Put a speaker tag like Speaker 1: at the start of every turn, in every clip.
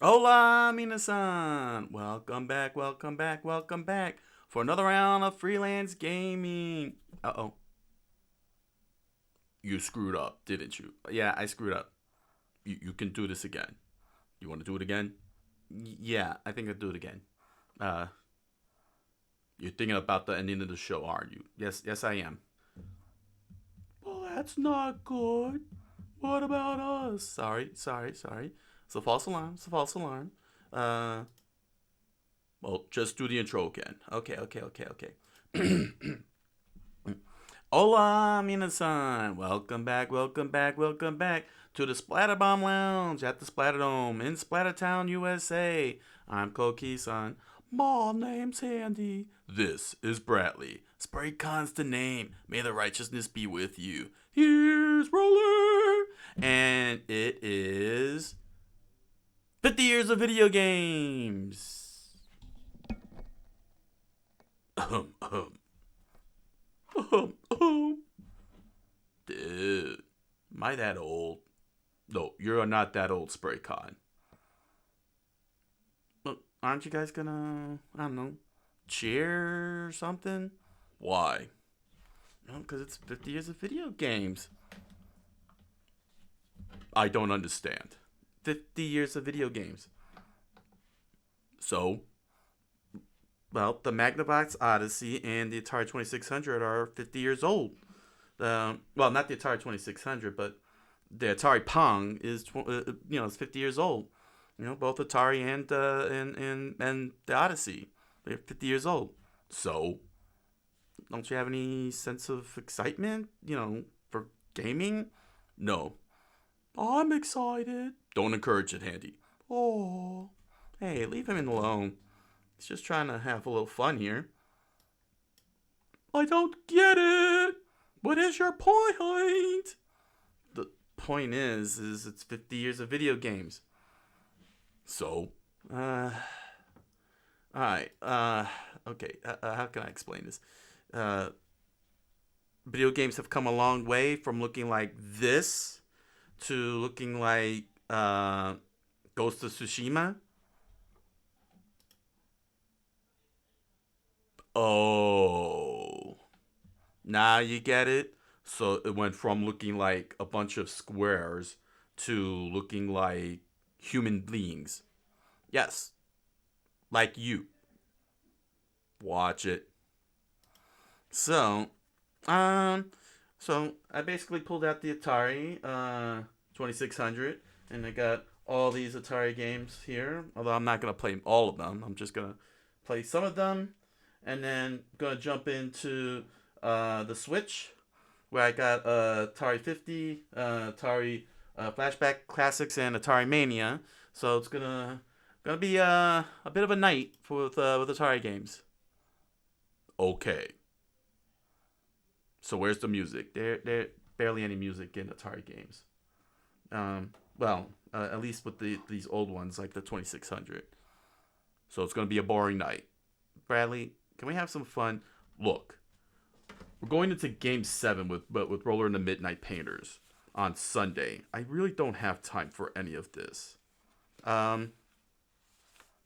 Speaker 1: Hola, minasan! Welcome back for another round of freelance gaming. Uh-oh. You screwed up, didn't you? Yeah, I screwed up. You can do this again. You want to do it again? Yeah, I think I'll do it again. Uh, you're thinking about the ending of the show, aren't you? Yes, I am. Well, that's not good. What about us? Sorry. It's a false alarm. Uh, well, just do the intro again. Okay. Hola, minasan! Welcome back to the Splatterbomb Lounge at the Splatterdome in Splattertown, USA. I'm Coqui-san. My name's Handy. This is Bradley. Spraycon's the name. May the righteousness be with you. Here's Roller! And it is 50 years of video games. Ahem, ahem. Dude, am I that old? No, you're not that old, Spraycon. Look, aren't you guys gonna, I don't know, cheer or something? Why? No, because it's 50 years of video games. I don't understand. 50 years of video games. So, well, the Magnavox Odyssey and the Atari 2600 are 50 years old. Well, not the Atari 2600, but the Atari Pong is it's 50 years old. Both Atari and the Odyssey, they're 50 years old. So, don't you have any sense of excitement? For gaming? No. I'm excited. Don't encourage it, Handy. Oh, hey, leave him alone. He's just trying to have a little fun here. I don't get it. What is your point? The point is it's 50 years of video games. So, alright, okay, how can I explain this? Uh, Video games have come a long way from looking like this to looking like, Ghost of Tsushima. Oh, now you get it? So it went from looking like a bunch of squares to looking like human beings. Yes, like you. Watch it. So, um, so I basically pulled out the Atari 2600, and I got all these Atari games here. Although I'm not gonna play all of them, I'm just gonna play some of them, and then gonna jump into the Switch, where I got Atari 50, Atari Flashback Classics, and Atari Mania. So it's gonna be a bit of a night with Atari games. Okay. So where's the music? There barely any music in Atari games. At least with these old ones like the 2600. So it's gonna be a boring night. Bradley, can we have some fun? Look, we're going into Game 7 with Roller and the Midnight Painters on Sunday. I really don't have time for any of this. Um,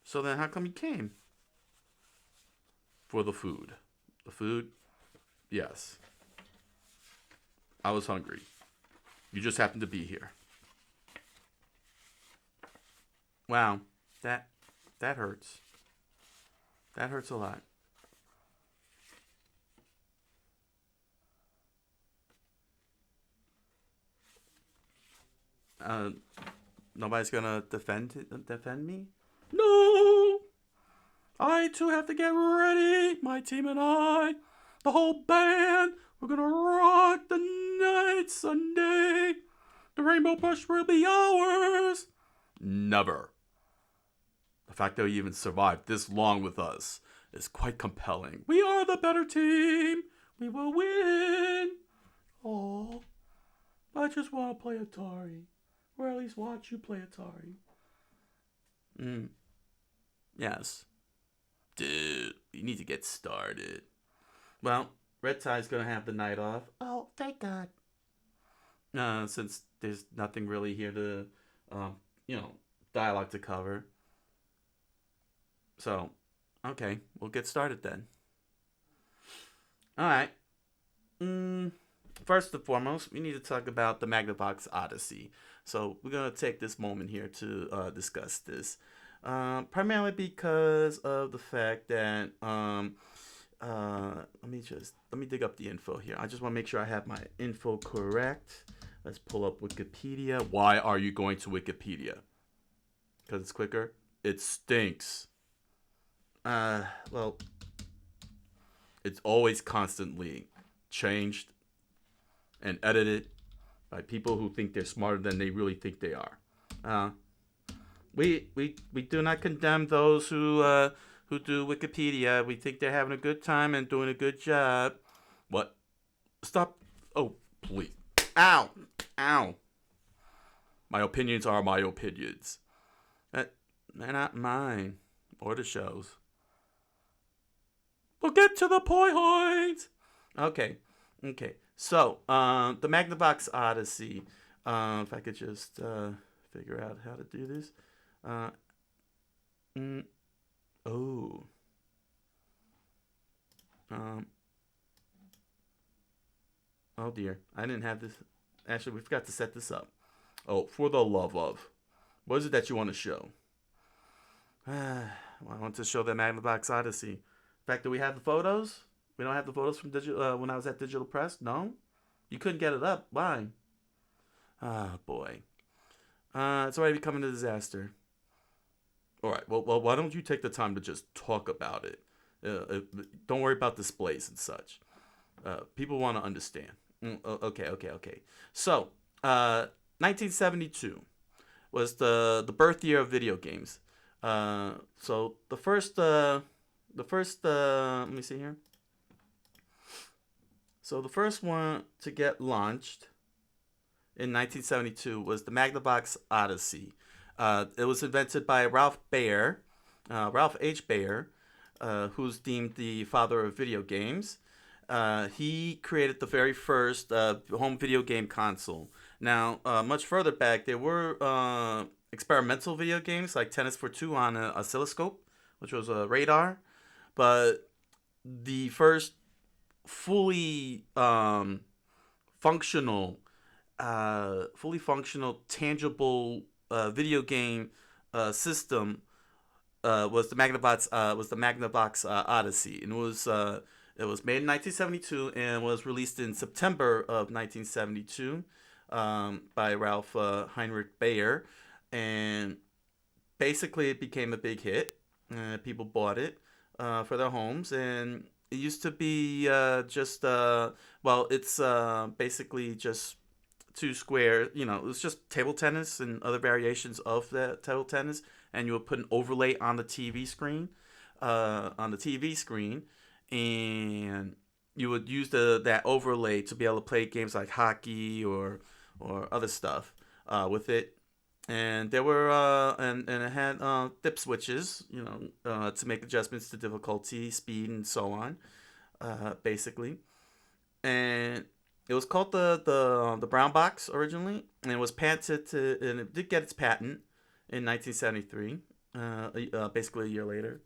Speaker 1: so then how come you came? For the food. The food? Yes. I was hungry. You just happened to be here. Wow. That that hurts. That hurts a lot. Uh Nobody's gonna defend me? No! I too have to get ready. My team and I, the whole band, we're gonna rock the night Sunday. The Rainbow Push will be ours. Never. The fact that you even survived this long with us is quite compelling. We are the better team. We will win. Oh, I just want to play Atari. Or at least watch you play Atari. Mm, yes. Dude, you need to get started. Well, Red Tie's gonna have the night off. Oh, thank God. Since there's nothing really here to, um, you know, dialogue to cover. So, okay, we'll get started then. All right. First and foremost, we need to talk about the Magnavox Odyssey. So we're gonna take this moment here to discuss this, primarily because of the fact that let me dig up the info here. I just want to make sure I have my info correct. Let's pull up Wikipedia. Why are you going to Wikipedia? Because it's quicker. It stinks. Well, it's always constantly changed and edited by people who think they're smarter than they really think they are. We do not condemn those who do Wikipedia. We think they're having a good time and doing a good job. What? Stop. Oh, please. Ow. Ow. My opinions are my opinions. They're not mine or the show's. We'll get to the point. Okay. So, the Magnavox Odyssey. If I could just figure out how to do this. Oh dear. I didn't have this. Actually, we forgot to set this up. Oh, for the love of. What is it that you want to show? Well, I want to show the Magnavox Odyssey. The fact that we have the photos. We don't have the photos from digital when I was at Digital Press. No, you couldn't get it up. Why? Ah, boy. It's already becoming a disaster. All right. Well, why don't you take the time to just talk about it? Don't worry about displays and such. People want to understand. Okay. So, 1972 was the birth year of video games. So the first. Let me see here. So the first one to get launched in 1972 was the Magnavox Odyssey. It was invented by Ralph Baer, Ralph H. Baer, who's deemed the father of video games. He created the very first home video game console. Now, much further back, there were experimental video games like Tennis for Two on an oscilloscope, which was a radar. But the first fully functional, tangible video game system was the Magnavox Odyssey, and it was made in 1972 and was released in September of 1972 by Ralph Heinrich Baer, and basically it became a big hit. People bought it for their homes, and it used to be it's basically just two square. You know, it was just table tennis and other variations of the table tennis, and you would put an overlay on the TV screen, and you would use that overlay to be able to play games like hockey or other stuff with it. And there were and it had dip switches, to make adjustments to difficulty, speed, and so on, basically. And it was called the Brown Box originally, and it was and it did get its patent in 1973, basically a year later.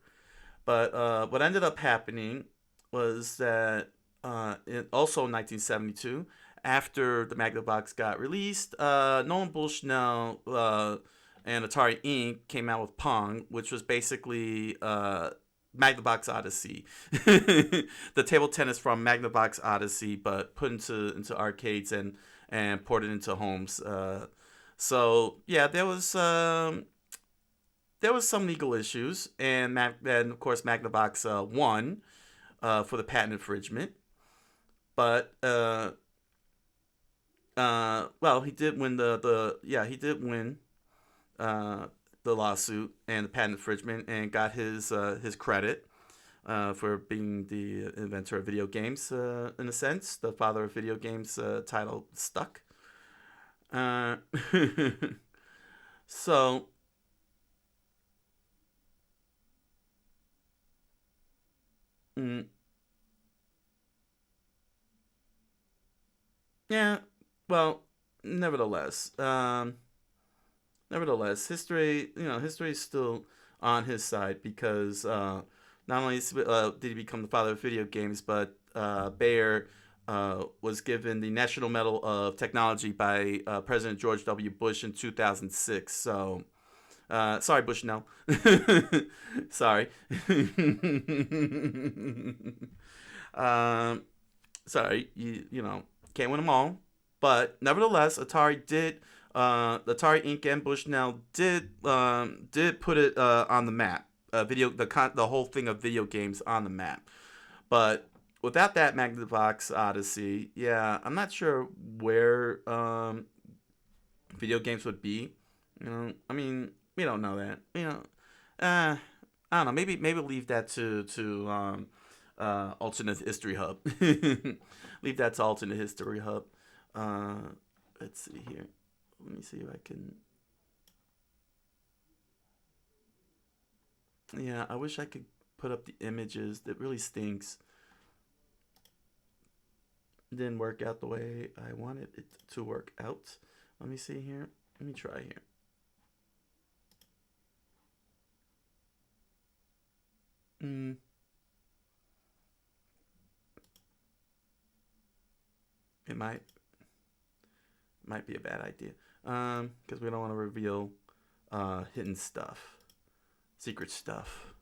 Speaker 1: But what ended up happening was that also in 1972, after the Magnavox got released, Nolan Bushnell and Atari Inc. came out with Pong, which was basically Magnavox Odyssey, the table tennis from Magnavox Odyssey, but put into arcades and ported into homes. So yeah, there was some legal issues, and of course Magnavox won for the patent infringement, but he did win he did win the lawsuit and the patent infringement, and got his credit for being the inventor of video games, in a sense, the father of video games. Title stuck. So yeah, well, nevertheless, nevertheless, history is still on his side because not only did he become the father of video games, but Baer was given the National Medal of Technology by President George W. Bush in 2006. So, sorry, Bushnell. Sorry. um, sorry, can't win them all, but nevertheless, Atari Inc. and Bushnell did put it on the map. The whole thing of video games on the map, but without that Magnavox Odyssey, yeah, I'm not sure where video games would be. I mean, we don't know that. I don't know. Maybe leave that to alternate history hub. Leave that to alternate history hub. Uh, let's see here. Let me see if I can. Yeah, I wish I could put up the images. That really stinks. Didn't work out the way I wanted it to work out. Let me see here. Let me try here. It might be a bad idea. Because we don't want to reveal hidden stuff, secret stuff.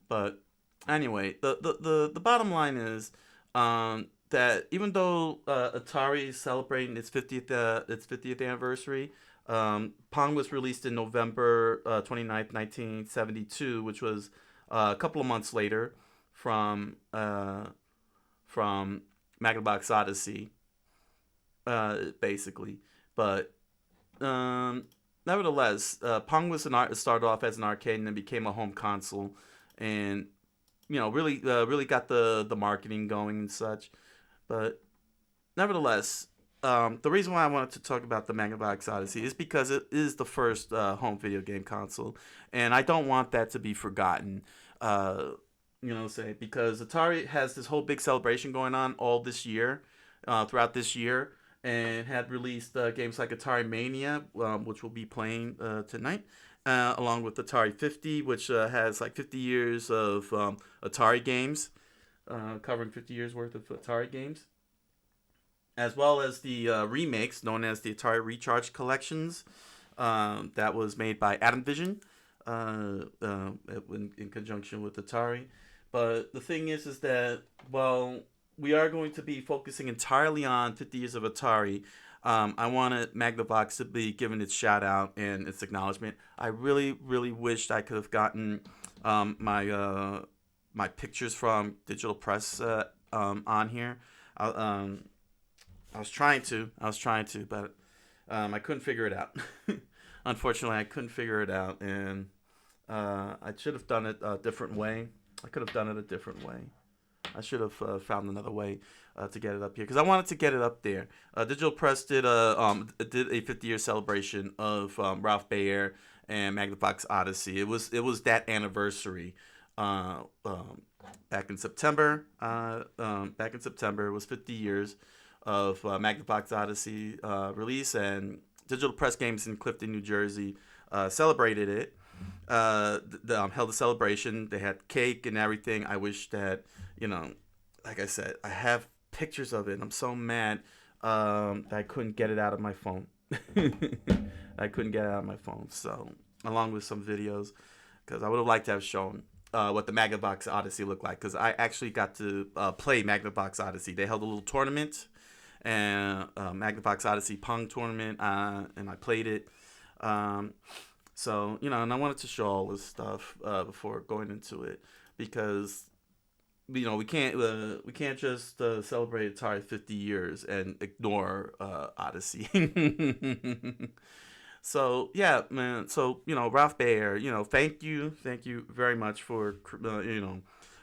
Speaker 1: But anyway, the bottom line is that even though Atari is celebrating its 50th anniversary, Pong was released in November 29th, 1972, which was a couple of months later from Magnavox Odyssey, basically. But nevertheless, Pong started off as an arcade and then became a home console, and really got the marketing going and such. But nevertheless, the reason why I wanted to talk about the Magnavox Odyssey is because it is the first home video game console, and I don't want that to be forgotten. Say because Atari has this whole big celebration going on all this year, throughout this year, and had released games like Atari Mania, which we'll be playing tonight, along with Atari 50, which has like 50 years of Atari games, covering 50 years worth of Atari games, as well as the remakes known as the Atari Recharge Collections, that was made by Activision in conjunction with Atari. But the thing is that, well, we are going to be focusing entirely on 50 years of Atari. I wanted Magnavox to be given its shout out and its acknowledgement. I really, really wished I could have gotten my pictures from Digital Press on here. I was trying to, but I couldn't figure it out. Unfortunately, I couldn't figure it out, and I should have done it a different way. I could have done it a different way. I should have found another way to get it up here because I wanted to get it up there. Digital Press did a 50-year celebration of Ralph Baer and Magnavox Odyssey. It was that anniversary. Back in September. It was 50 years of Magnavox Odyssey release, and Digital Press Games in Clifton, New Jersey, celebrated it. Held a celebration. They had cake and everything. I wish that, like I said, I have pictures of it. I'm so mad that I couldn't get it out of my phone. I couldn't get it out of my phone. So, along with some videos, because I would have liked to have shown what the Magnavox Odyssey looked like, because I actually got to play Magnavox Odyssey. They held a little tournament, and Magnavox Odyssey Pong tournament, and I played it. So, and I wanted to show all this stuff before going into it, because we can't just celebrate Atari 50 years and ignore Odyssey. So yeah, man. So Ralph Baer, thank you very much for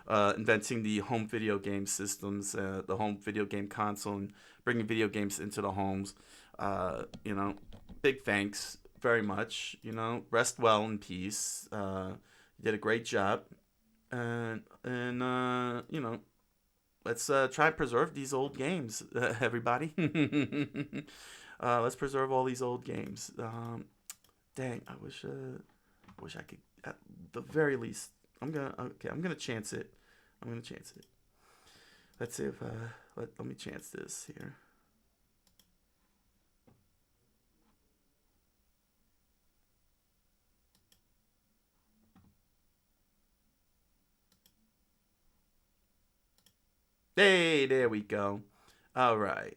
Speaker 1: inventing the home video game systems, the home video game console, and bringing video games into the homes. Big thanks very much. Rest well in peace. You did a great job, and let's try and preserve these old games, everybody. Let's preserve all these old games. Dang, wish I could. At the very least, I'm gonna chance it. I'm gonna chance it. Let's see if let me chance this here. Hey, there we go. All right.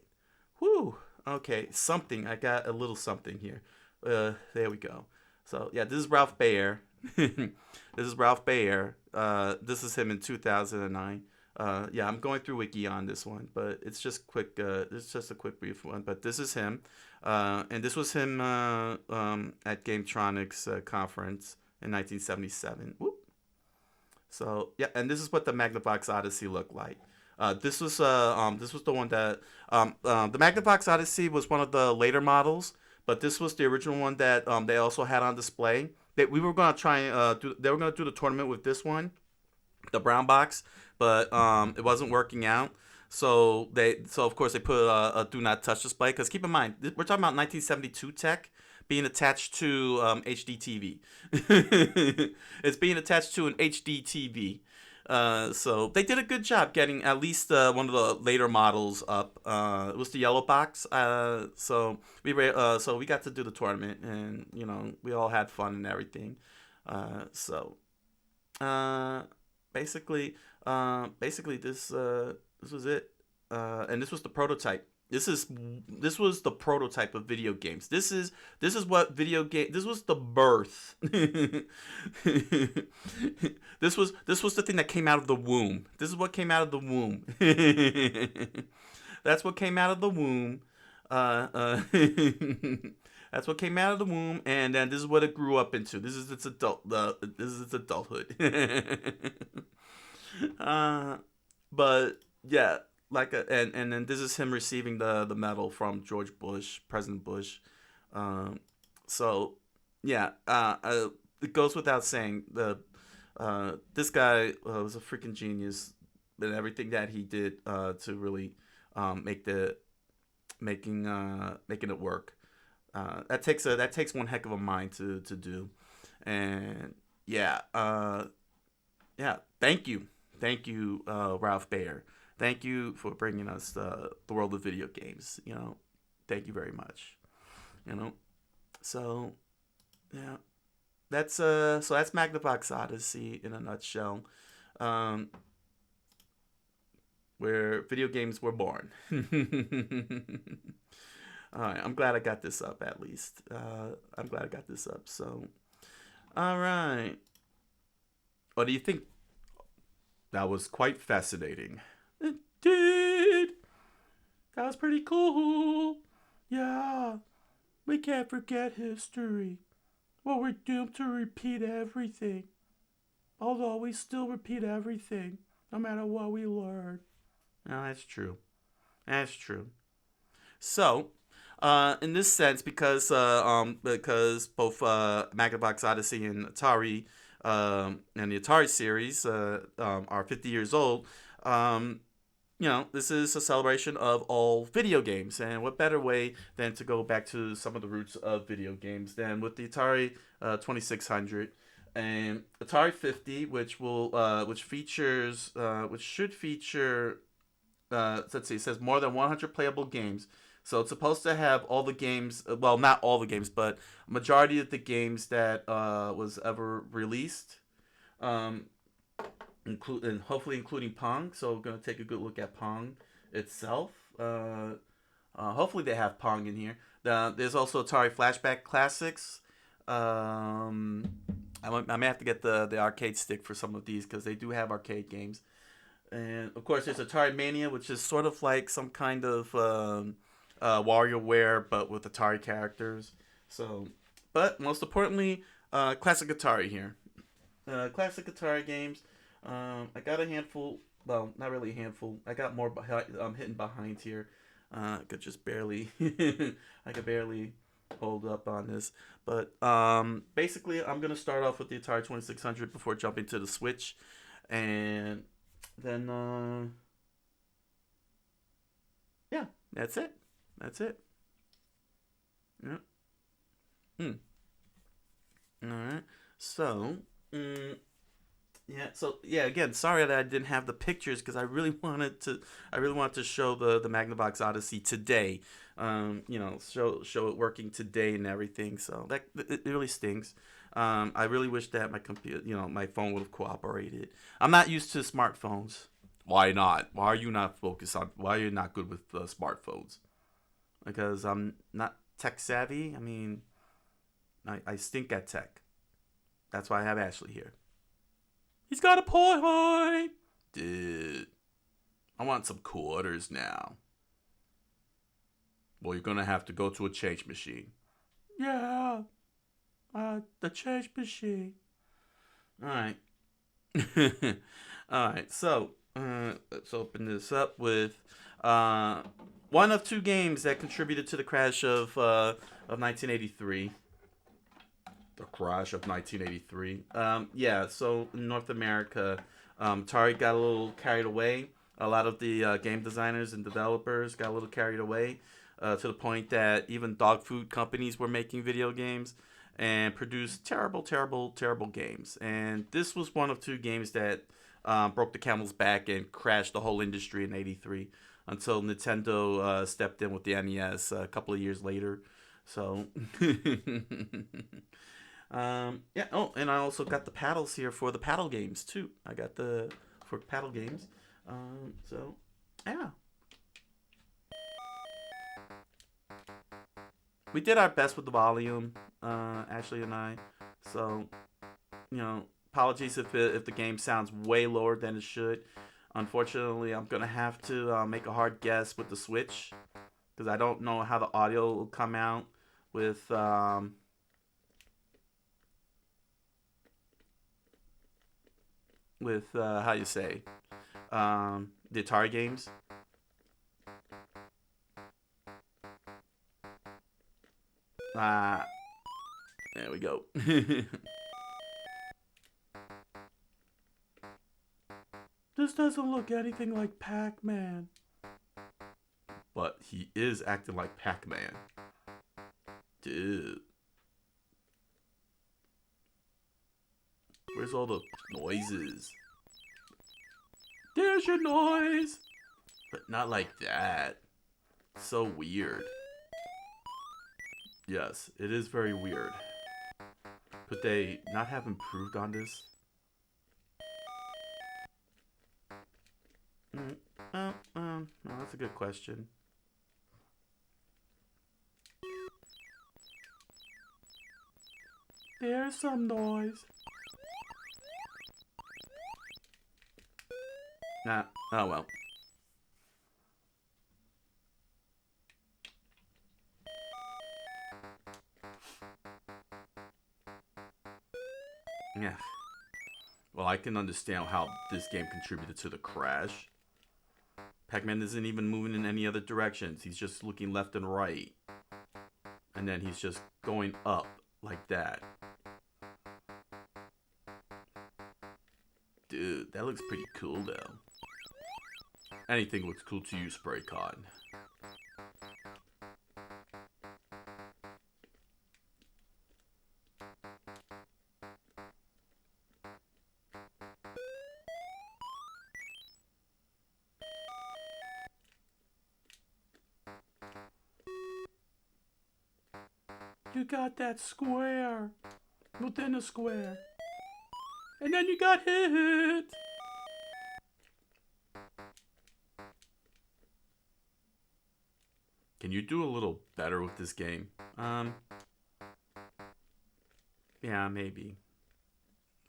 Speaker 1: Whew. Okay, something. I got a little something here. There we go. So yeah, this is Ralph Baer. This is Ralph Baer. This is him in 2009. Yeah, I'm going through wiki on this one, but it's just quick. It's just a quick brief one. But this is him, and this was him at Gametronic's conference in 1977. Whoop. So yeah, and this is what the Magnavox Odyssey looked like. This was the one that the Magnavox Odyssey was one of the later models, but this was the original one that they also had on display. We were gonna try they were gonna do the tournament with this one, the brown box, but it wasn't working out. So of course they put a do not touch display, because keep in mind we're talking about 1972 tech being attached to HD TV. It's being attached to an HD TV. So they did a good job getting at least one of the later models up. It was the yellow box. So we got to do the tournament, and we all had fun and everything. So basically, this was it, and this was the prototype. This was the prototype of video games. This what video game. This was the birth. This was the thing that came out of the womb. This is what came out of the womb. That's what came out of the womb. That's what came out of the womb, and then this is what it grew up into. This is its adulthood. But yeah. And then this is him receiving the medal from George Bush, President Bush. So yeah, it goes without saying this guy was a freaking genius in everything that he did to really making it work. That takes one heck of a mind to do, and yeah, thank you, Ralph Baer. Thank you for bringing us the world of video games. Thank you very much. So yeah, that's Magnavox Odyssey in a nutshell, where video games were born. All right, I'm glad I got this up at least. I'm glad I got this up. So, all right. What do you think? That was quite fascinating. It did. That was pretty cool. Yeah. We can't forget history. Well, we're doomed to repeat everything. Although we still repeat everything, no matter what we learn. No, that's true. That's true. So, in this sense, because both Magnavox Odyssey and Atari, and the Atari series are 50 years old, this is a celebration of all video games, and what better way than to go back to some of the roots of video games than with the Atari 2600 and Atari 50, which should feature. Let's see, it says more than 100 playable games. So it's supposed to have all the games, well, not all the games, but majority of the games that was ever released, and hopefully including Pong. So we're going to take a good look at Pong itself. Hopefully they have Pong in here. There's also Atari Flashback Classics. I may have to get the arcade stick for some of these, because they do have arcade games. And of course, there's Atari Mania, which is sort of like some kind of WarioWare, but with Atari characters. So, but most importantly, classic Atari here. Classic Atari games. I got a handful. Well, not really a handful. I got more hidden behind here. I could just barely. I could barely hold up on this. But basically, I'm gonna start off with the Atari 2600 before jumping to the Switch, and then yeah, that's it. Yeah. All right. So, yeah. So yeah. Again, sorry that I didn't have the pictures because I really wanted to. I really wanted to show the Magnavox Odyssey today. Show it working today and everything. So that it really stings. I really wish that my computer, my phone would have cooperated. I'm not used to smartphones. Why not? Why are you not focused on? Why are you not good with smartphones? Because I'm not tech savvy. I mean, I stink at tech. That's why I have Ashley here. He's got a point. Dude, I want some quarters now. Well, you're gonna have to go to a change machine. Yeah, the change machine. All right. All right. So, let's open this up with uh, one of two games that contributed to the crash of 1983. The crash of 1983. Yeah, so in North America, Atari got a little carried away. A lot of the game designers and developers got a little carried away to the point that even dog food companies were making video games and produced terrible, terrible, terrible games. And this was one of two games that broke the camel's back and crashed the whole industry in '83 until Nintendo stepped in with the NES a couple of years later. So yeah. Oh, and I also got the paddles here for the paddle games too. I got the for paddle games. So yeah, we did our best with the volume, Ashley and I. So apologies if the game sounds way lower than it should. Unfortunately, I'm gonna have to make a hard guess with the Switch because I don't know how the audio will come out with how you say the Atari games. Uh, there we go. This doesn't look anything like Pac-Man. But he is acting like Pac-Man. Dude. Where's all the noises? There's your noise! But not like that. So weird. Yes, it is very weird. Could they not have improved on this? No, that's a good question. There's some noise. Nah, oh well. Yeah. Well, I can understand how this game contributed to the crash. Pac-Man isn't even moving in any other directions. He's just looking left and right. And then he's just going up like that. Dude, that looks pretty cool though. Anything looks cool to you, Spray Con. You got that square within a square. And then you got hit. Can you do a little better with this game? Yeah, maybe.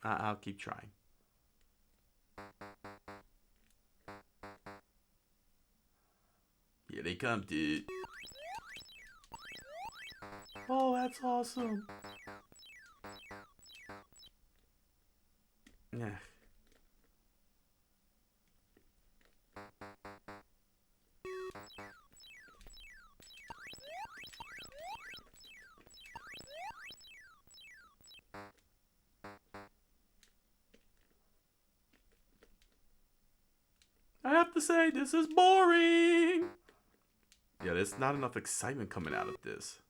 Speaker 1: I'll keep trying. Here they come, dude. Oh, that's awesome. Yeah. I have to say, this is boring. Yeah, there's not enough excitement coming out of this.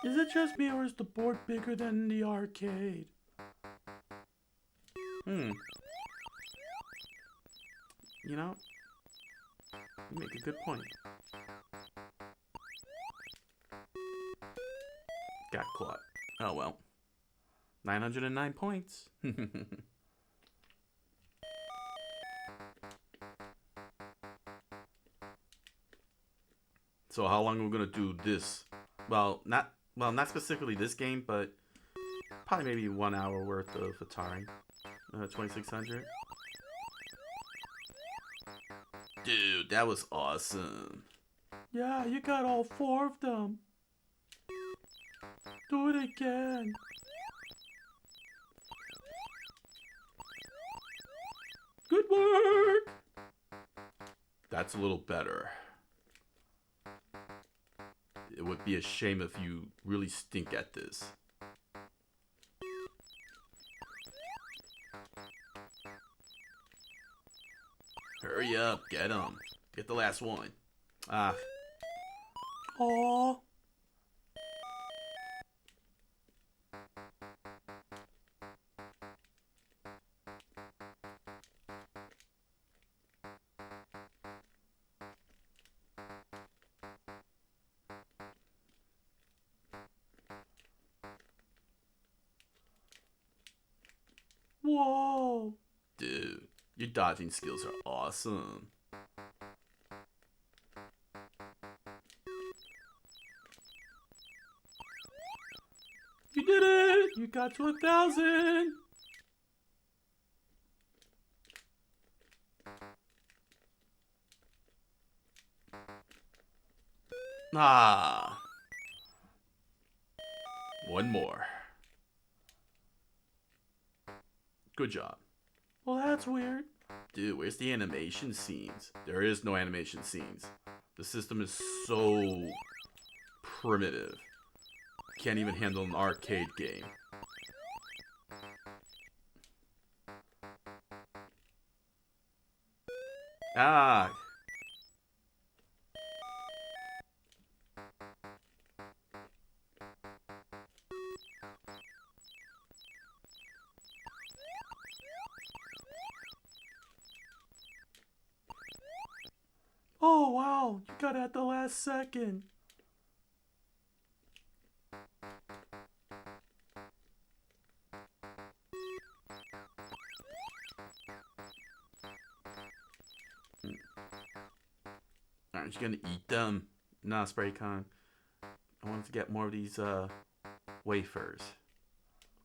Speaker 1: Is it just me or is the board bigger than the arcade? You know, you make a good point. Got caught. Oh well. 909 points. So how long are we gonna do this? Well, not specifically this game, but probably maybe 1 hour worth of Atari. 2600. Dude, that was awesome. Yeah, you got all 4 of them. Do it again. Good work. That's a little better. It would be a shame if you really stink at this. Hurry up, get him. Get the last one. Ah. Aww. Whoa. Dude, your dodging skills are awesome. You did it! You got to 1,000! Ah. One more. Good job. Well, that's weird. Dude, where's the animation scenes? There is no animation scenes. The system is so primitive. Can't even handle an arcade game. Ah. Oh, wow. You got it at the last second. Aren't you gonna eat them? Nah, Spraycon. I wanted to get more of these wafers.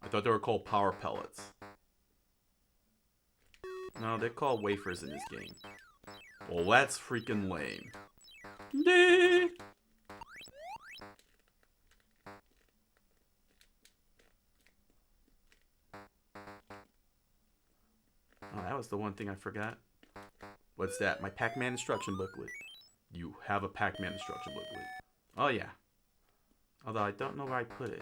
Speaker 1: I thought they were called power pellets. No, they're called wafers in this game. Well, that's freaking lame. Nee. Oh, that was the one thing I forgot. What's that? My Pac-Man instruction booklet. You have a Pac-Man instruction booklet. Oh, yeah. Although I don't know where I put it.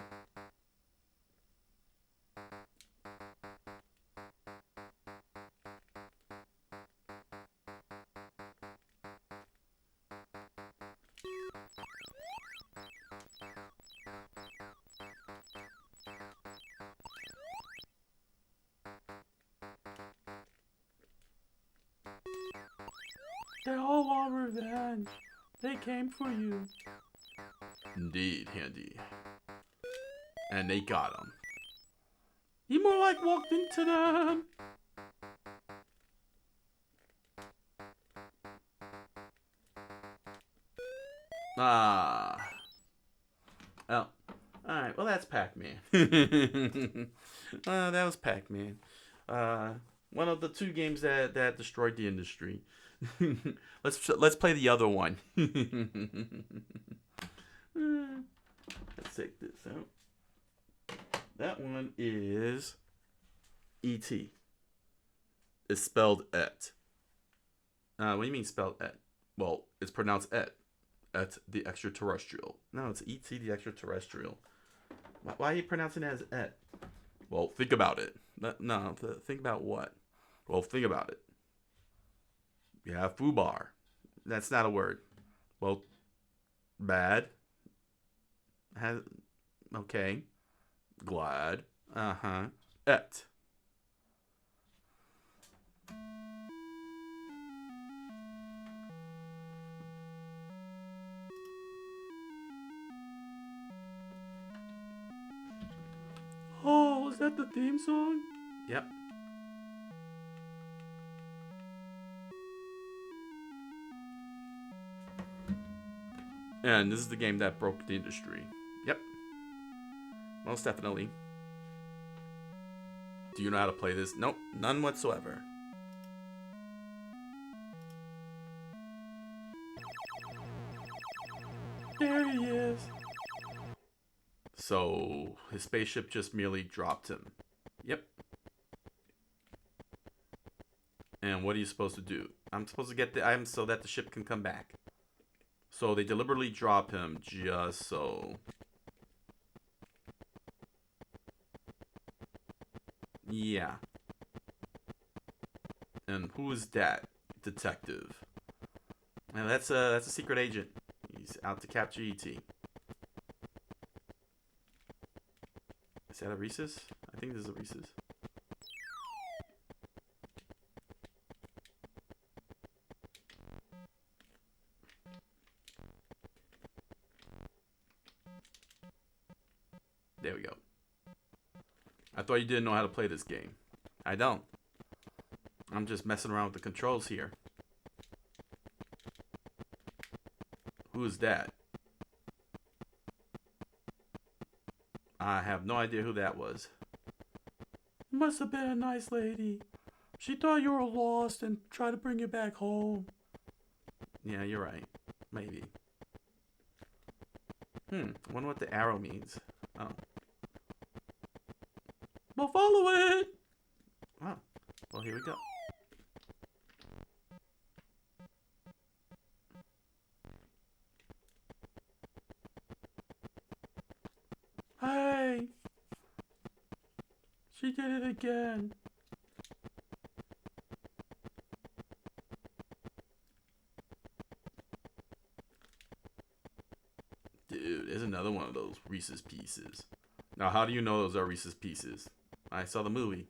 Speaker 1: They all want revenge. They came for you. Indeed, Handy. And they got him. He more like walked into them. Ah. Oh. Alright, well that's Pac-Man. That was Pac-Man. One of the 2 games that destroyed the industry. Let's play the other one. Let's take this out. That one is E.T. It's spelled et. What do you mean spelled et? Well, it's pronounced et. Et the extraterrestrial. No, it's E.T. the extraterrestrial. Why are you pronouncing it as et? Well, think about it. No, think about what? Well, think about it. You have foobar. That's not a word. Well, bad. Okay. Glad. Uh-huh. Et. Oh, is that the theme song? Yep. And this is the game that broke the industry. Yep. Most definitely. Do you know how to play this? Nope, none whatsoever. There he is. So, his spaceship just merely dropped him. Yep. And what are you supposed to do? I'm supposed to get the items so that the ship can come back. So they deliberately drop him just so. Yeah. And who is that detective? And that's a secret agent. He's out to capture E.T. Is that a Reese's? I think this is a Reese's. There we go. I thought you didn't know how to play this game. I don't. I'm just messing around with the controls here. Who is that? I have no idea who that was. It must have been a nice lady. She thought you were lost and tried to bring you back home. Yeah, you're right. Maybe. I wonder what the arrow means. Oh. Well, follow it! Oh. Well, here we go. Hey! She did it again. Dude, there's another one of those Reese's Pieces. Now, how do you know those are Reese's Pieces? I saw the movie.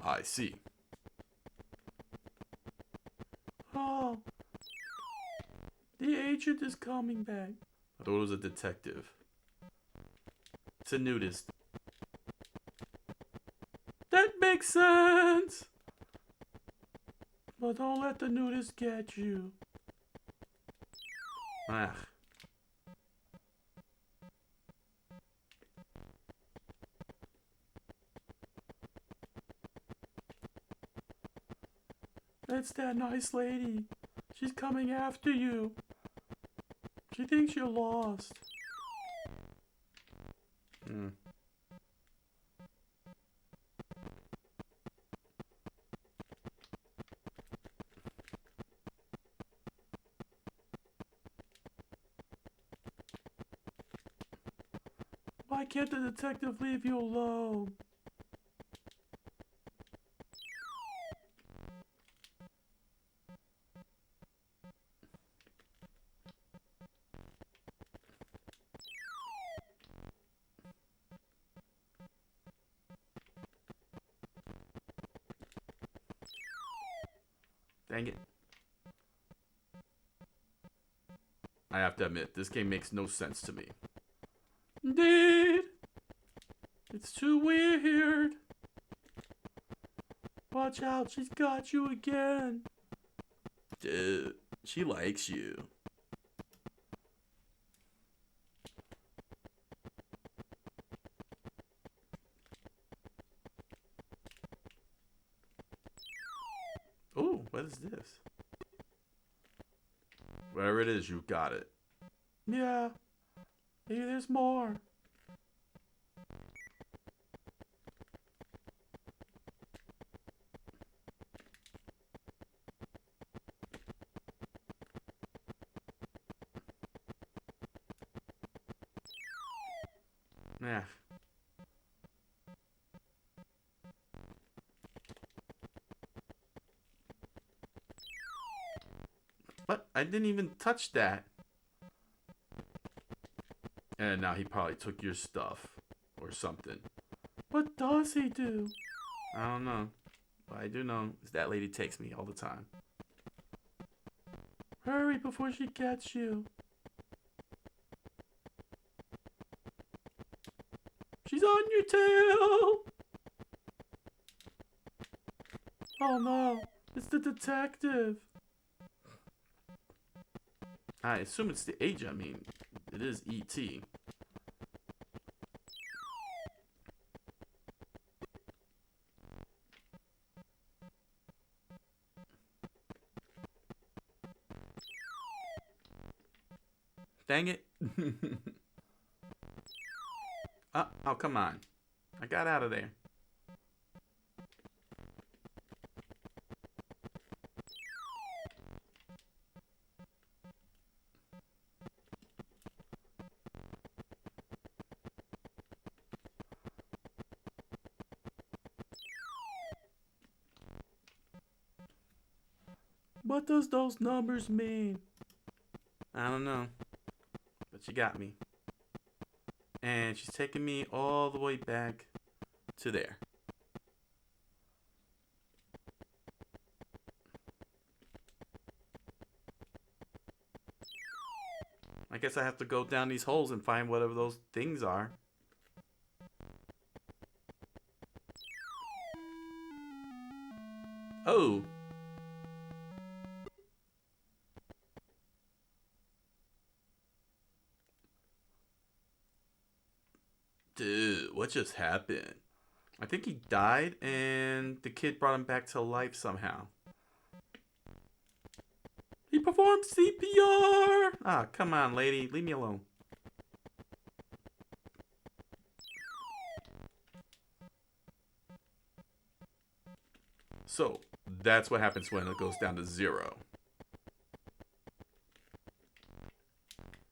Speaker 1: I see. Oh. The agent is coming back. I thought it was a detective. It's a nudist. That makes sense! But don't let the nudist get you. Ah. It's that nice lady. She's coming after you. She thinks you're lost. Why can't the detective leave you alone? Dang it. I have to admit, this game makes no sense to me. Indeed. It's too weird. Watch out, she's got you again. Dude, she likes you. Oh, what is this? Whatever it is, you got it. Yeah. Maybe there's more. Nah. What? I didn't even touch that. And now he probably took your stuff or something. What does he do? I don't know. What I do know is that lady takes me all the time. Hurry before she gets you. She's on your tail. Oh no, it's the detective. I assume it's the agent. I mean, it is E.T. Dang it. Oh, come on. I got out of there. What does those numbers mean? I don't know. But she got me. And she's taking me all the way back to there. I guess I have to go down these holes and find whatever those things are. Oh. Dude, what just happened? I think he died and the kid brought him back to life somehow. He performed CPR! Ah, come on, lady. Leave me alone. So, that's what happens when it goes down to 0.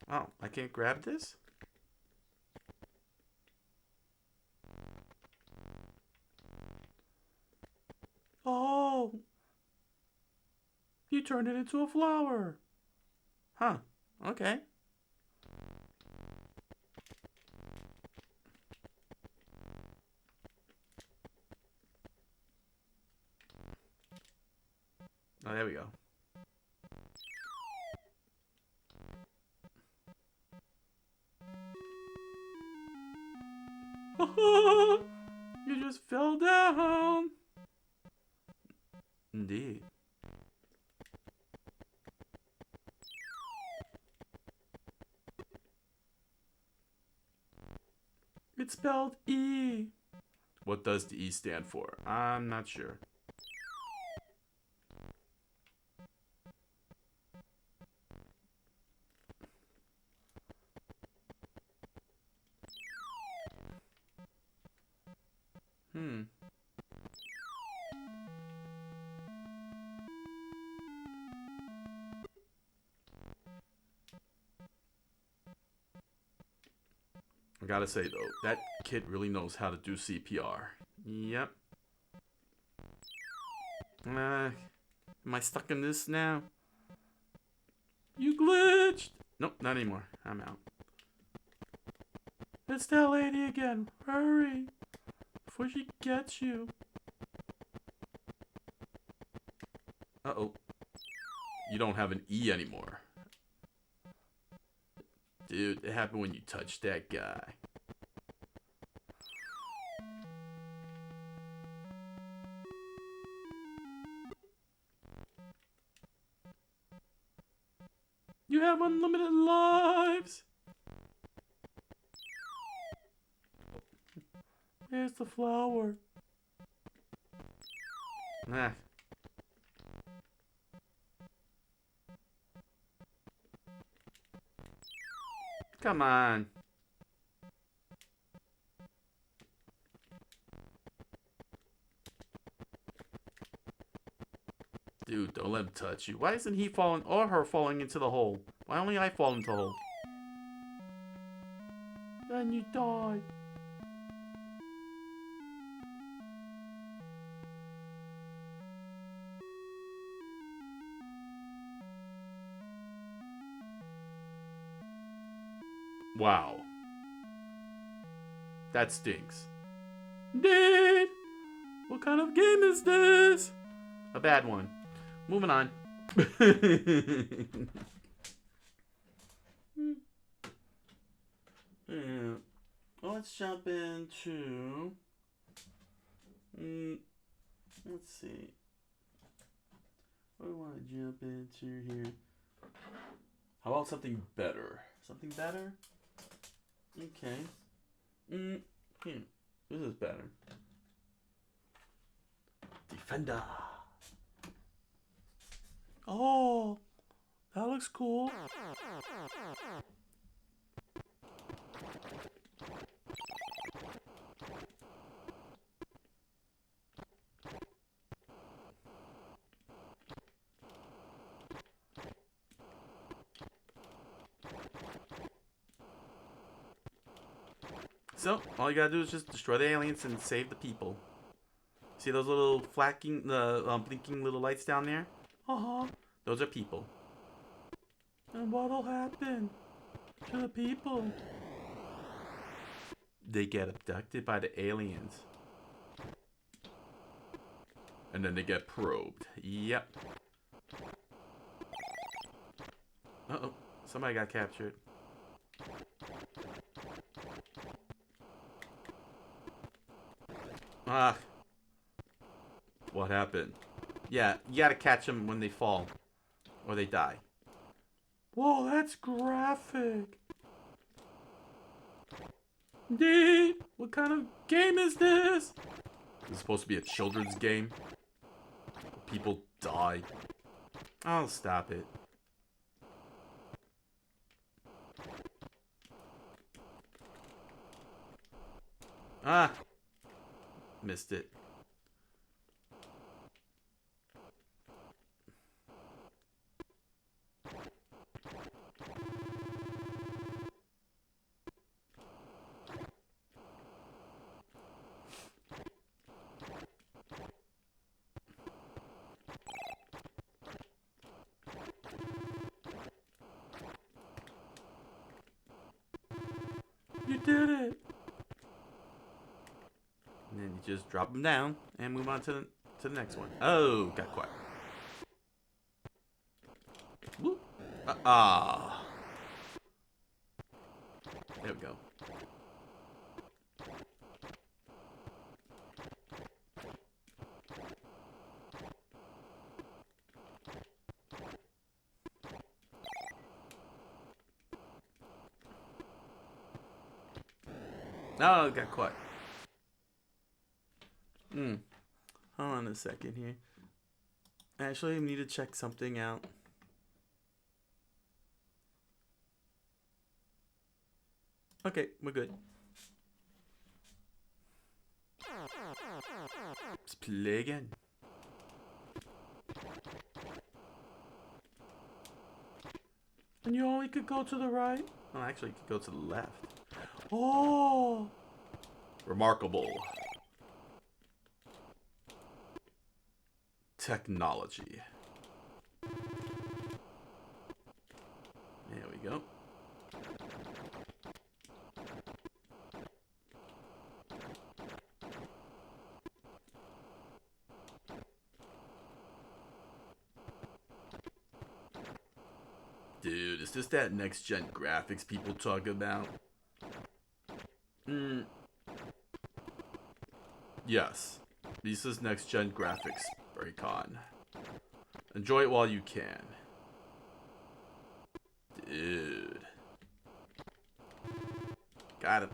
Speaker 1: Oh, I can't grab this? Oh! You turned it into a flower. Huh. Okay. Oh, there we go. You just fell down. Indeed. It's spelled E. What does the E stand for? I'm not sure. I gotta say though, that kid really knows how to do CPR. Yep. Am I stuck in this now? You glitched! Nope, not anymore. I'm out. It's that lady again. Hurry! Before she gets you. Uh-oh. You don't have an E anymore. Dude, it happened when you touched that guy. You have unlimited lives! Here's the flower. Ah. Come on. Dude, don't let him touch you. Why isn't he falling or her falling into the hole? Why only I fall into the hole? Then you die. Wow. That stinks. Indeed! What kind of game is this? A bad one. Moving on. Yeah. Well, let's jump into... let's see. What do I want to jump into here? How about something better? Something better? Okay. Here. This is better. Defender. Oh, that looks cool. So, all you gotta do is just destroy the aliens and save the people. See those little blinking little lights down there? Those are people. And what'll happen to the people? They get abducted by the aliens. And then they get probed. Yep. Uh-oh. Somebody got captured. Ah. What happened? Yeah, you gotta catch them when they fall. Or they die. Whoa, that's graphic. Indeed. What kind of game is this? It's supposed to be a children's game. People die. I'll stop it. Ah. Missed it. You did it. And then you just drop them down and move on to the next one. Oh, got quiet. Whoop. There we go. Oh, got quiet. Hold on a second here. Actually, I need to check something out. Okay, we're good. Let's play again. And you only could go to the right? Oh, actually, you could go to the left. Oh! Remarkable. Technology. There we go. Dude, is this that next-gen graphics people talk about? Yes. This is next-gen graphics, Breaktime. Enjoy it while you can. Dude. Got it.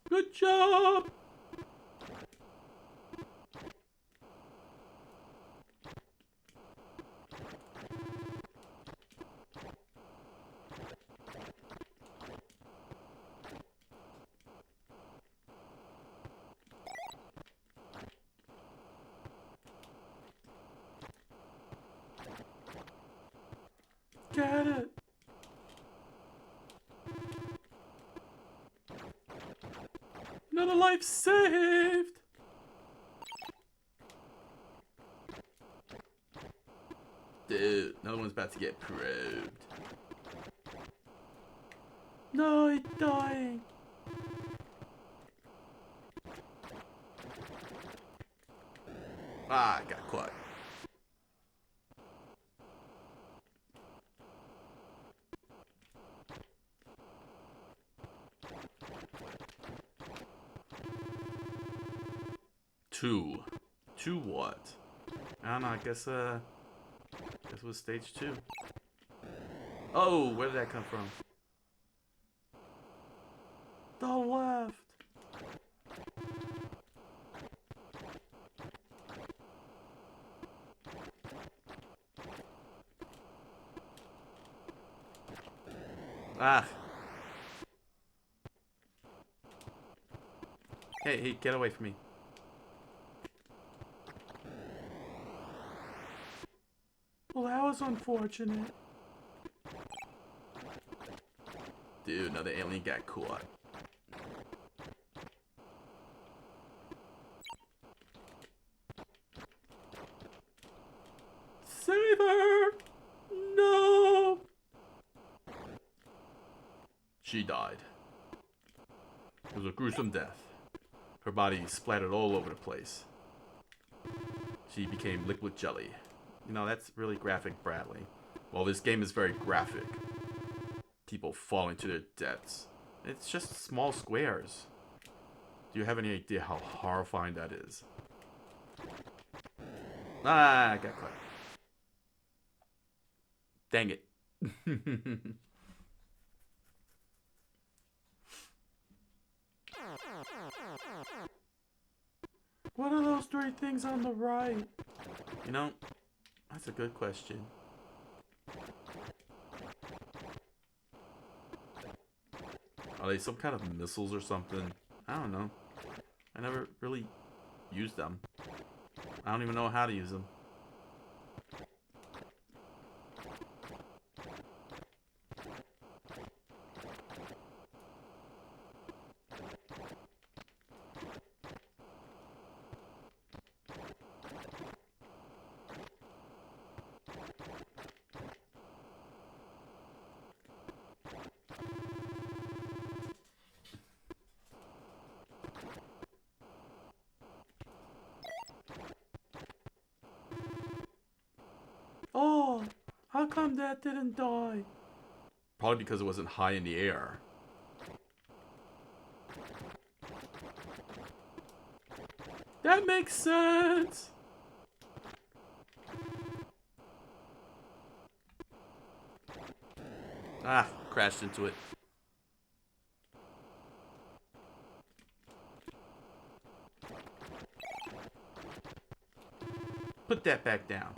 Speaker 1: Good job! Get it! Another life saved! Dude, another one's about to get probed. No, he's dying. Ah, I got caught. Two. Two what? I don't know, I guess it was stage 2. Oh, where did that come from? The left. Ah. Hey, get away from me. Well, that was unfortunate. Dude, another alien got caught. Save her! No! She died. It was a gruesome death. Her body splattered all over the place. She became liquid jelly. You know, that's really graphic, Bradley. Well, this game is very graphic. People falling to their deaths. It's just small squares. Do you have any idea how horrifying that is? Ah, I got caught. Dang it. What are those 3 things on the right? You know, that's a good question. Are they some kind of missiles or something? I don't know. I never really used them. I don't even know how to use them. Oh, how come that didn't die? Probably because it wasn't high in the air. That makes sense. Ah, crashed into it. Put that back down.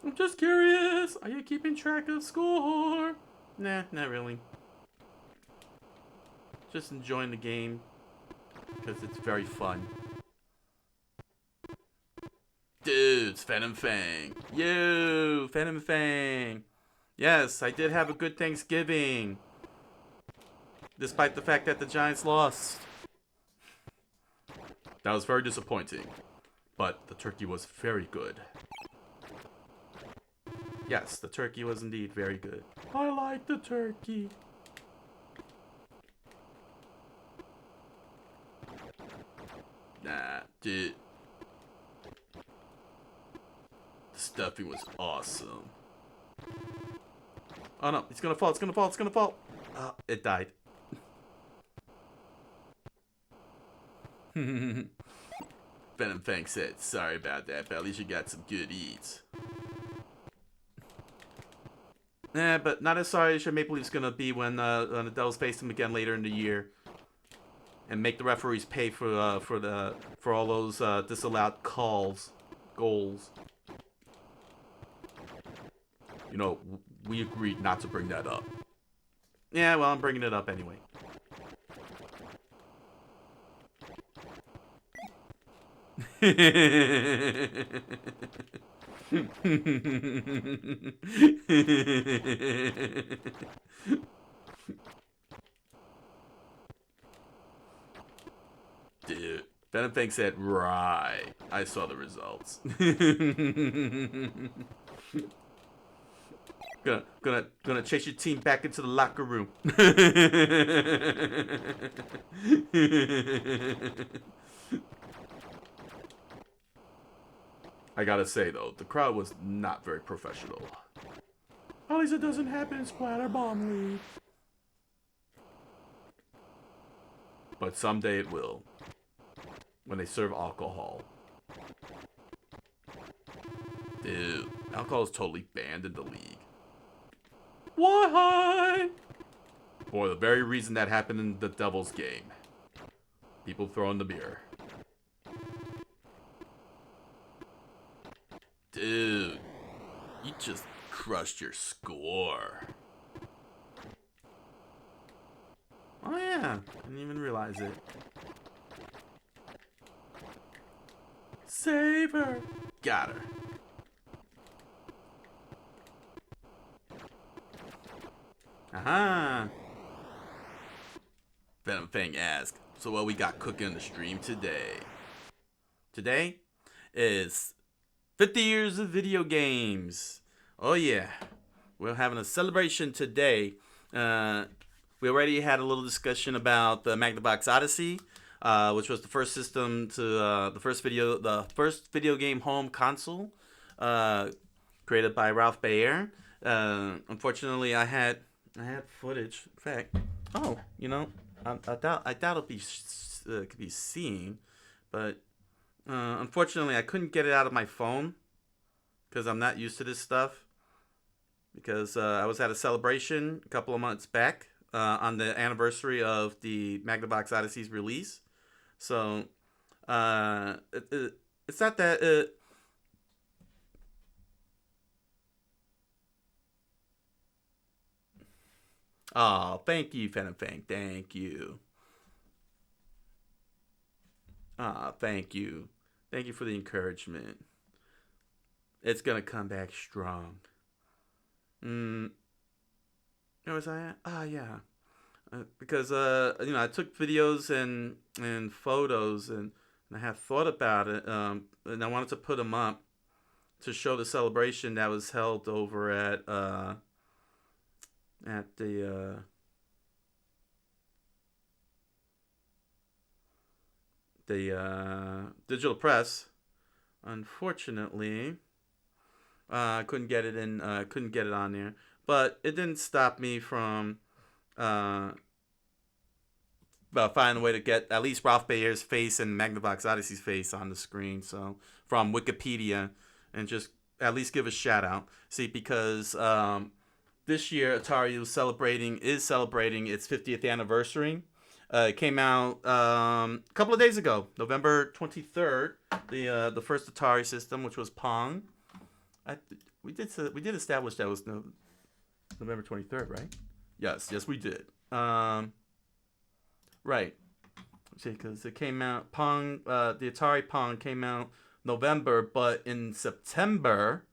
Speaker 1: I'm just curious. Are you keeping track of score? Nah, not really. Just enjoying the game because it's very fun. Dudes, Phantom Fang. You, Phantom Fang. Yes, I did have a good Thanksgiving. Despite the fact that the Giants lost. That was very disappointing. But the turkey was very good. Yes, the turkey was indeed very good. I like the turkey. Nah, dude. The stuffing was awesome. Oh no, it's gonna fall, it's gonna fall, it's gonna fall. Oh, it died. Venom Fang said, sorry about that, but at least you got some good eats. Nah, but not as sorry as your Maple Leafs gonna be when the Devils face them again later in the year, and make the referees pay for all those disallowed goals. You know, we agreed not to bring that up. Yeah, well, I'm bringing it up anyway. Dude, Venom Fang said, right. I saw the results. Gonna chase your team back into the locker room. I gotta say though, the crowd was not very professional. At least it doesn't happen in Splatterbomb League. But someday it will. When they serve alcohol. Dude, alcohol is totally banned in the league. Why? For the very reason that happened in the Devil's game. People throwing the beer. Dude, you just crushed your score. Oh yeah, didn't even realize it. Save her. Got her. Aha. Venom Fang asked, so what we got cooking on the stream today? Today is 50 years of video games. Oh yeah. We're having a celebration today. We already had a little discussion about the Magnavox Odyssey, which was the first system to the first video game home console, created by Ralph Baer. Unfortunately, I had footage. In fact, I doubt it'll be could be seen, but unfortunately, I couldn't get it out of my phone because I'm not used to this stuff. Because I was at a celebration a couple of months back on the anniversary of the Magnavox Odyssey's release. So it's not that. Oh, thank you, Venom Fang. Thank you. Thank you. Thank you for the encouragement. It's gonna come back strong. Where was I at? Yeah. Because I took videos and photos and I have thought about it. And I wanted to put them up to show the celebration that was held over at the digital press. Unfortunately, I couldn't get it in. Couldn't get it on there, but it didn't stop me from finding a way to get at least Ralph Baer's face and Magnavox Odyssey's face on the screen. So from Wikipedia, and just at least give a shout out. See, because this year Atari is celebrating its 50th anniversary. It came out a couple of days ago, November 23rd. The first Atari system, which was Pong. We did establish that was November 23rd, right? Yes, we did. Right. See, because it came out Pong. The Atari Pong came out November, but in September,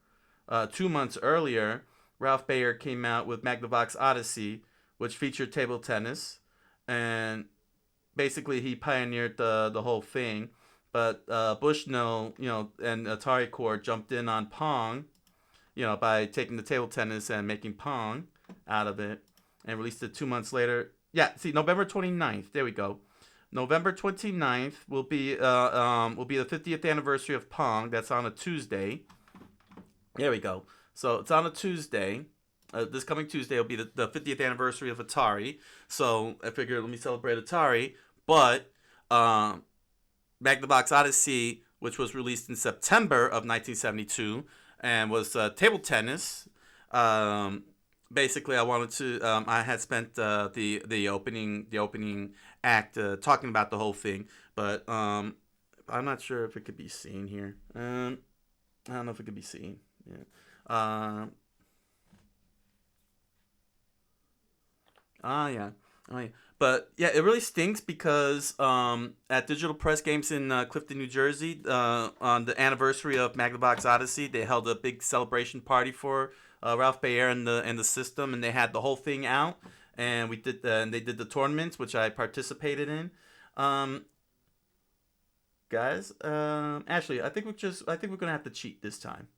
Speaker 1: 2 months earlier, Ralph Baer came out with Magnavox Odyssey, which featured table tennis, and basically he pioneered the whole thing. But Bushnell, and Atari Corps jumped in on Pong, by taking the table tennis and making Pong out of it, and released it 2 months later. Yeah, see, November 29th. There we go. November 29th will be the 50th anniversary of Pong. That's on a Tuesday. There we go. So it's on a Tuesday. This coming Tuesday will be the 50th anniversary of Atari. So I figured, let me celebrate Atari. But Magnavox Odyssey, which was released in September of 1972, and was table tennis. Basically, I wanted to. I had spent the opening act talking about the whole thing, but I'm not sure if it could be seen here. I don't know if it could be seen. Yeah. Yeah. Oh yeah. But yeah, it really stinks because at Digital Press Games in Clifton, New Jersey, on the anniversary of Magnavox Odyssey, they held a big celebration party for Ralph Baer and the system, and they had the whole thing out, and they did the tournaments, which I participated in. Um, Guys, Ashley, I think we're gonna have to cheat this time.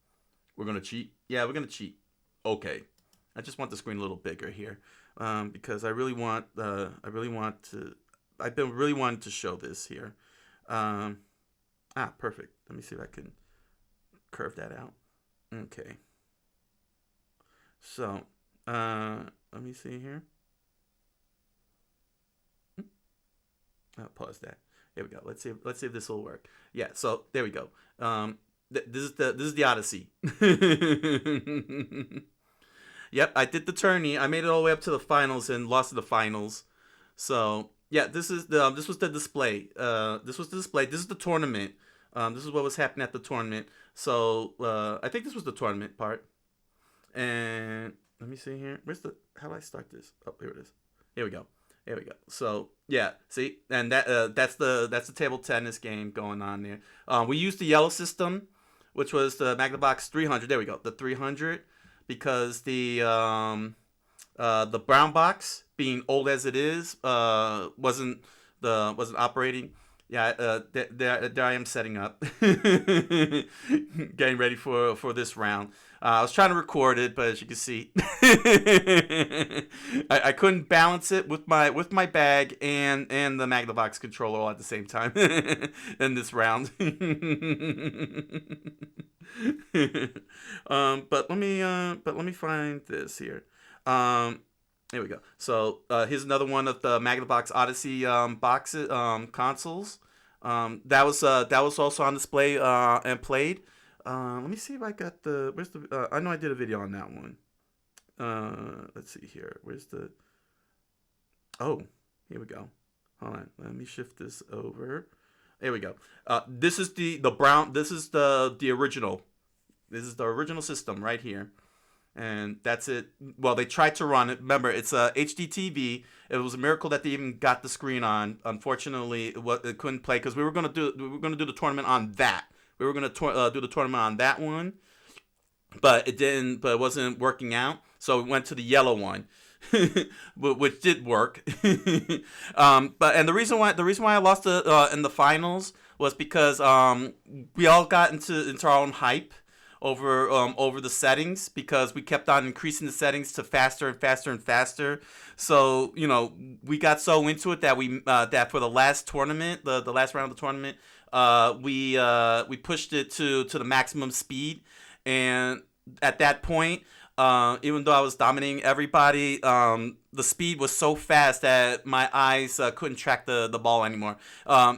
Speaker 1: We're gonna cheat. Yeah, we're gonna cheat. Okay. I just want the screen a little bigger here, because I really want to. I've been really wanting to show this here. Perfect. Let me see if I can curve that out. Okay. So, let me see here. I'll pause that. Here we go. Let's see if this will work. Yeah. So there we go. This is the Odyssey. Yep, I did the tourney. I made it all the way up to the finals and lost to the finals. So yeah, this was the display. This was the display. This is the tournament. This is what was happening at the tournament. So I think this was the tournament part. And let me see here. How do I start this? Oh, here it is. Here we go. Here we go. So yeah, see, and that's the table tennis game going on there. We used the yellow system, which was the Magnavox 300. There we go, the 300, because the brown box, being old as it is, wasn't operating. Yeah, there I am setting up, getting ready for this round. I was trying to record it, but as you can see, I couldn't balance it with my bag and the Magnavox controller all at the same time in this round. But let me find this here. Here we go. So here's another one of the Magnavox Odyssey boxes consoles. That was also on display and played. Let me see if I got the. Where's the? I know I did a video on that one. Let's see here. Where's the? Oh, here we go. Hold on. Let me shift this over. There we go. This is the brown. This is the original. This is the original system right here. And that's it. Well, they tried to run it. Remember, it's a HD TV. It was a miracle that they even got the screen on. Unfortunately, it couldn't play because we were gonna do the tournament on that. We were gonna do the tournament on that one, but it didn't. But it wasn't working out. So we went to the yellow one, which did work. But the reason why I lost in the finals was because we all got into our own hype over the settings, because we kept on increasing the settings to faster and faster and faster. So we got so into it that that for the last tournament, the last round of the tournament, we pushed it to the maximum speed. And at that point, even though I was dominating everybody, the speed was so fast that my eyes couldn't track the ball anymore.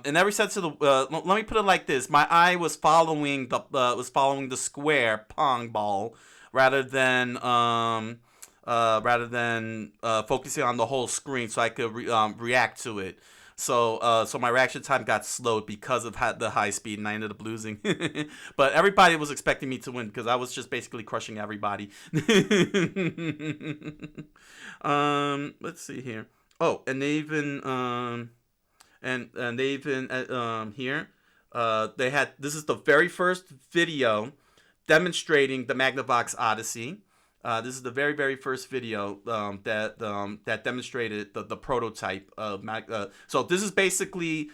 Speaker 1: In every sense of the, let me put it like this: my eye was following the square Pong ball rather than focusing on the whole screen, so I could react to it. So my reaction time got slowed because of the high speed, and I ended up losing. But everybody was expecting me to win because I was just basically crushing everybody. Let's see here. Oh, and they even here, they had, this is the very first video demonstrating the Magnavox Odyssey. This is the very, very first video that demonstrated the prototype of so this is basically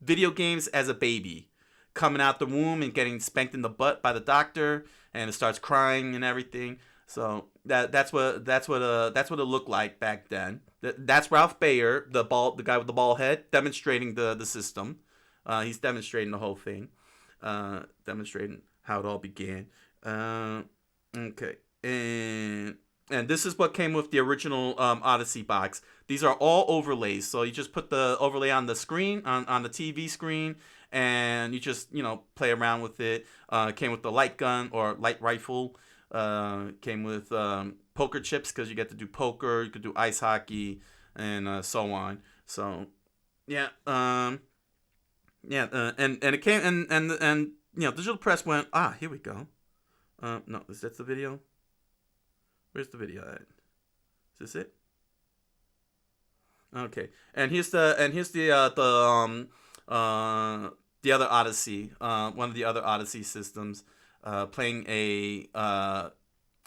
Speaker 1: video games as a baby, coming out the womb and getting spanked in the butt by the doctor, and it starts crying and everything. So that's what it looked like back then. That's Ralph Baer, the guy with the ball head, demonstrating the system. He's demonstrating the whole thing, demonstrating how it all began. Okay, and this is what came with the original Odyssey box. These are all overlays, so you just put the overlay on the screen, on the TV screen, and you just play around with it. Came with the light gun or light rifle. Came with poker chips, because you get to do poker. You could do ice hockey and so on. So yeah, and it came and Digital Press went, here we go. No, is that the video? Where's the video at? Is this it? Okay, and the other Odyssey, one of the other Odyssey systems, playing a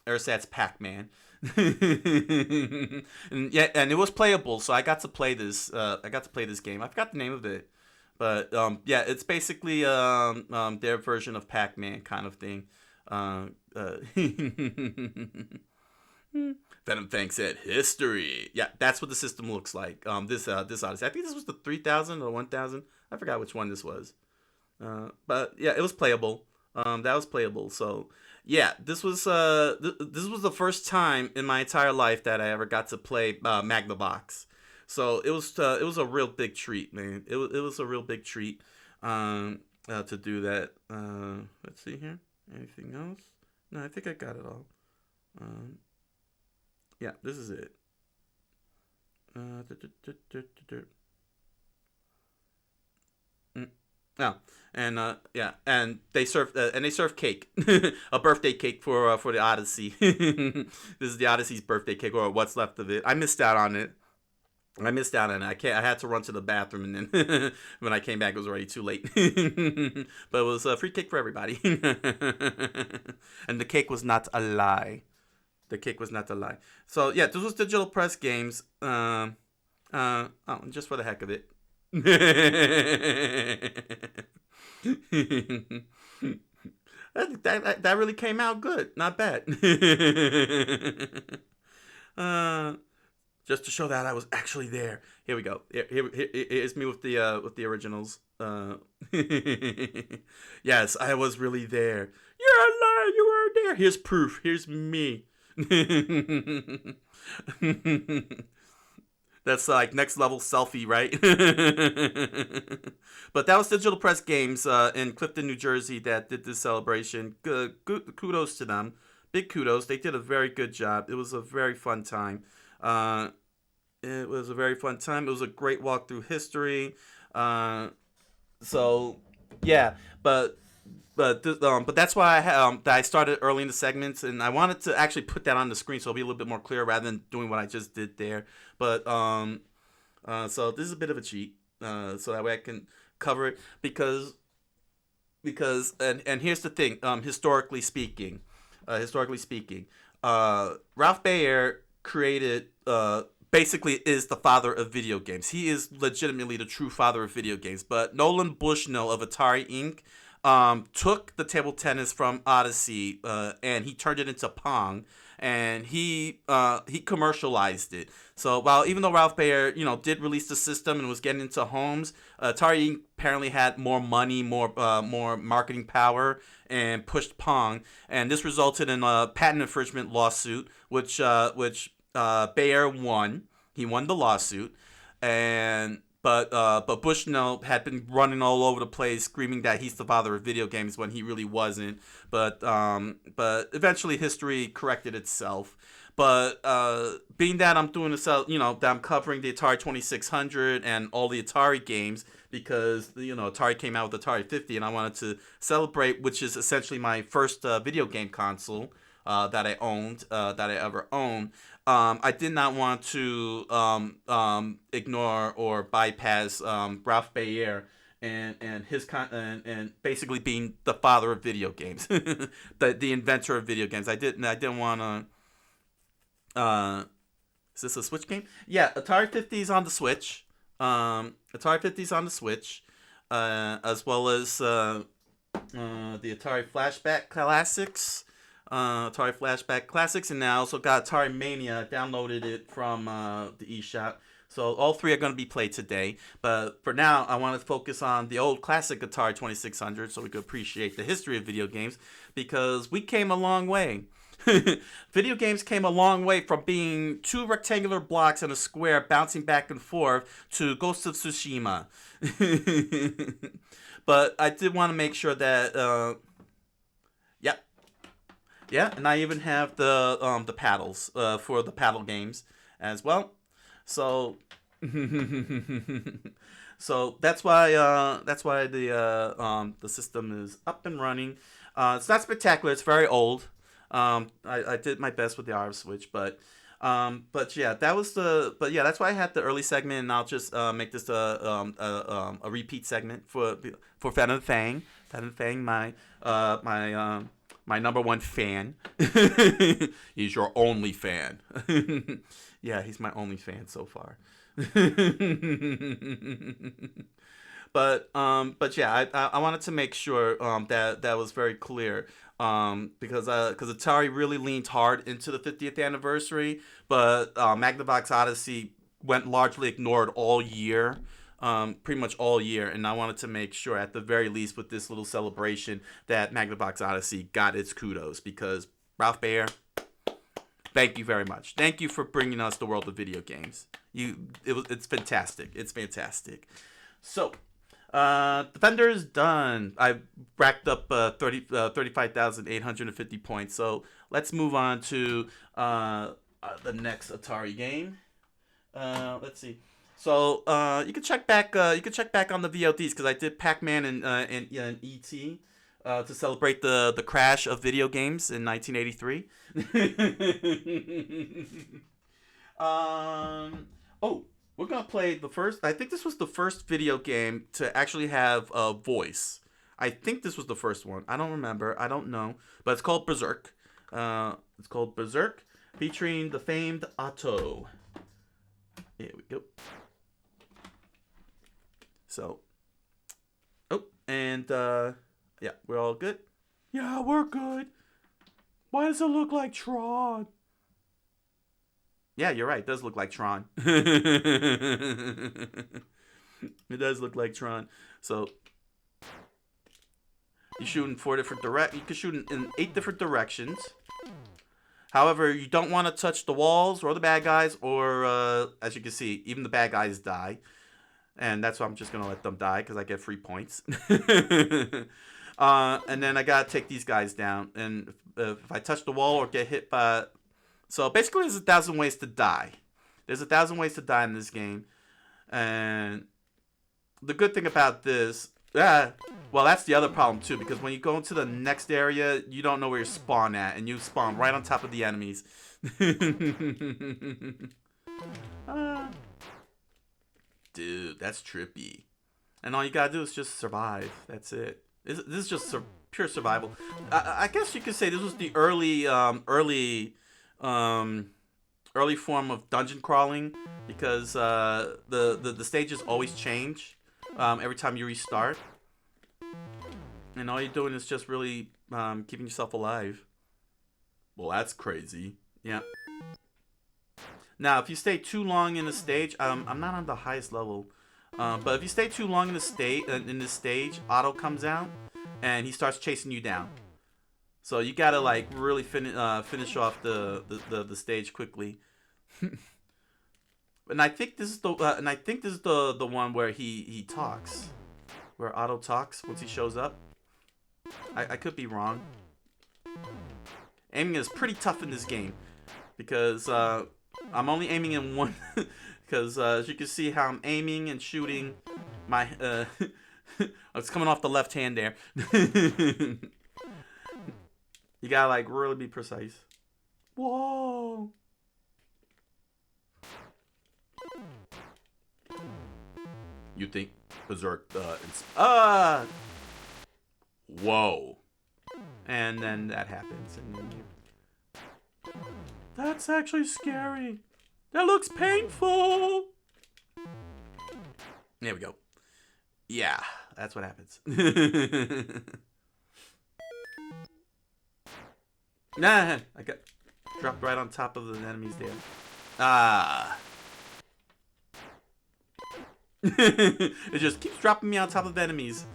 Speaker 1: Ersatz Pac-Man. And yeah, and it was playable, so I got to play this. I got to play this game. I forgot the name of it, but yeah, it's basically their version of Pac-Man kind of thing. Venom Fang said history. Yeah, that's what the system looks like. This Odyssey. I think this was the 3000 or 1000. I forgot which one this was. But yeah, it was playable. That was playable. So yeah, this was the first time in my entire life that I ever got to play Magnavox. So it was a real big treat, man. It was a real big treat to do that. Let's see here. Anything else? No, I think I got it all. Um, yeah, this is it. Uh, Oh, and yeah, and they serve cake, a birthday cake for the Odyssey. This is the Odyssey's birthday cake, or what's left of it. I missed out on it. I missed out on it. I had to run to the bathroom, and then when I came back, it was already too late. But it was a free cake for everybody, and the cake was not a lie. The cake was not a lie. So yeah, this was Digital Press Games. Oh, just for the heck of it. That really came out good. Not bad. uh, just to show that I was actually there. Here we go. Here's me with the originals. Yes, I was really there. You're a liar. You were there. Here's proof. Here's me. That's like next level selfie, right? But that was Digital Press Games in Clifton, New Jersey that did this celebration. Good, kudos to them. Big kudos. They did a very good job. It was a very fun time. Uh, it was a very fun time. It was a great walk through history. So, yeah, but that's why that I started early in the segments, and I wanted to actually put that on the screen so it'll be a little bit more clear rather than doing what I just did there. But so this is a bit of a cheat, so that way I can cover it because and here's the thing, historically speaking, Ralph Baer created basically is the father of video games. He is legitimately the true father of video games. But Nolan Bushnell of Atari Inc. Took the table tennis from Odyssey and he turned it into Pong, and he commercialized it. So while even though Ralph Baer did release the system and was getting into homes, Atari Inc. apparently had more money, more marketing power, and pushed Pong, and this resulted in a patent infringement lawsuit, which Baer won. He won the lawsuit, and but Bushnell had been running all over the place, screaming that he's the father of video games when he really wasn't. But eventually history corrected itself. But being that I'm doing this, that I'm covering the Atari 2600 and all the Atari games, because Atari came out with Atari 50, and I wanted to celebrate, which is essentially my first video game console that I owned, that I ever owned. I did not want to ignore or bypass Ralph Baer and his and basically being the father of video games, the inventor of video games. I didn't want to. Is this a Switch game? Yeah, Atari 50 is on the Switch. Atari 50 is on the Switch, as well as the Atari Flashback Classics. Atari Flashback Classics, and I also got Atari Mania. Downloaded it from the eShop. So all three are going to be played today. But for now, I want to focus on the old classic Atari 2600 so we could appreciate the history of video games, because we came a long way. Video games came a long way from being two rectangular blocks in a square bouncing back and forth to Ghost of Tsushima. But I did want to make sure that... Yeah, and I even have the paddles for the paddle games as well. So so that's why the system is up and running. It's not spectacular. It's very old. I did my best with the RF switch, but But yeah, that was the. But yeah, that's why I had the early segment, and I'll just make this a repeat segment for Fan of the Fang. Fan of the Fang, my number one fan. He's your only fan. Yeah, he's my only fan so far. But yeah, I wanted to make sure that was very clear. Because Atari really leaned hard into the 50th anniversary, but Magnavox Odyssey went largely ignored all year, pretty much all year, and I wanted to make sure, at the very least, with this little celebration, that Magnavox Odyssey got its kudos, because Ralph Baer, thank you very much. Thank you for bringing us the world of video games. It's fantastic. It's fantastic. So. Defender is done. I racked up 35,850 points. So let's move on to the next Atari game. Let's see. So you can check back. You can check back on the VODs, because I did Pac-Man and ET to celebrate the crash of video games in 1983. Oh. We're going to play the first. I think this was the first video game to actually have a voice. I think this was the first one. I don't remember. I don't know. But it's called Berzerk. It's called Berzerk, featuring the famed Otto. Here we go. So. Oh, and yeah, we're all good. Yeah, we're good. Why does it look like Tron? Yeah, you're right. It does look like Tron. It does look like Tron. So you shoot in 4 different You can shoot in 8 different directions. However, you don't want to touch the walls or the bad guys, or as you can see, even the bad guys die. And that's why I'm just gonna let them die, because I get free points. And then I gotta take these guys down. And if I touch the wall or get hit by... So basically, there's 1,000 ways to die. There's 1,000 ways to die in this game. And the good thing about this... well, that's the other problem, too. Because when you go into the next area, you don't know where you spawn at. And you spawn right on top of the enemies. Dude, that's trippy. And all you gotta do is just survive. That's it. This is just pure survival. I guess you could say this was the early form of dungeon crawling, because the stages always change every time you restart, and all you're doing is just really keeping yourself alive. Well, that's crazy. Yeah. Now, if you stay too long in the stage, I'm not on the highest level, but if you stay too long in this stage, Otto comes out and he starts chasing you down. So you gotta like really finish off the stage quickly. And I think this is the one where he talks, where Otto talks once he shows up. I could be wrong. Aiming is pretty tough in this game, because I'm only aiming in one. Because as you can see how I'm aiming and shooting, my it's coming off the left hand there. You gotta like really be precise. Whoa. You think Berzerk whoa. And then that happens, and then you... That's actually scary. That looks painful. There we go. Yeah, that's what happens. Nah, I got dropped right on top of the enemies there. Ah. It just keeps dropping me on top of enemies.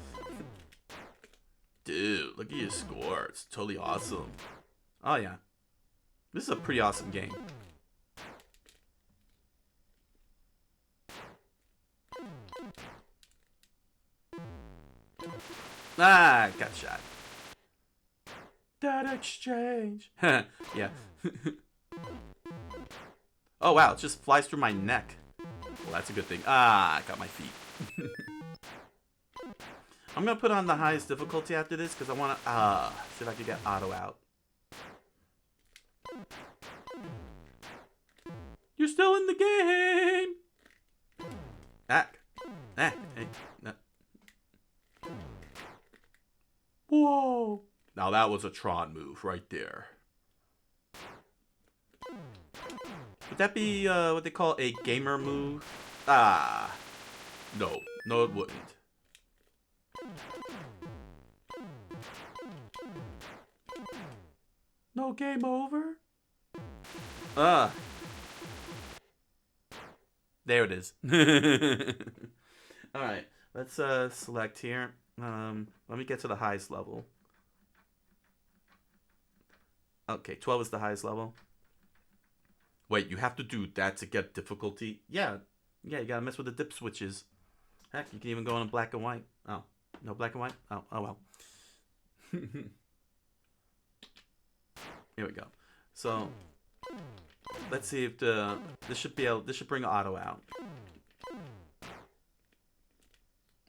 Speaker 1: Dude, look at your score. It's totally awesome. Oh, yeah. This is a pretty awesome game. Ah, got shot. That exchange. Yeah. Oh, wow. It just flies through my neck. Well, that's a good thing. Ah, I got my feet. I'm going to put on the highest difficulty after this, because I want to see if I can get Otto out. You're still in the game. Hey, no. Whoa. Now that was a Tron move right there. Would that be what they call a gamer move? Ah. No. No, it wouldn't. No game over? There it is. Alright. Let's select here. Let me get to the highest level. Okay, 12 is the highest level. Wait, you have to do that to get difficulty? Yeah, you gotta mess with the dip switches. Heck, you can even go in black and white. Oh, no black and white? Oh well. Here we go. So, let's see if this should bring auto out.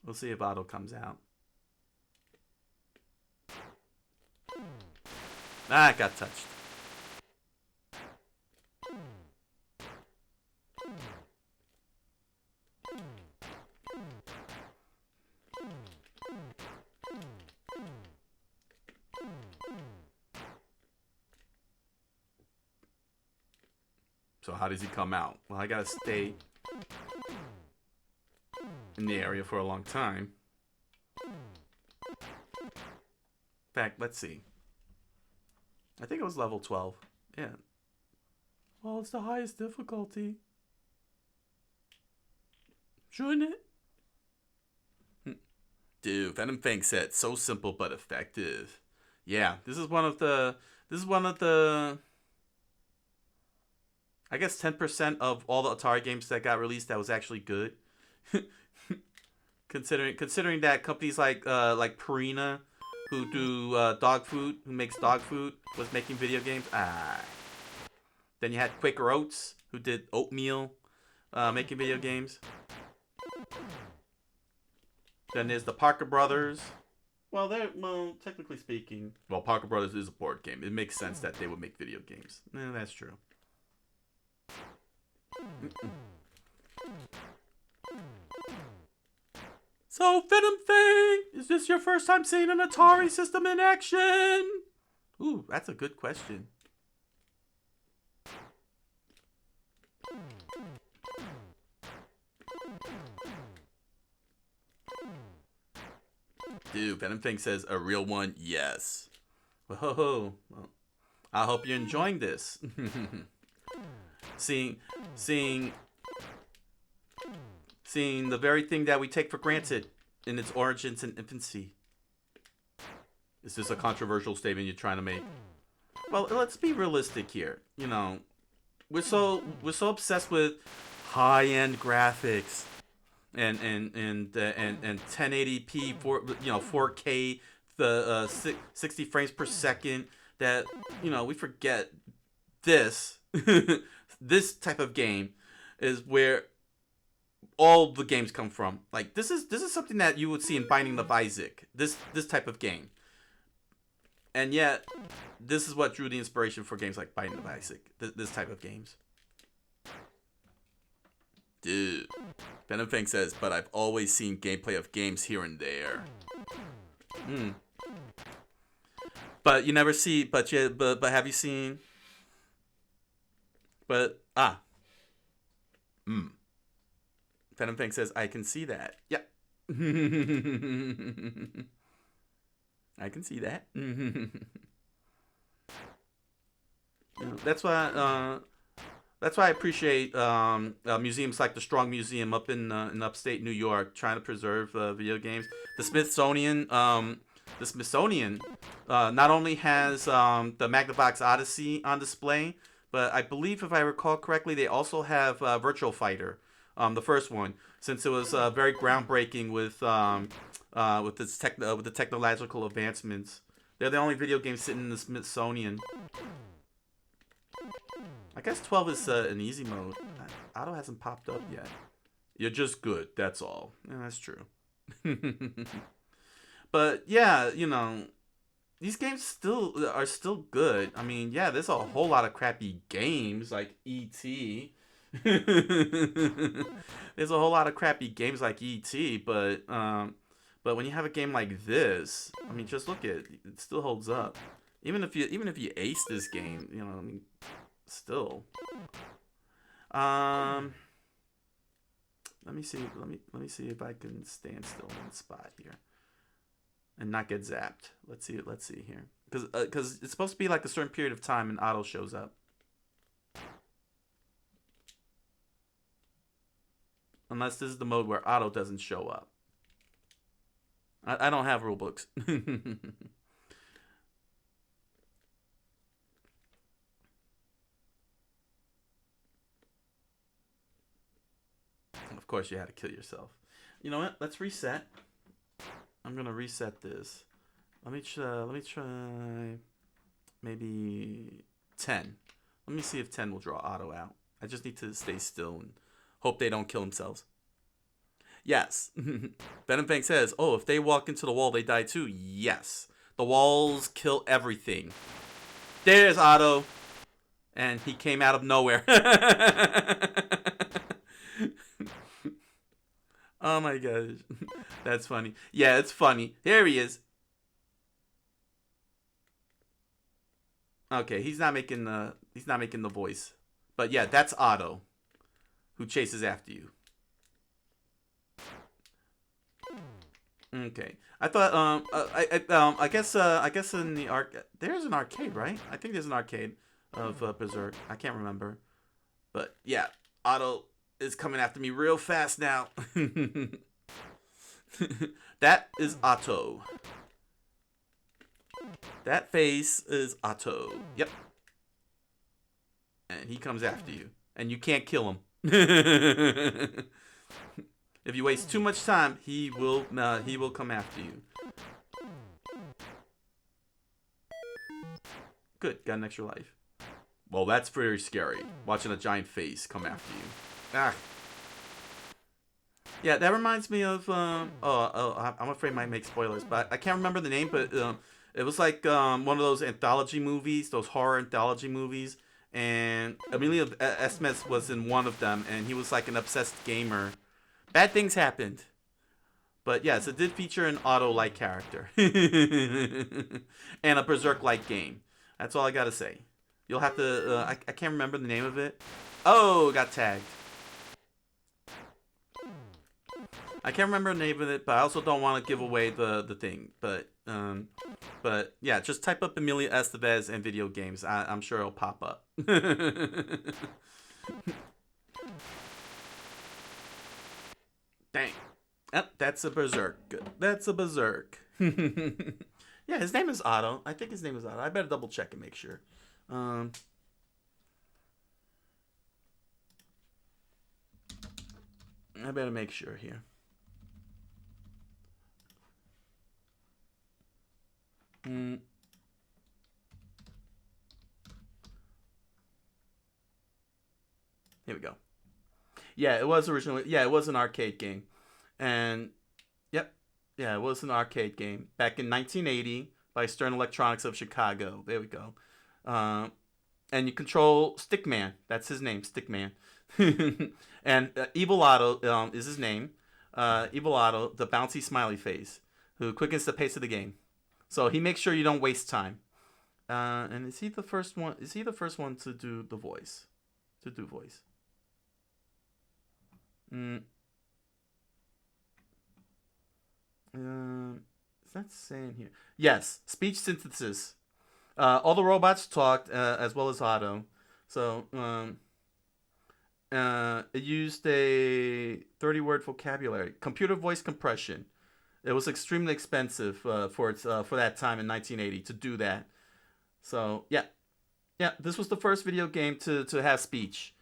Speaker 1: We'll see if auto comes out. Ah, it got touched. So how does he come out? Well, I gotta stay in the area for a long time. In fact, let's see. I think it was level 12. Yeah. Well, it's the highest difficulty. Shouldn't it? Dude, Venom Fang said, so simple but effective. Yeah, this is one of the I guess 10% of all the Atari games that got released that was actually good. considering that companies like Purina, who do dog food, who makes dog food, was making video games. Then you had Quaker Oats, who did oatmeal, making video games. Then there's the Parker Brothers. Well, technically speaking, Parker Brothers is a board game. It makes sense that they would make video games. That's true. So, Venom Fang, is this your first time seeing an Atari system in action? Ooh, that's a good question. Dude, Venom Fang says, a real one, yes. Whoa, well, I hope you're enjoying this. Seeing the very thing that we take for granted in its origins and infancy. Is this a controversial statement you're trying to make? Well, let's be realistic here. You know, we're so obsessed with high-end graphics and 1080p 4K, the 60 frames per second, that we forget this. This type of game is where all the games come from. Like, this is something that you would see in Binding of Isaac. This type of game. And yet, this is what drew the inspiration for games like Binding of Isaac. This type of games. Dude. Venom Fang says, but I've always seen gameplay of games here and there. But you never see, but have you seen? But, Venom Fang says, I can see that. Yeah. I can see that. That's why I appreciate museums like the Strong Museum up in upstate New York, trying to preserve video games. The Smithsonian not only has the Magnavox Odyssey on display, but I believe, if I recall correctly, they also have Virtual Fighter, the first one, since it was very groundbreaking with the technological advancements. They're the only video game sitting in the Smithsonian. I guess 12 is an easy mode. Auto hasn't popped up yet. You're just good, that's all. Yeah, that's true. But yeah, these games are still good. I mean, yeah, there's a whole lot of crappy games like E.T. There's a whole lot of crappy games like E.T., but when you have a game like this, I mean, just look at it. It still holds up. Even if you ace this game, you know, I mean, still. Let me see. Let me see if I can stand still in one spot here and not get zapped. Let's see. Let's see here, because it's supposed to be like a certain period of time and auto shows up. Unless this is the mode where auto doesn't show up. I don't have rule books. Of course, you had to kill yourself. You know what? Let's reset. I'm gonna reset this. Let me try. Maybe 10. Let me see if 10 will draw auto out. I just need to stay still and hope they don't kill themselves. Yes. Venom says, oh, if they walk into the wall, they die too. Yes. The walls kill everything. There's Otto. And he came out of nowhere. Oh my gosh. That's funny. Yeah, it's funny. Here he is. Okay, he's not making the voice. But yeah, that's Otto, who chases after you. Okay. I thought I guess in the there's an arcade, right? I think there's an arcade of Berzerk. I can't remember. But yeah, Otto is coming after me real fast now. That is Otto. That face is Otto. Yep. And he comes after you. And you can't kill him. If you waste too much time, he will come after you. Good, got an extra life. Well, that's very scary. Watching a giant face come after you. Ah. Yeah, that reminds me of I'm afraid I might make spoilers, but I can't remember the name, but it was like one of those anthology movies, those horror anthology movies, and Emilio Estevez was in one of them, and he was like an obsessed gamer. Bad things happened. But yes, it did feature an Otto-like character. And a Berzerk-like game. That's all I gotta say. You'll have to... I can't remember the name of it. Oh, got tagged. I can't remember the name of it, but I also don't want to give away the thing. But yeah, just type up Emilio Estevez and video games. I'm sure it'll pop up. Dang. Yep, that's a Berzerk. That's a Berzerk. Yeah, his name is Otto. I think his name is Otto. I better double check and make sure. I better make sure here. Here we go. Yeah, it was originally. Yeah, it was an arcade game, and yep, yeah, it was an arcade game back in 1980 by Stern Electronics of Chicago. There we go. And you control Stickman. That's his name, Stickman. And Evil Otto is his name. Evil Otto, the bouncy smiley face, who quickens the pace of the game. So he makes sure you don't waste time. And is he the first one? Is he the first one to do the voice? To do voice. Is that saying here? Yes, speech synthesis. All the robots talked, as well as Otto. So it used a 30-word vocabulary. Computer voice compression. It was extremely expensive for that time in 1980 to do that. So yeah, this was the first video game to have speech.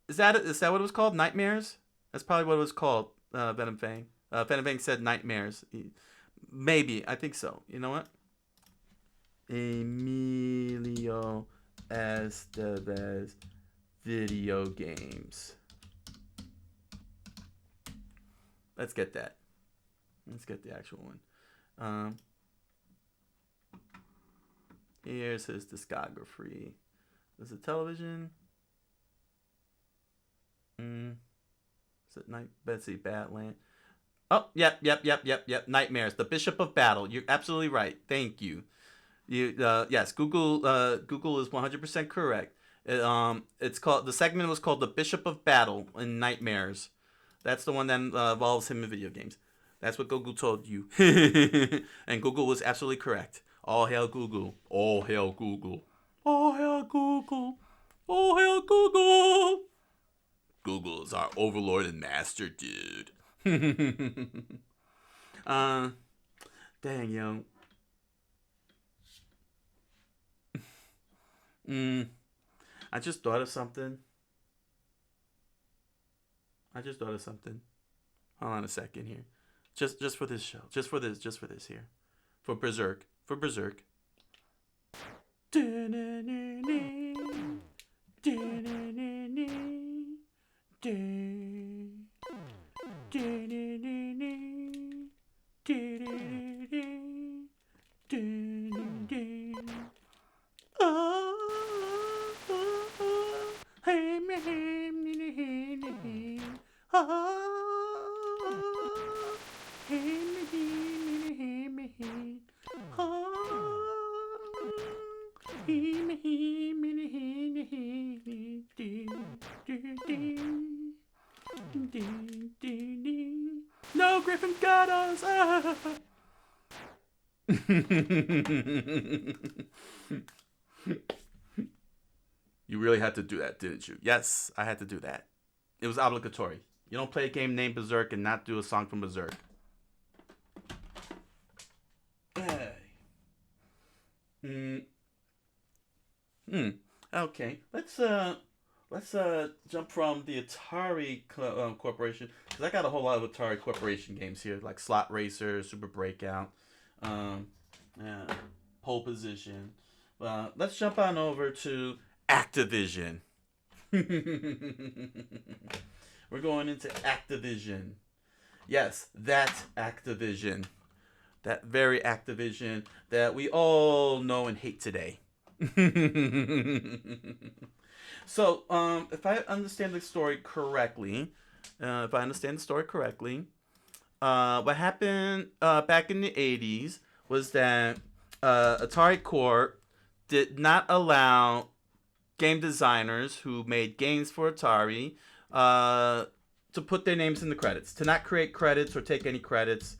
Speaker 1: Is that what it was called? Nightmares? That's probably what it was called. Venom Fang. Venom Fang said Nightmares. Maybe. I think so. You know what? Emilio Estevez video games. Let's get that. Let's get the actual one. Here's his discography. Is it television? Is it night? Let's see, Badland. Oh, yep. Nightmares. The Bishop of Battle. You're absolutely right. Thank you. Yes, Google is 100% correct. It's called, the segment was called The Bishop of Battle in Nightmares. That's the one that involves him in video games. That's what Google told you. And Google was absolutely correct. All hail Google. All hail Google. All hail Google. All hail Google. Google is our overlord and master, dude. Dang, yo. I just thought of something. Hold on a second here. Just for this show. Just for this here. For Berzerk. No, Griffin got us. You really had to do that, didn't you? Yes, I had to do that. It was obligatory. You don't play a game named Berzerk and not do a song from Berzerk. Okay, let's jump from the Atari Corporation, because I got a whole lot of Atari Corporation games here, like Slot Racer, Super Breakout, Pole Position. Let's jump on over to Activision. We're going into Activision. Yes, that Activision. That very Activision that we all know and hate today. So, if I understand the story correctly, what happened back in the 80s was that Atari Corp did not allow game designers who made games for Atari to put their names in the credits, to not create credits or take any credits.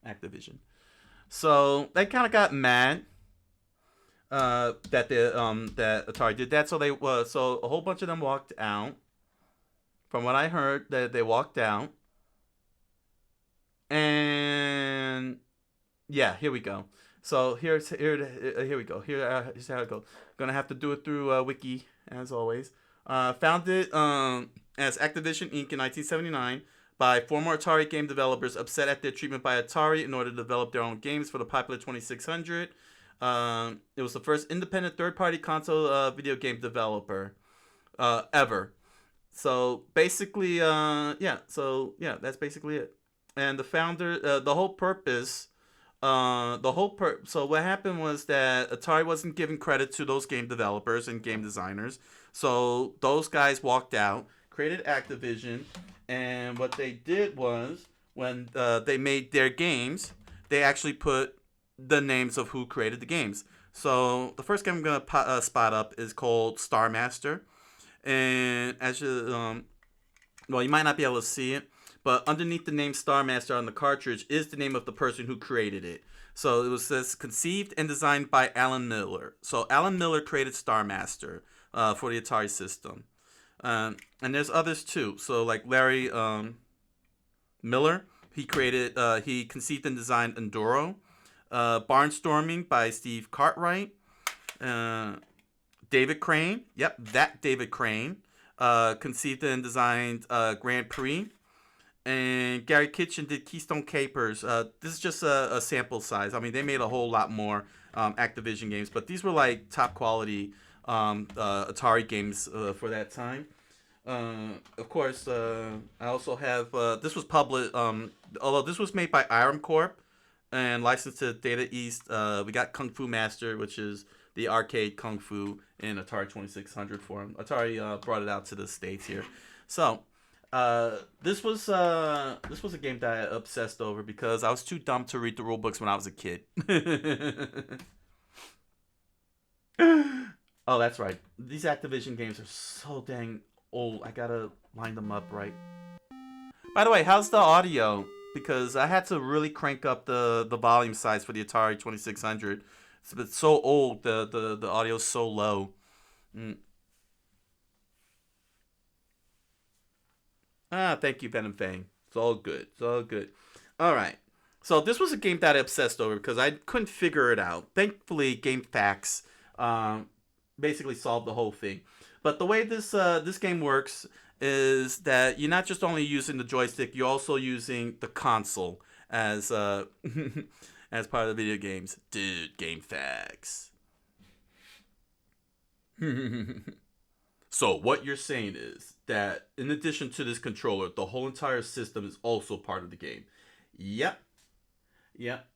Speaker 1: Activision. So they kind of got mad that Atari did that. So so a whole bunch of them walked out. From what I heard, they walked out. And yeah, here we go. So here we go. Here's how it goes. Gonna have to do it through Wiki as always. Founded as Activision Inc. in 1979 by former Atari game developers upset at their treatment by Atari in order to develop their own games for the popular 2600. It was the first independent third-party console video game developer ever. So basically, that's basically it. And the founder, so what happened was that Atari wasn't giving credit to those game developers and game designers. So those guys walked out, created Activision, and what they did was when they made their games, they actually put the names of who created the games. So the first game I'm gonna spot up is called Star Master, and as you might not be able to see it, but underneath the name Star Master on the cartridge is the name of the person who created it. So it was conceived and designed by Alan Miller. So Alan Miller created Star Master for the Atari system. And there's others too. So like Larry Miller, he conceived and designed Enduro. Barnstorming by Steve Cartwright. David Crane, David Crane, conceived and designed Grand Prix. And Gary Kitchen did Keystone Capers. This is just a sample size. I mean, they made a whole lot more Activision games, but these were like top quality Atari games for that time. Of course, I also have this was published. Although this was made by Irem Corp, and licensed to Data East. We got Kung Fu Master, which is the arcade Kung Fu in Atari 2600 form. Atari brought it out to the States here. So this was a game that I obsessed over because I was too dumb to read the rule books when I was a kid. Oh, that's right. These Activision games are so dang old. I gotta line them up right. By the way, how's the audio? Because I had to really crank up the volume size for the Atari 2600. It's so old. The audio's so low. Mm. Thank you, Ben and Fang. It's all good. It's all good. All right. So this was a game that I obsessed over because I couldn't figure it out. Thankfully, GameFAQs basically solved the whole thing. But the way this game works is that you're not just only using the joystick, you're also using the console as as part of the video games. Dude, GameFAQs. So what you're saying is that in addition to this controller, the whole entire system is also part of the game. Yep. Yep.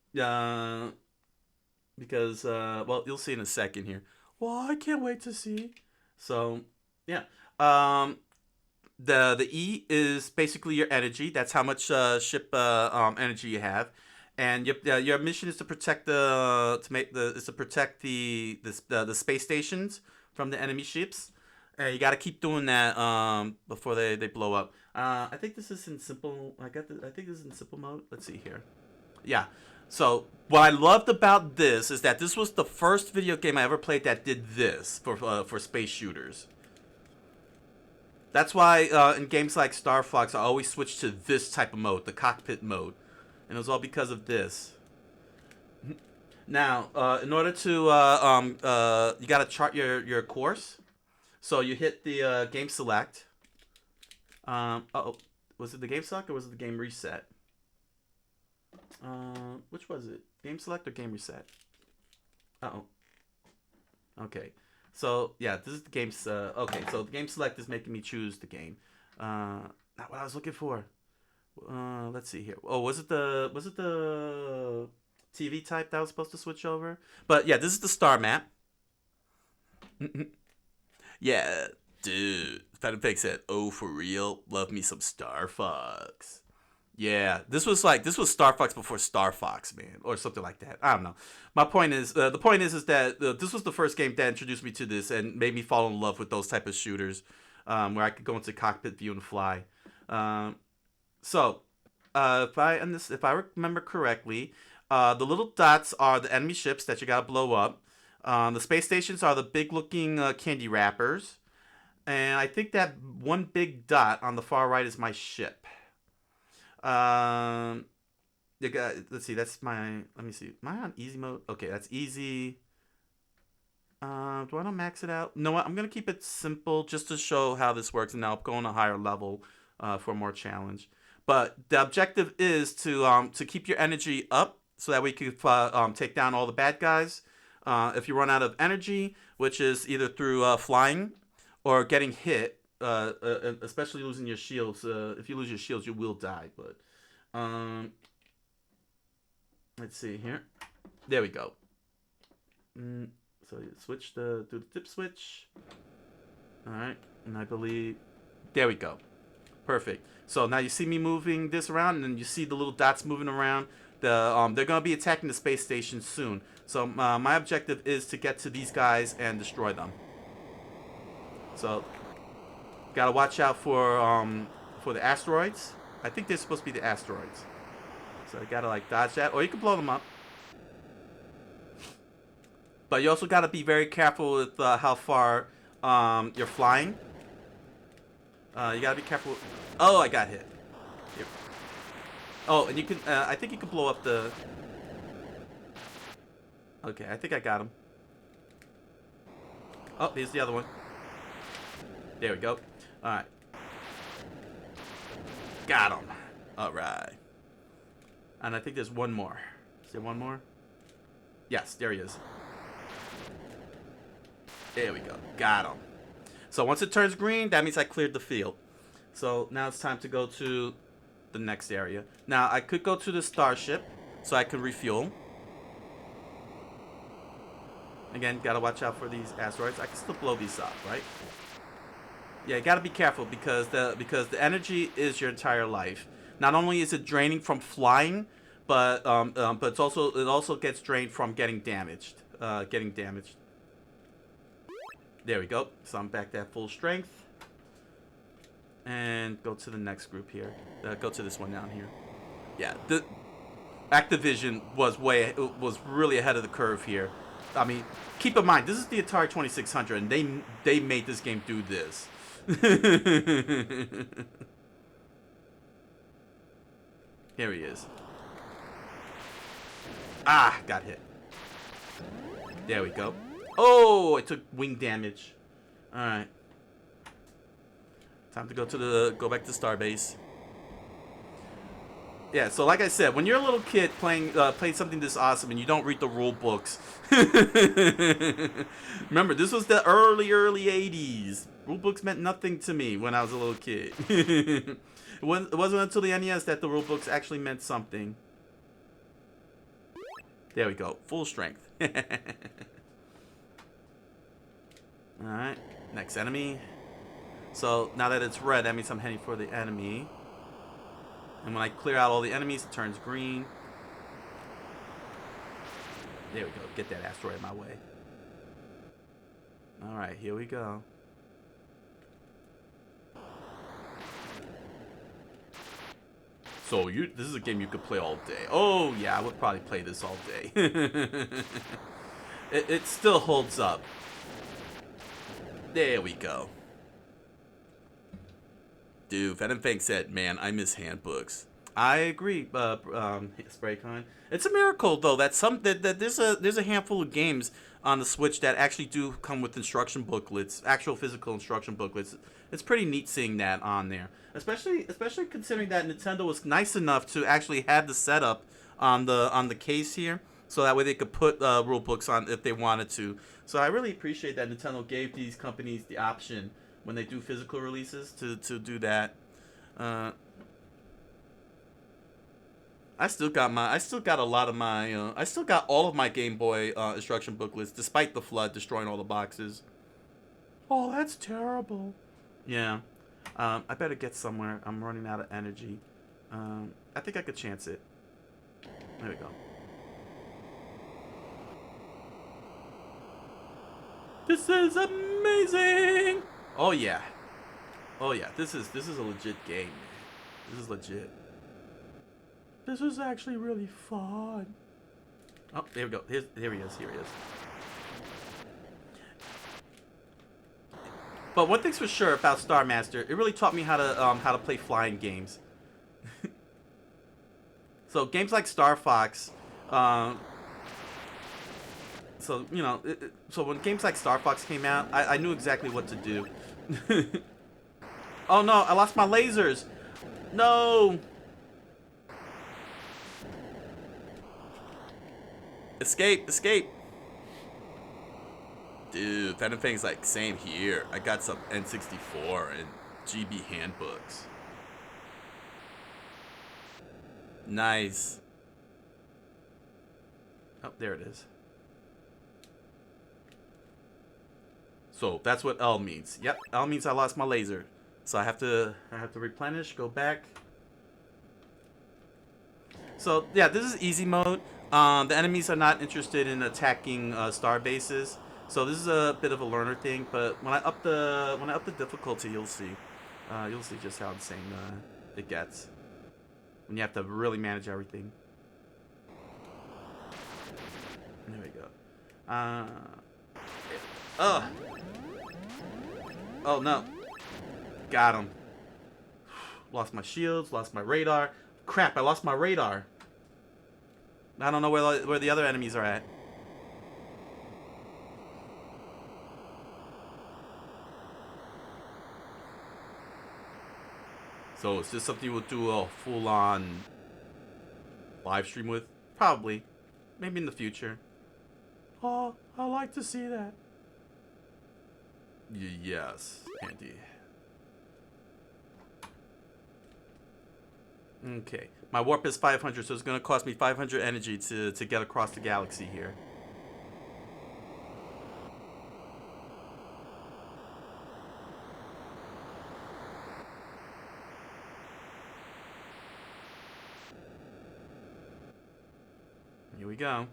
Speaker 1: Because well, you'll see in a second here. Well, I can't wait to see. So, yeah. The E is basically your energy. That's how much ship energy you have, and your mission is to protect the space stations from the enemy ships. And you got to keep doing that before they blow up. I think this is in simple. I think this is in simple mode. Let's see here. Yeah. So what I loved about this is that this was the first video game I ever played that did this for space shooters. That's why in games like Star Fox, I always switch to this type of mode, the cockpit mode, and it was all because of this. Now, in order to you gotta chart your course. So you hit the game select. Was it the game select or was it the game reset? Which was it? Game select or game reset? Okay. So yeah, this is the game's. Okay, so the game select is making me choose the game. Not what I was looking for. Let's see here. Oh, was it the TV type that I was supposed to switch over? But yeah, this is the star map. Yeah, dude. Fat and Pig said, "Oh, for real? Love me some Star Fox." Yeah, this was Star Fox before Star Fox, man, or something like that. I don't know. My point is, the point is that this was the first game that introduced me to this and made me fall in love with those type of shooters, where I could go into cockpit view and fly. So, if I remember correctly, the little dots are the enemy ships that you gotta blow up. The space stations are the big-looking candy wrappers, and I think that one big dot on the far right is my ship. Let's see. That's my. Let me see. Am I on easy mode? Okay, that's easy. Do I want to max it out? No, I'm gonna keep it simple just to show how this works, and now I'll go on a higher level for more challenge. But the objective is to keep your energy up so that we can take down all the bad guys. If you run out of energy, which is either through flying or getting hit, especially losing your shields. If you lose your shields, you will die. But let's see here. There we go. So you switch do the dip switch. All right, and I believe there we go. Perfect. So now you see me moving this around, and then you see the little dots moving around. They're gonna be attacking the space station soon. So my objective is to get to these guys and destroy them. So gotta watch out for the asteroids. I think they're supposed to be the asteroids. So I gotta like dodge that, or you can blow them up. But you also gotta be very careful with how far you're flying. You gotta be careful. Oh, I got hit. Here. Oh, and you can. I think you can blow up the. Okay, I think I got him. Oh, here's the other one. There we go. All right. Got him. All right. And I think there's one more. Is there one more? Yes, there he is. There we go. Got him. So once it turns green, that means I cleared the field. So now it's time to go to the next area. Now, I could go to the starship, so I can refuel. Again, gotta watch out for these asteroids. I can still blow these up, right? Yeah, you gotta be careful because the energy is your entire life. Not only is it draining from flying, but it also gets drained from getting damaged. There we go. So I'm back to full strength. And go to the next group here. Go to this one down here. Yeah, the Activision was really ahead of the curve here. I mean, keep in mind, this is the Atari 2600, and they made this game do this. Here he is. Ah, got hit. There we go. Oh, I took wing damage. All right. Time to go back to Starbase. Yeah, so like I said, when you're a little kid playing something this awesome and you don't read the rule books, remember this was the early 80s. Rule books meant nothing to me when I was a little kid. It wasn't until the NES that the rule books actually meant something. There we go, full strength. All right, next enemy. So now that it's red, that means I'm heading for the enemy. And when I clear out all the enemies, it turns green. There we go. Get that asteroid in my way. Alright, here we go. So this is a game you could play all day. Oh yeah, I would probably play this all day. it still holds up. There we go. Dude, Venom Fang said, man, I miss handbooks. I agree, Spraycon. It's a miracle though that there's a handful of games on the Switch that actually do come with instruction booklets, actual physical instruction booklets. It's pretty neat seeing that on there, especially considering that Nintendo was nice enough to actually have the setup on the case here, so that way they could put rule books on if they wanted to. So I really appreciate that Nintendo gave these companies the option when they do physical releases to do that. I still got all of my Game Boy instruction booklets, despite the flood destroying all the boxes. Oh, that's terrible. Yeah. I better get somewhere. I'm running out of energy. I think I could chance it. There we go. This is amazing. Oh yeah. Oh yeah. This is a legit game, man. This is legit. This is actually really fun. Oh, there we go. Here he is. But one thing's for sure about Star Master, it really taught me how to play flying games. So games like Star Fox, so you know, so when games like Star Fox came out, I knew exactly what to do. Oh no, I lost my lasers. No. Escape. Dude, Phantom Fang's like, same here. I got some N64 and GB handbooks. Nice. Oh, there it is. So that's what L means. Yep, L means I lost my laser. So I have to replenish, go back. So yeah, this is easy mode. The enemies are not interested in attacking star bases. So this is a bit of a learner thing, but when I up the difficulty, you'll see just how insane it gets when you have to really manage everything. There we go. Oh no, got him. Lost my shields, lost my radar. Crap, I lost my radar. I don't know where the other enemies are at. So is this something we'll do a full-on live stream with? Probably. Maybe in the future. Oh, I like to see that. Yes, Andy. Okay. My warp is 500, so it's going to cost me 500 energy to get across the galaxy here. Here we go.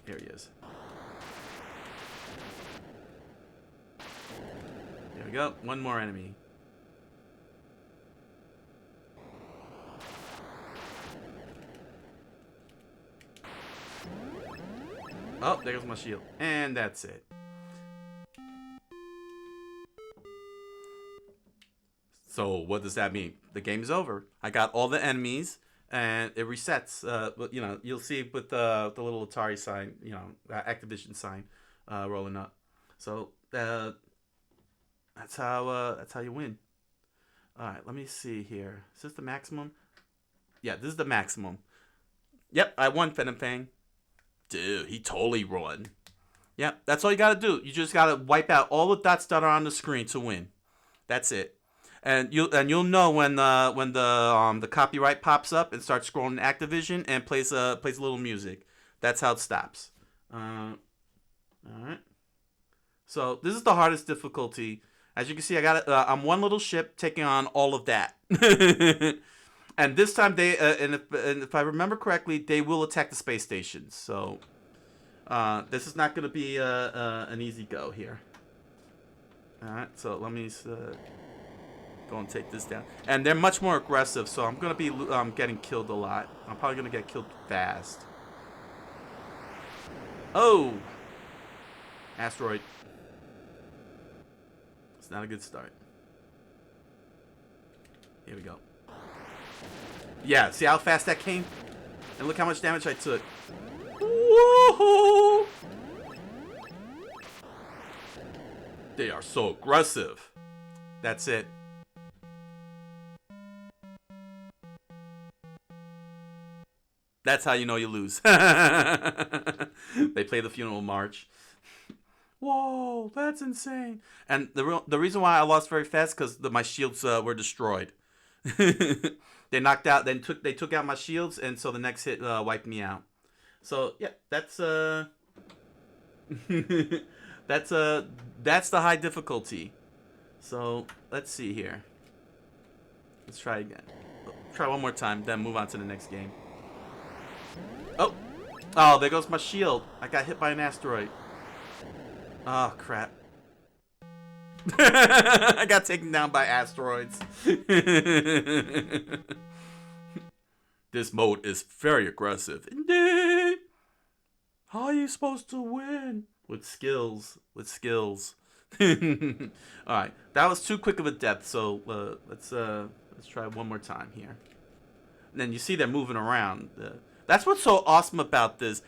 Speaker 1: Here he is. There we go. One more enemy. Oh, there goes my shield. And that's it. So what does that mean? The game's over. I got all the enemies. And it resets. But you know, you'll see with the little Atari sign, you know, Activision sign, rolling up. So that's how you win. All right, let me see here. Is this the maximum? Yeah, this is the maximum. Yep, I won, Fang. Dude, he totally won. Yep, that's all you gotta do. You just gotta wipe out all the dots that are on the screen to win. That's it. And you'll know when the copyright pops up and starts scrolling Activision and plays a little music. That's how it stops. All right. So this is the hardest difficulty. As you can see, I'm one little ship taking on all of that. And this time and if I remember correctly, they will attack the space stations. So this is not going to be an easy go here. All right. So let me. Go and take this down. And they're much more aggressive, so I'm going to be getting killed a lot. I'm probably going to get killed fast. Oh! Asteroid. It's not a good start. Here we go. Yeah, see how fast that came? And look how much damage I took. Woohoo! They are so aggressive. That's it. That's how you know you lose. They play the funeral march. Whoa, that's insane. And the reason why I lost very fast because my shields were destroyed. They knocked out. They took out my shields, and so the next hit wiped me out. So yeah, that's that's the high difficulty. So let's see here. Let's try again. Try one more time, then move on to the next game. Oh, there goes my shield. I got hit by an asteroid. Oh, crap. I got taken down by asteroids. This mode is very aggressive. Indeed. How are you supposed to win? With skills. Alright, that was too quick of a depth, so let's try one more time here. And then you see they're moving around. That's what's so awesome about this.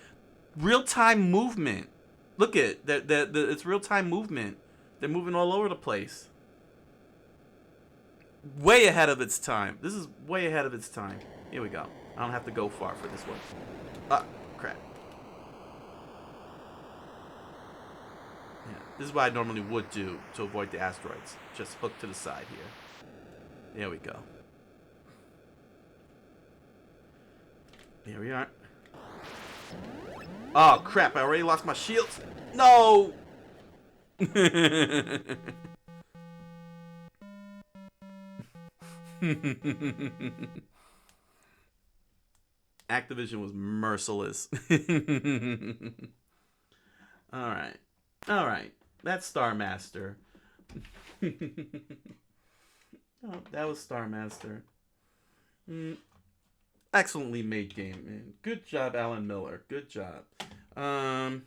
Speaker 1: Real-time movement. Look at it. It's real-time movement. They're moving all over the place. Way ahead of its time. This is way ahead of its time. Here we go. I don't have to go far for this one. Ah, crap. Yeah, this is what I normally would do to avoid the asteroids. Just hook to the side here. There we go. Here we are. Oh, crap. I already lost my shields. No! Activision was merciless. Alright. That's Star Master. Oh, that was Star Master. Excellently made game, man. Good job, Alan Miller. Good job. Let's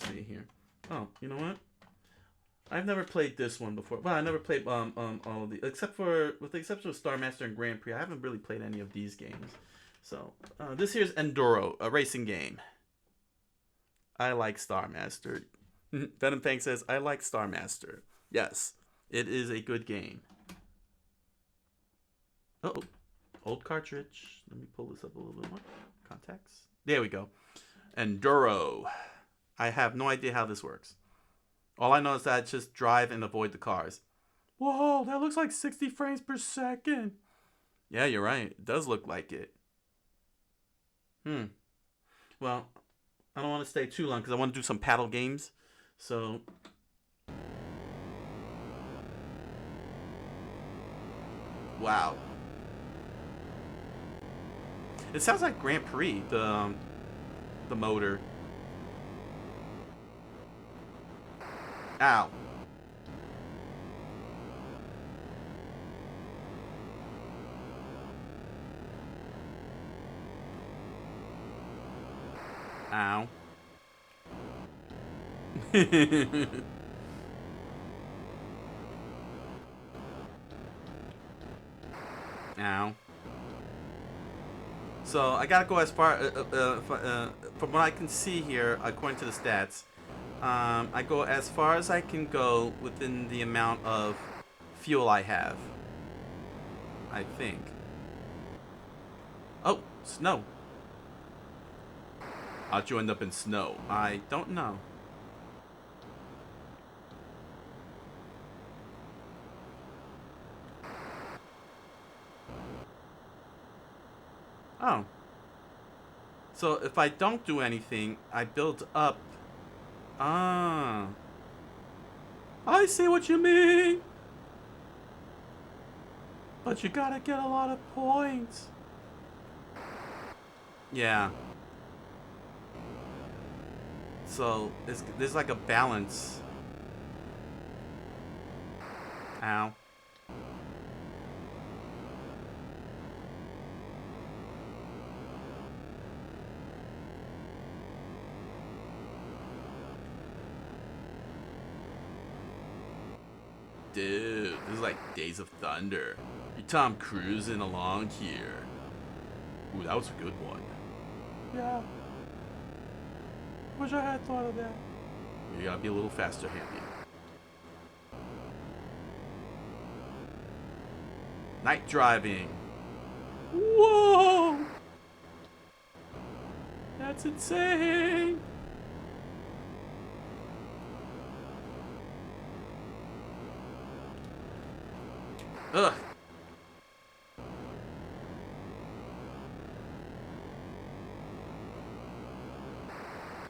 Speaker 1: see here. Oh, you know what? I've never played this one before. Well, I never played all of the with the exception of Star Master and Grand Prix. I haven't really played any of these games. So this here's Enduro, a racing game. I like Star Master. Venom Fang says I like Star Master. Yes, it is a good game. Uh-oh. Old cartridge. Let me pull this up a little bit more. Contacts. There we go. Enduro. I have no idea how this works. All I know is that I just drive and avoid the cars. Whoa, that looks like 60 frames per second. Yeah, you're right. It does look like it. Well, I don't want to stay too long because I want to do some paddle games. So. Wow. It sounds like Grand Prix, the motor. Ow. Ow. Ow. So I gotta go as far, from what I can see here, according to the stats, I go as far as I can go within the amount of fuel I have. I think. Oh, snow. How'd you end up in snow? I don't know. Oh. So if I don't do anything, I build up. Ah. I see what you mean. But you gotta get a lot of points. Yeah. So there's like a balance. Ow. Dude, this is like Days of Thunder. You're Tom Cruising along here. Ooh, that was a good one. Yeah. Wish I had thought of that. You gotta be a little faster, Handy. Night driving. Whoa! That's insane! Ugh.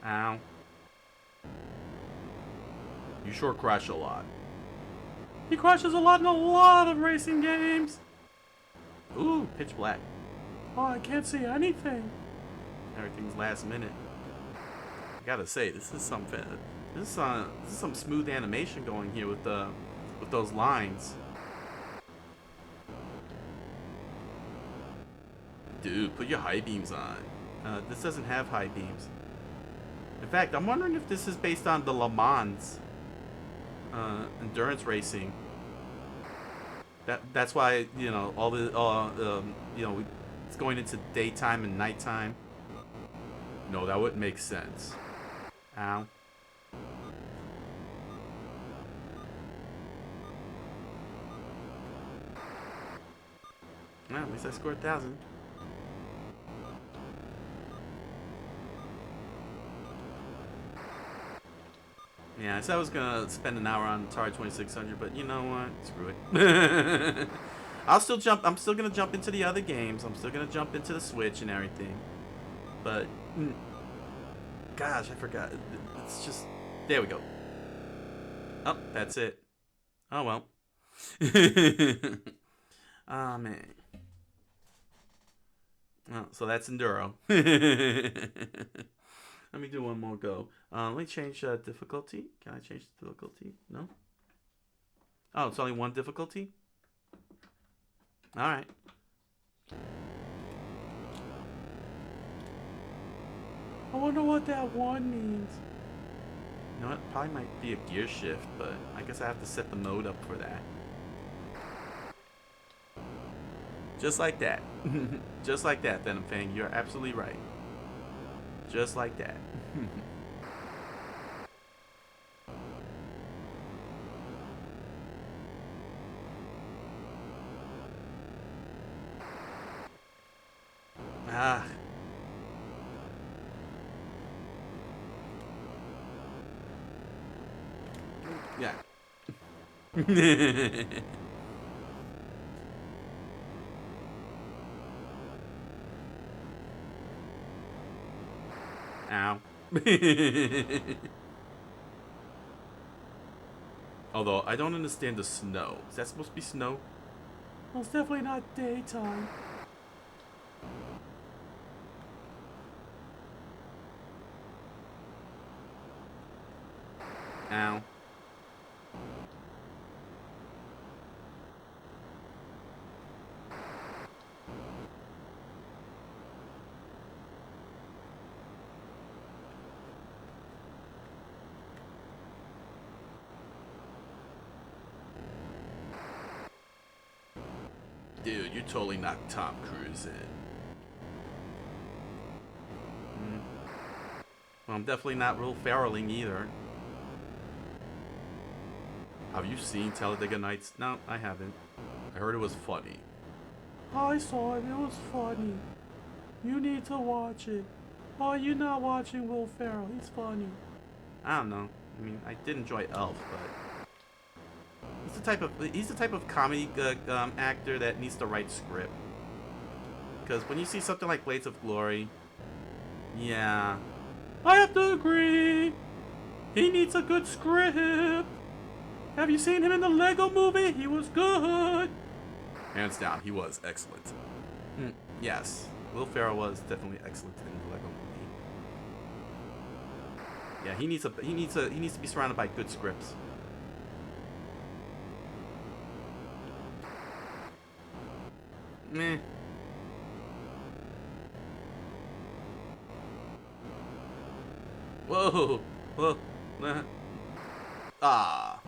Speaker 1: Ow. You sure crash a lot. He crashes a lot in a lot of racing games. Ooh, pitch black. Oh, I can't see anything. Everything's last minute. I gotta say, this is something. This is some smooth animation going here with those lines. Dude, put your high beams on. This doesn't have high beams. In fact, I'm wondering if this is based on the Le Mans endurance racing. That's why, you know, all the you know, it's going into daytime and nighttime. No, that wouldn't make sense. Ow. Well, at least I scored 1,000. Yeah, I said I was gonna spend an hour on Atari 2600, but you know what? Screw it. I'm still gonna jump into the other games. I'm still gonna jump into the Switch and everything. But, gosh, I forgot. It's just, there we go. Oh, that's it. Oh well. Oh man. Oh, so that's Enduro. Let me do one more go. Let me change difficulty. Can I change the difficulty? No? Oh, it's only one difficulty? Alright. I wonder what that one means. You know what? Probably might be a gear shift, but I guess I have to set the mode up for that. Just like that. Just like that, Venom Fang. You're absolutely right. Just like that. Ah. Yeah. Ow. Although, I don't understand the snow. Is that supposed to be snow? Well, it's definitely not daytime. Ow. Dude, you totally knocked Tom Cruise in. Well, I'm definitely not Will Ferrelling either. Have you seen Talladega Nights? No, I haven't. I heard it was funny. I saw it. It was funny. You need to watch it. Oh, you're not watching Will Ferrell. He's funny. I don't know. I mean, I did enjoy Elf, but he's the type of comedy actor that needs to write script. Because when you see something like Blades of Glory, yeah, I have to agree. He needs a good script. Have you seen him in the Lego movie? He was good. Hands down, he was excellent. Yes, Will Ferrell was definitely excellent in the Lego movie. Yeah, he needs to be surrounded by good scripts. Meh. Whoa. Whoa. Ah.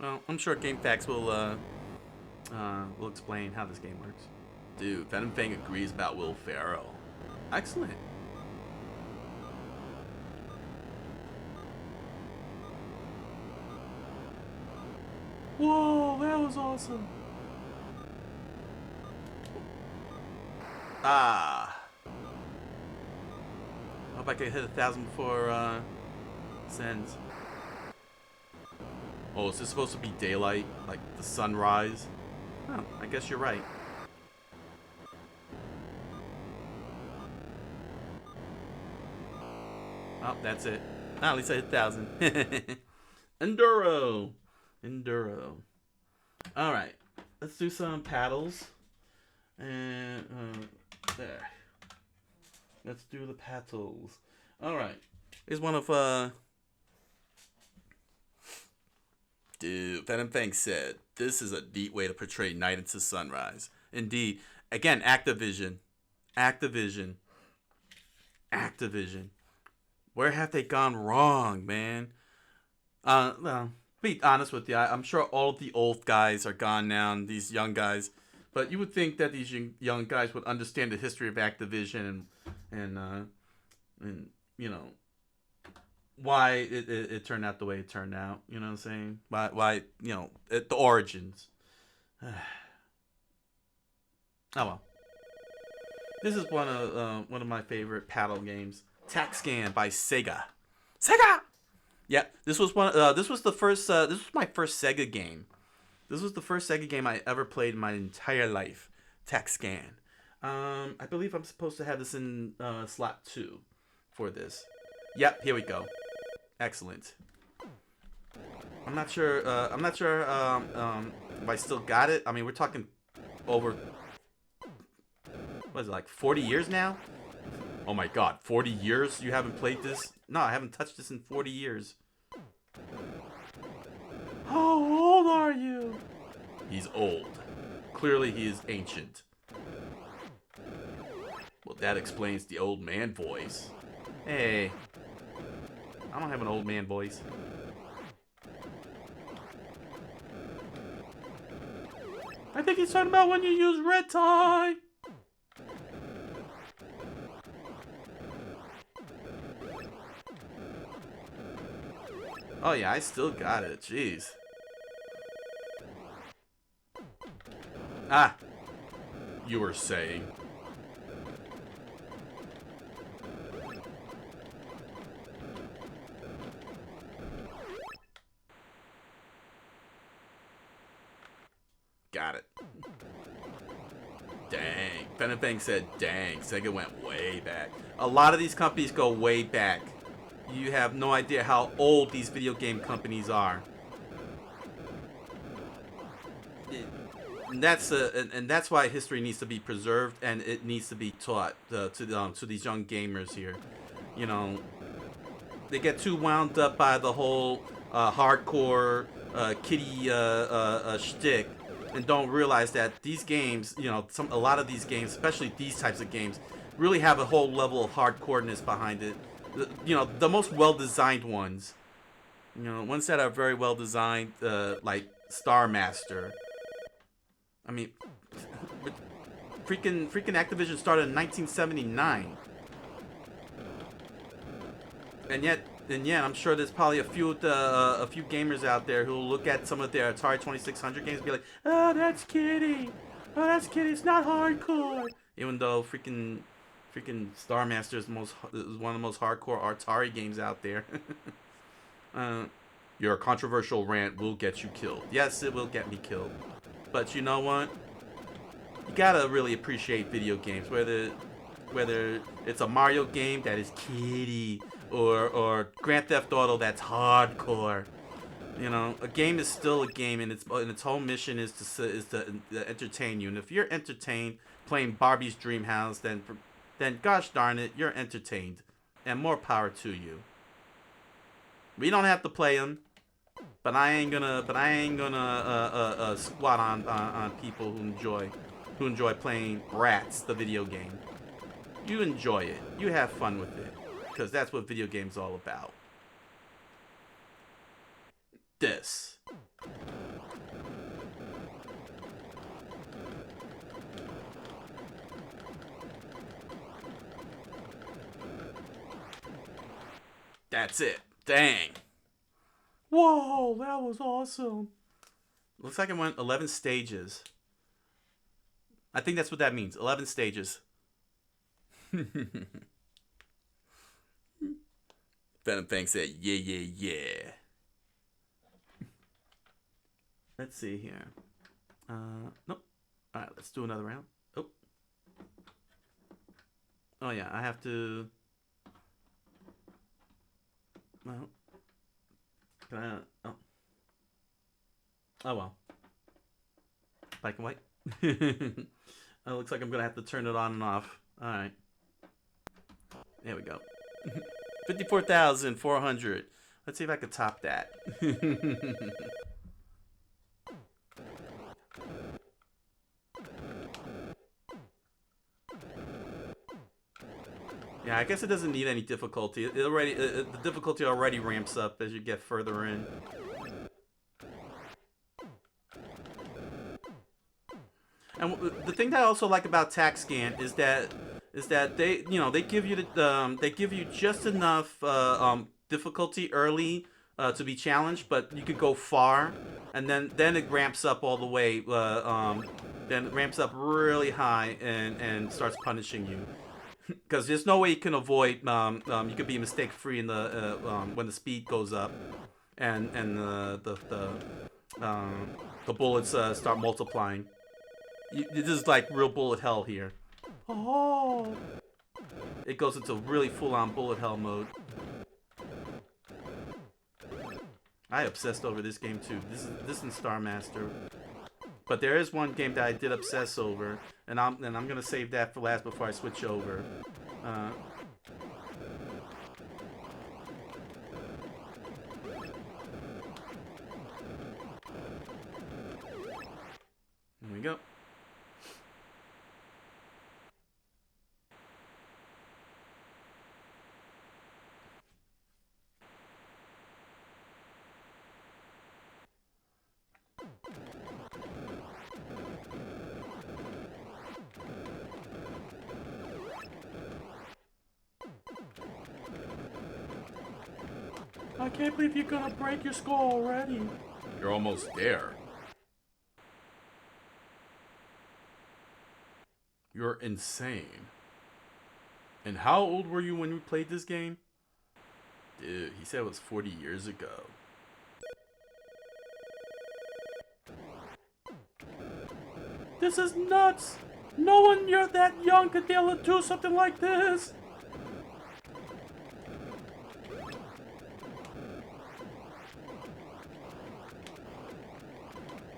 Speaker 1: Well, I'm sure GameFAQs will explain how this game works. Dude, Venom Fang agrees about Will Ferrell. Excellent. Whoa, that was awesome. Ah. I hope I can hit 1,000 before sends. Oh, is this supposed to be daylight? Like the sunrise? Oh, I guess you're right. Oh, that's it. Ah, at least I hit 1,000. Enduro. Alright. Let's do some paddles. And, there. Let's do the paddles. Alright. Here's one of, Dude, Venom Fang said, this is a neat way to portray night into sunrise. Indeed. Again, Activision. Where have they gone wrong, man? Well, be honest with you, I'm sure all of the old guys are gone now, and these young guys. But you would think that these young guys would understand the history of Activision and you know, why it turned out the way it turned out. You know what I'm saying? Why you know, the origins. Oh well. This is one of my favorite paddle games, TaxScan by Sega. Yeah, this was the first. This was my first Sega game. This was the first Sega game I ever played in my entire life. TaxScan. I believe I'm supposed to have this in slot 2 for this. Yep, here we go. Excellent. I'm not sure if I still got it. I mean, we're talking over, what is it, like 40 years now? Oh my god, 40 years you haven't played this? No, I haven't touched this in 40 years. How old are you? He's old. Clearly he is ancient. Well, that explains the old man voice. Hey. I don't have an old man voice. I think he's talking about when you use red tie. Oh yeah, I still got it. Jeez. Ah, you were saying. Got it. Dang. Fennebank said, dang, Sega went way back. A lot of these companies go way back. You have no idea how old these video game companies are. And that's why history needs to be preserved, and it needs to be taught to these young gamers here. You know, they get too wound up by the whole hardcore kiddie shtick, and don't realize that these games, you know, a lot of these games, especially these types of games, really have a whole level of hardcoreness behind it. You know, the most well-designed ones. You know, ones that are very well designed, like Star Master. I mean, freaking Activision started in 1979, and yet I'm sure there's probably a few gamers out there who will look at some of their Atari 2600 games and be like, "Oh, that's kiddie. Oh, that's kiddie. It's not hardcore." Even though freaking Star Master is one of the most hardcore Atari games out there. Your controversial rant will get you killed. Yes, it will get me killed. But you know what? You gotta really appreciate video games, whether it's a Mario game that is kiddie or Grand Theft Auto that's hardcore. You know, a game is still a game, and its whole mission is to entertain you. And if you're entertained playing Barbie's Dream House, then gosh darn it, you're entertained, and more power to you. We don't have to play them. But I ain't gonna squat on people who enjoy playing Rats, the video game. You enjoy it. You have fun with it, because that's what video games all about. This. That's it. Dang. Whoa, that was awesome. Looks like it went 11 stages. I think that's what that means. 11 stages. Venom Fang said, yeah. Let's see here. Nope. Alright, let's do another round. Oh yeah, I have to... Well... Oh well. Black and white. It looks like I'm gonna have to turn it on and off. Alright. There we go. 54,400. Let's see if I can top that. Yeah, I guess it doesn't need any difficulty. The difficulty already ramps up as you get further in. And the thing that I also like about TaxScan is that they give you just enough difficulty early to be challenged, but you could go far, and then it ramps up all the way. Then it ramps up really high and starts punishing you. Because there's no way you can avoid. You could be mistake free in the when the speed goes up, and the bullets start multiplying. This is like real bullet hell here. Oh, it goes into really full-on bullet hell mode. I obsessed over this game too. This and Star Master. But there is one game that I did obsess over, and I'm gonna save that for last before I switch over. Here we go. I can't believe you're gonna break your skull already. You're almost there. You're insane. And how old were you when you played this game? Dude, he said it was 40 years ago. This is nuts! No one you're that young could be able to do something like this!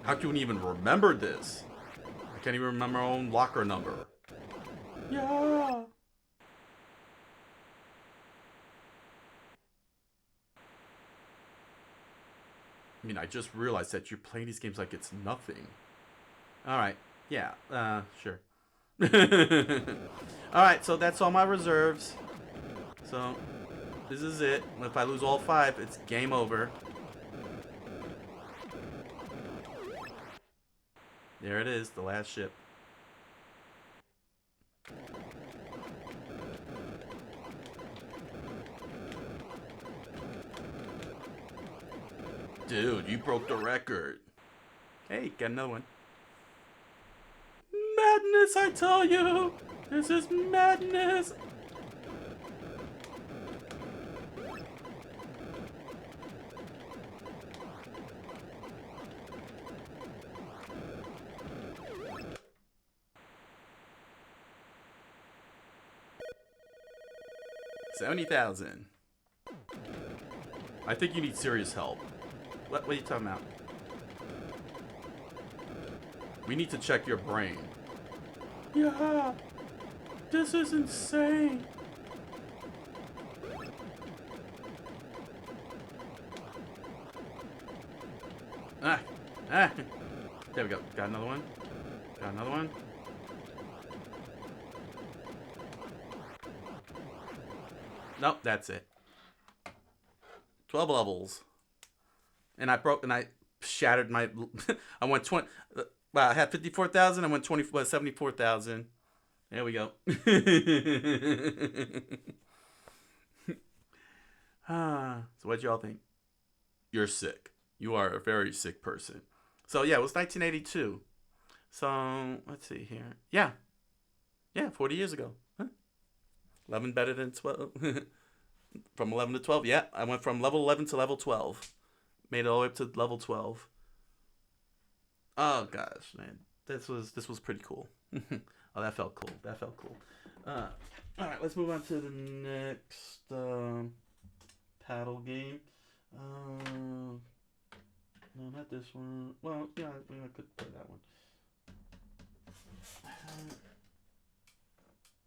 Speaker 1: How can you even remember this? I can't even remember my own locker number. Yeah! I mean, I just realized that you're playing these games like it's nothing. Alright, yeah, sure. Alright, so that's all my reserves. So, this is it. If I lose all 5, it's game over. There it is, the last ship. Dude, you broke the record. Hey, got another one. Madness, I tell you! This is madness! $70,000. I think you need serious help. What are you talking about? We need to check your brain. Yeah, this is insane. There we go. Got another one. Got another one. Nope, that's it. 12 levels. And I shattered my, I went 20, wow, I had 54,000, I went 74,000. There we go. So what'd y'all think? You're sick. You are a very sick person. So yeah, it was 1982. So, let's see here. Yeah, 40 years ago. Huh? 11 better than 12. From 11 to 12, yeah. I went from level 11 to level 12. Made it all the way up to level 12. Oh gosh, man, this was pretty cool. Oh, that felt cool. That felt cool. All right, let's move on to the next paddle game. No, not this one. Well, yeah, I could play that one.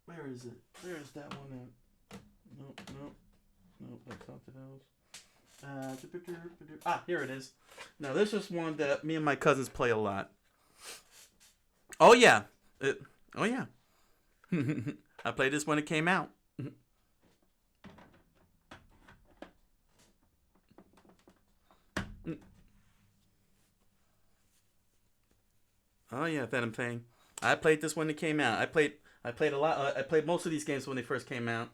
Speaker 1: Where is it? Where is that one at? Nope, that's something else. Here it is. Now, this is one that me and my cousins play a lot. Oh, yeah. I played this when it came out. Oh, yeah, Venom Fang. I played this when it came out. I played a lot. I played most of these games when they first came out.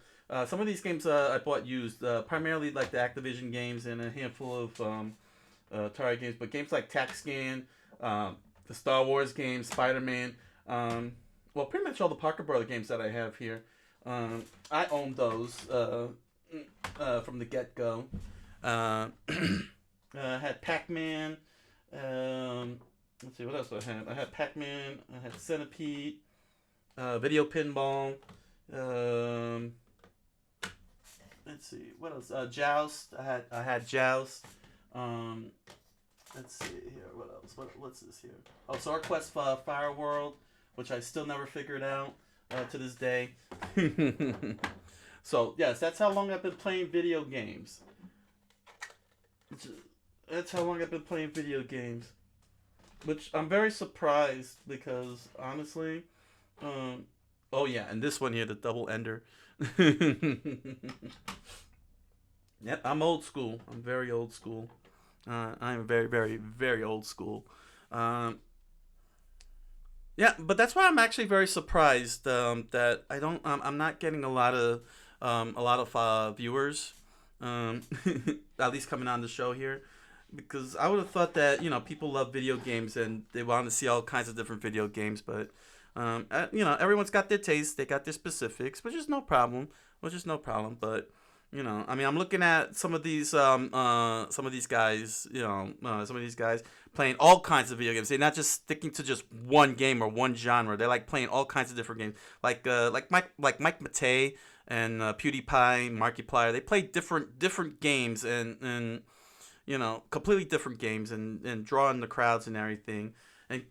Speaker 1: Some of these games I bought used, primarily like the Activision games and a handful of Atari games. But games like TaxScan, the Star Wars games, Spider-Man, well, pretty much all the Parker Brother games that I have here. I own those from the get-go. I had Pac-Man. Let's see, what else do I have? I had Pac-Man. I had Centipede. Video Pinball. Let's see, what else? Joust. I had Joust. Let's see here. What else? What's this here? Oh, Sword Quest Fire World, which I still never figured out to this day. So yes, that's how long I've been playing video games. That's how long I've been playing video games. Which I'm very surprised because honestly, oh yeah, and this one here, the double ender. Yep, I'm old school. I'm very old school. I'm very, very, very old school. Yeah, but that's why I'm actually very surprised that I'm not getting a lot of viewers At least coming on the show here, because I would have thought that people love video games and they want to see all kinds of different video games, but everyone's got their taste, they got their specifics, which is no problem, But I mean, I'm looking at some of these guys, playing all kinds of video games. They're not just sticking to just one game or one genre. They're like playing all kinds of different games, like Mike Matei and PewDiePie, Markiplier. They play different games and completely different games and drawing the crowds and everything. And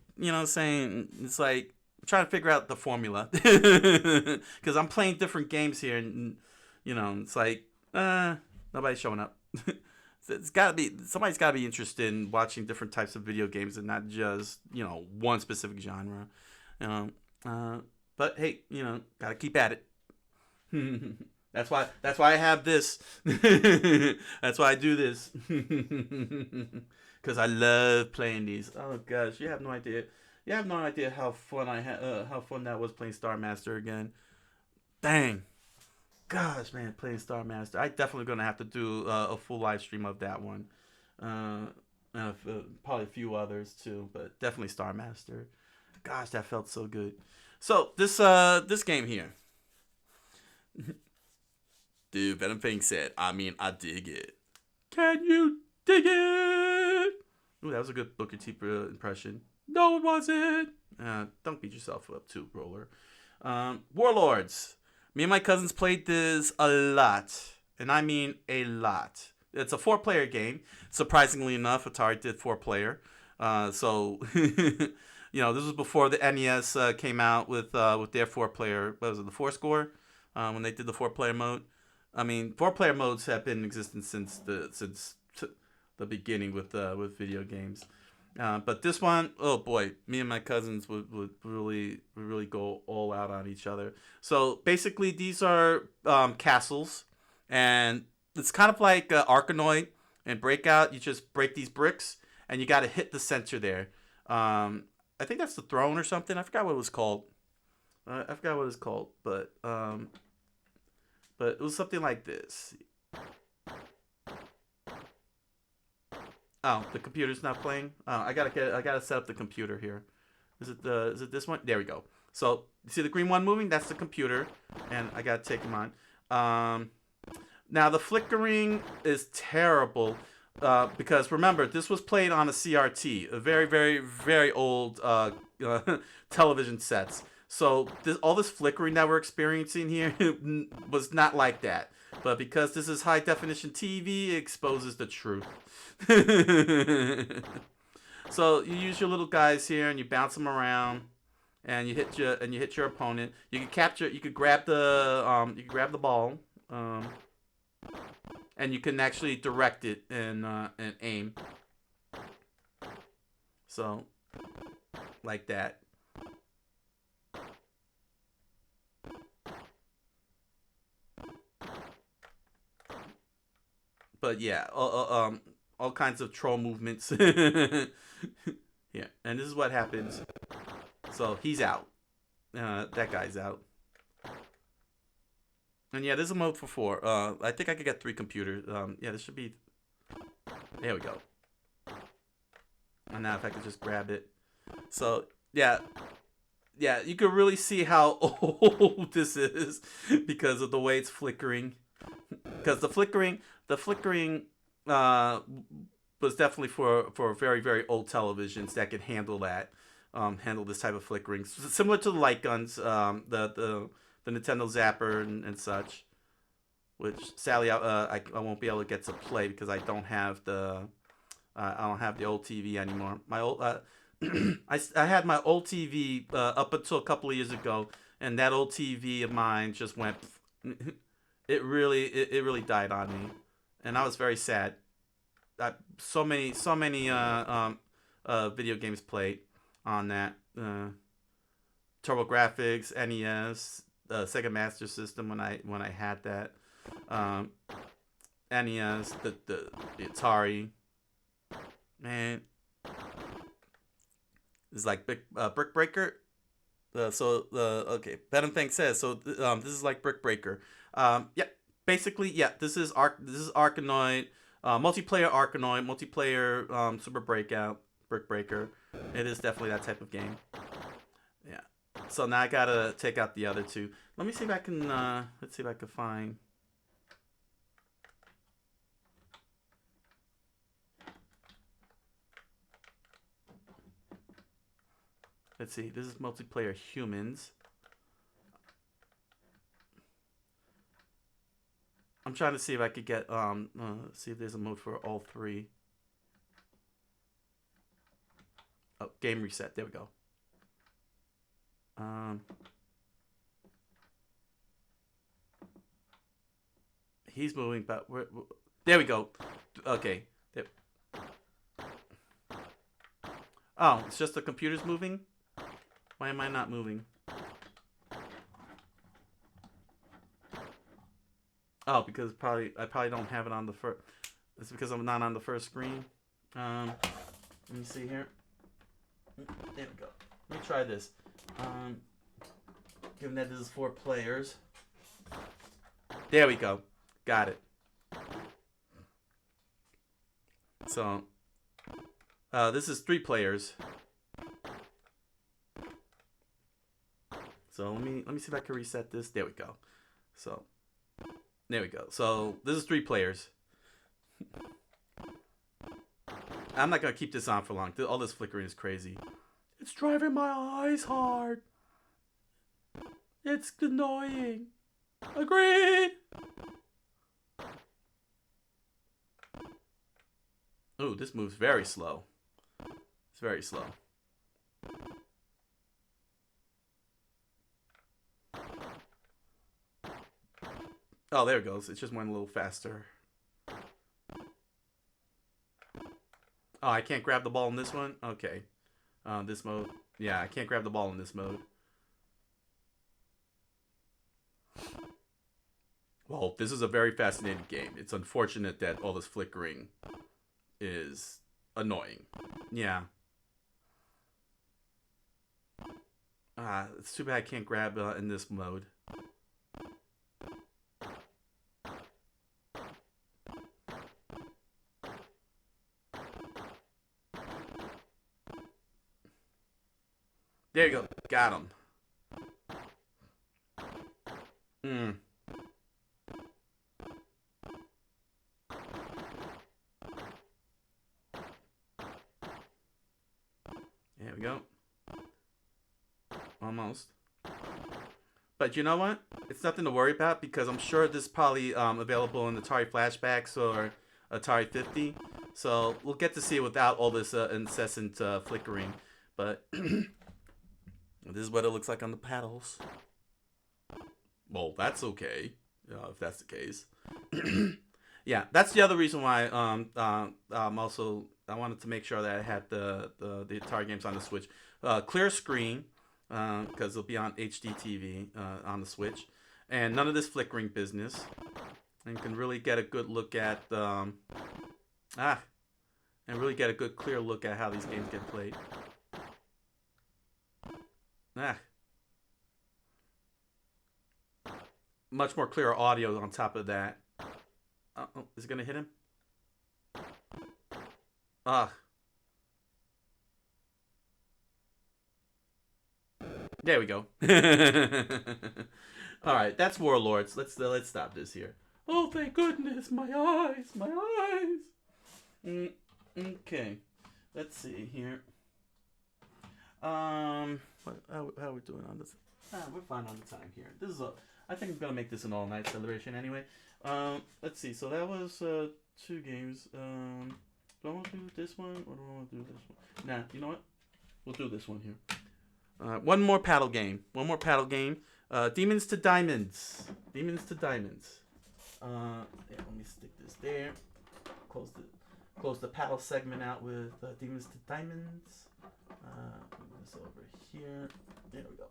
Speaker 1: saying it's like I'm trying to figure out the formula because I'm playing different games here and it's like nobody's showing up. It's gotta be somebody's gotta be interested in watching different types of video games and not just one specific genre. But hey, gotta keep at it. That's why I have this. That's why I do this. Because I love playing these. Oh gosh, you have no idea. You have no idea how fun how fun that was playing Star Master again. Dang. Gosh, man, playing Star Master. I definitely gonna have to do a full live stream of that one. Probably a few others too, but definitely Star Master. Gosh, that felt so good. So this game here. Dude, Venom Fang said, I mean, I dig it. Can you dig it? Ooh, that was a good Booker T impression. No, it wasn't. Don't beat yourself up too, Roller. Warlords. Me and my cousins played this a lot. And I mean a lot. It's a 4-player game. Surprisingly enough, Atari did 4-player. So, this was before the NES came out with their 4-player. What was it, the 4-score? When they did the 4-player mode. I mean, 4-player modes have been in existence since the beginning with video games. But this one, oh boy, me and my cousins would really go all out on each other. So basically, these are castles, and it's kind of like Arkanoid and Breakout. You just break these bricks, and you got to hit the center there. I think that's the throne or something. I forgot what it was called. But it was something like this. Oh, the computer's not playing. I gotta set up the computer here. Is it this one? There we go. So you see the green one moving? That's the computer, and I gotta take him on. Now the flickering is terrible because remember this was played on a CRT, a very very very old television sets. So all this flickering that we're experiencing here was not like that. But because this is high definition TV, it exposes the truth. So you use your little guys here and you bounce them around, and you hit your opponent. You could grab the ball, and you can actually direct it and aim. So like that. But yeah, all kinds of troll movements. Yeah, and this is what happens. So he's out. That guy's out. And yeah, there's a mode for 4. I think I could get 3 computers. Yeah, this should be. There we go. And now if I could just grab it. So yeah, you can really see how old this is because of the way it's flickering. Because the flickering was definitely for very very old televisions that could handle that, handle this type of flickering, similar to the light guns, the Nintendo Zapper and such, which sadly I won't be able to get to play because I don't have the old TV anymore. My old I had my old TV up until a couple of years ago, and that old TV of mine just went. It really died on me, and I was very sad. So many video games played on that. TurboGrafx, NES, Sega Master System when I had that. NES, the Atari. Man, it's like Brick Breaker. Okay, Venom Thing says so. This is like Brick Breaker. Yep. Basically, yeah, this is Arkanoid, multiplayer Arkanoid, multiplayer Super Breakout, Brick Breaker. It is definitely that type of game. Yeah. So now I gotta take out the other two. Let me see if I can. Let's see if I can find. Let's see. This is multiplayer humans. I'm trying to see if I could get see if there's a mode for all three. Oh, game reset. There we go. He's moving, but there we go. Okay. There. Oh, it's just the computer's moving? Why am I not moving? Oh, because I probably don't have it on the first. It's because I'm not on the first screen. Let me see here. There we go. Let me try this. Given that this is 4 players. There we go. Got it. So, this is 3 players. So let me see if I can reset this. There we go. So. There we go. So this is 3 players. I'm not gonna keep this on for long. All this flickering is crazy. It's driving my eyes hard. It's annoying. Agreed. Ooh, this moves very slow. It's very slow. Oh, there it goes. It just went a little faster. Oh, I can't grab the ball in this one? Okay. This mode. Yeah, I can't grab the ball in this mode. Well, this is a very fascinating game. It's unfortunate that all this flickering is annoying. Yeah. It's too bad I can't grab in this mode. There you go. Got him. There we go. Almost. But you know what? It's nothing to worry about because I'm sure this is probably available in Atari Flashbacks or Atari 50. So we'll get to see it without all this incessant flickering. But this is what it looks like on the paddles. Well, that's okay, if that's the case. Yeah, that's the other reason why also I wanted to make sure that I had the Atari games on the Switch. Clear screen, because it'll be on HD TV on the Switch. And none of this flickering business. And you can really get a good look at and really get a good clear look at how these games get played. Much more clear audio on top of that. Oh, is it gonna hit him? There we go. All right, that's Warlords. Let's stop this here. Oh, thank goodness, my eyes, my eyes. Okay, let's see here. How are we doing on this? We're fine on the time here. This is I think I'm gonna make this an all-night celebration anyway. Let's see. So that was 2 games. Do I want to do this one or do I want to do this one? Nah, you know what? We'll do this one here. One more paddle game. Demons to Diamonds. Demons to Diamonds. Yeah, let me stick this there. Close the paddle segment out with Demons to Diamonds. Move this over here. There we go.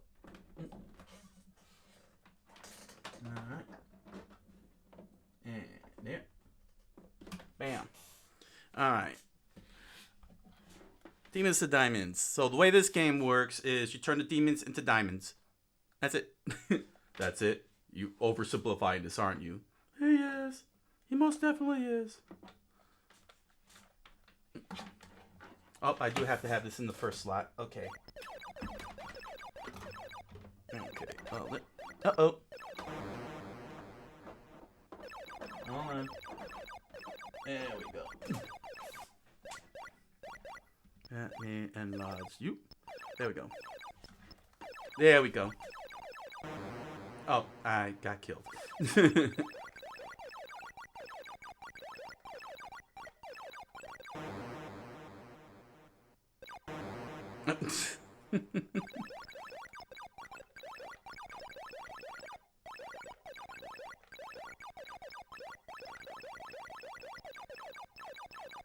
Speaker 1: Alright. And there. Bam. Alright. Demons to Diamonds. So the way this game works is you turn the demons into diamonds. That's it. That's it. You oversimplifying this, aren't you? He most definitely is. Oh, I do have to have this in the first slot. Okay. Okay. Oh, uh-oh. Hold on. There we go. Let me enlarge you. There we go. There we go. Oh, I got killed.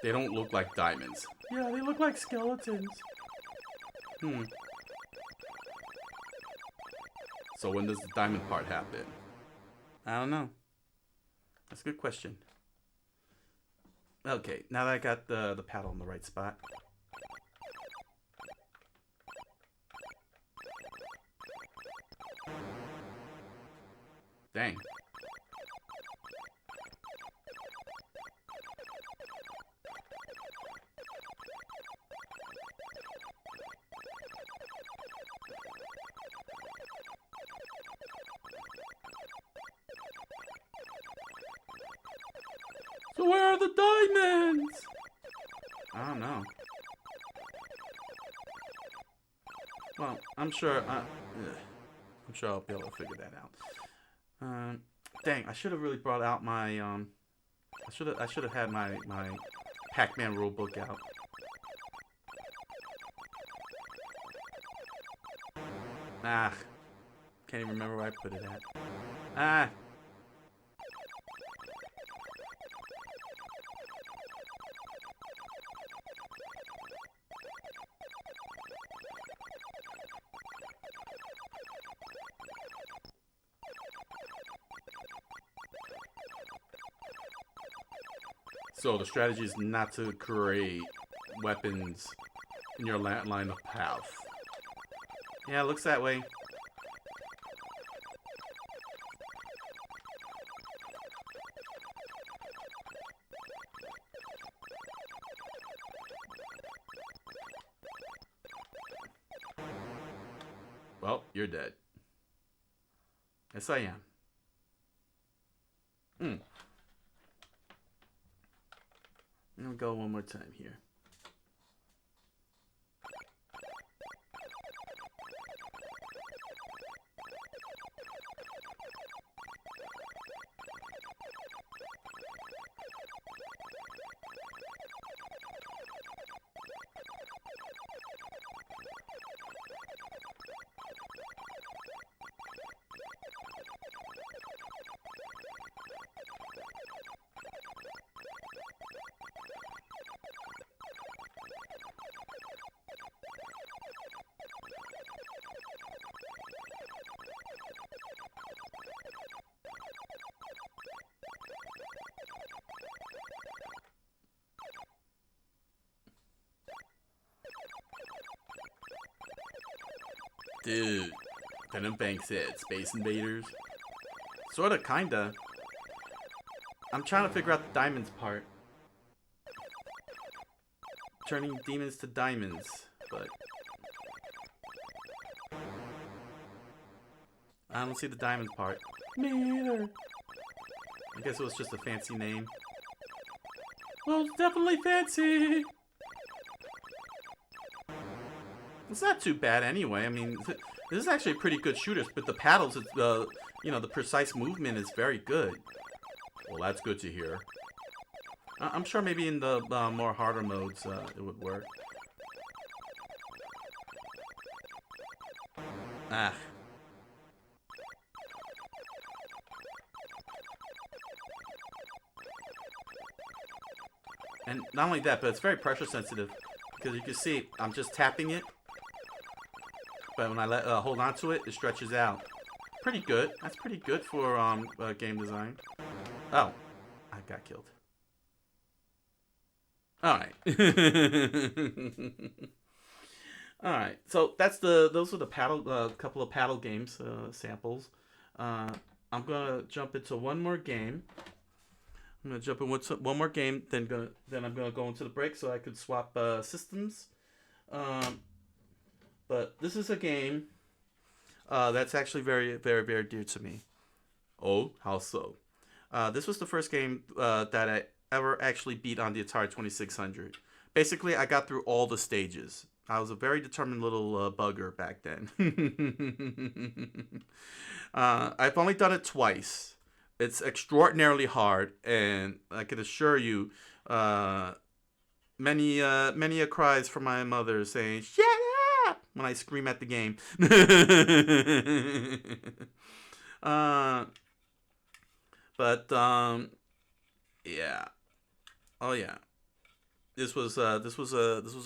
Speaker 1: They don't look like diamonds. Yeah, they look like skeletons. So when does the diamond part happen? I don't know. That's a good question. Okay, now that I got the paddle in the right spot. Dang. So where are the diamonds? I don't know. Well, I'm sure I'll be able to figure that out. Dang, I should have really brought out my I should have had my Pac-Man rulebook out. Ah, can't even remember where I put it at. Ah. So the strategy is not to create weapons in your line of path. Yeah, it looks that way. Well, you're dead. Yes, I am. I'm gonna go one more time here. Dude, Venom Bank said Space Invaders. Sorta, kinda. I'm trying to figure out the diamonds part. Turning demons to diamonds, but I don't see the diamonds part. Me either. I guess it was just a fancy name. Well, it's definitely fancy. It's not too bad anyway. I mean, this is actually a pretty good shooter, but the paddles, you know, the precise movement is very good. Well, that's good to hear. I'm sure maybe in the more harder modes it would work. Ah. And not only that, but it's very pressure sensitive. Because you can see, I'm just tapping it. But when I hold on to it, it stretches out. Pretty good. That's pretty good for game design. Oh, I got killed. All right. All right. So those are the paddle couple of paddle games samples. I'm gonna jump into one more game. I'm gonna jump in with one more game, then I'm gonna go into the break so I could swap systems. But this is a game that's actually very, very, very dear to me. Oh, how so? This was the first game that I ever actually beat on the Atari 2600. Basically, I got through all the stages. I was a very determined little bugger back then. I've only done it twice. It's extraordinarily hard, and I can assure you, many a cries from my mother saying "shut up" when I scream at the game. But yeah, oh yeah, this was a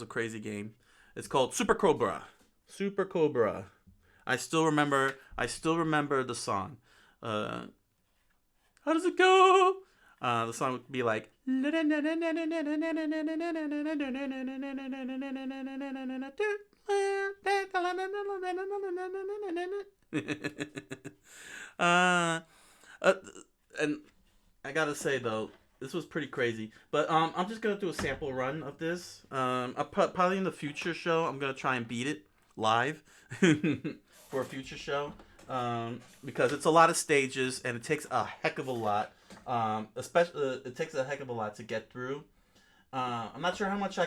Speaker 1: crazy game. It's called Super Cobra. Super Cobra. I still remember the song. How does it go? The song would be like. And I gotta say though, this was pretty crazy. But I'm just gonna do a sample run of this. Probably in the future show, I'm gonna try and beat it live for a future show. Because it's a lot of stages and it takes a heck of a lot. Especially it takes a heck of a lot to get through. I'm not sure how much I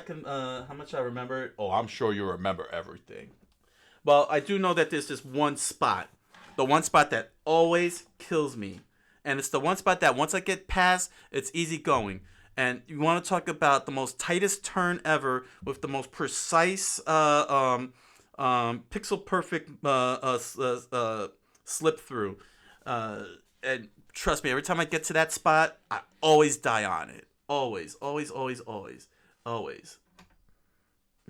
Speaker 1: remember. Oh, I'm sure you remember everything. Well, I do know that there's this one spot, the one spot that always kills me, and it's the one spot that once I get past, it's easy going. And you want to talk about the most tightest turn ever with the most precise, pixel perfect slip through. And trust me, every time I get to that spot, I always die on it. Always, always, always, always, always.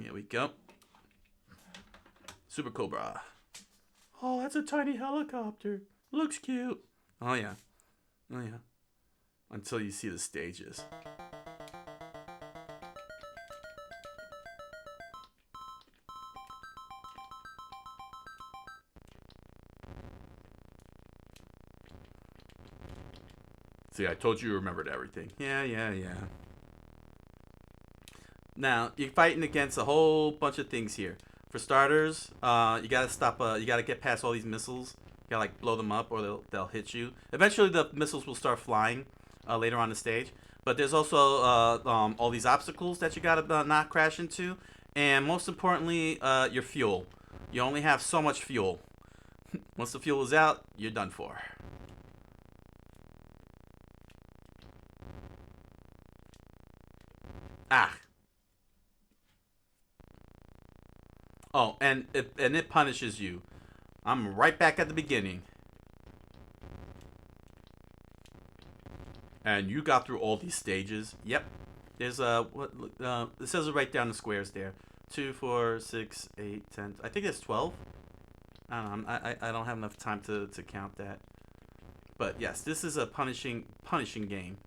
Speaker 1: Here we go. Super Cobra. Oh, that's a tiny helicopter. Looks cute. Oh yeah. Oh yeah. Until you see the stages. See, I told you remembered everything. Yeah. Now, you're fighting against a whole bunch of things here. For starters, you gotta stop. You gotta get past all these missiles. You gotta like blow them up, or they'll hit you. Eventually, the missiles will start flying later on the stage. But there's also all these obstacles that you gotta not crash into, and most importantly, your fuel. You only have so much fuel. Once the fuel is out, you're done for. Ah. Oh, and it punishes you. I'm right back at the beginning. And you got through all these stages. Yep. There's it says it right down the squares there. 2, 4, 6, 8, 10. I think it's 12. I don't know. I don't have enough time to count that. But yes, this is a punishing game.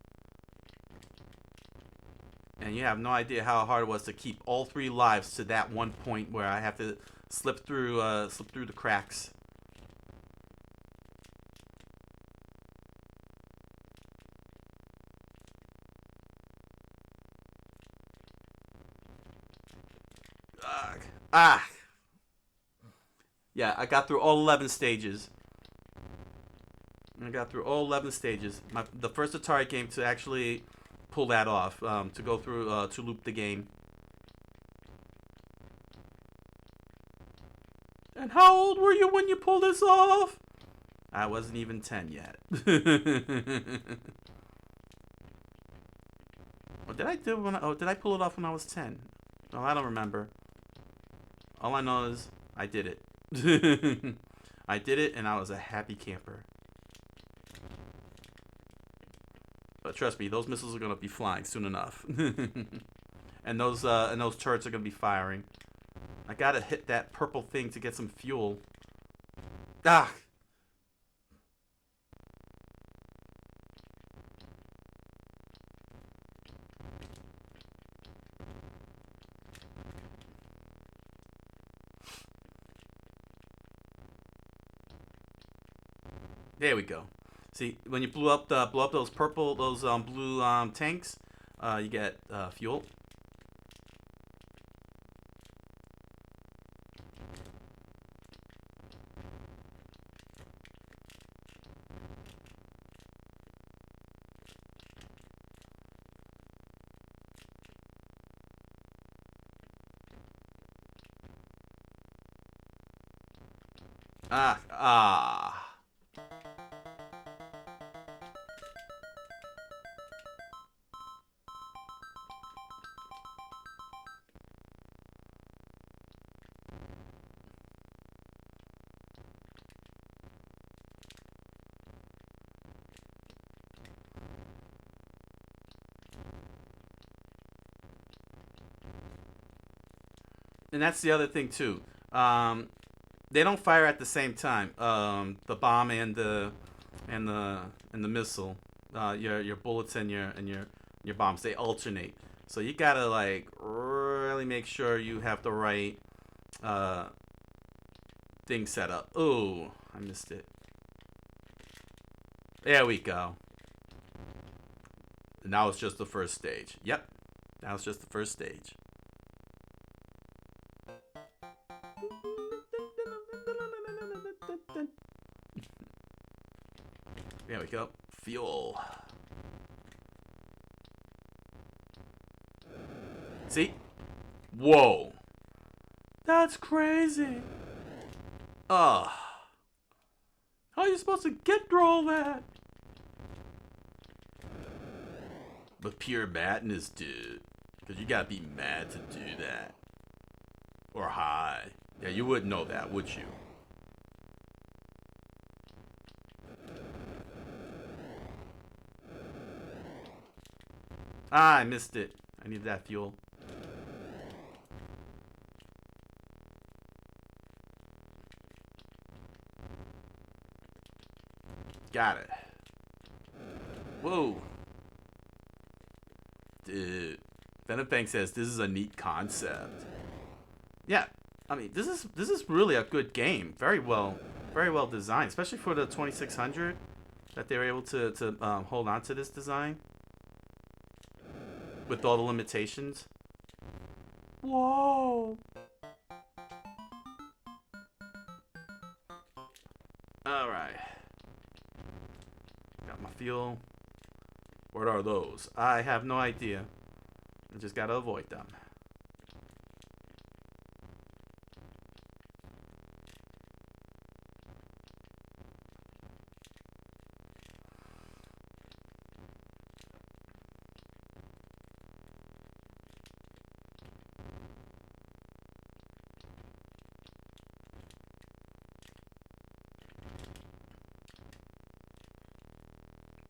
Speaker 1: And you have no idea how hard it was to keep all 3 lives to that one point where I have to slip through the cracks. Yeah, I got through all 11 stages. The first Atari game to actually pull that off, to go through, to loop the game. And how old were you when you pulled this off? I wasn't even 10 yet. Did I pull it off when I was 10? Oh, I don't remember. All I know is I did it. I did it, and I was a happy camper. But trust me, those missiles are gonna be flying soon enough, and those turrets are gonna be firing. I gotta hit that purple thing to get some fuel. Ah. There we go. See, when you blow up those blue tanks, you get fuel. Ah. And that's the other thing too. They don't fire at the same time. The bomb and the missile. Your bullets and your bombs, they alternate. So you gotta like really make sure you have the right thing set up. Oh, I missed it. There we go. Now it's just the first stage. Yep. Now it's just the first stage. There we go. Fuel. See? Whoa. That's crazy. Ugh. How are you supposed to get through all that? With pure madness, dude. Because you gotta be mad to do that. Or high. Yeah, you wouldn't know that, would you? Ah, I missed it. I need that fuel. Got it. Whoa. Dude. Venomfang says this is a neat concept. Yeah, I mean this is really a good game. Very well designed, especially for the 2600 that they were able to hold on to this design with all the limitations. Whoa. All right. Got my fuel. What are those? I have no idea. I just gotta avoid them.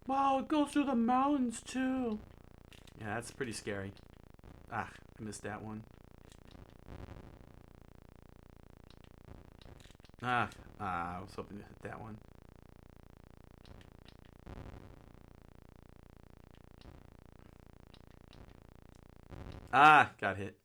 Speaker 1: Wow, it goes through the mountains too. Yeah, that's pretty scary. Ah, I missed that one. I was hoping to hit that one. Ah, got hit.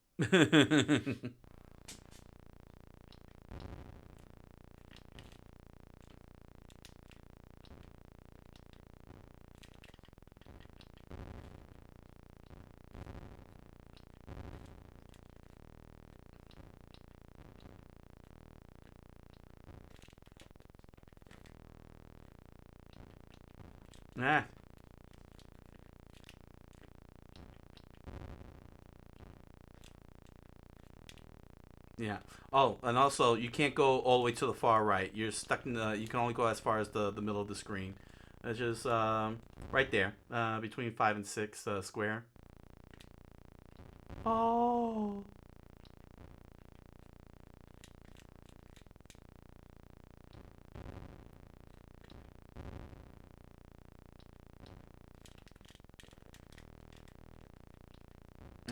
Speaker 1: Ah. Yeah. Oh, and also you can't go all the way to the far right. You're stuck in the. You can only go as far as the middle of the screen. It's just right there, between 5 and 6 square. Oh.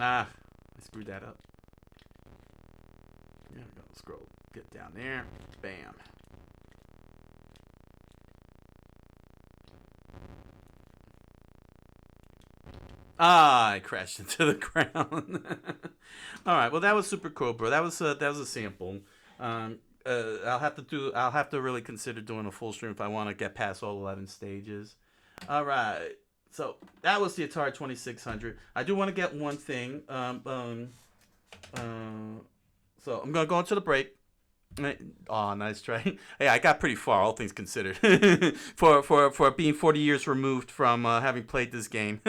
Speaker 1: Ah, I screwed that up. There we go. Scroll. Get down there. Bam. Ah, I crashed into the ground. All right. Well, that was Super Cobra. That was a sample. I'll have to really consider doing a full stream if I want to get past all 11 stages. All right. So that was the Atari 2600. I do want to get one thing. So I'm gonna go into the break. Oh, nice try. Hey, I got pretty far, all things considered, for being 40 years removed from having played this game.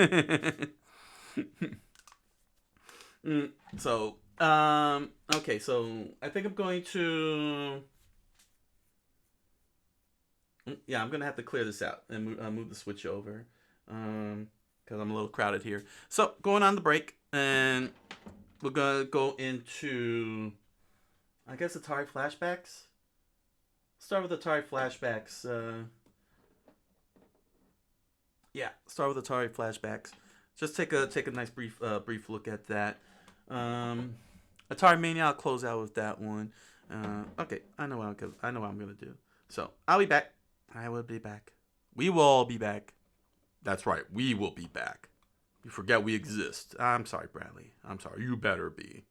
Speaker 1: So, okay, so I think I'm going to. Yeah, I'm gonna have to clear this out and move the switch over, because I'm a little crowded here. So going on the break, and we're gonna go into, I guess, Atari flashbacks. Start with Atari flashbacks. Yeah, start with Atari flashbacks. Just take a nice brief look at that. Um, Atari Mania. I'll close out with that one. Okay, I know what I'm gonna do. So I'll be back. I will be back. We will all be back. That's right. We will be back. You forget we exist. I'm sorry, Bradley. I'm sorry. You better be.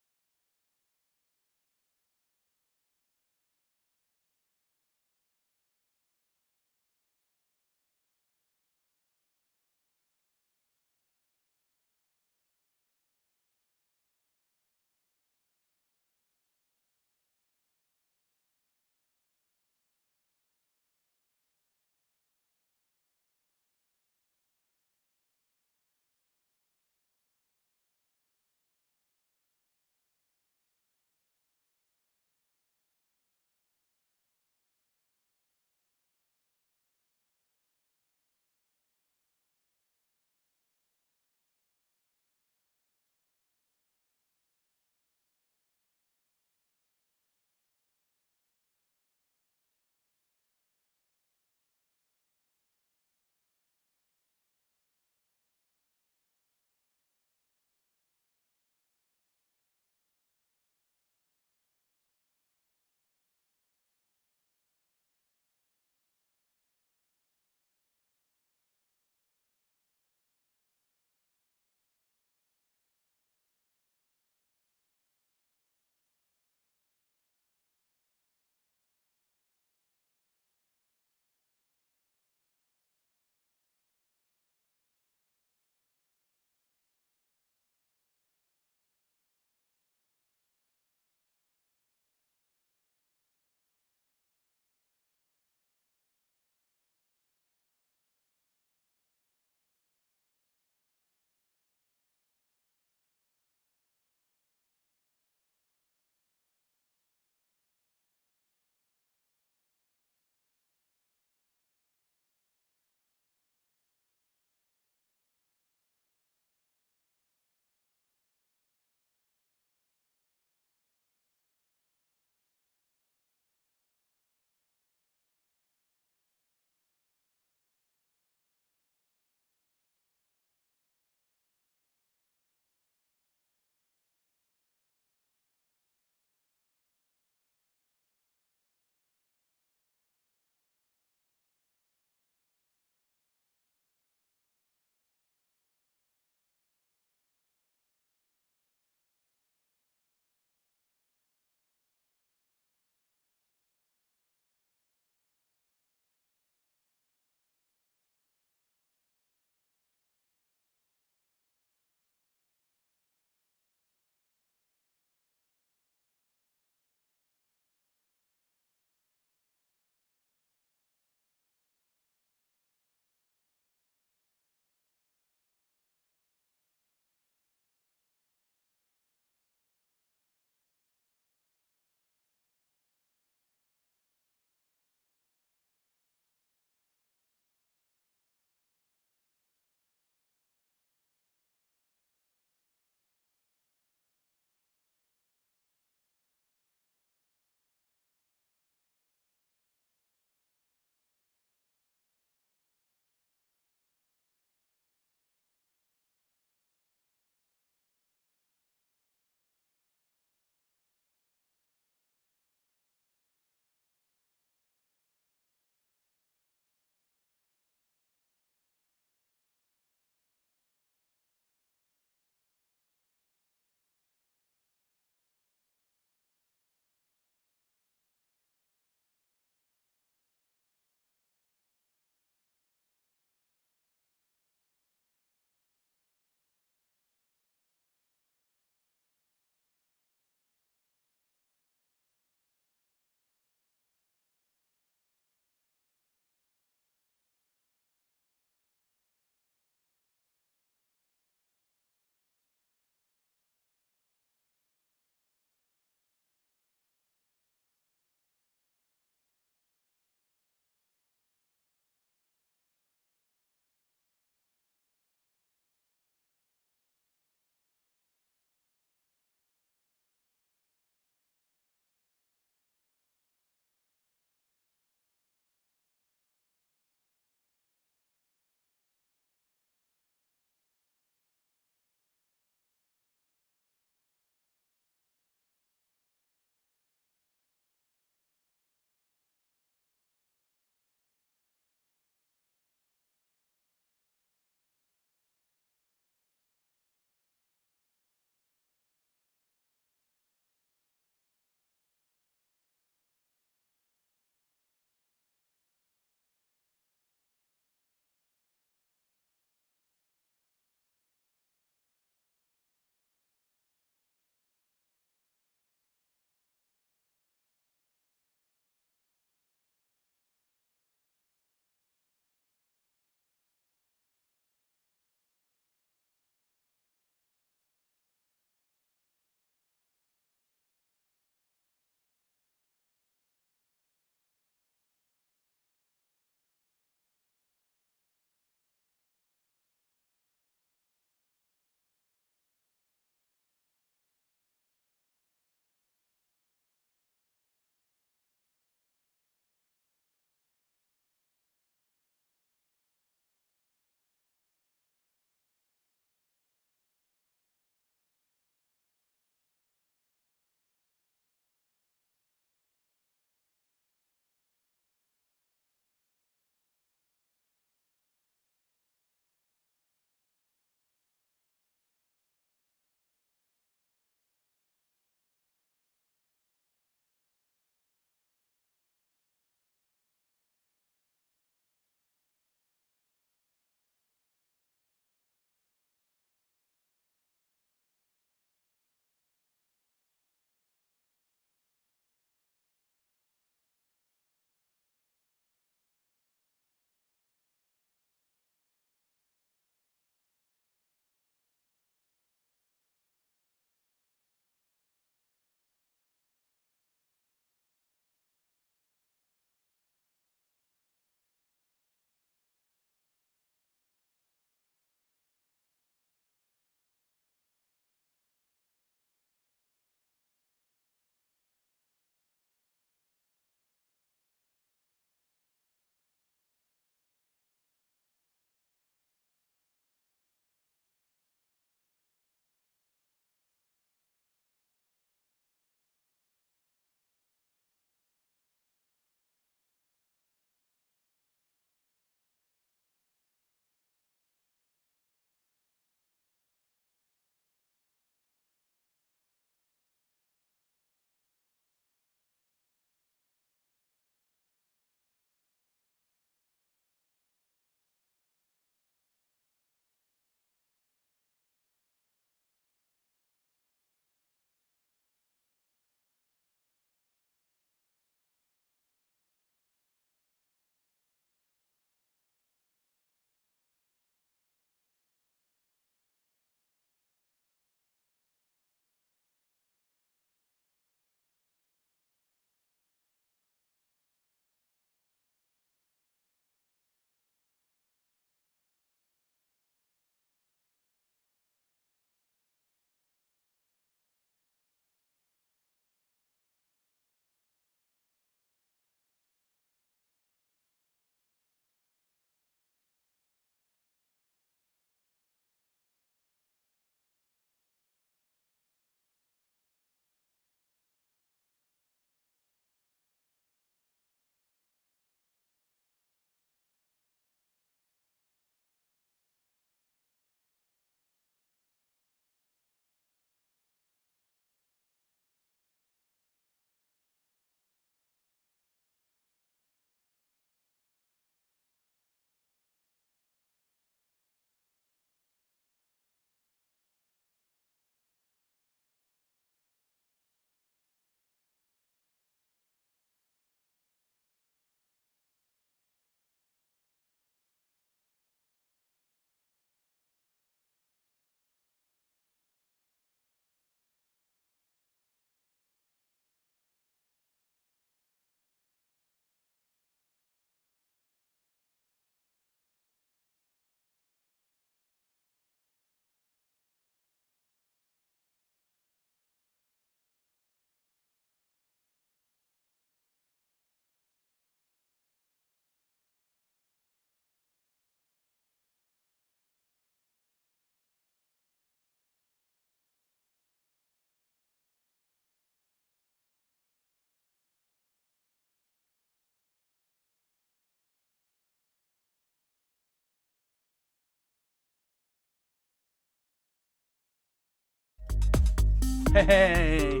Speaker 1: Hey,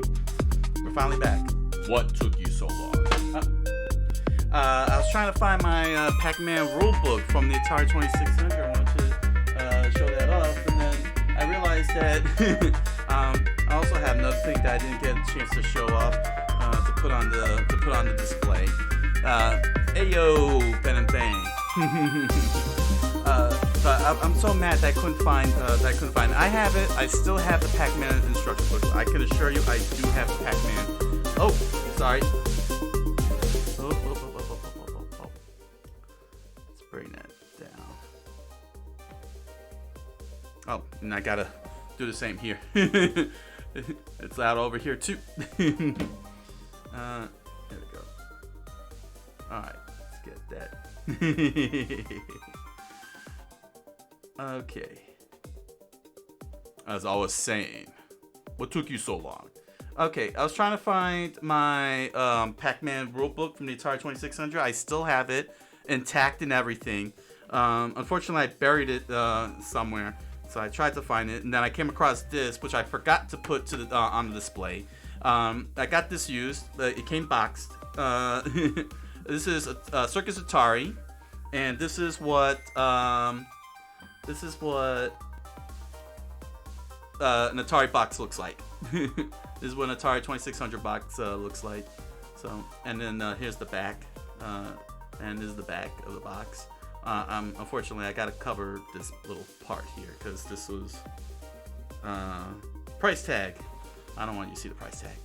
Speaker 1: we're finally back. What took you so long? I was trying to find my Pac-Man rulebook from the Atari 2600. I wanted to show that off, and then I realized that I also have another thing that I didn't get a chance to show off to put on the display. Ayo, Ben and Bang. So I'm so mad that I couldn't find it. I have it. I still have the Pac-Man instruction book. I can assure you, I do have the Pac-Man. Oh, sorry. Oh. Let's bring that down. Oh, and I gotta do the same here. It's loud over here too. There we go. All right, let's get that. Okay. As I was saying, what took you so long? Okay, I was trying to find my Pac-Man rulebook from the Atari 2600. I still have it intact and everything. Unfortunately, I buried it somewhere, so I tried to find it, and then I came across this, which I forgot to put to the on the display. I got this used. It came boxed. This is a Circus Atari, and this is what an Atari box looks like. This is what an Atari 2600 box looks like. So, and then here's the back, and this is the back of the box. Unfortunately, I gotta cover this little part here because this was price tag. I don't want you to see the price tag.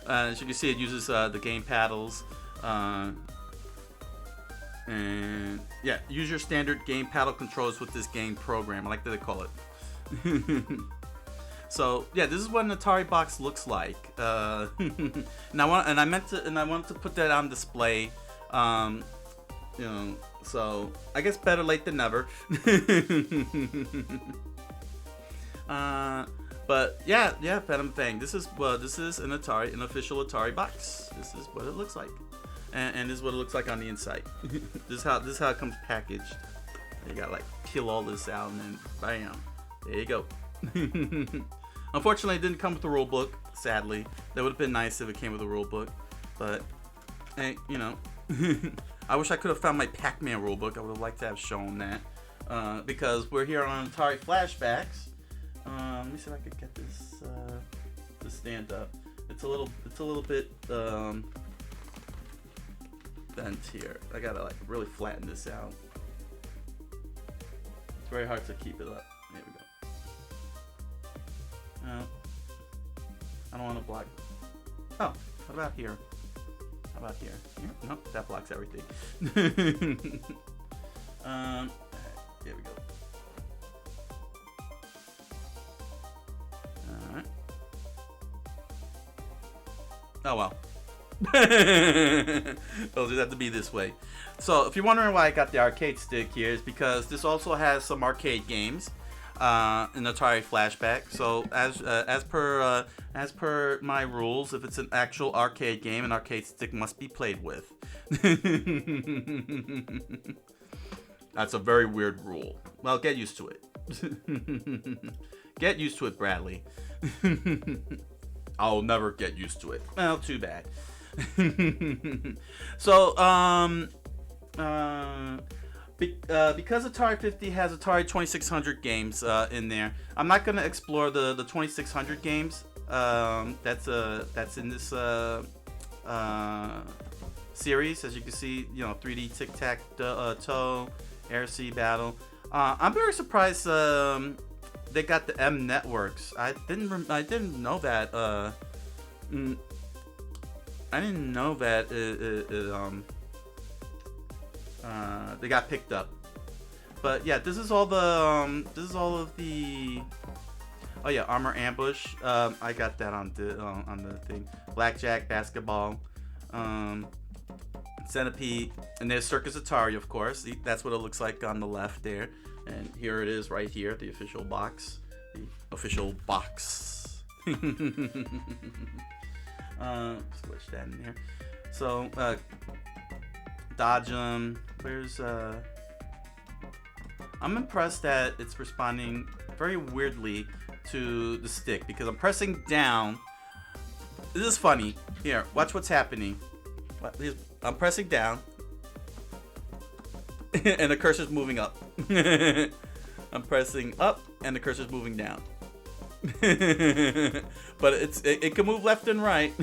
Speaker 1: As you can see, it uses the game paddles. And yeah, use your standard game paddle controls with this game program. I like that they call it. So yeah, this is what an Atari box looks like. And I wanted to put that on display. So I guess better late than never. But yeah, Phantom Thing. This is an official Atari box. This is what it looks like. And this is what it looks like on the inside. This is how it comes packaged. You gotta like peel all this out and then bam, there you go. Unfortunately, it didn't come with the rule book. Sadly, that would have been nice if it came with a rule book. But hey, I wish I could have found my Pac-Man rule book. I would have liked to have shown that because we're here on Atari Flashbacks. Let me see if I could get this to stand up. It's a little bit. Bent here. I gotta like really flatten this out. It's very hard to keep it up. There we go. I don't want to block. Oh, what about here? How about here? Nope, that blocks everything. There we go. All right. Oh well. It'll just have to be this way. So if you're wondering why I got the arcade stick here, is because this also has some arcade games in Atari Flashback. So as per my rules, if it's an actual arcade game, an arcade stick must be played with. That's a very weird rule. Well, get used to it. Get used to it, Bradley. I'll never get used to it. Well, too bad. So, because Atari 50 has Atari 2600 games in there, I'm not gonna explore the 2600 games. That's in this series, as you can see. 3D tic-tac-toe, air sea battle. I'm very surprised they got the M networks. I didn't know that. I didn't know that they got picked up. But yeah, this is all of the. Oh yeah, Armor Ambush. I got that on the thing. Blackjack, Basketball, Centipede, and there's Circus Atari, of course. That's what it looks like on the left there. And here it is right here, the official box. Switch that in there. So, dodge them. Where's I'm impressed that it's responding very weirdly to the stick because I'm pressing down. This is funny. Here, watch what's happening. I'm pressing down. And the cursor's moving up. I'm pressing up and the cursor's moving down. But it can move left and right.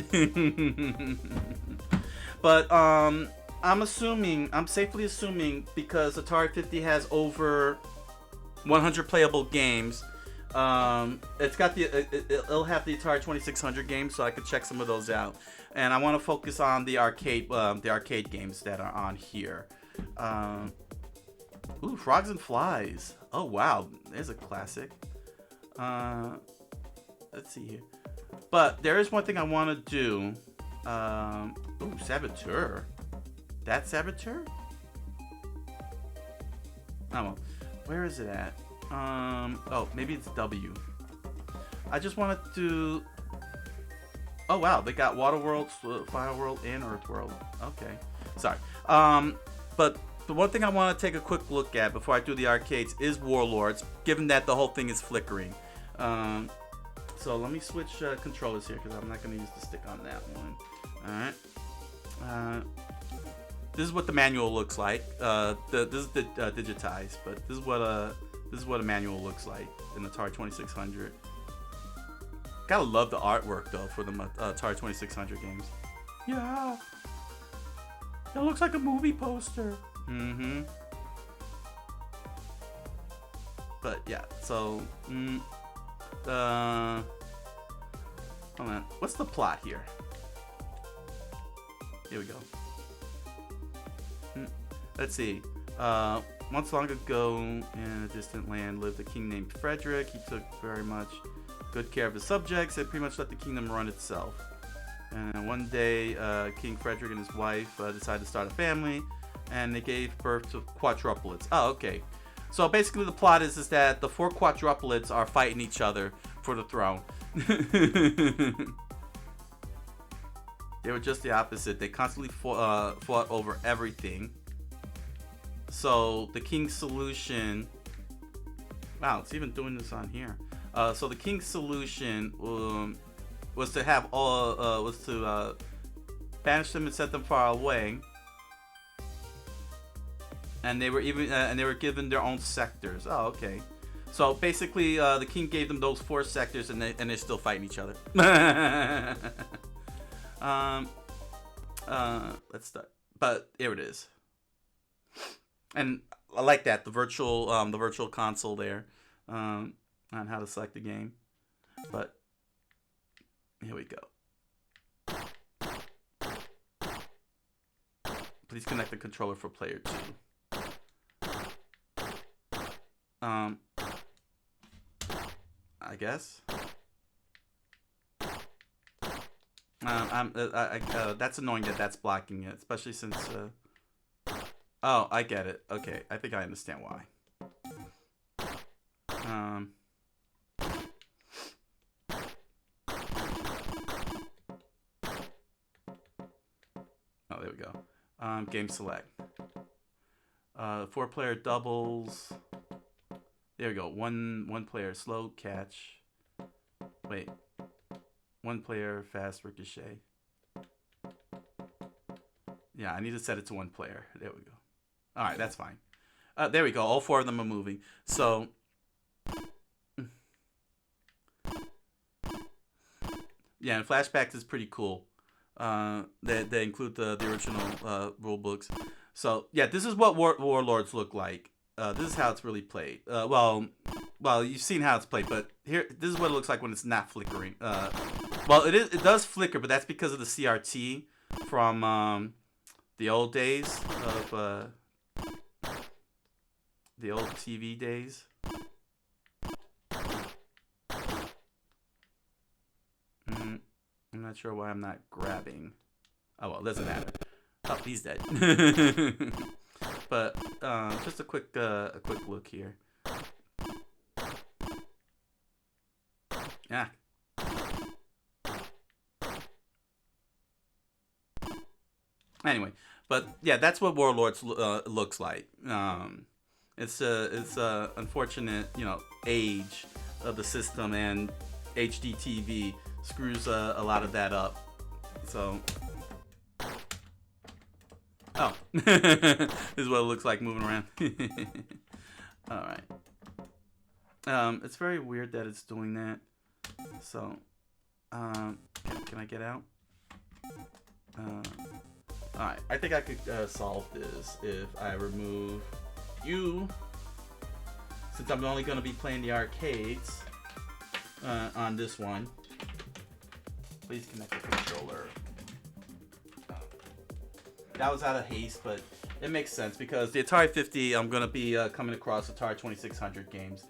Speaker 1: But I'm safely assuming, because Atari 50 has over 100 playable games, it's got it'll have the Atari 2600 games, so I could check some of those out. And I want to focus on the arcade games that are on here. Ooh, Frogs and Flies. Oh wow, there's a classic. Let's see here. But there is one thing I want to do. Ooh, Saboteur. That Saboteur? Oh well. Where is it at? Oh, maybe it's W. I just wanted to. Oh wow, they got Water World, Fire World, and Earth World. Okay, sorry. But the one thing I want to take a quick look at before I do the arcades is Warlords, given that the whole thing is flickering. So let me switch controllers here because I'm not going to use the stick on that one. All right. This is what the manual looks like. This is digitized, but this is what a manual looks like in the Atari 2600. Gotta love the artwork though for the Atari 2600 games. Yeah, it looks like a movie poster. Mm-hmm. But yeah, so hold on. What's the plot here? Here we go. Let's see. Once long ago in a distant land lived a king named Frederick. He took very much good care of his subjects and pretty much let the kingdom run itself. And one day, King Frederick and his wife decided to start a family, and they gave birth to quadruplets. Oh, okay. So basically the plot is that the 4 quadruplets are fighting each other for the throne. They were just the opposite. They constantly fought over everything. So the king's solution... Wow, it's even doing this on here. So the king's solution was to have banish them and set them far away. And they were given their own sectors. Oh, okay. So basically, the king gave them those 4 sectors, and they're still fighting each other. Let's start. But here it is. And I like that, the virtual console there, on how to select the game. But here we go. Please connect the controller for player 2. I guess. That's annoying that that's blocking it, especially since. Oh, I get it. Okay, I think I understand why. Oh, there we go. Game select. 4-player doubles. There we go. One player slow catch. Wait. 1 player fast ricochet. Yeah, I need to set it to 1 player. There we go. All right, that's fine. There we go. All 4 of them are moving. So, yeah, and Flashbacks is pretty cool. They include the original rule books. So, yeah, this is what Warlords look like. This is how it's really played. Well, you've seen how it's played, but here, this is what it looks like when it's not flickering. Well, it does flicker, but that's because of the CRT from the old days of the old TV days. I'm not sure why I'm not grabbing. Oh well, it doesn't matter. Oh, he's dead. But just a quick look here. Yeah. Anyway, but yeah, that's what Warlords looks like. It's a unfortunate, age of the system, and HD TV screws a lot of that up. So, oh, this is what it looks like moving around. All right. It's very weird that it's doing that. So, can I get out? Alright, I think I could solve this if I remove you, since I'm only going to be playing the arcades on this one. Please connect the controller. That was out of haste, but it makes sense because the Atari 50, I'm going to be coming across Atari 2600 games.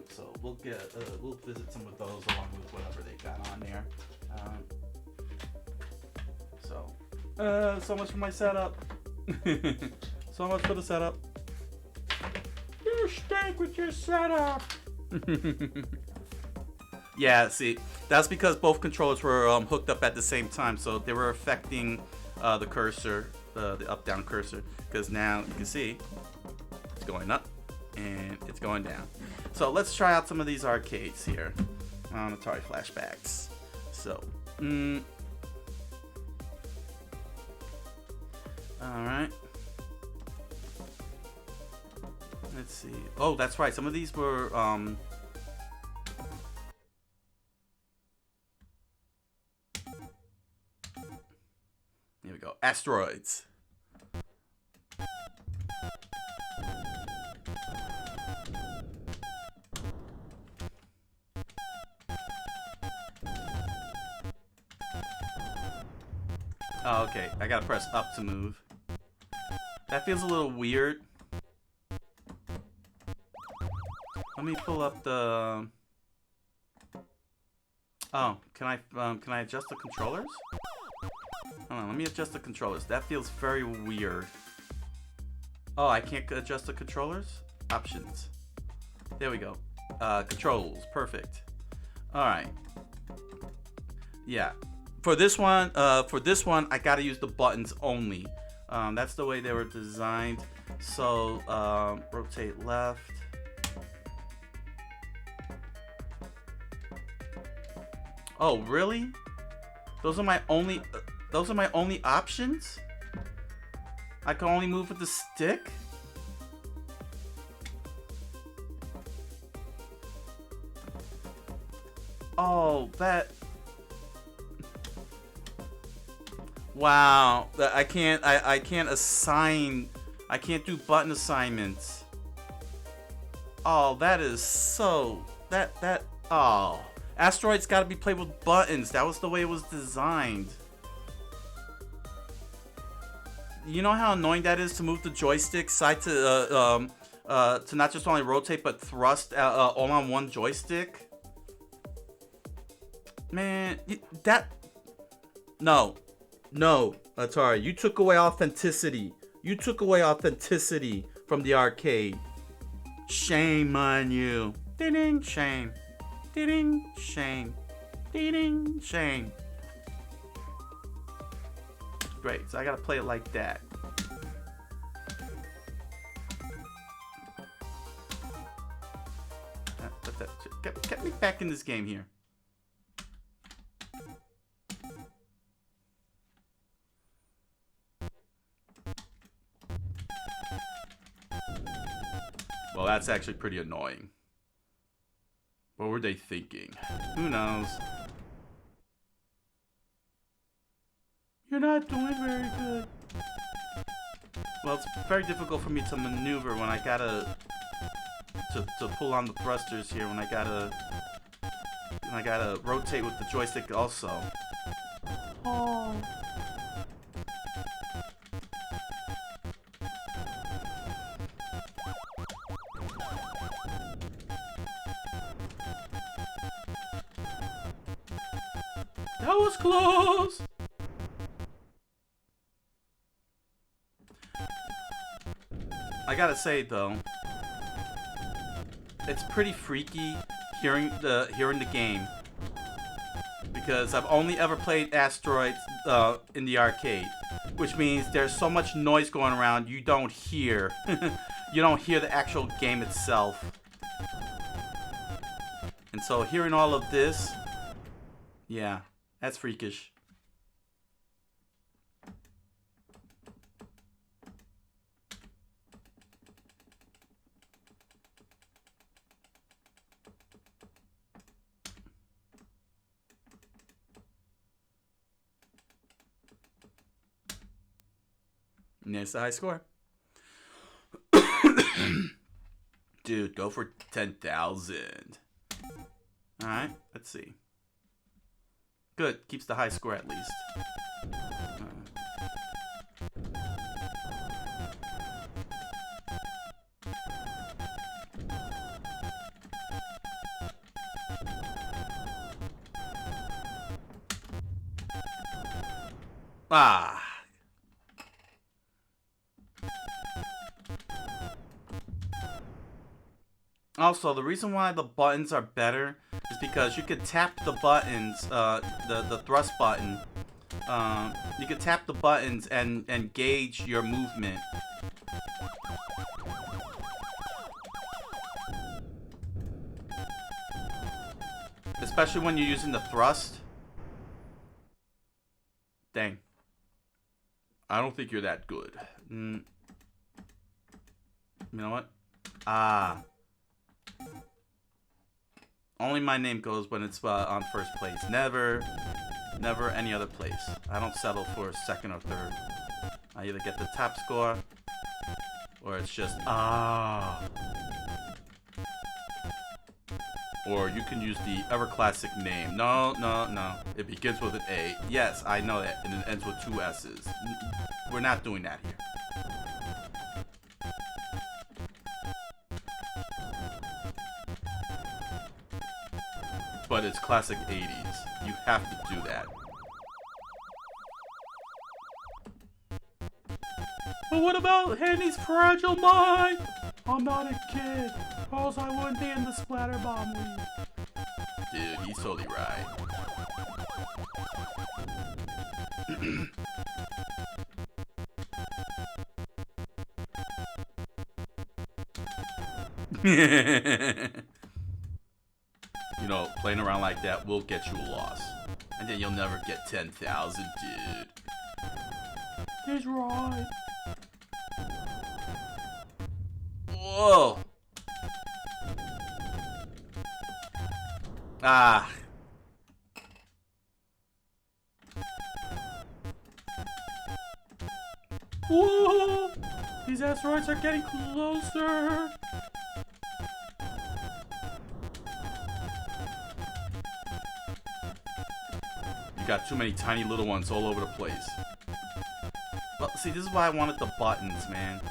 Speaker 1: So we'll visit some of those along with whatever they got on there. So much for my setup. So much for the setup. You stink with your setup. Yeah, see, that's because both controllers were hooked up at the same time, so they were affecting the cursor, the up-down cursor. Because now you can see it's going up and it's going down. So let's try out some of these arcades here on Atari Flashbacks. So, alright. Let's see. Oh, that's right. Some of these were, here we go. Asteroids. Oh, okay. I gotta press up to move. That feels a little weird. Let me pull up the... Oh, can I adjust the controllers? Hold on, let me adjust the controllers. That feels very weird. Oh, I can't adjust the controllers? Options. There we go. Controls. Perfect. Alright. Yeah. For this one, I gotta use the buttons only. That's the way they were designed. So, rotate left. Oh, really? Those are my only options? I can only move with the stick? Oh, that... Wow, I can't assign, I can't do button assignments. Oh, that is so, oh. Asteroids gotta be played with buttons. That was the way it was designed. You know how annoying that is to move the joystick side to not just only rotate but thrust all on one joystick? Man, No, Atari, you took away authenticity. You took away authenticity from the arcade. Shame on you. Ding, shame. Ding, shame. Ding, shame. Great, so I gotta play it like that. Get me back in this game here. Well, that's actually pretty annoying. What were they thinking? Who knows? You're not doing very good. Well, it's very difficult for me to maneuver when I gotta to pull on the thrusters here when I gotta rotate with the joystick also. Oh. That was close! I gotta say though, it's pretty freaky hearing the game, because I've only ever played Asteroids in the arcade, which means there's so much noise going around you don't hear you don't hear the actual game itself. so hearing all of this, yeah, that's freakish. And there's the high score. Dude, go for 10,000. Alright, let's see. Good, keeps the high score at least. Ah. Also, the reason why the buttons are better is because you could tap the buttons, the thrust button. You could tap the buttons and gauge your movement. Especially when you're using the thrust. Dang. I don't think you're that good. You know what? Ah. Only my name goes when it's on first place. Never any other place. I don't settle for second or third. I either get the top score, or it's just Or you can use the ever classic name. No. It begins with an A. Yes, I know that, and it ends with 2 S's. We're not doing that here. But it's classic 80s. You have to do that. But what about Henny's fragile mind? I'm not a kid, or else I wouldn't be in the Splatterbomb League. Dude, he's totally right. You know, playing around like that will get you a loss. And then you'll never get 10,000, dude. He's right. Whoa. Ah. Whoa. These asteroids are getting closer. You got too many tiny little ones all over the place. Well, see, this is why I wanted the buttons, man.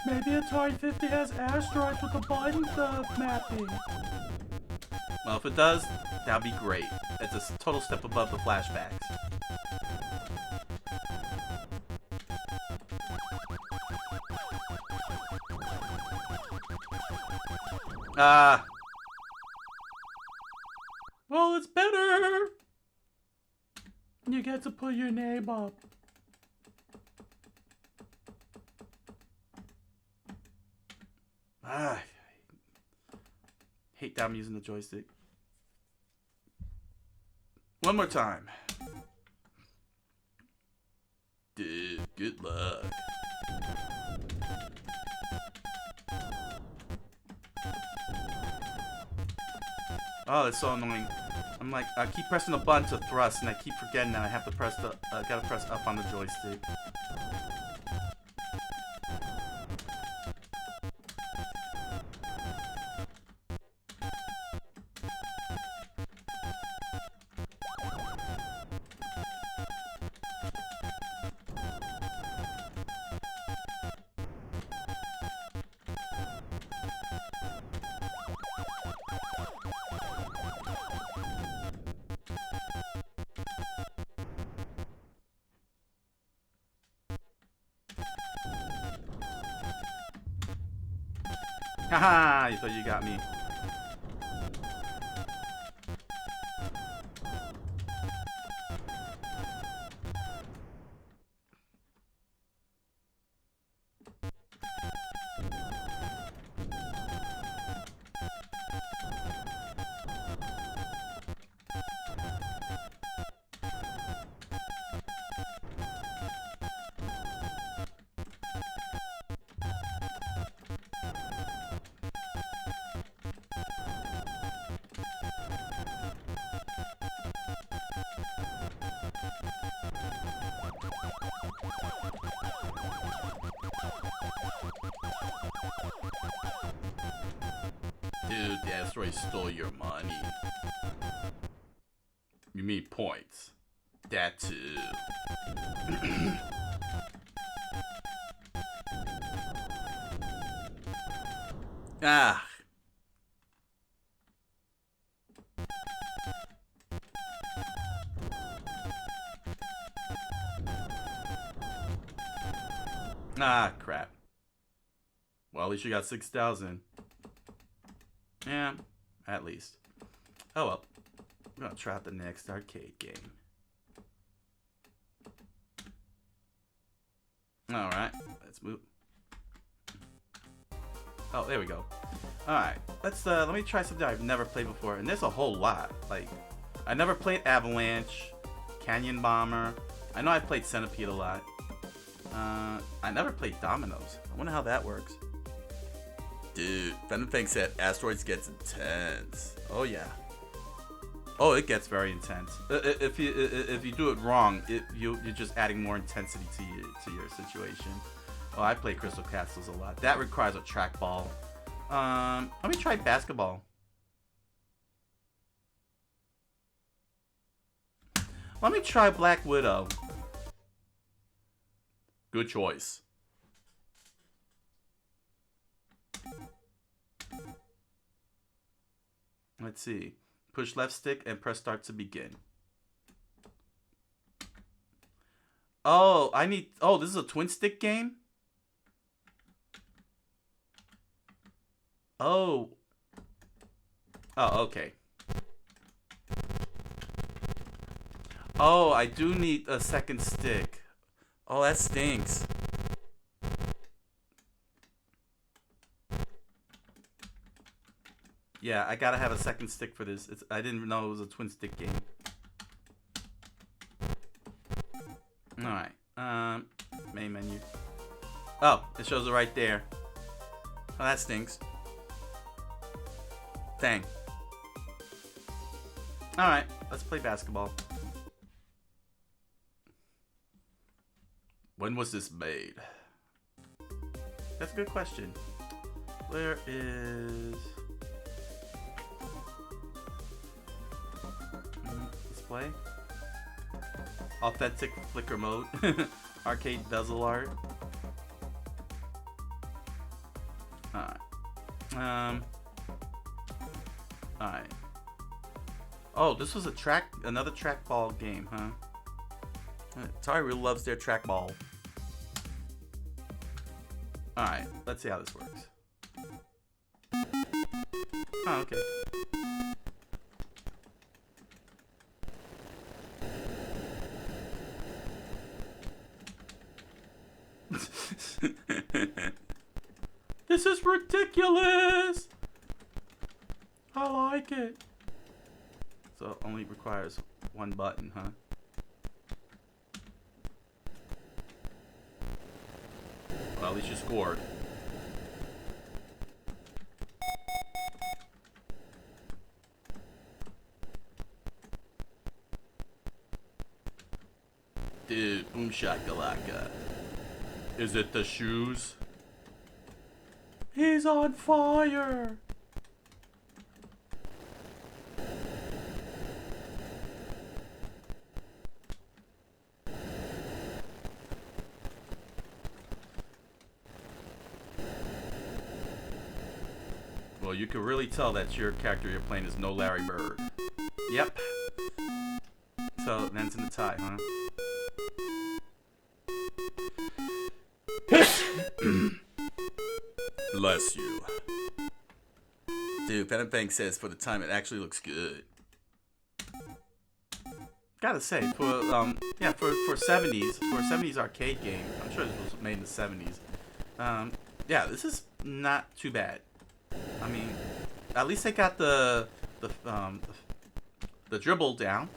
Speaker 1: Maybe Atari 50 has asteroids with the button mapping. Well, if it does, that'd be great. It's a total step above the flashbacks. Well, it's better. You get to put your name up. Hate that I'm using the joystick. One more time. Dude, good luck. Oh, it's so annoying. I'm like, I keep pressing the button to thrust, and I keep forgetting that I have to press the, gotta press up on the joystick. Haha, you thought you got me. Dude, the asteroid stole your money. You mean points? That too. Ah. Ah, crap. Well, at least you got 6,000. Yeah, at least. Oh well. I'm gonna try out the next arcade game. Alright, let's move. Oh, there we go. Alright, let me try something I've never played before, and there's a whole lot. Like, I never played Avalanche, Canyon Bomber. I know I played Centipede a lot. I never played Dominoes. I wonder how that works. Dude, Feng said Asteroids gets intense. Oh yeah. Oh, it gets very intense. If you do it wrong, you're just adding more intensity to your situation. Oh, I play Crystal Castles a lot. That requires a trackball. Let me try basketball. Let me try Black Widow. Good choice. Let's see. Push left stick and press start to begin. Oh, this is a twin stick game? Oh. Oh, okay. Oh, I do need a second stick. Oh, that stinks. Yeah, I gotta have a second stick for this. I didn't know it was a twin stick game. Alright. Main menu. Oh, it shows it right there. Oh, that stinks. Dang. Alright, let's play basketball. When was this made? That's a good question. Where is... display? Authentic flicker mode. Arcade bezel art. Alright. Alright. Oh, this was another trackball game, huh? Atari really loves their trackball. Alright, let's see how this works. Oh, okay. This is ridiculous! I like it. So it only requires one button, huh? Well, at least you scored. Dude, boom shakalaka. Is it the shoes? He's on fire! Well, you can really tell that your character you're playing is no Larry Bird. Yep. So, it ends in a tie, huh? Bless you. Dude, Feng says for the time it actually looks good. Gotta say, for 70s arcade game, I'm sure this was made in the 70s. Yeah, this is not too bad. I mean, at least they got the dribble down.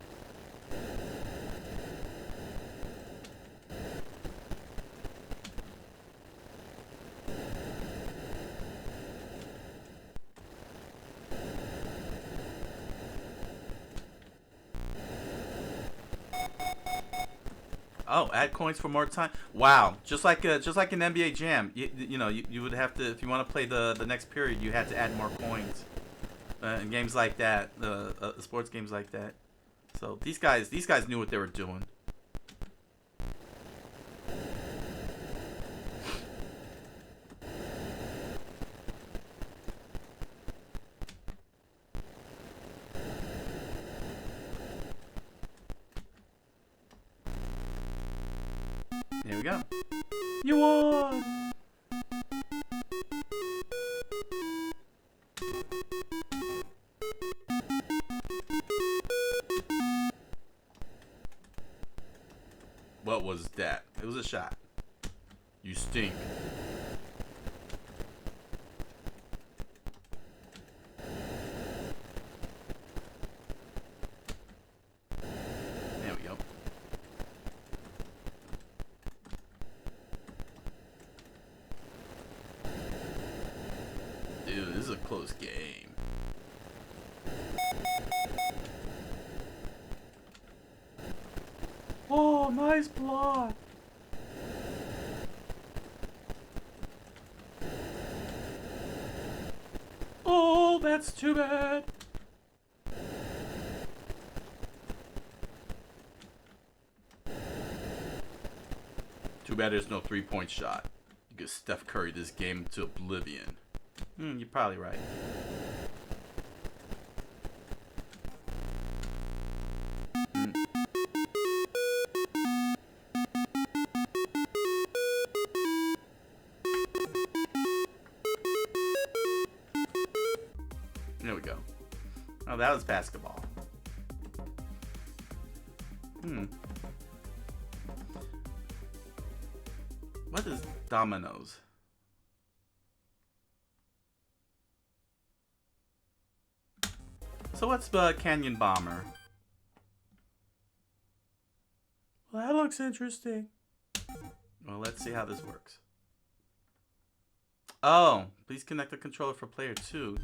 Speaker 1: Oh, add coins for more time. Wow, just like an NBA Jam. You know, you would have to, if you want to play the next period, you had to add more coins. in games like that, sports games like that. So these guys knew what they were doing. Here we go. You won! What was that? It was a shot. You stink. There we go. Dude, this is a close game. Oh, nice block. Oh, that's too bad. Too bad there's no three-point shot. You could Steph Curry this game to oblivion. You're probably right. There we go. Oh, that was basketball. What is dominoes? So what's the Canyon Bomber? Well, that looks interesting. Well, let's see how this works. Oh, please connect the controller for player 2.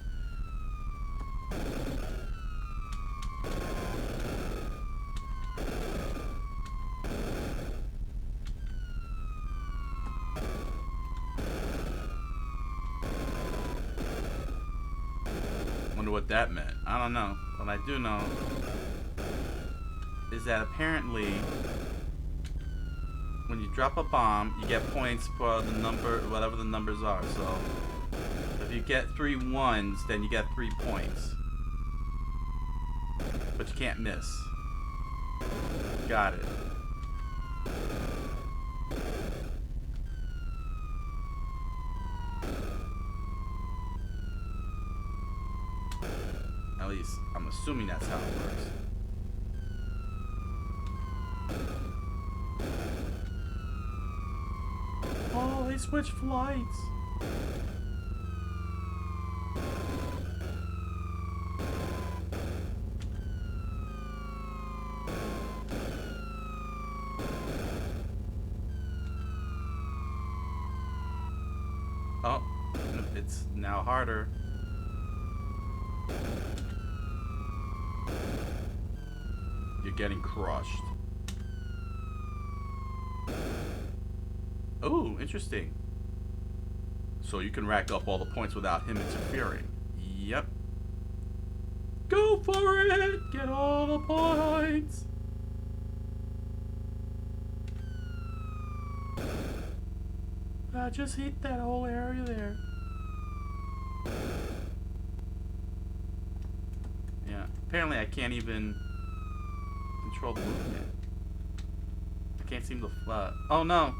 Speaker 1: Wonder what that meant. I don't know. What I do know is that apparently when you drop a bomb, you get points for the number, whatever the numbers are. So if you get 3 ones, then you get 3 points. But you can't miss. Got it. At least, I'm assuming that's how it works. Oh, they switched flights. Oh, it's now harder. You're getting crushed. Oh, interesting. So you can rack up all the points without him interfering. Yep. Go for it! Get all the points! Just hit that whole area there. Yeah, apparently I can't even control the movement. I can't seem to oh no!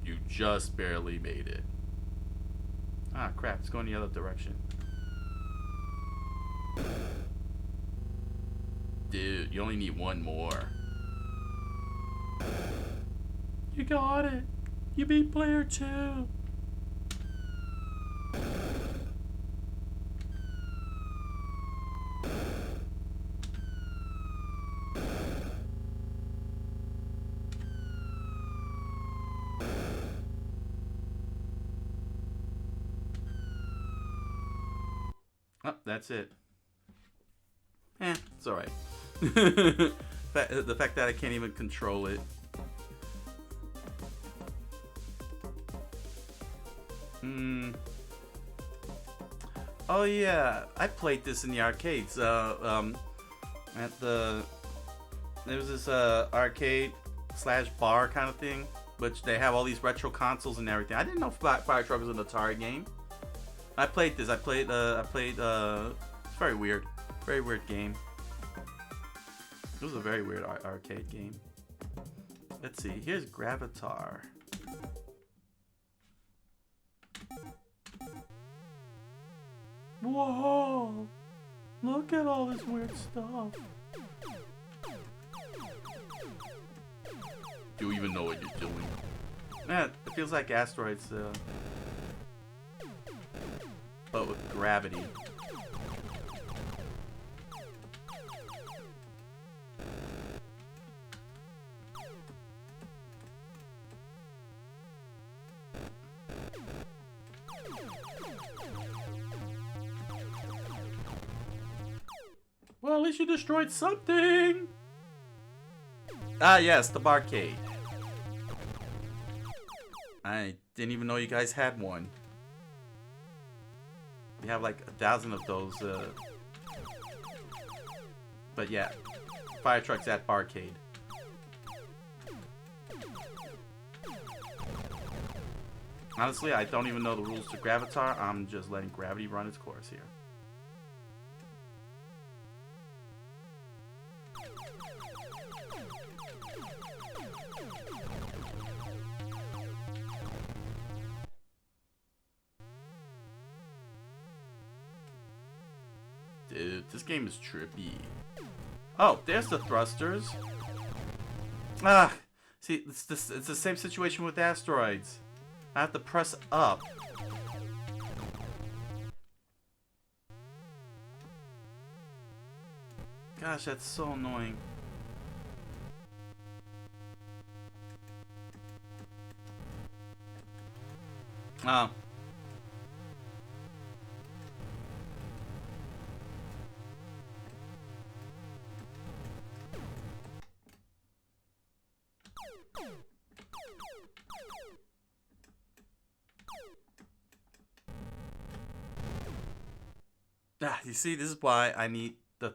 Speaker 1: You just barely made it. Ah crap, it's going the other direction. Dude, you only need one more. You got it. You beat player 2. Oh, that's it. It's alright. The fact that I can't even control it. Oh yeah, I played this in the arcades. At the there was this arcade / bar kind of thing, which they have all these retro consoles and everything. I didn't know Fire Truck was an Atari game. I played this. It's very weird game. It was a very weird arcade game. Let's see. Here's Gravitar. Whoa! Look at all this weird stuff. Do you even know what you're doing? Man, it feels like Asteroids, but with gravity. Well, at least you destroyed something! Ah, yes, the barcade. I didn't even know you guys had one. We have like 1,000 of those, but yeah, Fire Truck's at barcade. Honestly, I don't even know the rules to Gravitar. I'm just letting gravity run its course here. Dude, this game is trippy. Oh, there's the thrusters. Ah, see, it's the same situation with Asteroids. I have to press up. Gosh, that's so annoying. Oh. Ah, you see, this is why I need the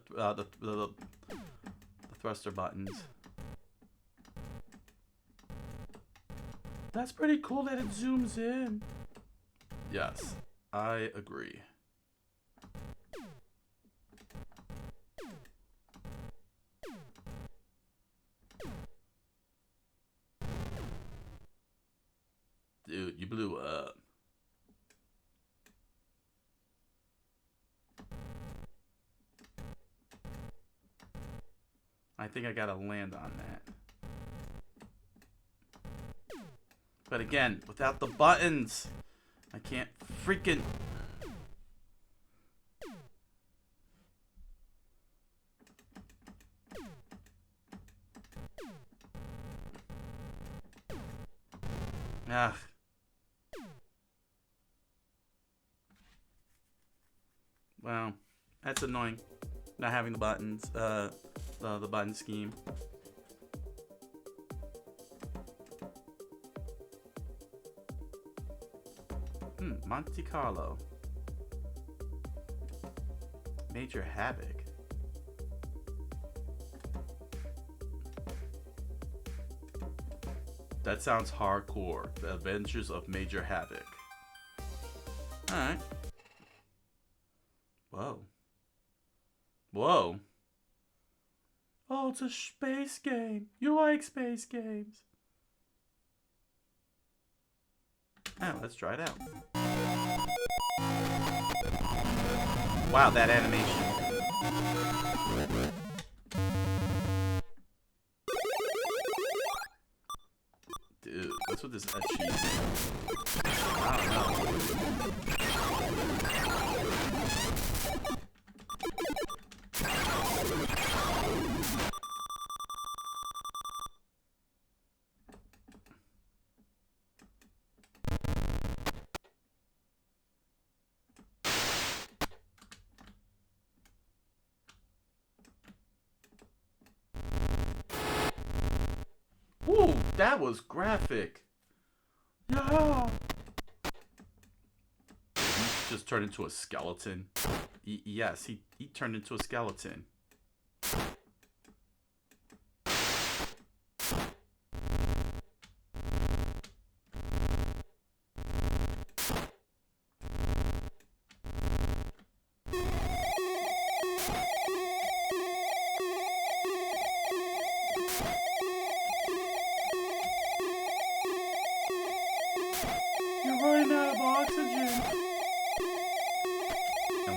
Speaker 1: thruster buttons. That's pretty cool that it zooms in. Yes, I agree. Dude, you blew up. I think I gotta land on that. But again, without the buttons, I can't freaking... Ah. Well, that's annoying. Not having the buttons, the button scheme. Monte Carlo. Major Havoc. That sounds hardcore. The Adventures of Major Havoc. Alright. Whoa. Whoa. Oh, it's a space game. You like space games. Oh, let's try it out. Wow, that animation. Dude, what's with this achievement? I don't know. Ooh, that was graphic. Yeah. just turned into a skeleton. Yes, he turned into a skeleton.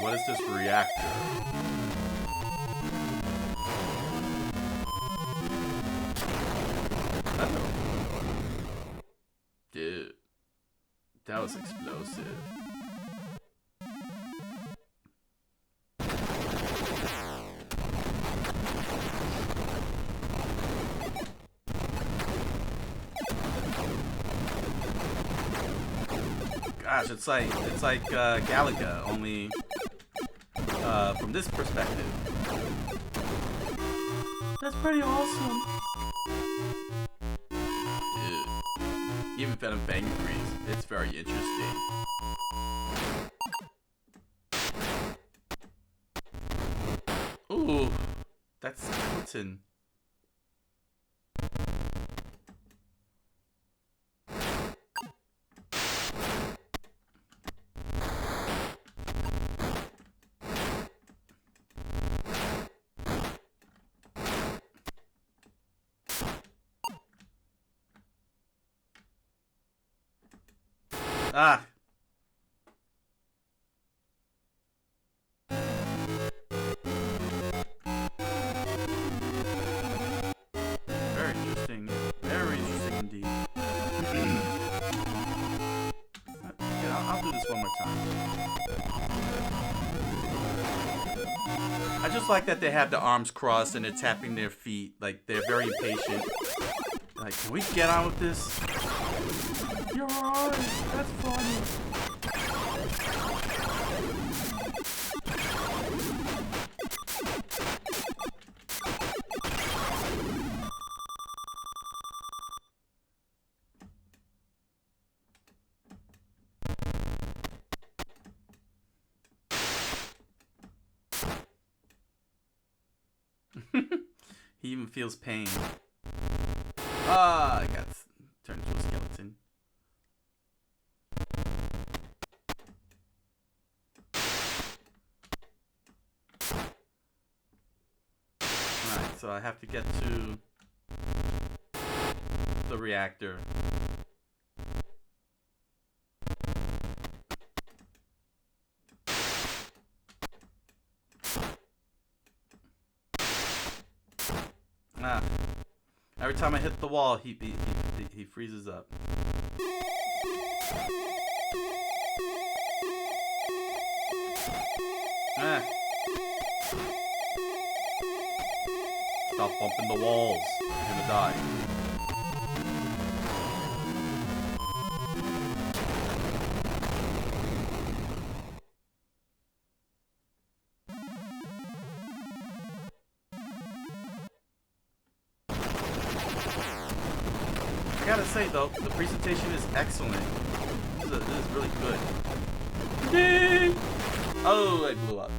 Speaker 1: What is this reactor? Dude, that was explosive. Gosh, it's like Galaga, only from this perspective. That's pretty awesome. Dude, even Venom Bang agrees. It's very interesting. Ooh, that's skeleton. Ah. Very interesting. Very interesting indeed. Yeah, I'll do this one more time. I just like that they have the arms crossed and they're tapping their feet. Like, they're very impatient. Like, can we get on with this? You're right. That's funny. He even feels pain. Ah, I got turned into a skeleton. Alright, so I have to get to the reactor. Ah. Every time I hit the wall, he freezes up. Ah. Stop bumping the walls. You're gonna die. I gotta say though, the presentation is excellent. This is really good. Ding! Oh, I blew up.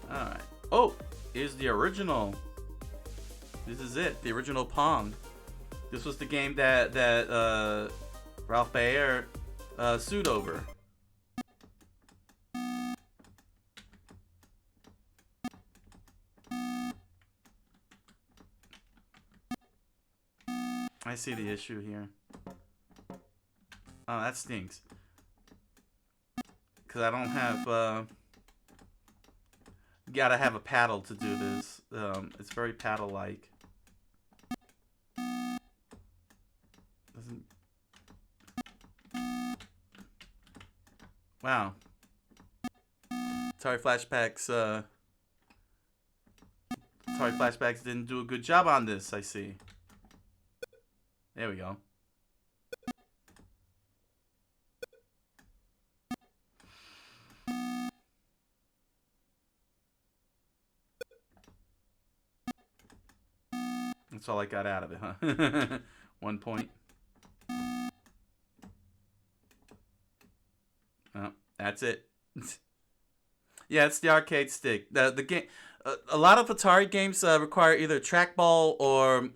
Speaker 1: Alright. Oh, here's the original. This is it, the original Pong. This was the game that Ralph Baer sued over. I see the issue here. Oh, that stinks. Because I don't have... gotta have a paddle to do this. It's very paddle-like. Doesn't... Wow. Atari Flashbacks didn't do a good job on this, I see. There we go. That's all I got out of it, huh? 1 point. Oh, that's it. Yeah, it's the arcade stick. The game. A lot of Atari games require either trackball or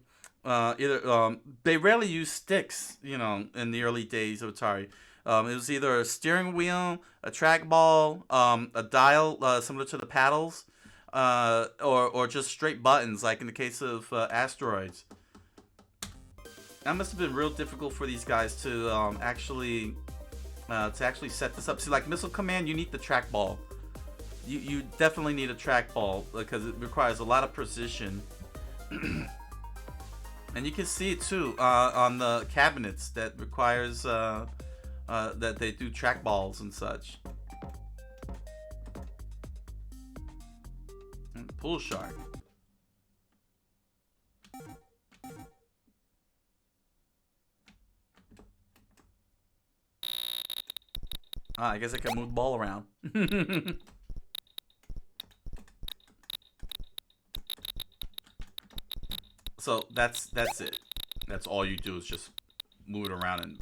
Speaker 1: they rarely use sticks. You know, in the early days of Atari, it was either a steering wheel, a trackball, a dial similar to the paddles, or just straight buttons, like in the case of Asteroids. That must have been real difficult for these guys to actually set this up. See, like Missile Command, you need the trackball. You definitely need a trackball because it requires a lot of precision. And you can see it too on the cabinets that requires that they do trackballs and such. And Pool Shark. I guess I can move the ball around. So that's it. That's all you do is just move it around and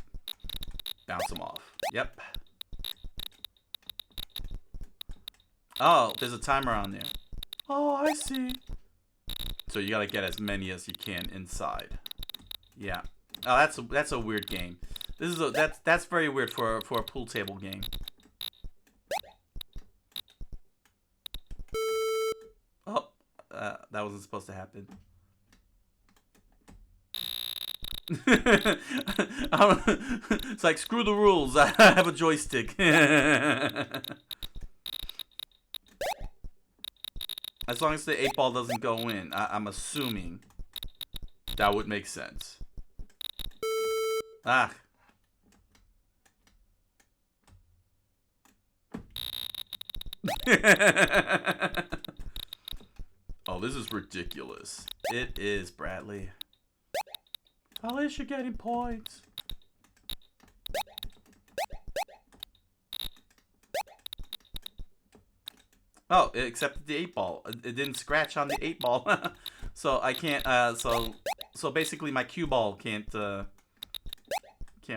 Speaker 1: bounce them off. Yep. Oh, there's a timer on there. Oh, I see. So you gotta get as many as you can inside. Yeah. Oh, that's a weird game. This is that's very weird for a pool table game. Oh, that wasn't supposed to happen. It's like, screw the rules. I have a joystick. As long as the 8-ball doesn't go in, I'm assuming that would make sense. Ah. Oh, this is ridiculous. It is, Bradley. At least you're getting points. Oh, it accepted the 8-ball. It didn't scratch on the 8-ball. So I can't, so basically my cue ball can't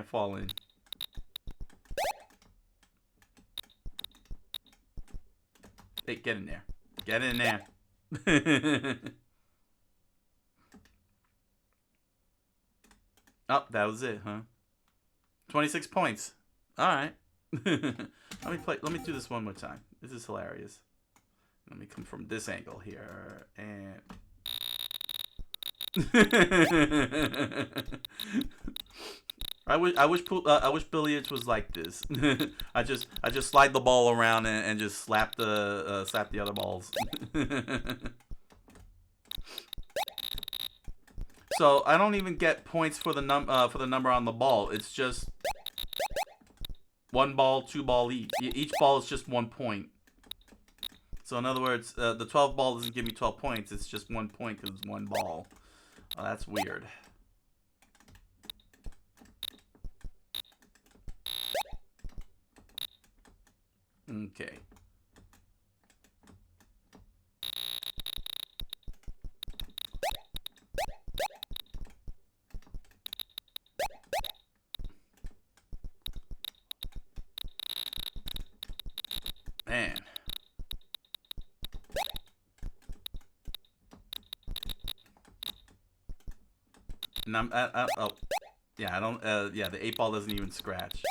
Speaker 1: fall in. Hey, get in there. Get in there. Oh, that was it, huh? 26 points. All right. Let me do this one more time. This is hilarious. Let me come from this angle here and I wish billiards was like this. I just slide the ball around and just slap the other balls. So I don't even get points for the number on the ball. It's just 1 ball, 2 ball each. Each ball is just 1 point. So in other words, the 12 ball doesn't give me 12 points. It's just 1 point because it's 1 ball. Oh, that's weird. Okay. Man. And oh, yeah, I don't, yeah, the 8-ball doesn't even scratch.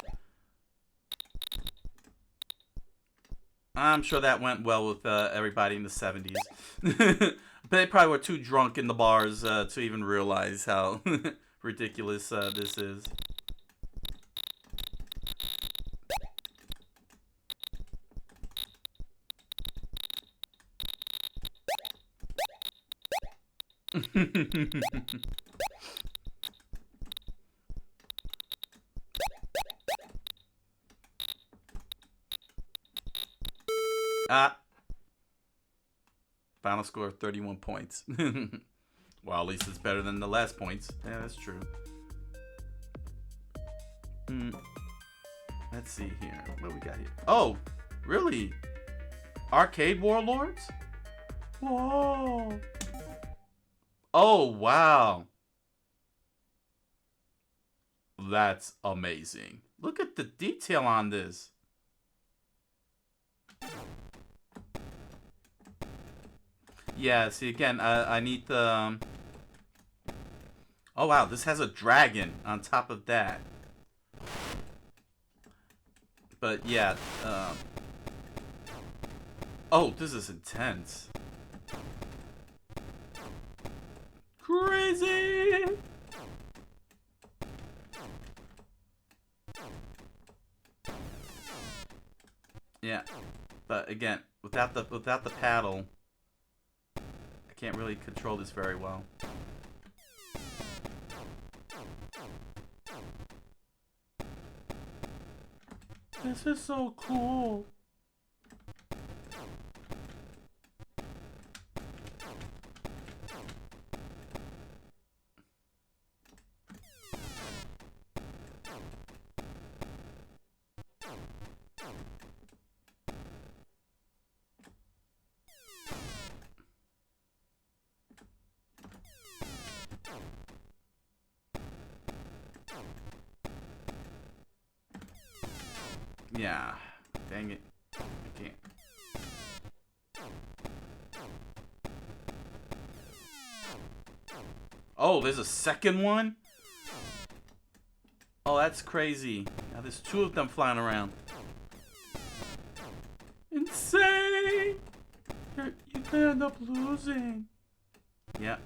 Speaker 1: I'm sure that went well with everybody in the 70s. But they probably were too drunk in the bars to even realize how ridiculous this is. Final score of 31 points. Well, at least it's better than the last points. Yeah, that's true. Let's see here. What do we got here? Oh, really? Arcade Warlords? Whoa. Oh, wow. That's amazing. Look at the detail on this. Yeah, see, again, I need the... Oh, wow, this has a dragon on top of that. But, yeah, oh, this is intense. Crazy! Yeah, but again, without the paddle, I can't really control this very well. This is so cool. Yeah, dang it. I can't. Oh, there's a second one? Oh, that's crazy. Now there's two of them flying around. Insane! You could end up losing. Yeah.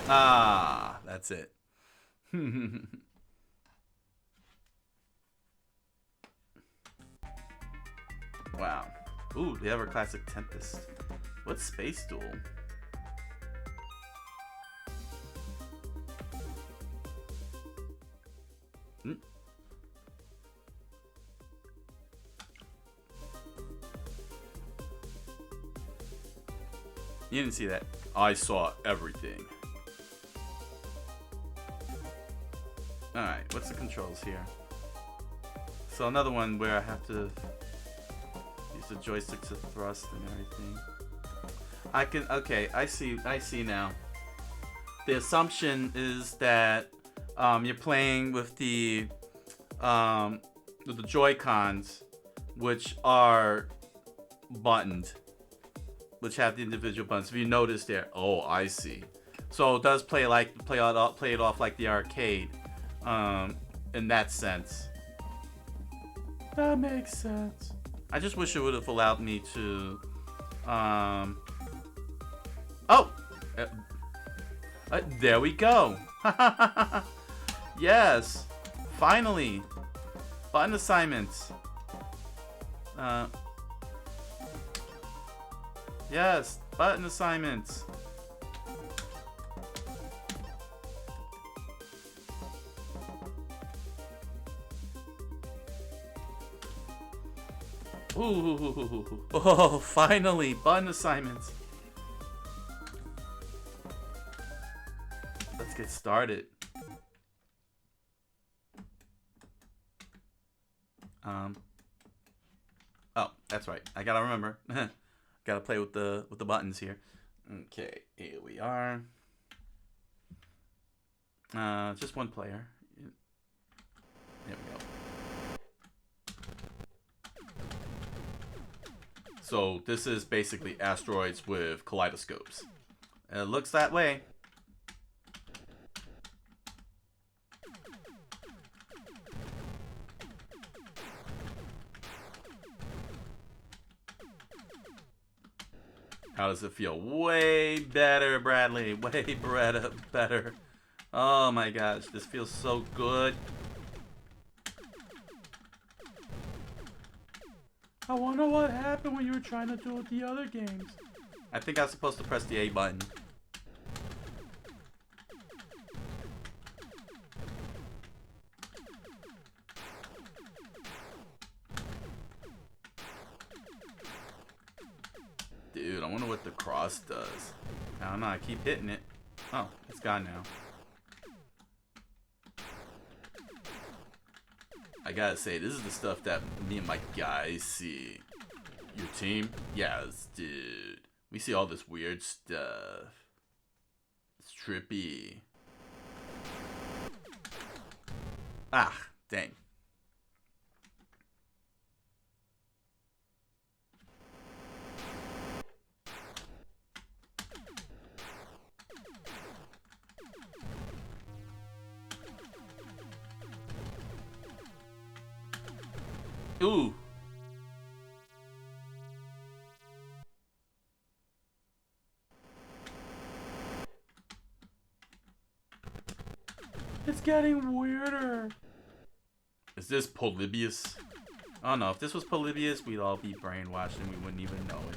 Speaker 1: Ah, that's it. Wow. Ooh, the ever classic Tempest. What's Space Duel? Hmm? You didn't see that. I saw everything. Alright, what's the controls here? So another one where I have to use the joystick to thrust and everything. I can, okay, I see now. The assumption is that you're playing with the Joy-Cons, which are buttoned, which have the individual buttons. If you notice there, oh, I see. So it does play it off like the arcade, in that sense. That makes sense. I just wish it would have allowed me to, oh, there we go. Yes, finally, button assignments. Yes, button assignments. Ooh, oh, finally, button assignments. Let's get started. Oh, that's right. I gotta remember. Gotta play with the buttons here. Okay, here we are. Just one player. There we go. So this is basically Asteroids with kaleidoscopes. It looks that way. How does it feel? Way better, Bradley. Way better. Oh my gosh, this feels so good. I wonder what happened when you were trying to do it with the other games. I think I was supposed to press the A button. Dude, I wonder what the cross does. I don't know, I keep hitting it. Oh, it's gone now. I gotta say, this is the stuff that me and my guys see. Your team? Yes, dude. We see all this weird stuff. It's trippy. Ah, dang. Ooh. It's getting weirder. Is this Polybius? Oh no, if this was Polybius, we'd all be brainwashed and we wouldn't even know it.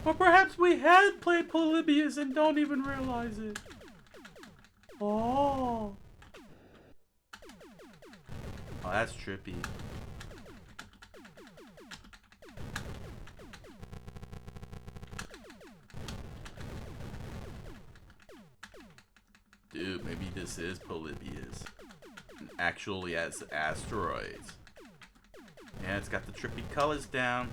Speaker 1: Or perhaps we had played Polybius and don't even realize it. Oh. Oh, that's trippy. Dude, maybe this is Polybius. Actually as Asteroids. Yeah, it's got the trippy colors down.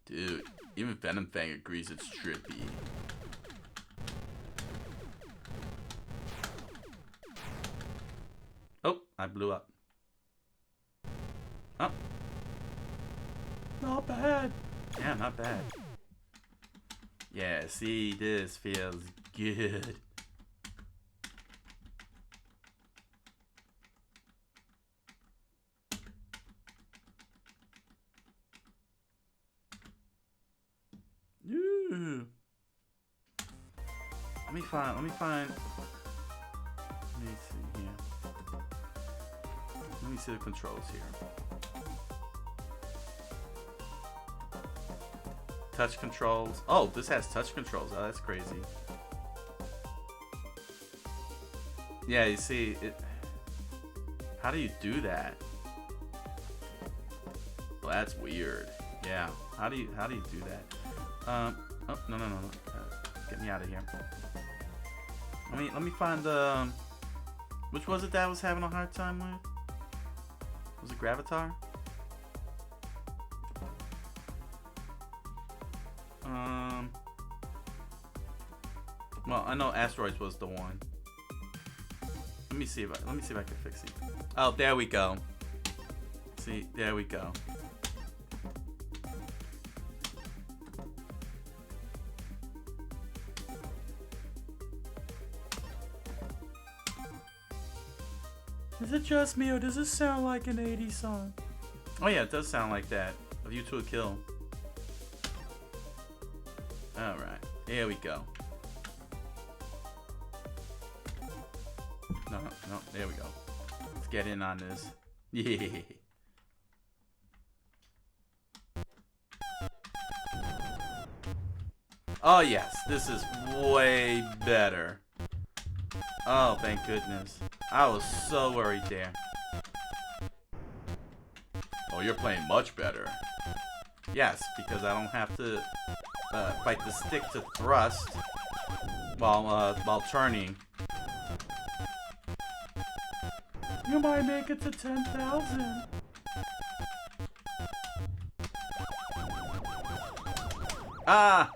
Speaker 1: Dude, even Venom Fang agrees it's trippy. Oh, I blew up. Oh. Not bad. Yeah, not bad. Yeah, see, this feels good. Ooh. Let me find. Let me see here. Let me see the controls here. Touch controls. Oh, this has touch controls. Oh, that's crazy. Yeah, you see it. How do you do that? Well, that's weird. Yeah. How do you do that? Oh, no. Get me out of here. Let me find the. Which was it that I was having a hard time with? Was it Gravitar? Well, I know Asteroids was the one. Let me see if I can fix it. Oh, there we go. See, there we go. Is it just me, or does this sound like an 80s song? Oh yeah, it does sound like that. Of You to a Kill. Alright, here we go. No, there we go. Let's get in on this. Yeah. Oh yes, this is way better. Oh, thank goodness. I was so worried there. Oh, you're playing much better. Yes, because I don't have to fight the stick to thrust while turning. You might make it to 10,000. Ah!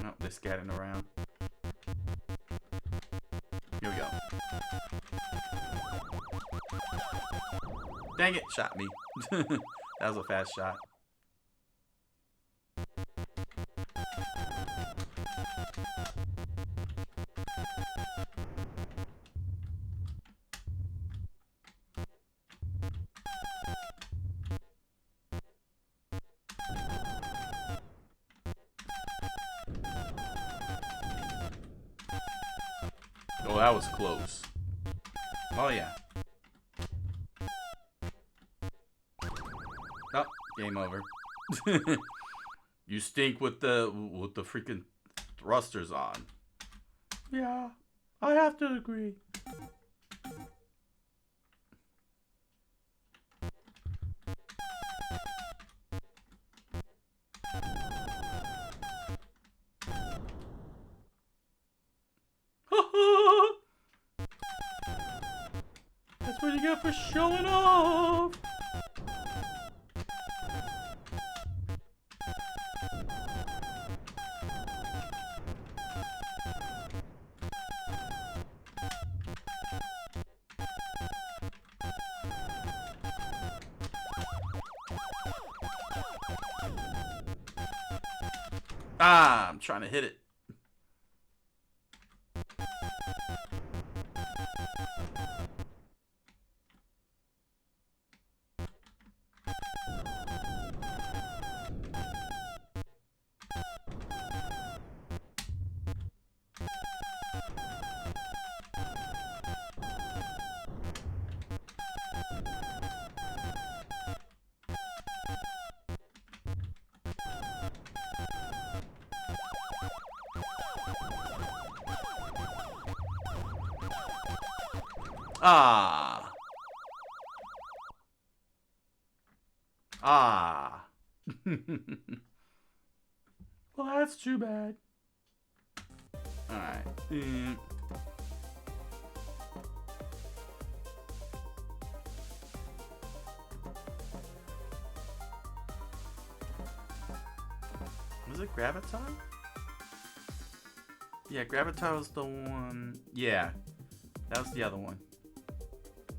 Speaker 1: No, they're scatting around. Here we go. Dang it, shot me. That was a fast shot. Oh, that was close. Oh yeah. Oh, game over. You stink with the freaking thrusters on. Yeah, I have to agree. for showing off. Ah, I'm trying to hit it. Ah. Ah. Well, that's too bad. Alright. Was it Gravitar? Yeah, Gravitar was the one. Yeah, that was the other one.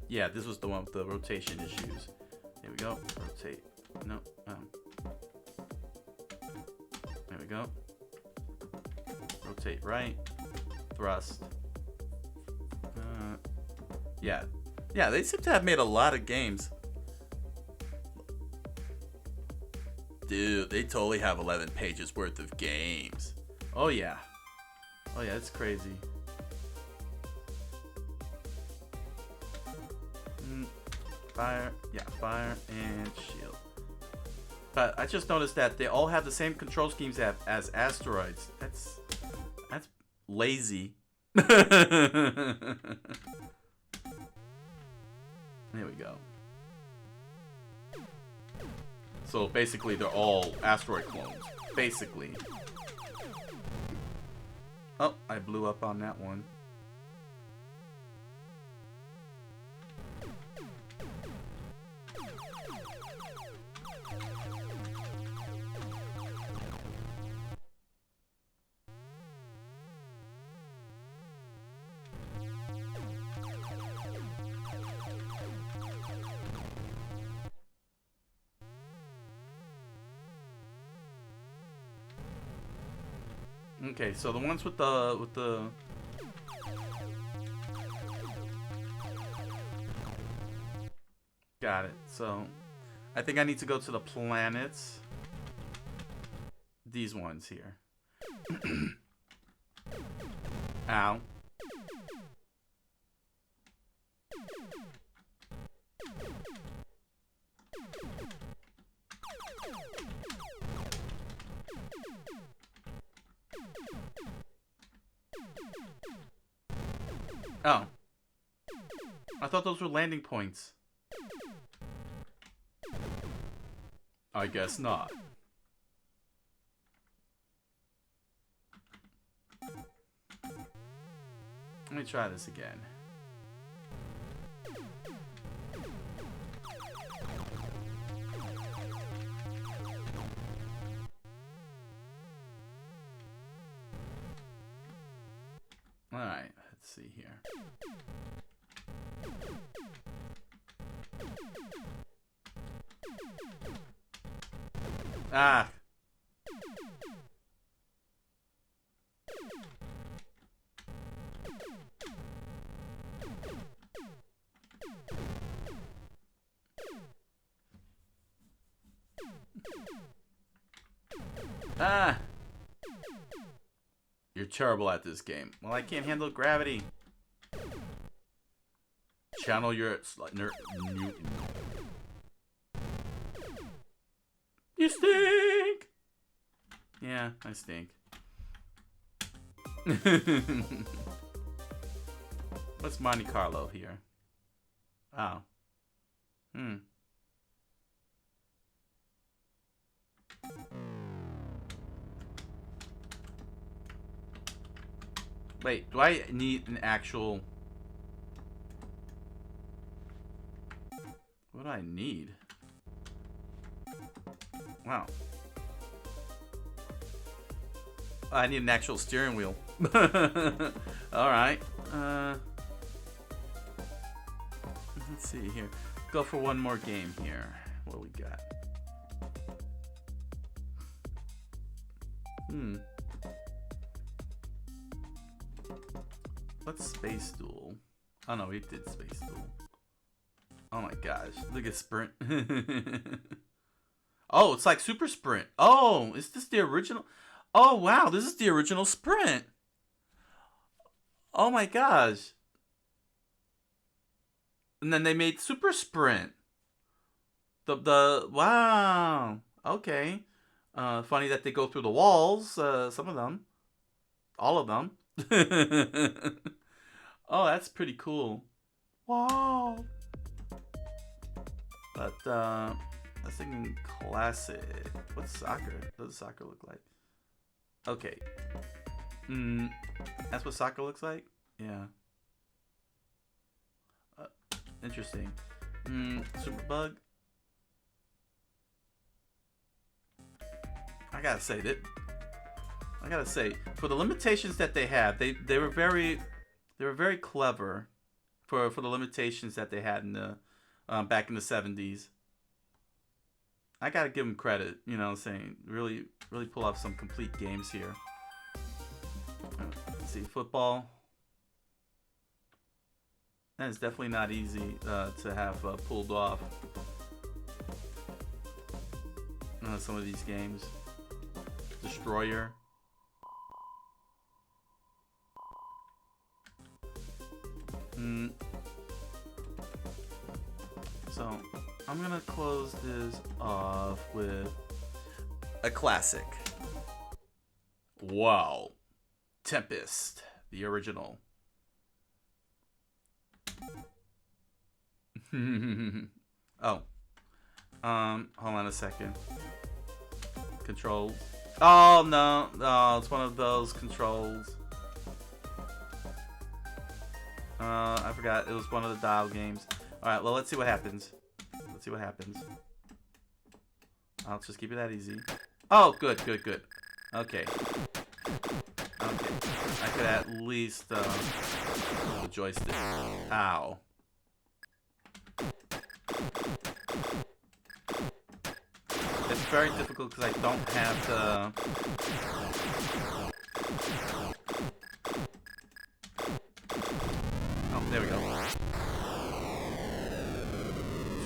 Speaker 1: Yeah, this was the one with the rotation issues. Here we go. Rotate. No. There we go. Rotate right. Thrust. Yeah. Yeah, they seem to have made a lot of games. Dude, they totally have 11 pages worth of games. Oh, yeah. Oh, yeah, it's crazy. Fire, yeah, fire and shield. But I just noticed that they all have the same control schemes as Asteroids. That's lazy. There we go. So basically, they're all Asteroid clones. Basically. Oh, I blew up on that one. Okay, so the ones with the got it. So I think I need to go to the planets. These ones here. Ow. Oh. I thought those were landing points. I guess not. Let me try this again. Alright, let's see here. Ah! Ah! You're terrible at this game. Well, I can't handle gravity. Channel your Newton. You stink! Yeah, I stink. What's Monte Carlo here? Oh. Wait, do I need an actual... I need? Wow. I need an actual steering wheel. Alright. Let's see here. Go for one more game here. What we got? What's Space Duel? Oh no, we did Space Duel. Oh my gosh. Look at Sprint. Oh, it's like Super Sprint. Oh, is this the original? Oh wow, this is the original Sprint. Oh my gosh. And then they made Super Sprint. The wow. Okay. Funny that they go through the walls. Some of them. All of them. Oh, that's pretty cool. Wow. But I was thinking classic. What's soccer? What does soccer look like? Okay. That's what soccer looks like? Yeah. Interesting. Superbug. I gotta say, for the limitations that they have, they were very clever for the limitations that they had in the back in the 70s. I gotta give them credit, you know what I'm saying? Really pull off some complete games here. Let's see, football. That is definitely not easy to have pulled off. Some of these games. Destroyer. So, I'm gonna close this off with a classic. Wow. Tempest, the original. Oh. Hold on a second. Controls. Oh, no. Oh, it's one of those controls. I forgot. It was one of the dial games. Alright, well, let's see what happens. I'll just keep it that easy. Oh, good. Okay. I could at least, the joystick. Ow. It's very difficult because I don't have the... Oh, there we go.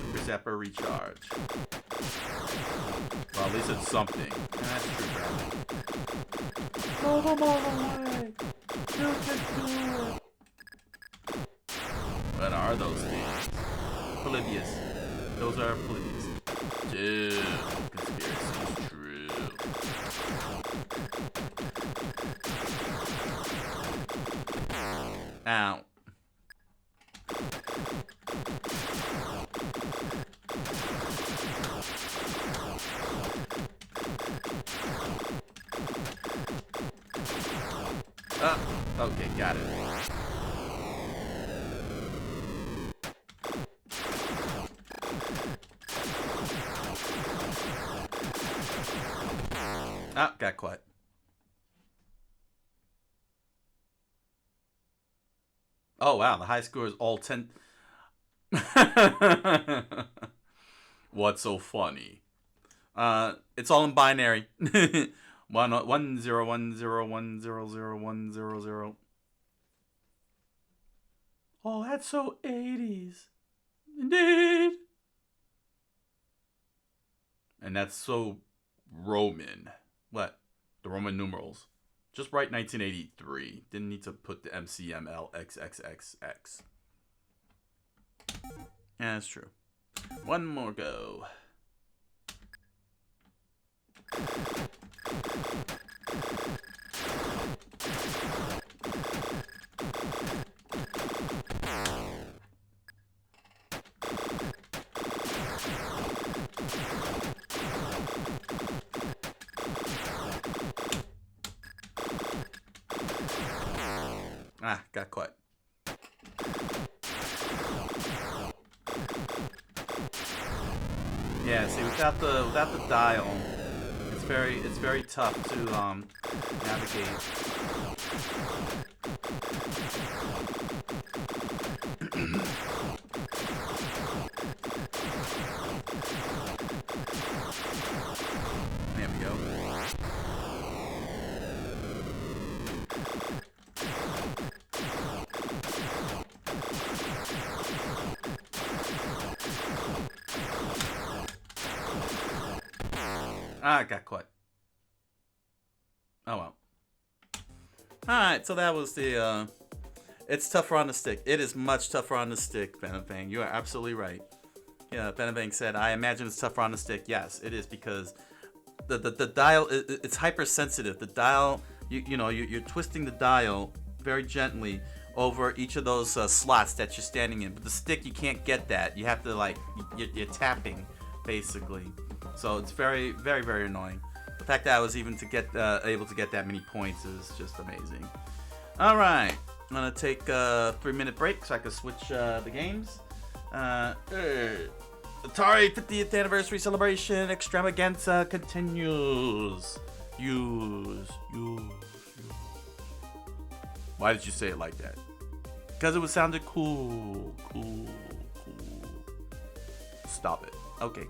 Speaker 1: Super Zapper Recharge. Well, at least it's something. That's true, bro. Throw them all away! You can do it! What are those things? Polybius. Those are Polybius. Dude, conspiracy is true. Ow. Okay, got it. Ah, got caught. Oh, wow. The high score is all 10. What's so funny? It's all in binary. 1-0-1-0-1-0-1-0-0-1-0-0. Oh, that's so 80s. Indeed. And that's so Roman. What? The Roman numerals. Just write 1983. Didn't need to put the MCMLXXXX. Yeah, that's true. One more go. Ah, got caught. Yeah, see, without the dial, it's very tough to navigate. There we go. Ah, I got caught. Oh well. Alright, so that was the, it's tougher on the stick. It is much tougher on the stick, Benabang. You are absolutely right. Yeah, Benabang said, I imagine it's tougher on the stick. Yes, it is, because the dial, it's hypersensitive. The dial, you're twisting the dial very gently over each of those slots that you're standing in. But the stick, you can't get that. You have to, like, you're tapping, basically. So it's very, very, very annoying. The fact that I was even able to get that many points is just amazing. All right, I'm gonna take a 3-minute break so I can switch the games. Atari 50th anniversary celebration extravaganza continues. Use. Why did you say it like that? Because it was sounded cool. Stop it. Okay.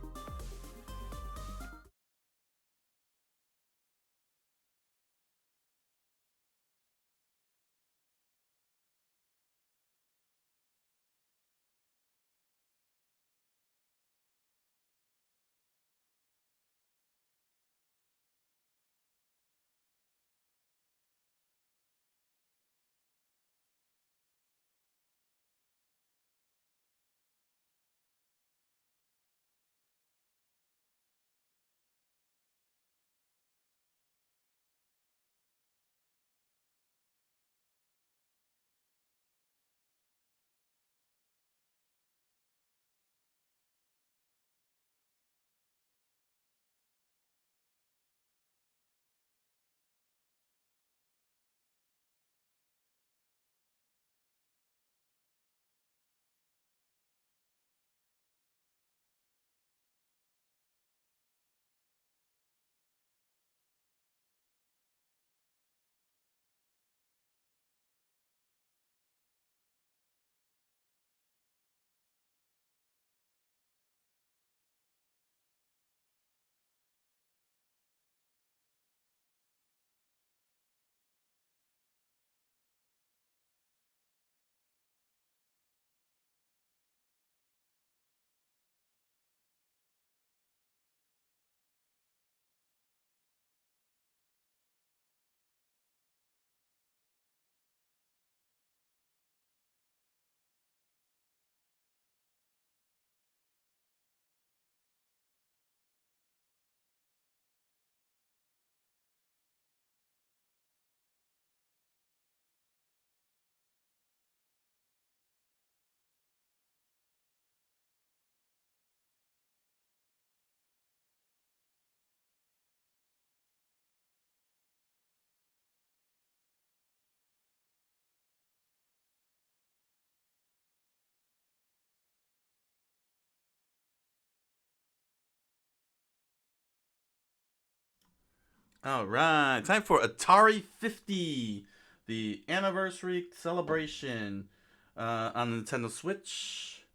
Speaker 1: All right, time for Atari 50, the anniversary celebration on Nintendo Switch.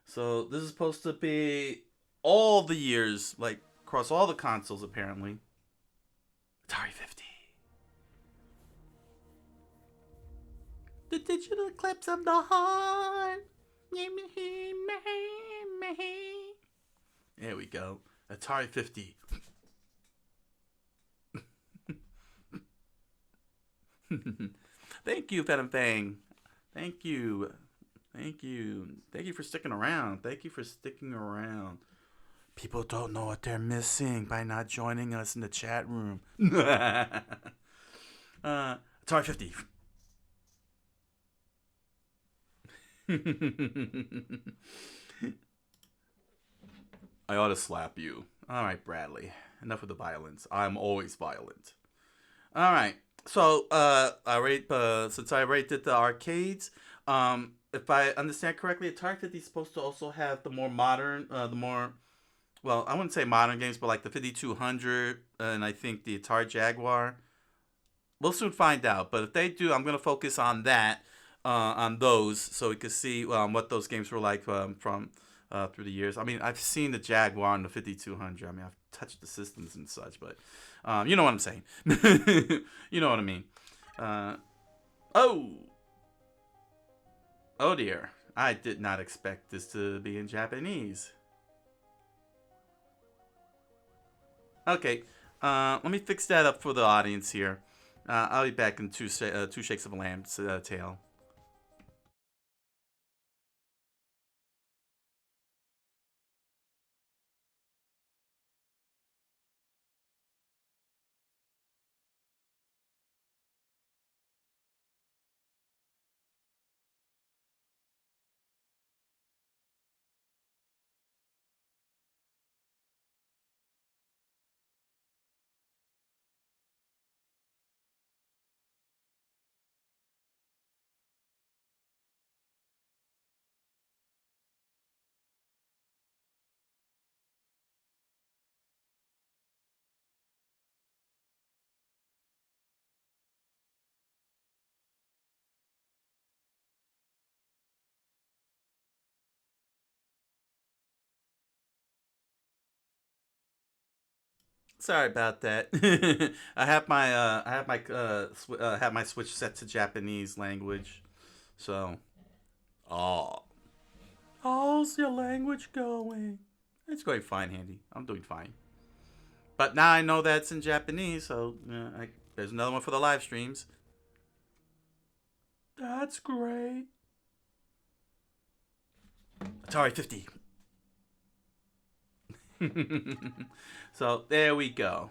Speaker 1: So this is supposed to be all the years, like across all the consoles, apparently. Atari 50. The digital eclipse of the heart. There we go. Atari 50. Thank you, Phantom Fang. Thank you. Thank you. Thank you for sticking around. Thank you for sticking around. People don't know what they're missing by not joining us in the chat room. Atari 50. I ought to slap you. All right, Bradley. Enough of the violence. I'm always violent. All right. So, since I already did the arcades, if I understand correctly, Atari 50 is supposed to also have the more modern, the more well, I wouldn't say modern games, but like the 5200 and I think the Atari Jaguar. We'll soon find out. But if they do, I'm going to focus on that, on those, so we can see what those games were like from through the years. I mean, I've seen the Jaguar and the 5200. I mean, I've touched the systems and such, but you know what I'm saying. You know what I mean. Oh. Oh dear. I did not expect this to be in Japanese. Okay. Let me fix that up for the audience here. I'll be back in two shakes of a lamb's tail. Sorry about that. I have my switch set to Japanese language. So, oh, how's your language going? It's going fine, Handy. I'm doing fine. But now I know that's in Japanese, so there's another one for the live streams. That's great. Atari 50. So there we go.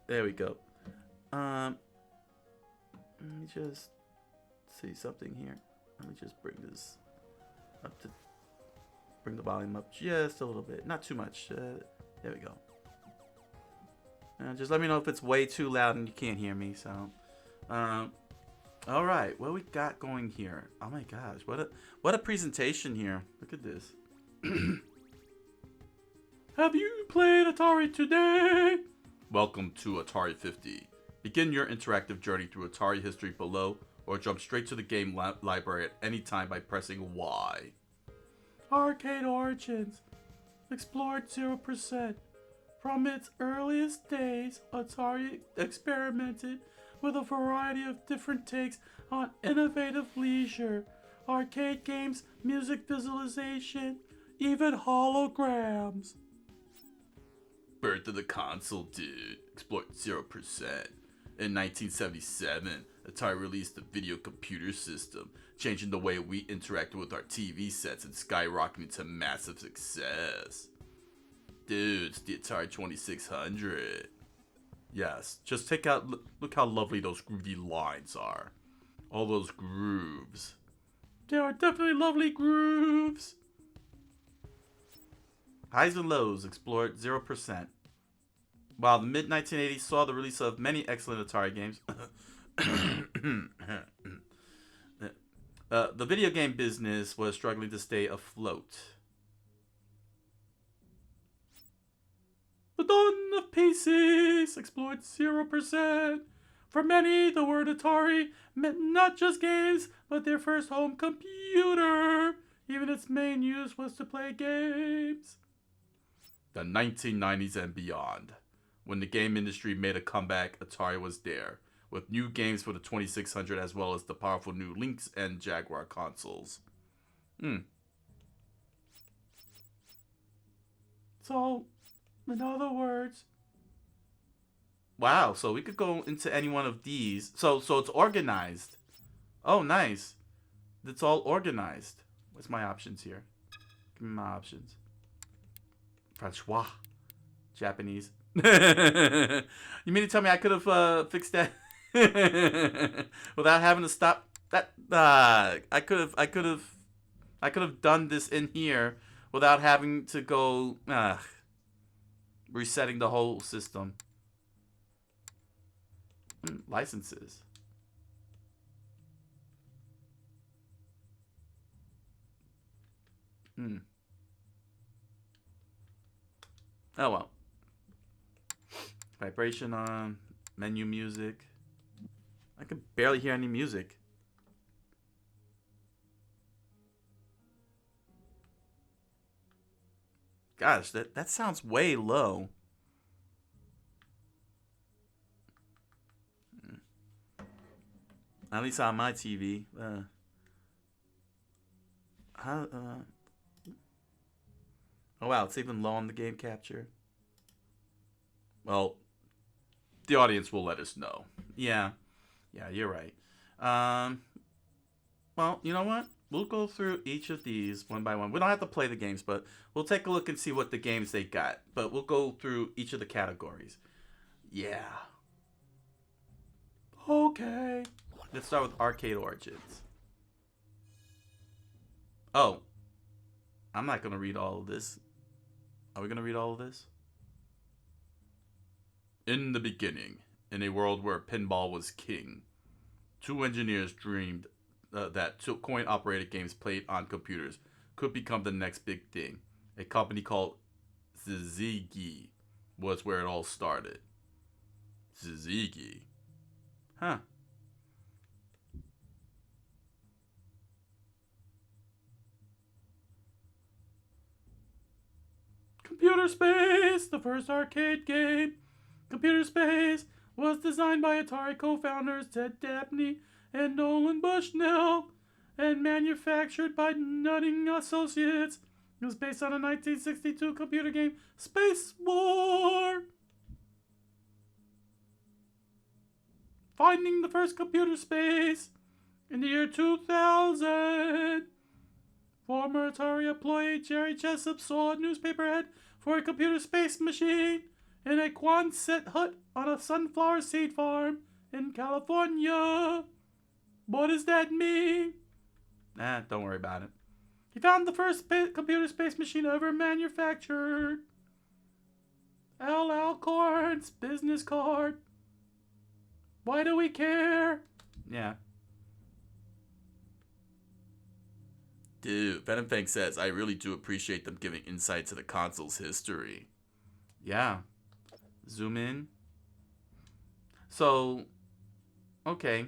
Speaker 1: There we go. Let me just see something here. Let me just bring this up to bring the volume up just a little bit, not too much. There we go. Just let me know if it's way too loud and you can't hear me. So, all right, what we got going here? Oh my gosh, what a presentation here! Look at this. Have you played Atari today? Welcome to Atari 50. Begin your interactive journey through Atari history below, or jump straight to the game library at any time by pressing Y. Arcade Origins. Explored 0%. From its earliest days, Atari experimented with a variety of different takes on innovative leisure, arcade games, music visualization, even holograms. Birth of the console, dude. Explored 0%. In 1977, Atari released the video computer system, changing the way we interacted with our TV sets and skyrocketing to massive success. Dude, it's the Atari 2600. Yes, just look how lovely those groovy lines are. All those grooves. They are definitely lovely grooves. Highs and lows explored 0%. While the mid-1980s saw the release of many excellent Atari games, the video game business was struggling to stay afloat. The dawn of PCs explored 0%. For many, the word Atari meant not just games, but their first home computer. Even its main use was to play games. The 1990s and beyond. When the game industry made a comeback, Atari was there, with new games for the 2600 as well as the powerful new Lynx and Jaguar consoles. So, in other words... Wow, so we could go into any one of these. So it's organized. Oh, nice. It's all organized. What's my options here? Give me my options. Francois. Japanese. You mean to tell me I could have fixed that without having to stop that? I could have done this in here without having to go resetting the whole system. Licenses. Oh well. Vibration on. Menu music. I can barely hear any music. Gosh, that sounds way low. At least on my TV. Oh wow, it's even low on the game capture. Well, the audience will let us know. Yeah, you're right. Well, you know what? We'll go through each of these one by one. We don't have to play the games, but we'll take a look and see what the games they got. But we'll go through each of the categories. Yeah. Okay. Let's start with Arcade Origins. Oh. I'm not going to read all of this. Are we going to read all of this? In the beginning, in a world where pinball was king, two engineers dreamed that coin-operated games played on computers could become the next big thing. A company called Zizigi was where it all started. Zizigi. Huh. Computer Space, the first arcade game. Computer Space was designed by Atari co-founders Ted Dabney and Nolan Bushnell and manufactured by Nutting Associates. It was based on a 1962 computer game, Space War. Finding the first computer space in the year 2000. Former Atari employee Jerry Jessup saw a newspaper ad for a computer space machine in a Quonset hut on a sunflower seed farm in California. What does that mean? Don't worry about it. He found the first computer space machine ever manufactured. Al Alcorn's business card. Why do we care? Yeah. Dude, Venom Fang says, I really do appreciate them giving insight to the console's history. Yeah. Zoom in. So, okay.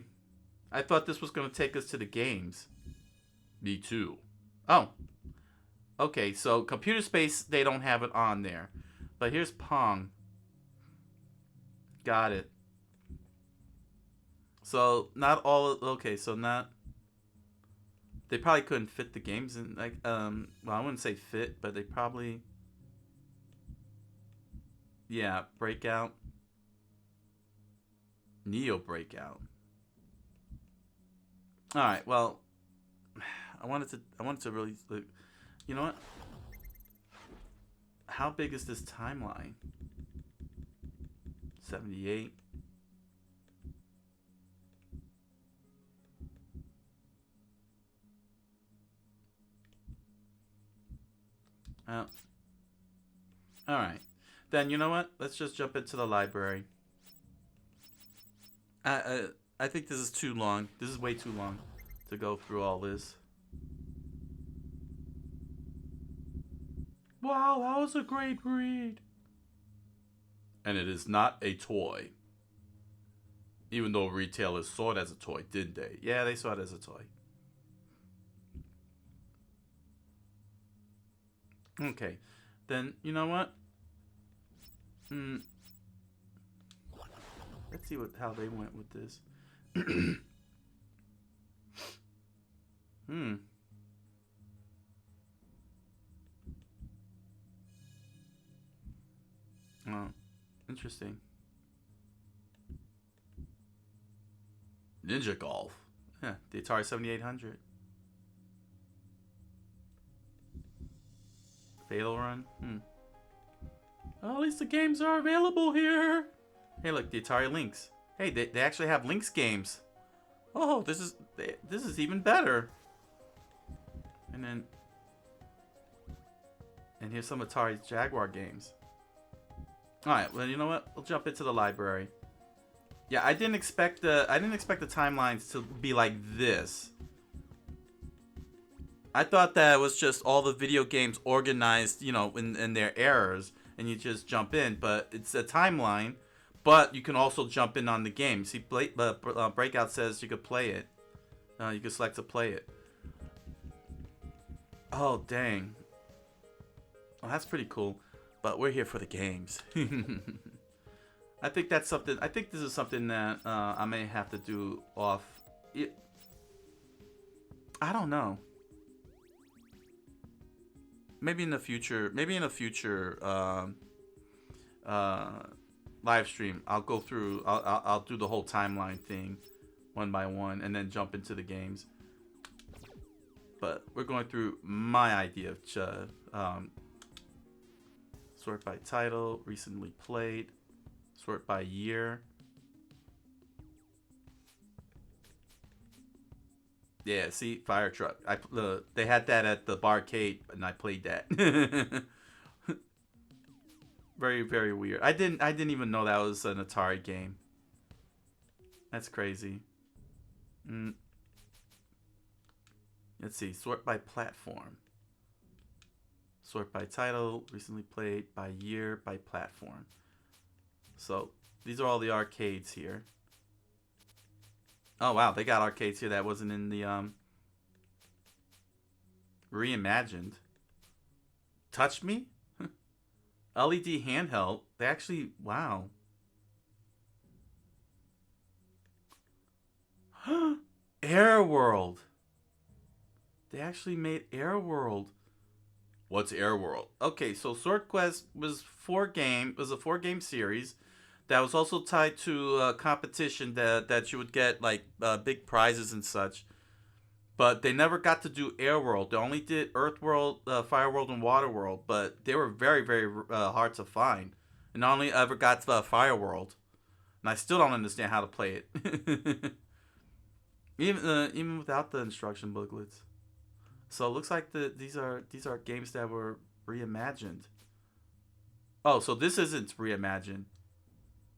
Speaker 1: I thought this was going to take us to the games. Me too. Oh. Okay, so Computer Space, they don't have it on there. But here's Pong. Got it. So, not all... Okay, so not... They probably couldn't fit the games in, like, well, I wouldn't say fit, but they probably... Yeah, Breakout. Neo Breakout. Alright, well... I wanted to really... Like, you know what? How big is this timeline? 78. Alright. Then, you know what? Let's just jump into the library. I think this is too long. This is way too long to go through all this. Wow, that was a great read. And it is not a toy. Even though retailers saw it as a toy, didn't they? Yeah, they saw it as a toy. Okay. Then, you know what? Let's see how they went with this. Oh, interesting. Ninja Golf. Yeah, the Atari 7800. Fatal Run. Well, at least the games are available here. Hey, look, the Atari Lynx. Hey, they actually have Lynx games. Oh, this is even better. And here's some Atari Jaguar games. All right, well, you know what? We'll jump into the library. Yeah, I didn't expect the timelines to be like this. I thought that it was just all the video games organized, you know, in their eras, and you just jump in. But it's a timeline, but you can also jump in on the game. See, Breakout says you could play it. You can select to play it. Oh, dang. Well, that's pretty cool. But we're here for the games. I think that's something. I think this is something that I may have to do off. I don't know. Maybe in the future. Maybe in a future live stream, I'll go through. I'll do the whole timeline thing, one by one, and then jump into the games. But we're going through my idea of sort by title, recently played, sort by year. Yeah, see, fire truck. They had that at the barcade, and I played that. Very, very weird. I didn't even know that was an Atari game. That's crazy. Let's see, sort by platform. Sort by title, recently played, by year, by platform. So these are all the arcades here. Oh wow, they got arcades here that wasn't in the reimagined. Touch Me? LED handheld. They actually, wow. Air World. They actually made Air World. What's Air World? Okay, so Sword Quest was a 4-game series that was also tied to a competition that you would get like big prizes and such. But they never got to do Air World. They only did Earth World, Fire World, and Water World. But they were very, very hard to find. And I only ever got to Fire World, and I still don't understand how to play it, even without the instruction booklets. So it looks like these are games that were reimagined. Oh, so this isn't reimagined.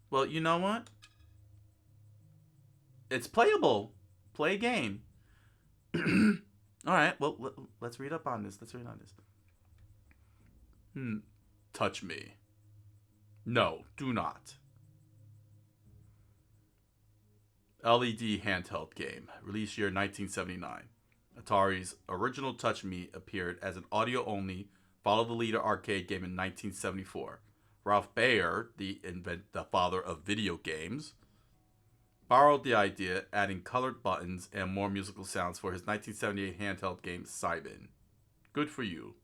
Speaker 1: Well, you know what? It's playable. Play a game. All right. Well, let's read up on this. Touch me. No, do not. LED handheld game. Release year 1979. Atari's original Touch Me appeared as an audio-only, follow-the-leader arcade game in 1974. Ralph Baer, the father of video games, borrowed the idea, adding colored buttons and more musical sounds for his 1978 handheld game, Cybin. Good for you.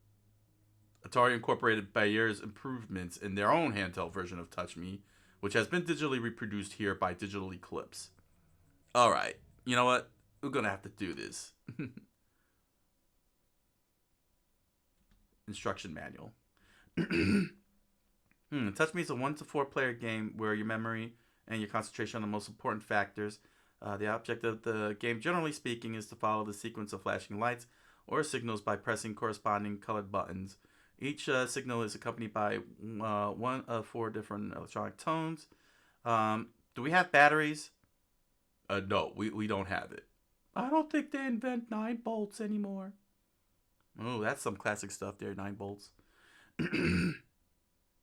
Speaker 1: Atari incorporated Baer's improvements in their own handheld version of Touch Me, which has been digitally reproduced here by Digital Eclipse. Alright, you know what? We're gonna have to do this. Instruction manual. Touch Me is a 1 to 4 player game where your memory and your concentration are the most important factors. The object of the game, generally speaking, is to follow the sequence of flashing lights or signals by pressing corresponding colored buttons. Each signal is accompanied by one of 4 different electronic tones. Do we have batteries? No, we don't have it. I don't think they invent 9 bolts anymore. Oh, that's some classic stuff there, 9 bolts.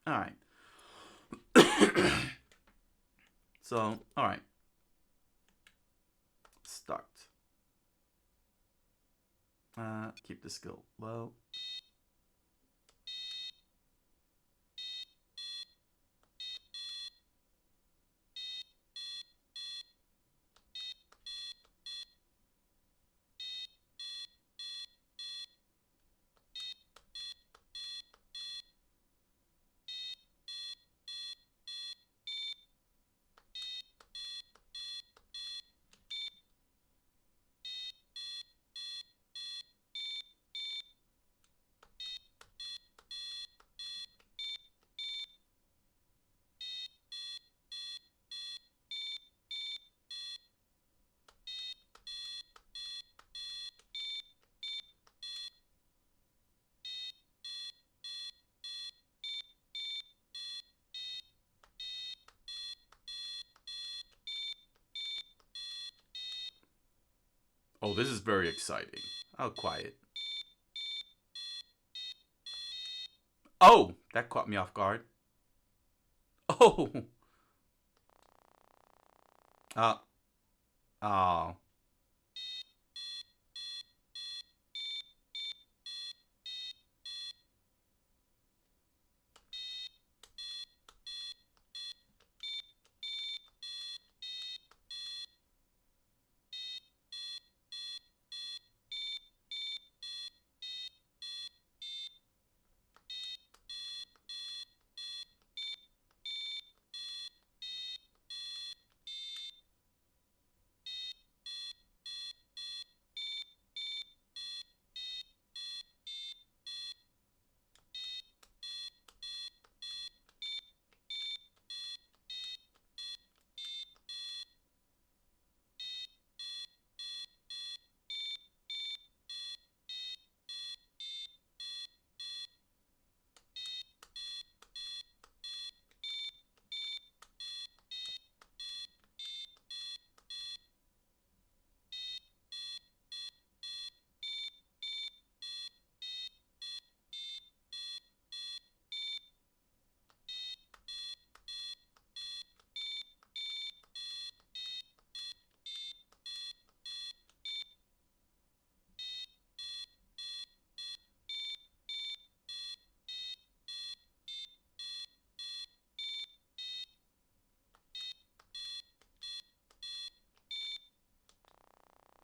Speaker 1: Alright. So, alright. Start. Keep the skill low. Oh, this is very exciting. Oh, quiet. Oh, that caught me off guard. Oh. Uh. Oh.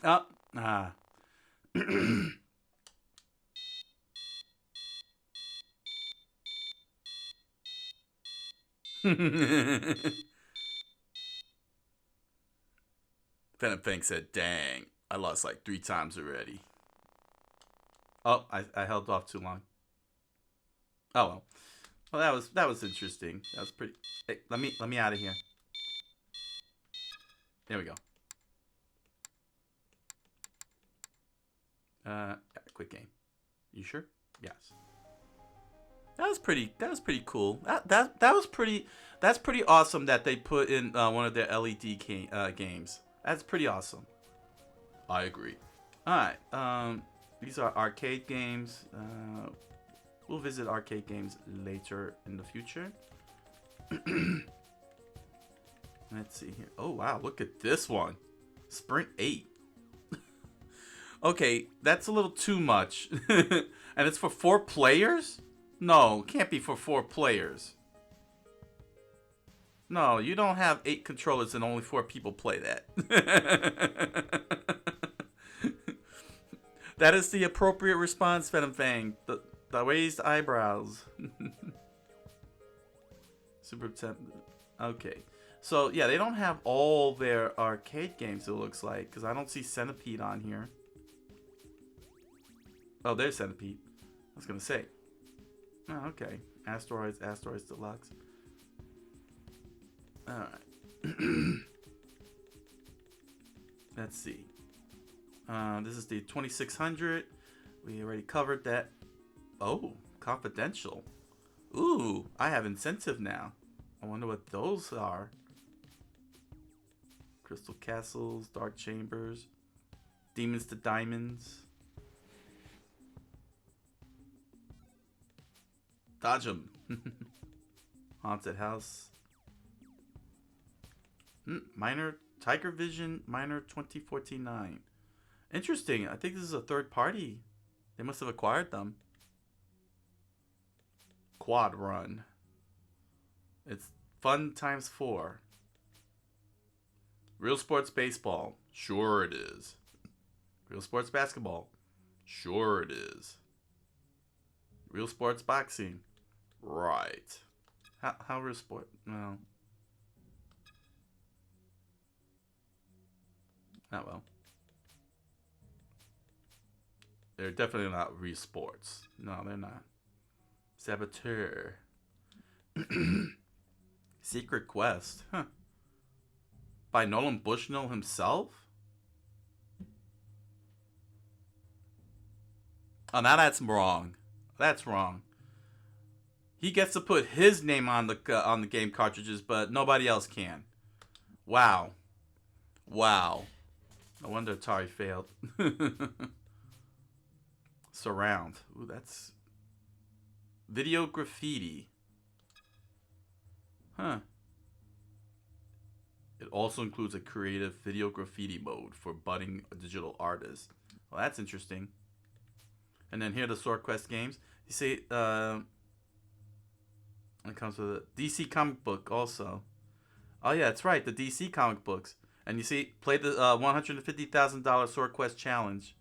Speaker 1: Oh. Ah. Venom Fang said, dang, I lost like 3 times already. Oh, I held off too long. Oh well. Well, that was interesting. That was pretty. Hey, let me out of here. There we go. Yeah, quick game. You sure? Yes. That was pretty. That was pretty cool. That was pretty. That's pretty awesome that they put in one of their LED games. That's pretty awesome. I agree. All right. These are arcade games. We'll visit arcade games later in the future. Let's see here. Oh wow, look at this one. Sprint 8. Okay, that's a little too much. And it's for 4 players? No, can't be for 4 players. No, you don't have 8 controllers and only 4 people play that. That is the appropriate response, Venom Fang. The raised eyebrows. Super temp. Okay. So, yeah, they don't have all their arcade games, it looks like, because I don't see Centipede on here. Oh, there's Centipede. I was going to say. Oh, okay. Asteroids Deluxe. Alright. Let's see. This is the 2600. We already covered that. Oh, confidential. Ooh, I have incentive now. I wonder what those are. Crystal Castles, Dark Chambers, Demons to Diamonds. Dodge 'em. Haunted House. Minor Tiger Vision Minor 2014-9. Interesting. I think this is a third party. They must have acquired them. Quad Run. It's fun times 4. Real Sports Baseball. Sure it is. Real Sports Basketball. Sure it is. Real Sports Boxing. Right. How Real Sport? No. Oh well. They're definitely not Real Sports. No, they're not. Saboteur. Secret Quest. Huh. By Nolan Bushnell himself? Oh, now that's wrong. That's wrong. He gets to put his name on the game cartridges, but nobody else can. Wow. Wow. No wonder Atari failed. Surround. Ooh, that's Video graffiti. Huh. It also includes a creative video graffiti mode for budding digital artists. Well, that's interesting. And then here are the Sword Quest games. You see, it comes with a DC comic book also. Oh yeah, that's right, the DC comic books. And you see, play the $150,000 Sword Quest challenge.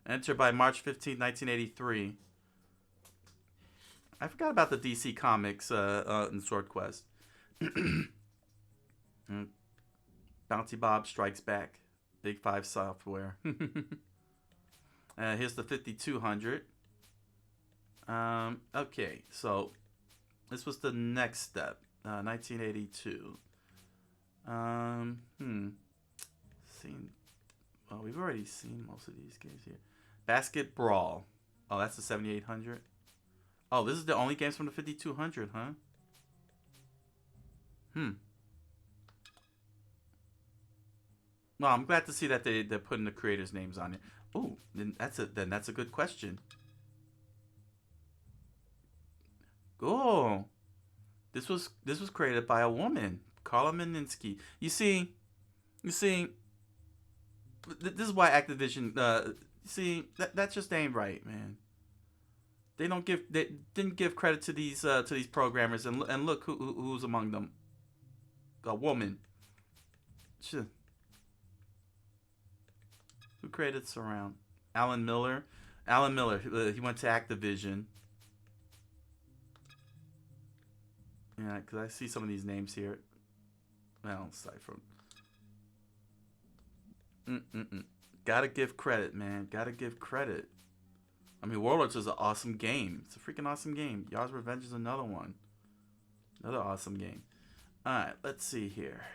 Speaker 1: Enter by March 15, 1983. I forgot about the DC comics in Sword Quest. Bounty Bob Strikes Back. Big 5 Software. Here's the 5200. Okay, so this was the next step. 1982. Seen. Well, we've already seen most of these games here. Basketbrawl. Oh, that's the 7800. Oh, this is the only games from the 5200, huh? Well, I'm glad to see that they're putting the creators' names on it. Oh, then that's a good question. Oh, this was created by a woman, Carla Meninsky. You see, this is why Activision. That just ain't right, man. They didn't give credit to these programmers, and look who's among them. A woman. Who created Surround? Alan Miller. Alan Miller. He went to Activision. Yeah, because I see some of these names here. Well, aside from. Gotta give credit, man. Gotta give credit. I mean, Warlords is an awesome game. It's a freaking awesome game. Yar's Revenge is another one. Another awesome game. Alright, let's see here.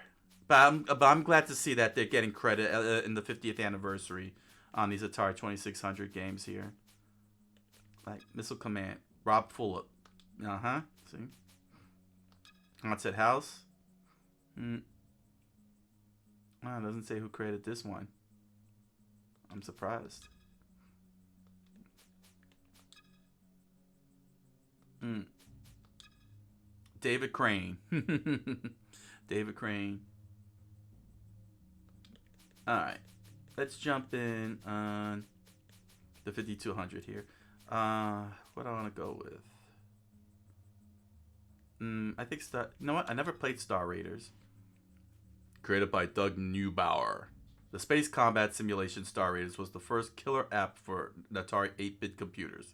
Speaker 1: But I'm glad to see that they're getting credit in the 50th anniversary on these Atari 2600 games here. Like Missile Command. Rob Fulop. Uh-huh. See? Haunted House. Oh, it doesn't say who created this one. I'm surprised. David Crane. David Crane. Alright. Let's jump in on the 5200 here. What do I want to go with? I think Star... You know what? I never played Star Raiders. Created by Doug Neubauer. The space combat simulation Star Raiders was the first killer app for Atari 8-bit computers.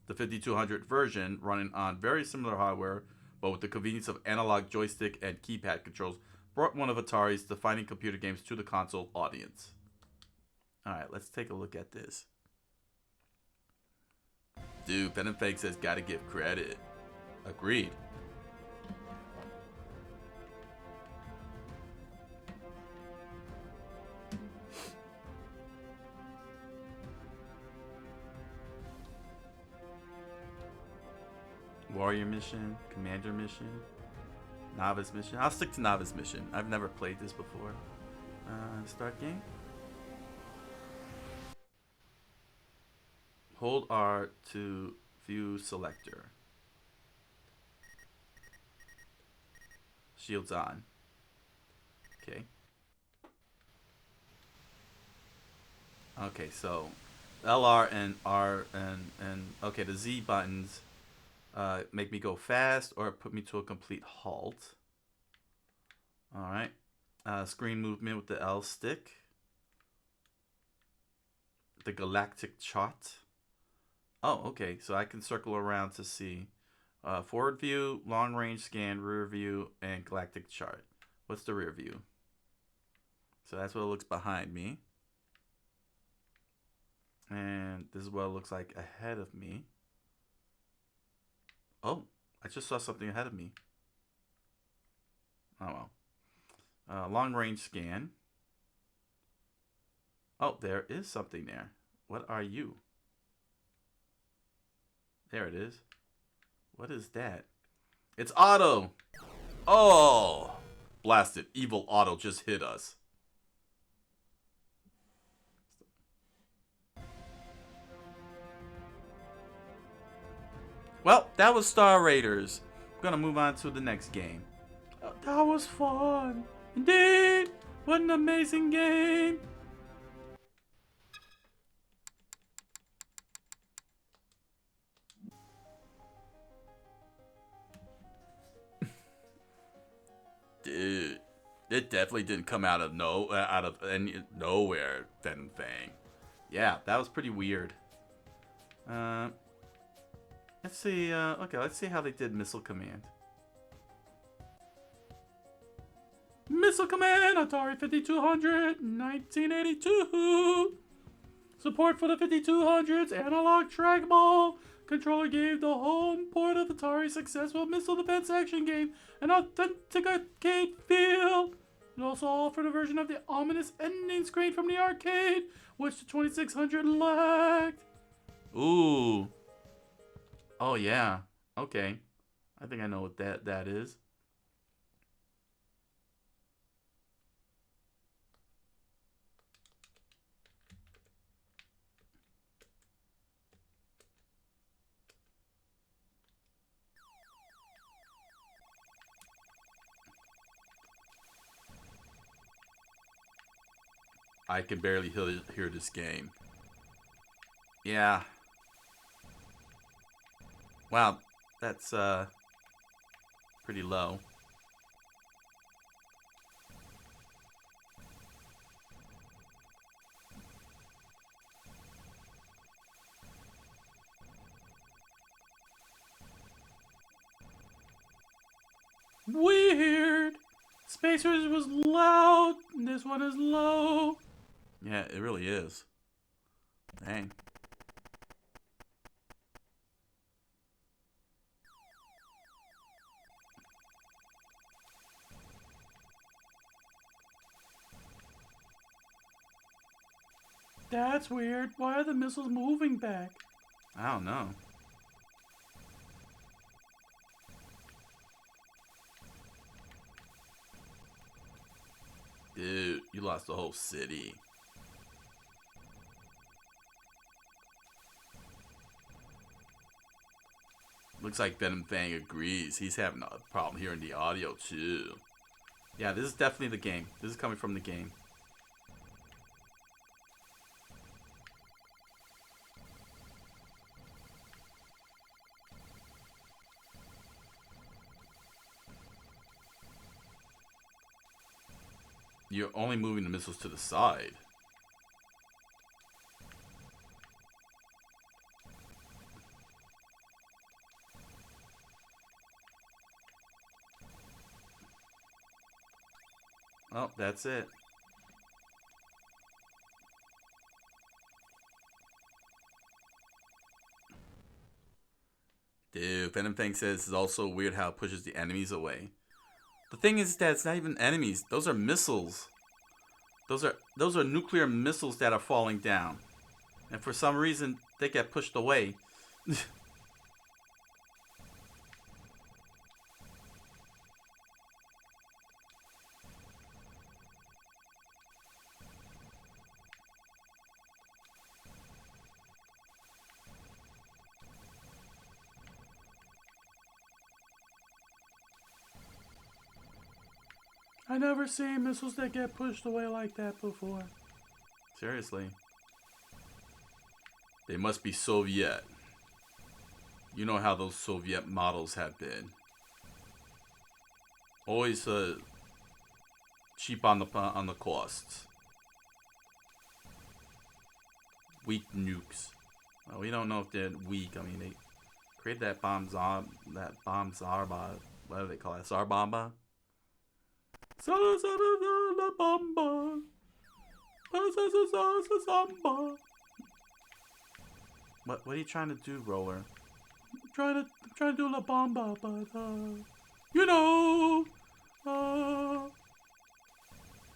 Speaker 1: The 5200 version, running on very similar hardware, but with the convenience of analog joystick and keypad controls, brought one of Atari's defining computer games to the console audience. Alright, let's take a look at this. Dude, Pen and Fake says gotta give credit. Agreed. Warrior Mission, Commander Mission, Novice Mission. I'll stick to Novice Mission. I've never played this before. Start game. Hold R to view selector. Shields on. Okay. Okay, so LR and R and okay, the Z buttons make me go fast or put me to a complete halt. Alright. Screen movement with the L stick. The galactic chart. Oh, okay. So I can circle around to see forward view, long range scan, rear view, and galactic chart. What's the rear view? So that's what it looks behind me. And this is what it looks like ahead of me. Oh, I just saw something ahead of me. Oh well. Long range scan. Oh, there is something there. What are you? There it is. What is that? It's Otto! Oh! Blasted. Evil Otto just hit us. Well, that was Star Raiders. I'm gonna move on to the next game. That was fun. Indeed. What an amazing game. Dude, it definitely didn't come out of nowhere. Venom Fang. Yeah, that was pretty weird. Let's see. Okay, let's see how they did Missile Command. Missile Command, Atari 5200, 1982. Support for the 5200's analog trackball controller gave the home port of Atari's successful missile defense action game an authentic arcade feel. It also offered a version of the ominous ending screen from the arcade, which the 2600 lacked. Ooh. Oh yeah. Okay. I think I know what that is. I can barely hear this game. Yeah. Wow, that's pretty low. Weird. Spacers was loud, and this one is low. Yeah, it really is. Dang. That's weird. Why are the missiles moving back? I don't know. Dude, you lost the whole city. Looks like Venom Fang agrees. He's having a problem hearing the audio too. Yeah, this is definitely the game. This is coming from the game. You're only moving the missiles to the side. Oh, that's it. Dude, Venom Fang says it's also weird how it pushes the enemies away. The thing is that it's not even enemies. Those are missiles. Those are nuclear missiles that are falling down. And for some reason, they get pushed away. I never seen missiles that get pushed away like that before. Seriously. They must be Soviet. You know how those Soviet models have been. Always cheap on the costs. Weak nukes. Well, we don't know if they're weak. I mean, they created that bomb Zarba. What do they call it? Zarbomba? What are you trying to do, Roller? I'm trying to do La Bamba, but you know,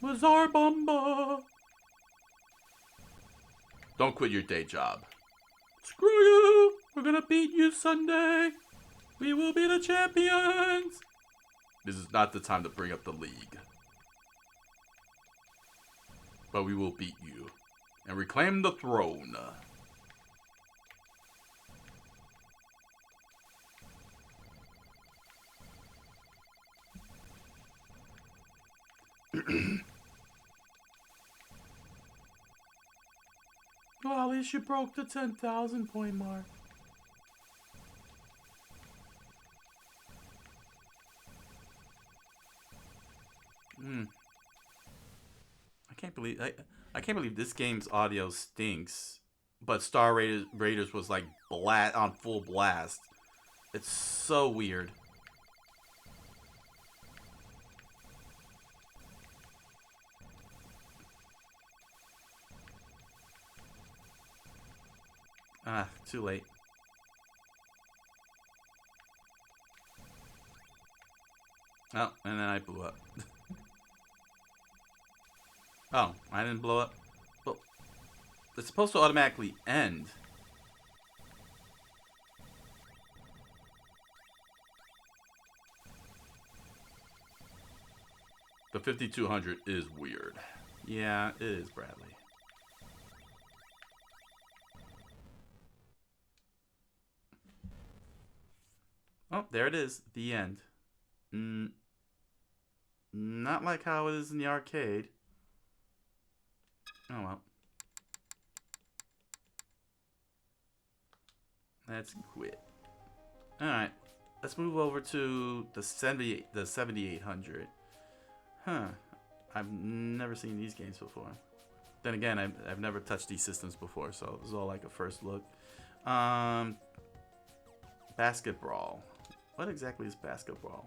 Speaker 1: Zarbomba. Don't quit your day job. Screw you! We're gonna beat you Sunday. We will be the champions. This is not the time to bring up the league. But we will beat you and reclaim the throne. Well, at least you broke the 10,000 point mark. I can't believe this game's audio stinks. But Star Raiders was like on full blast. It's so weird. Ah, too late. Oh, and then I blew up. Oh, I didn't blow up. But it's supposed to automatically end. The 5200 is weird. Yeah, it is, Bradley. Oh, there it is. The end. Not like how it is in the arcade. Oh well. Let's quit. Alright. Let's move over to the 7800. Huh. I've never seen these games before. Then again, I've never touched these systems before, so it was all like a first look. Basketbrawl. What exactly is Basketbrawl?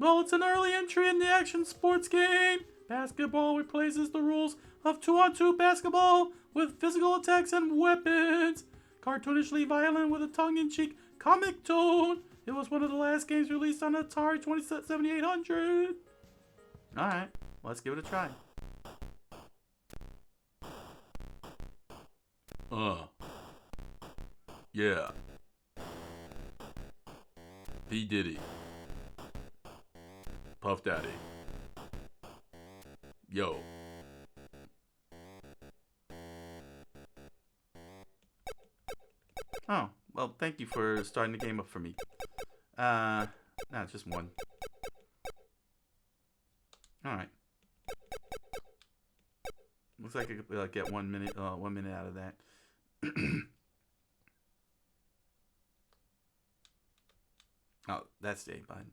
Speaker 1: Well, it's an early entry in the action sports game. Basketball replaces the rules of 2-on-2 basketball with physical attacks and weapons. Cartoonishly violent with a tongue-in-cheek comic tone. It was one of the last games released on Atari 7800. Alright, let's give it a try. Yeah. P. Diddy. Puff Daddy. Yo. Oh, well, thank you for starting the game up for me. No, just one. Alright. Looks like I could get 1 minute, 1 minute out of that. Oh, that's the A button.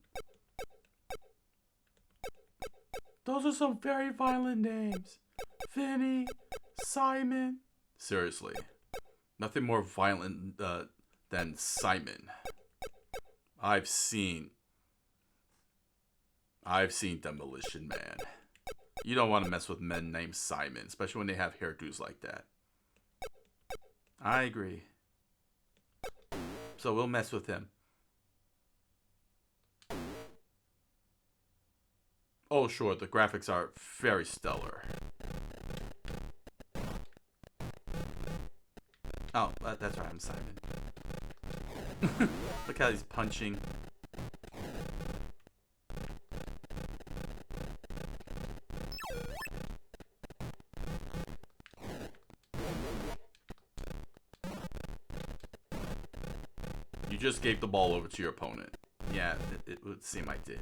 Speaker 1: Those are some very violent names. Vinny, Simon. Seriously. Nothing more violent than Simon. I've seen Demolition Man. You don't want to mess with men named Simon, especially when they have hairdos like that. I agree. So we'll mess with him. Oh, sure, the graphics are very stellar. Oh, that's right, I'm Simon. Look how he's punching. You just gave the ball over to your opponent. Yeah, it would seem I did.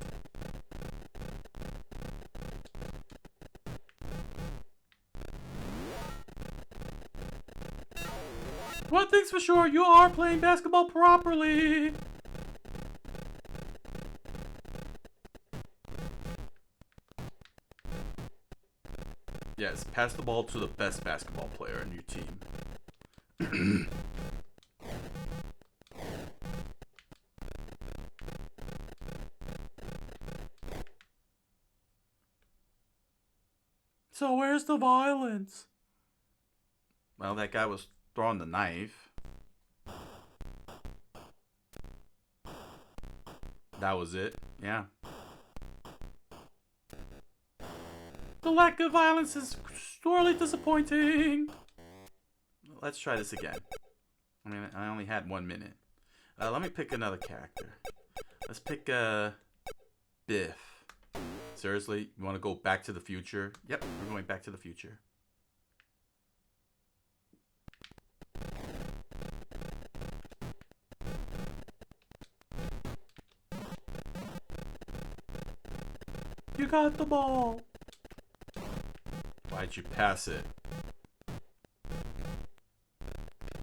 Speaker 1: One thing's for sure, you are playing basketball properly. Yes, pass the ball to the best basketball player in your team. So where's the violence? Well, that guy was throwing the knife. That was it. Yeah. The lack of violence is sorely disappointing. Let's try this again. I mean, I only had 1 minute. Let me pick another character. Let's pick Biff. Seriously? You want to go back to the future? Yep, we're going back to the future. You got the ball. Why'd you pass it?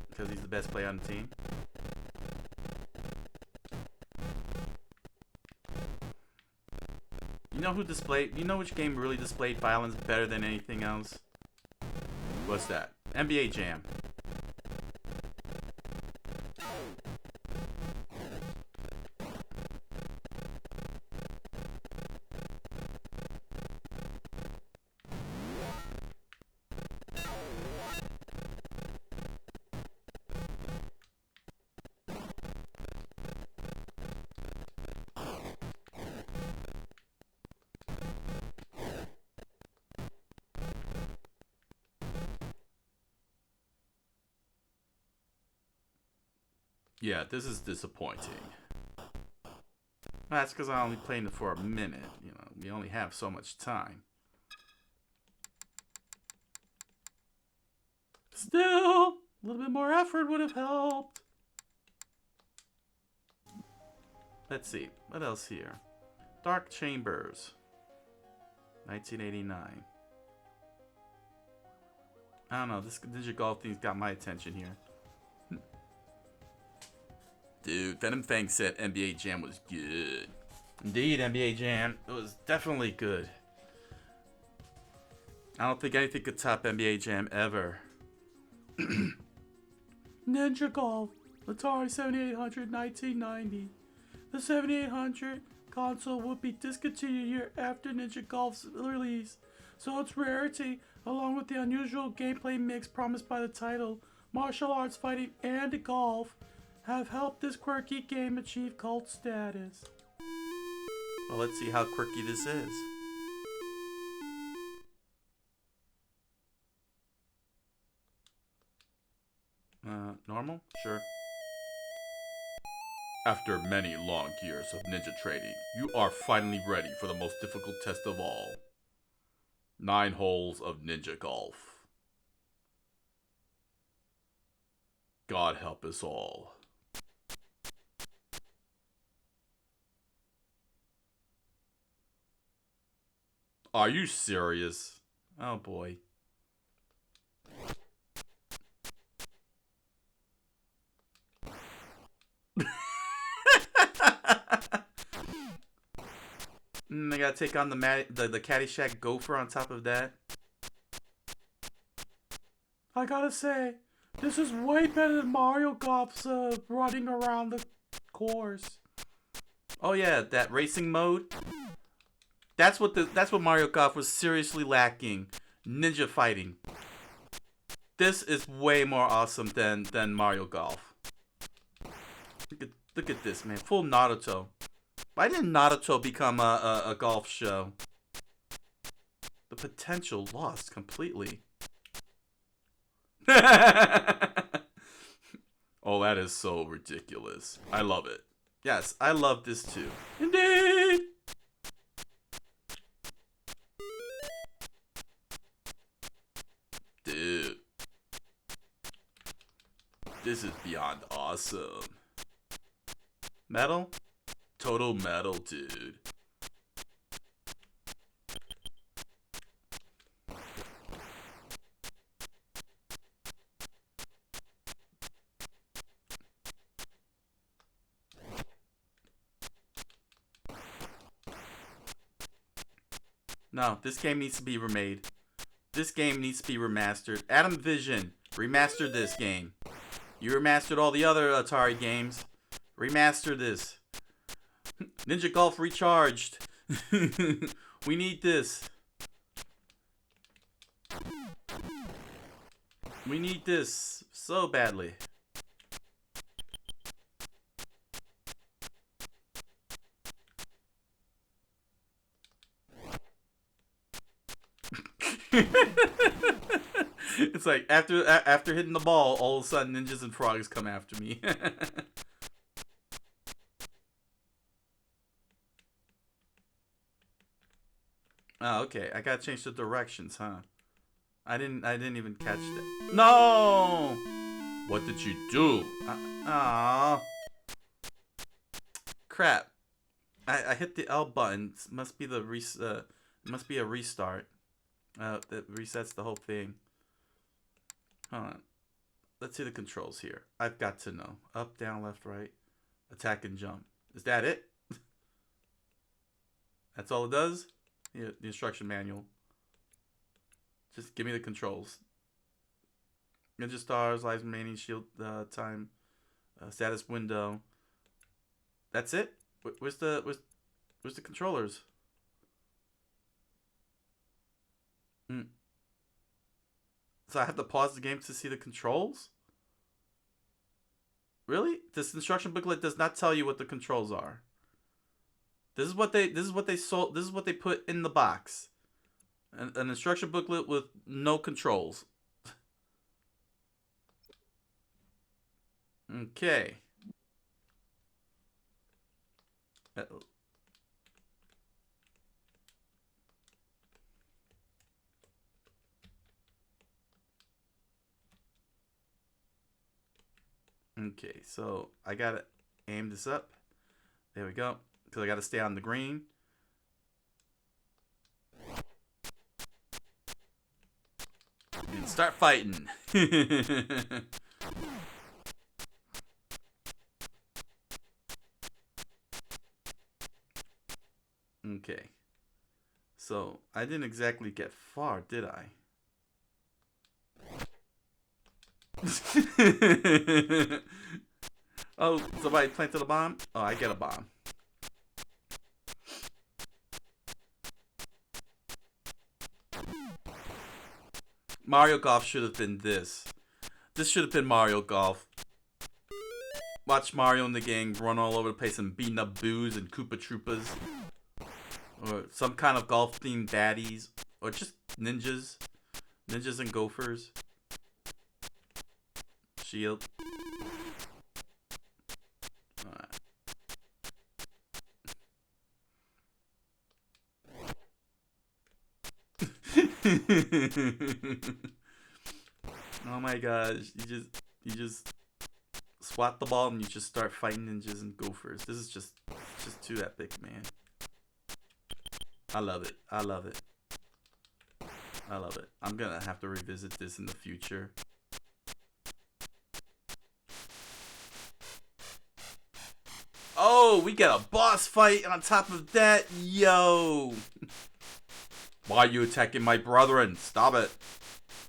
Speaker 1: Because he's the best player on the team? You know who displayed... You know which game really displayed violence better than anything else? What's that? NBA Jam. Yeah, this is disappointing. That's because I only played it for a minute. You know, we only have so much time. Still, a little bit more effort would have helped. Let's see, what else here? Dark Chambers, 1989. I don't know, this Ninja Golf thing's got my attention here. Dude, Venom Fang said NBA Jam was good. Indeed, NBA Jam. It was definitely good. I don't think anything could top NBA Jam ever. Ninja Golf. Atari 7800, 1990. The 7800 console would be discontinued a year after Ninja Golf's release, so its rarity, along with the unusual gameplay mix promised by the title, martial arts fighting and golf, have helped this quirky game achieve cult status. Well, let's see how quirky this is. Normal? Sure. After many long years of ninja training, you are finally ready for the most difficult test of all. 9 holes of ninja golf. God help us all. Are you serious? Oh boy. I gotta take on the Caddyshack Gopher on top of that. I gotta say, this is way better than Mario Golf's running around the course. Oh yeah, that racing mode. That's what Mario Golf was seriously lacking. Ninja fighting. This is way more awesome than Mario Golf. Look at this, man. Full Naruto. Why didn't Naruto become a golf show? The potential lost completely. Oh, that is so ridiculous. I love it. Yes, I love this too. Indeed! Dude. This is beyond awesome. Metal? Total metal, dude. No, this game needs to be remade. This game needs to be remastered. Adam Vision, remaster this game. You remastered all the other Atari games. Remaster this. Ninja Golf Recharged. We need this. We need this so badly. It's like after hitting the ball, all of a sudden ninjas and frogs come after me. Oh, okay. I gotta change the directions, huh? I didn't even catch that. No! What did you do? Aw. Crap. I hit the L button. Must be a restart. That resets the whole thing. Hold on. Let's see the controls here. I've got to know. Up, down, left, right. Attack and jump. Is that it? That's all it does? Yeah, the instruction manual. Just give me the controls. Ninja stars, lives remaining, shield time, status window. That's it? Where's the controllers? So I have to pause the game to see the controls? Really? This instruction booklet does not tell you what the controls are. This is what they sold. This is what they put in the box. An instruction booklet with no controls. Okay. Okay, so I gotta aim this up. There we go. Because I gotta stay on the green. And start fighting. Okay. So I didn't exactly get far, did I? Oh, somebody planted a bomb? Oh, I get a bomb. Mario Golf should have been this. This should have been Mario Golf. Watch Mario and the gang run all over the place and beating up Boos and Koopa Troopas. Or some kind of golf-themed baddies. Or just ninjas. Ninjas and gophers. Shield. Alright. Oh my gosh. You just swat the ball and you just start fighting ninjas and gophers. This is just too epic, man. I love it. I love it. I love it. I'm gonna have to revisit this in the future. Oh, we got a boss fight on top of that. Yo. Why are you attacking my brethren? Stop it.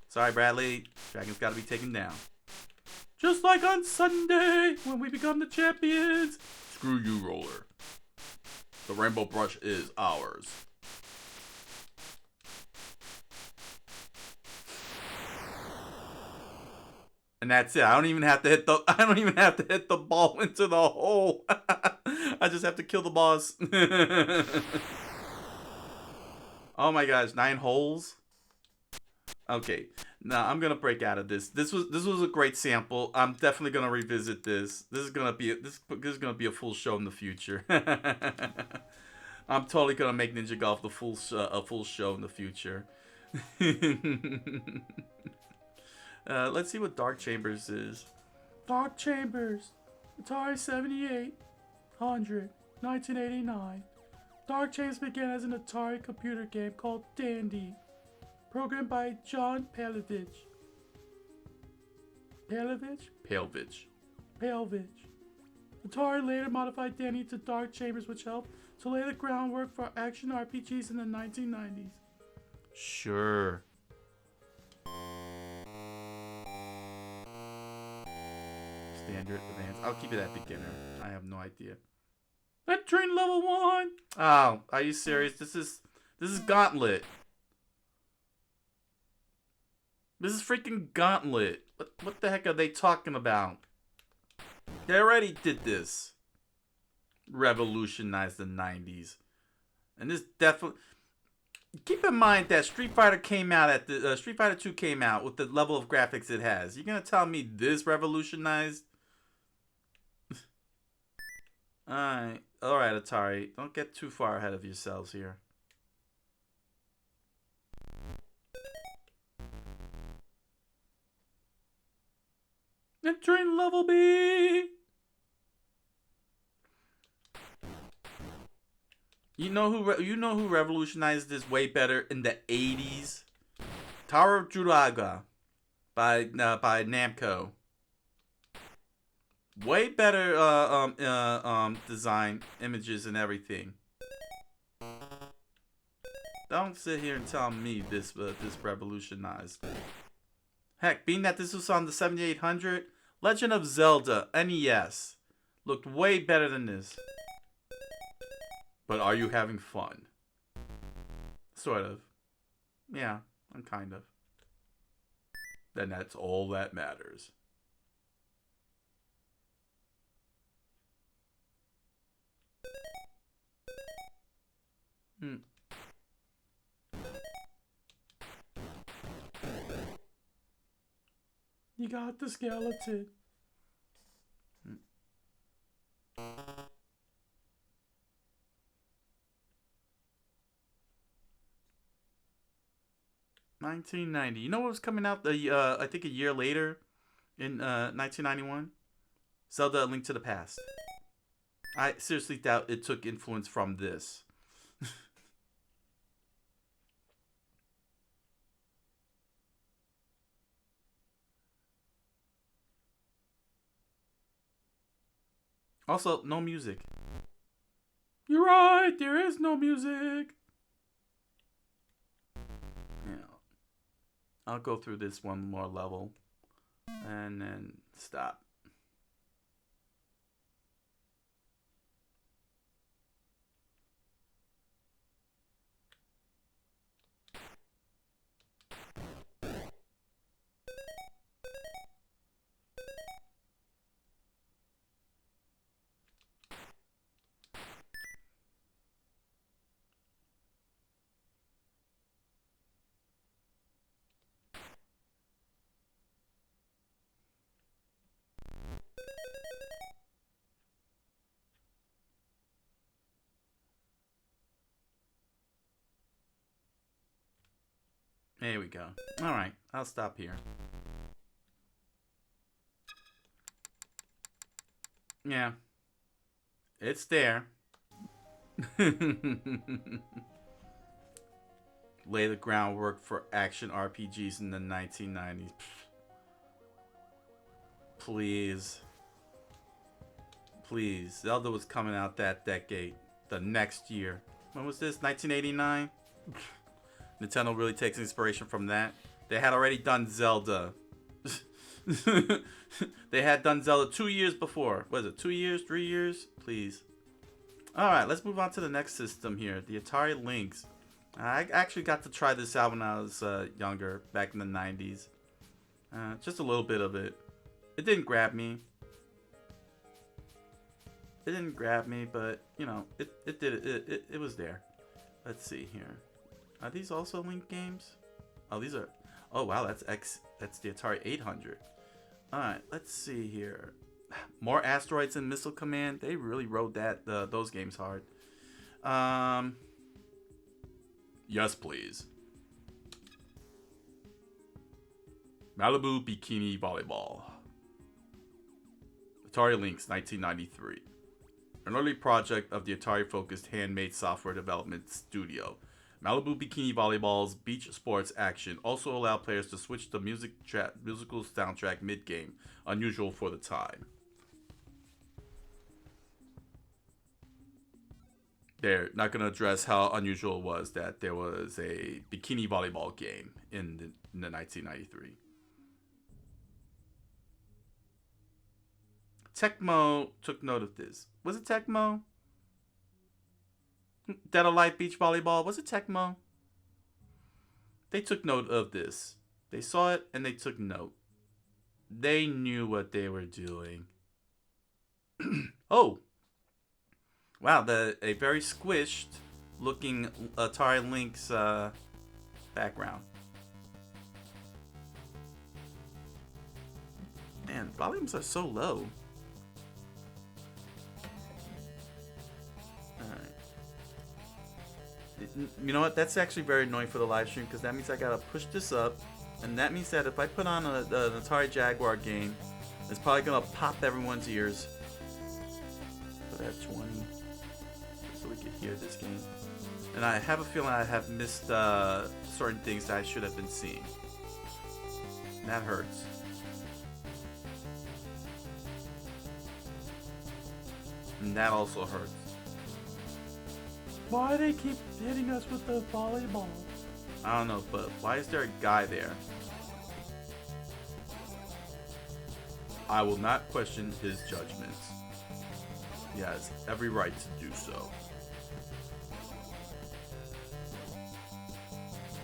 Speaker 1: Sorry, Bradley. Dragon's gotta be taken down. Just like on Sunday when we become the champions. Screw you, Roller. The rainbow brush is ours. And that's it. I don't even have to hit the ball into the hole. I just have to kill the boss. Oh my gosh, 9 holes. Okay. Now I'm gonna break out of this. This was a great sample. I'm definitely gonna revisit this. This is gonna be a full show in the future. I'm totally gonna make Ninja Golf a full show in the future. Let's see what Dark Chambers is. Dark Chambers, Atari 7800, 1989. Dark Chambers began as an Atari computer game called Dandy, programmed by John Palovich. Palovich. Atari later modified Dandy to Dark Chambers, which helped to lay the groundwork for action RPGs in the 1990s. Sure. Standard, advanced. I'll keep it at beginner. I have no idea. Entering level 1. Oh, are you serious? This is Gauntlet. This is freaking Gauntlet. What the heck are they talking about? They already did this. Revolutionized the 90s. And this definitely... Keep in mind that Street Fighter came out at the... Street Fighter 2 came out with the level of graphics it has. You're gonna tell me this revolutionized? Alright, Atari. Don't get too far ahead of yourselves here. Entering level B. You know who revolutionized this way better in the 80s? Tower of Juraga by Namco. Way better design, images, and everything. Don't sit here and tell me this revolutionized it. Heck, being that this was on the 7800, Legend of Zelda NES looked way better than this. But are you having fun? Sort of. Yeah, I'm kind of. Then that's all that matters. You got the skeleton. 1990. You know what was coming out? I think a year later, in 1991. Zelda: A Link to the Past. I seriously doubt it took influence from this. Also, no music. You're right, there is no music. Yeah. I'll go through this one more level and then stop. There we go. Alright, I'll stop here. Yeah. It's there. Lay the groundwork for action RPGs in the 1990s. Please. Please. Zelda was coming out that decade. The next year. When was this? 1989? Nintendo really takes inspiration from that. They had already done Zelda. They had done Zelda 2 years before. Was it 2 years? 3 years? Please. Alright, let's move on to the next system here. The Atari Lynx. I actually got to try this out when I was younger, back in the 90s. Just a little bit of it. It didn't grab me. It didn't grab me, but, you know, it was there. Let's see here. Are these also Link games? Oh, these are... Oh, wow, that's the Atari 800. Alright, let's see here. More Asteroids and Missile Command. They really rode those games hard. Yes, please. Malibu Bikini Volleyball. Atari Lynx, 1993. An early project of the Atari-focused handmade software development studio. Malibu Bikini Volleyball's beach sports action also allowed players to switch the musical soundtrack mid-game, unusual for the time. They're not going to address how unusual it was that there was a bikini volleyball game in the 1993. Tecmo took note of this. Was it Tecmo? Dead or Alive Beach Volleyball? Was it Tecmo? They took note of this. They saw it and they took note. They knew what they were doing. Oh! Wow, a very squished looking Atari Lynx background. Man, volumes are so low. You know what? That's actually very annoying for the live stream because that means I gotta push this up, and that means that if I put on an Atari Jaguar game, it's probably gonna pop everyone's ears. Put at 20, so we can hear this game. And I have a feeling I have missed certain things that I should have been seeing. And that hurts. And that also hurts.
Speaker 2: Why do they keep hitting us with the volleyball?
Speaker 1: I don't know, but why is there a guy there? I will not question his judgments. He has every right to do so.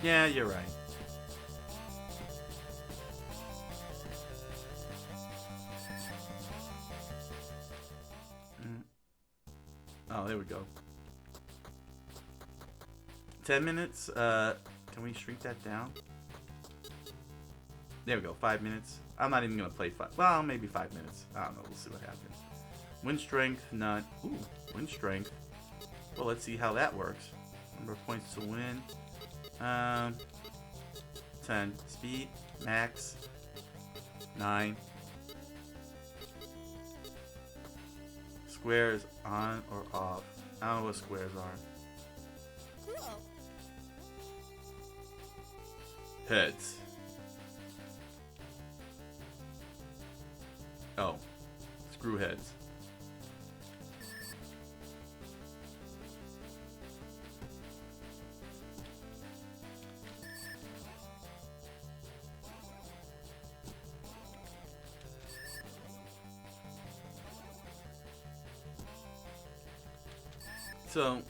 Speaker 1: Yeah, you're right. Oh, there we go. 10 minutes. Can we shrink that down? There we go. 5 minutes. I'm not even gonna play 5. Well, maybe 5 minutes. I don't know. We'll see what happens. Win strength, none. Ooh, win strength. Well, let's see how that works. Number of points to win. 10. Speed, max, 9. Squares on or off. I don't know what squares are. Heads. Oh. Screw heads. So,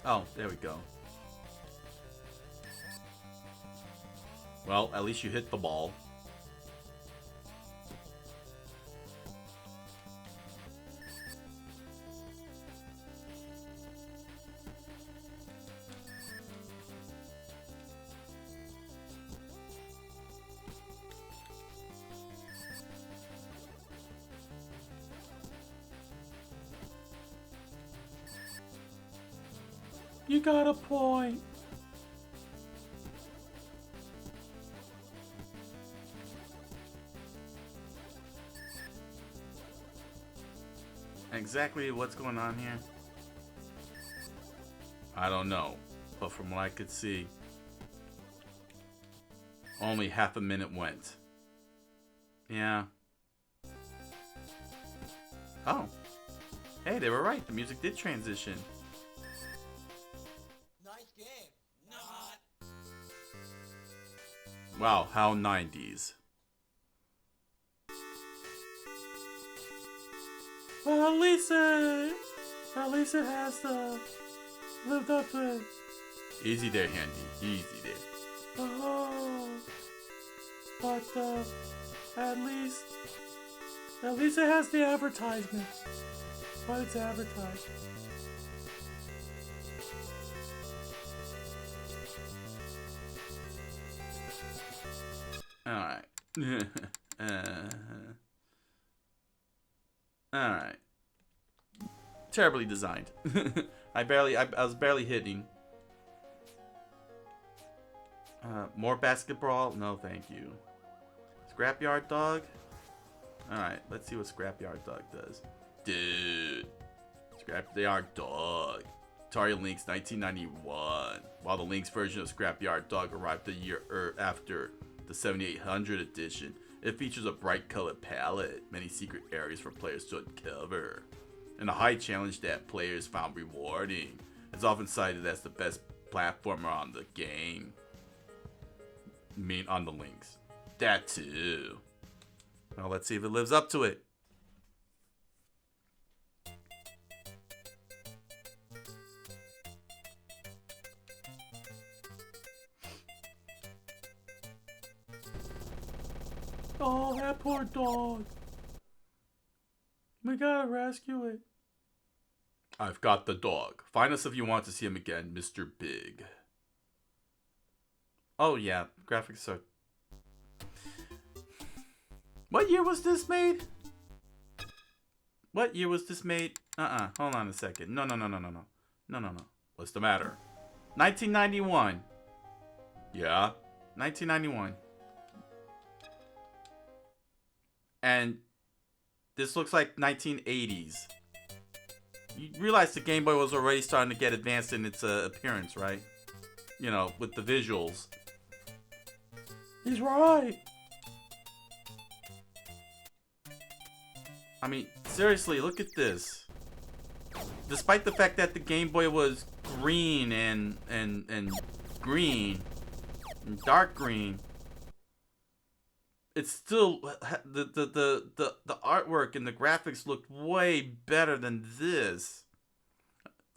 Speaker 1: oh, there we go. Well, at least you hit the ball.
Speaker 2: You got a point.
Speaker 1: Exactly what's going on here? I don't know, but from what I could see, only half a minute went. Yeah. Oh. Hey, they were right. The music did transition.
Speaker 3: Nice game. Not.
Speaker 1: Wow, how 90s.
Speaker 2: Well, at least it has lived up to it.
Speaker 1: Easy there, Handy. Easy there.
Speaker 2: Oh, but at least it has the advertisements. But it's advertised.
Speaker 1: Alright. Alright. Terribly designed. I was barely hitting. More basketball? No, thank you. Scrapyard dog? Alright, let's see what Scrapyard dog does. Dude. Scrapyard dog. Atari Lynx 1991. While the Lynx version of Scrapyard dog arrived a year after the 7800 edition, it features a bright colored palette, many secret areas for players to uncover, and a high challenge that players found rewarding. It's often cited as the best platformer on the game. On the Lynx. That too. Well, let's see if it lives up to it.
Speaker 2: Oh, that poor dog. We gotta rescue it.
Speaker 1: I've got the dog. Find us if you want to see him again, Mr. Big. Oh yeah, graphics are... What year was this made? What year was this made? Hold on a second. No. What's the matter? 1991. Yeah, 1991. And this looks like 1980s. You realize the Game Boy was already starting to get advanced in its appearance, right? You know, with the visuals.
Speaker 2: He's right.
Speaker 1: I mean, seriously, look at this. Despite the fact that the Game Boy was green and green and dark green, it's still the artwork and the graphics looked way better than this.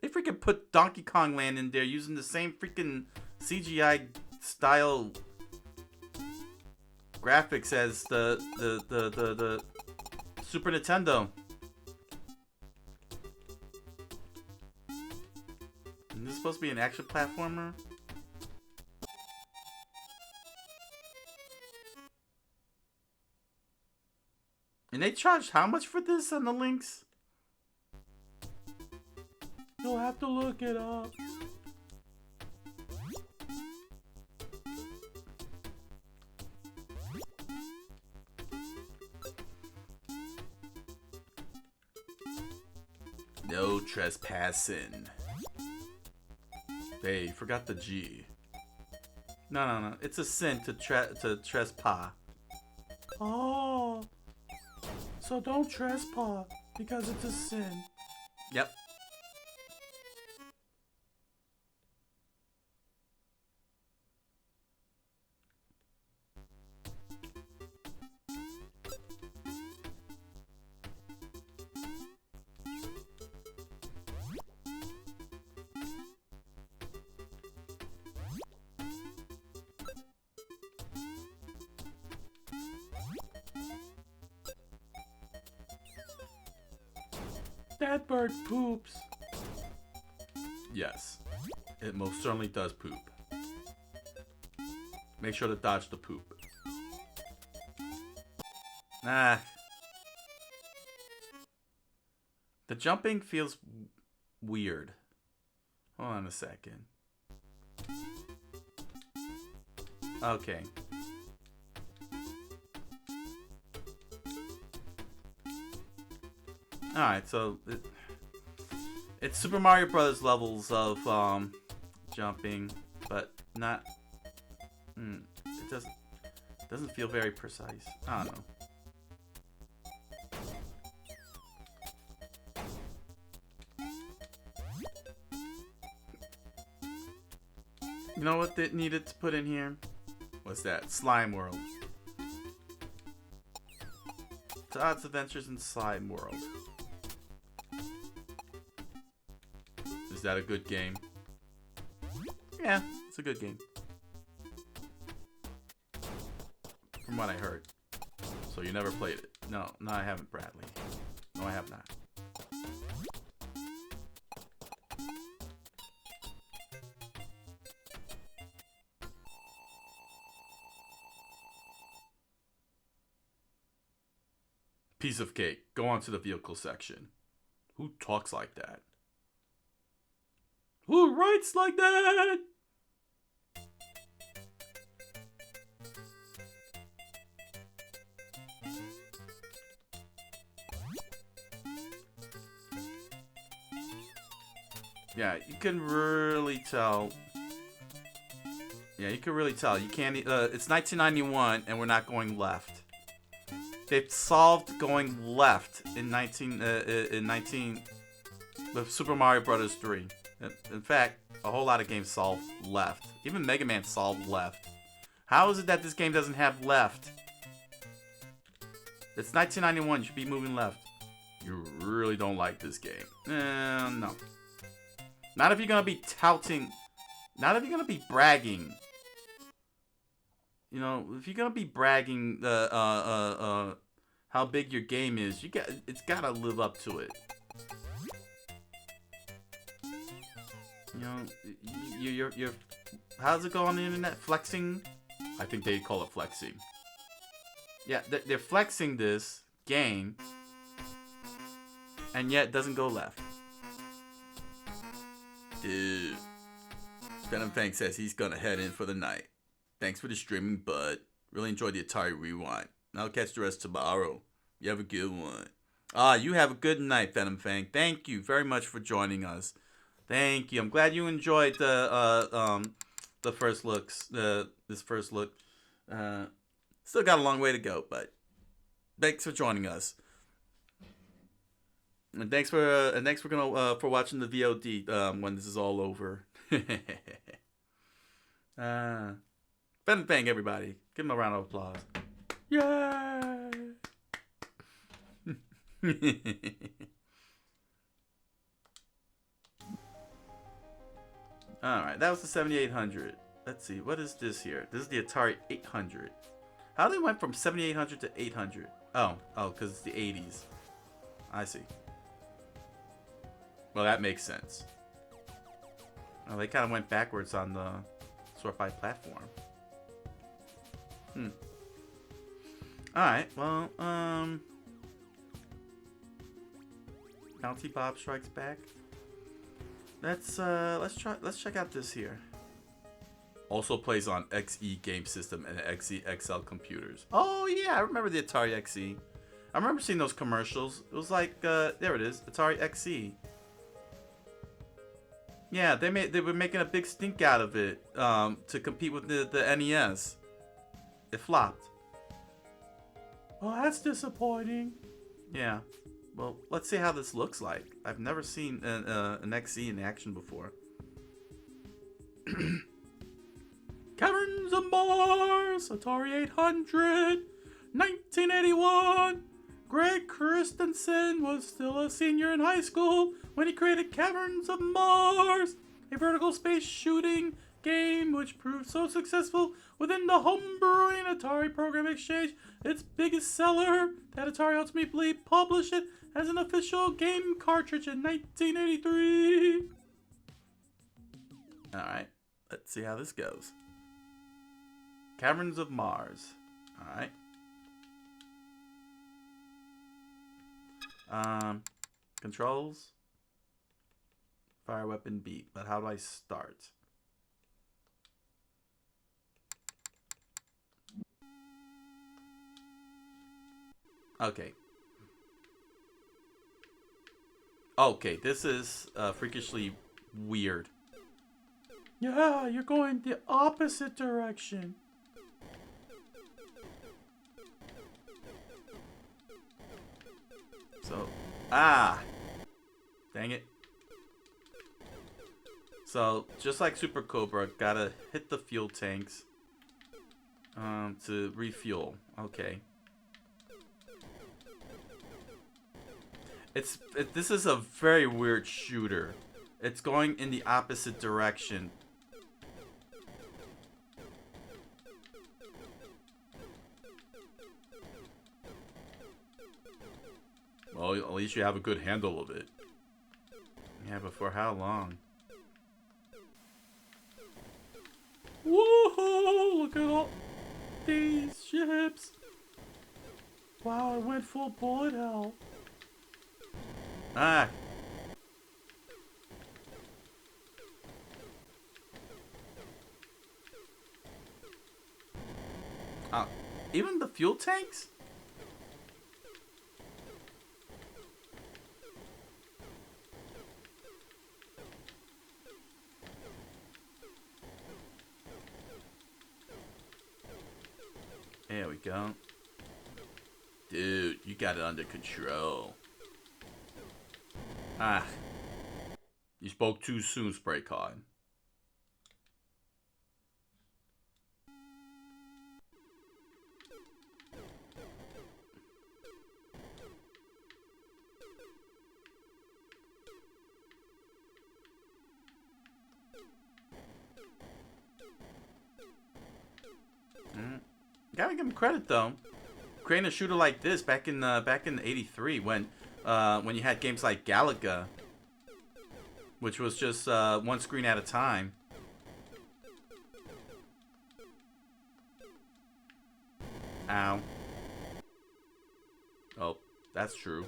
Speaker 1: They freaking put Donkey Kong Land in there using the same freaking CGI style graphics as the Super Nintendo. Is this supposed to be an action platformer? And they charged how much for this on the Lynx?
Speaker 2: You'll have to look it up.
Speaker 1: No trespassing. Hey, forgot the G. No. It's a sin to trespass.
Speaker 2: Oh. So don't trespass because it's a sin.
Speaker 1: Yep.
Speaker 2: That bird poops.
Speaker 1: Yes. It most certainly does poop. Make sure to dodge the poop. Nah. The jumping feels weird. Hold on a second. Okay. Alright, so it's Super Mario Brothers levels of jumping, but not it doesn't feel very precise. I don't know. You know what they needed to put in here? What's that? Slime World. Todd's Adventures in Slime World. Is that a good game? Yeah, it's a good game. From what I heard. So you never played it? No, I haven't, Bradley. No, I have not. Piece of cake. Go on to the vehicle section. Who talks like that? Who writes like that? Yeah, you can really tell. Yeah, you can really tell. You can't. It's 1991, and we're not going left. They've solved going left in 19 with Super Mario Brothers 3. In fact, a whole lot of games solve left. Even Mega Man solved left. How is it that this game doesn't have left? It's 1991. You should be moving left. You really don't like this game. No. Not if you're gonna be touting. Not if you're gonna be bragging. You know, if you're gonna be bragging how big your game is, it's gotta live up to it. You know, you're how's it go on the internet? Flexing? I think they call it flexing. Yeah, they're flexing this game, and yet it doesn't go left. Dude. Venom Fang says he's gonna head in for the night. Thanks for the streaming, bud. Really enjoyed the Atari Rewind. I'll catch the rest tomorrow. You have a good one. You have a good night, Venom Fang. Thank you very much for joining us. Thank you. I'm glad you enjoyed the first looks. This first look. Still got a long way to go, but thanks for joining us. And thanks for for watching the VOD when this is all over. Venom Fang, everybody, give him a round of applause.
Speaker 2: Yay!
Speaker 1: Alright, that was the 7800. Let's see, what is this here? This is the Atari 800. How they went from 7800 to 800? Oh, because it's the 80s. I see. Well, that makes sense. Well, they kind of went backwards on the sort by platform. Alright, well, Bounty Bob Strikes Back. Let's check out this here. Also plays on XE game system and XE XL computers. Oh yeah, I remember the Atari XE. I remember seeing those commercials. It was like there it is, Atari XE. Yeah, they were making a big stink out of it to compete with the NES. It flopped.
Speaker 2: Well, that's disappointing.
Speaker 1: Yeah. Well, let's see how this looks like. I've never seen an XE in action before.
Speaker 2: Caverns of Mars, Atari 800, 1981. Greg Christensen was still a senior in high school when he created Caverns of Mars, a vertical space shooting game which proved so successful within the homebrewing Atari Program Exchange, its biggest seller, that Atari ultimately published it as an official game cartridge in 1983.
Speaker 1: Alright, let's see how this goes. Caverns of Mars. Alright. Controls. Fire weapon beat. But how do I start? Okay. Okay, this is freakishly weird.
Speaker 2: Yeah, you're going the opposite direction.
Speaker 1: So, dang it. So, just like Super Cobra, gotta hit the fuel tanks to refuel. Okay. This is a very weird shooter. It's going in the opposite direction. Well, at least you have a good handle of it. Yeah, but for how long?
Speaker 2: Whoa! Look at all these ships. Wow, I went full bullet hell.
Speaker 1: Ah. Even the fuel tanks? There we go. Dude, you got it under control. You spoke too soon, Spray Card. Gotta give him credit though. Creating a shooter like this back in '83 when you had games like Galaga, which was just one screen at a time. Ow. Oh, that's true.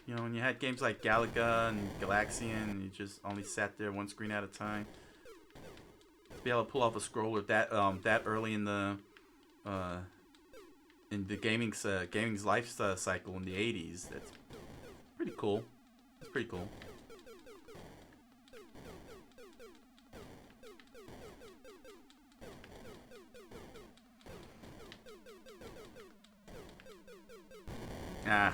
Speaker 1: You know, when you had games like Galaga and Galaxian, you just only sat there one screen at a time. To be able to pull off a scroller that early in the in the gaming's life cycle in the 80s. That's pretty cool. It's pretty cool. Ah.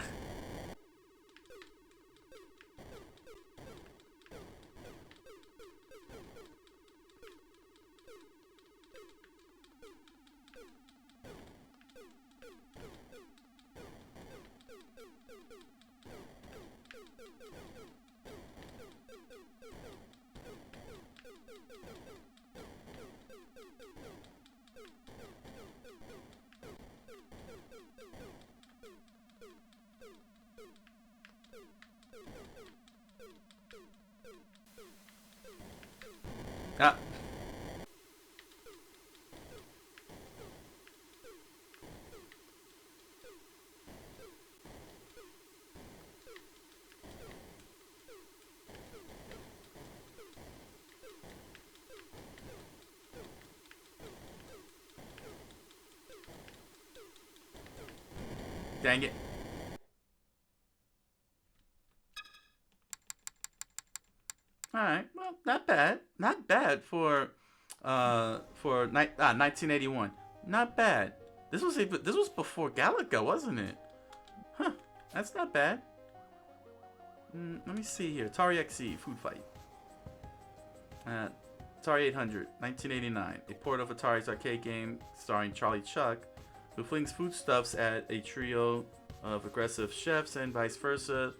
Speaker 1: Ah. Dang it. Alright, well, not bad. Not bad for 1981. Not bad. This was before Galaga, wasn't it? Huh, that's not bad. Let me see here. Atari XE, Food Fight. Atari 800, 1989. A port of Atari's arcade game starring Charlie Chuck, who flings foodstuffs at a trio of aggressive chefs and vice versa.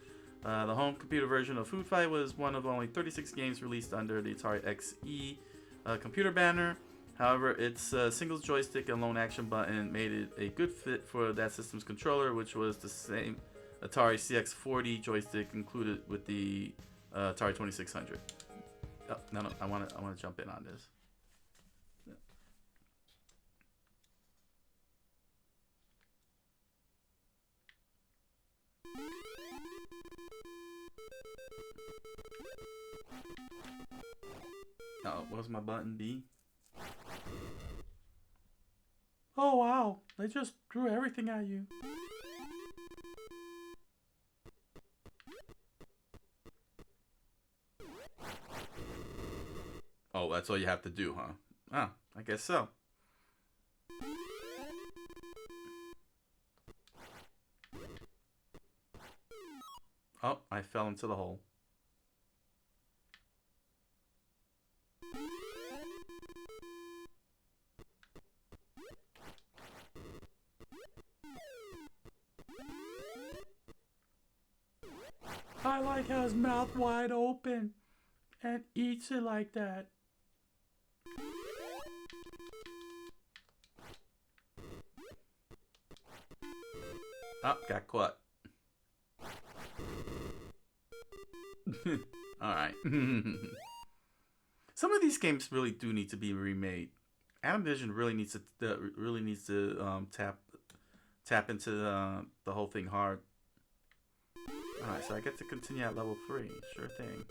Speaker 1: The home computer version of Food Fight was one of only 36 games released under the Atari XE computer banner. However, its single joystick and lone action button made it a good fit for that system's controller, which was the same Atari CX40 joystick included with the Atari 2600. Oh, no, I want to jump in on this. Oh, what was my button? B?
Speaker 2: Oh wow, they just threw everything at you.
Speaker 1: Oh, that's all you have to do, huh? Oh, I guess so. Oh, I fell into the hole.
Speaker 2: I like how his mouth wide open and eats it like that.
Speaker 1: Oh, got caught. Alright. Some of these games really do need to be remade. Activision really needs to tap into the whole thing hard. Alright, so I get to continue at level 3. Sure thing.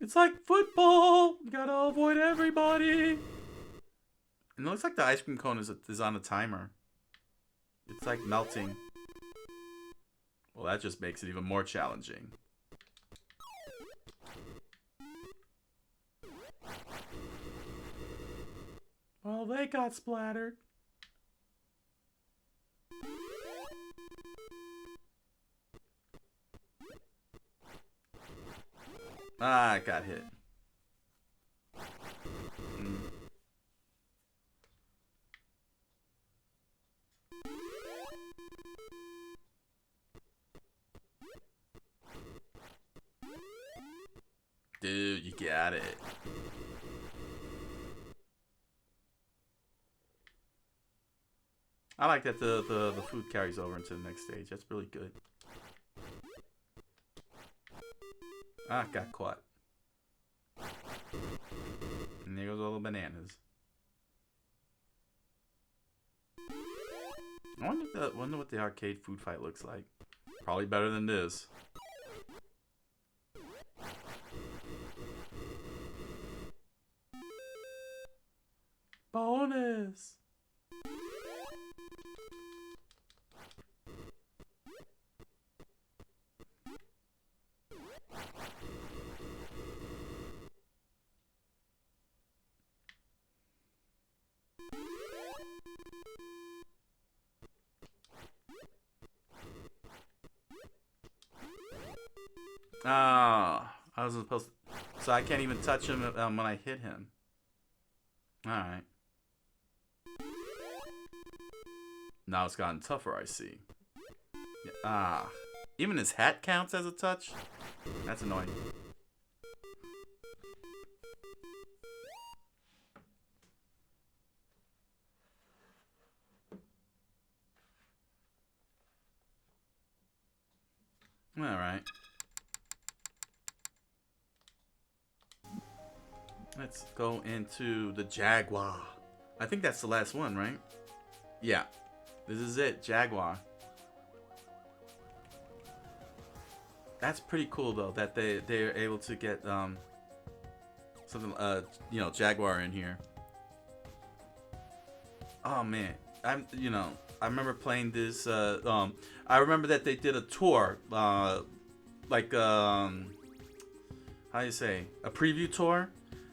Speaker 2: It's like football. You gotta avoid everybody.
Speaker 1: And it looks like the ice cream cone is on a timer. It's like melting. Well, that just makes it even more challenging.
Speaker 2: Well, they got splattered.
Speaker 1: Ah, I got hit. Dude, you got it. I like that the food carries over into the next stage. That's really good. Ah, got caught. And there goes all the bananas. I wonder what the arcade food fight looks like. Probably better than this.
Speaker 2: Bonus. Oh, I was supposed to, so I can't even touch him when I hit him. Alright. Now it's gotten tougher, I see. Yeah, even his hat counts as a touch? That's annoying. Alright. Let's go into the Jaguar. I think that's the last one, right? Yeah. This is it, Jaguar. That's pretty cool though that they're able to get something you know, Jaguar in here. Oh man. I remember playing this I remember that they did a tour like how do you say, a preview tour,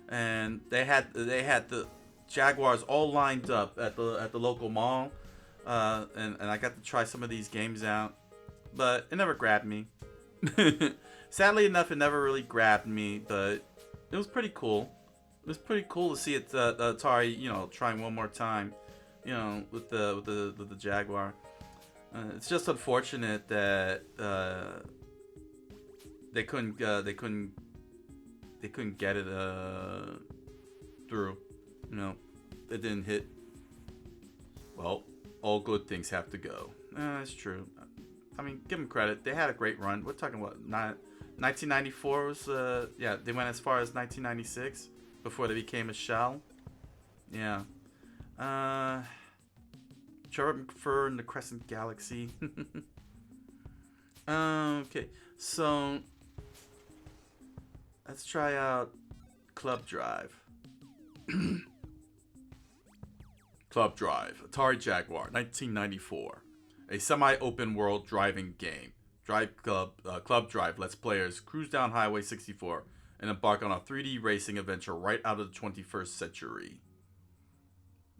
Speaker 2: and they had the Jaguars all lined up at the local mall, and I got to try some of these games out, but it never grabbed me. Sadly enough, it never really grabbed me, but it was pretty cool. It was pretty cool to see it Atari, you know, trying one more time, you know, with the Jaguar. It's just unfortunate that they couldn't get it through. You know, it didn't hit. Well, all good things have to go. That's true. I mean, give them credit. They had a great run. We're talking about 1994 was yeah, they went as far as 1996 before they became a shell. Yeah. Trevor McFur and the Crescent Galaxy. Okay, so let's try out Club Drive. Club Drive, Atari Jaguar, 1994. A semi-open world driving game. Club Drive lets players cruise down Highway 64 and embark on a 3D racing adventure right out of the 21st century.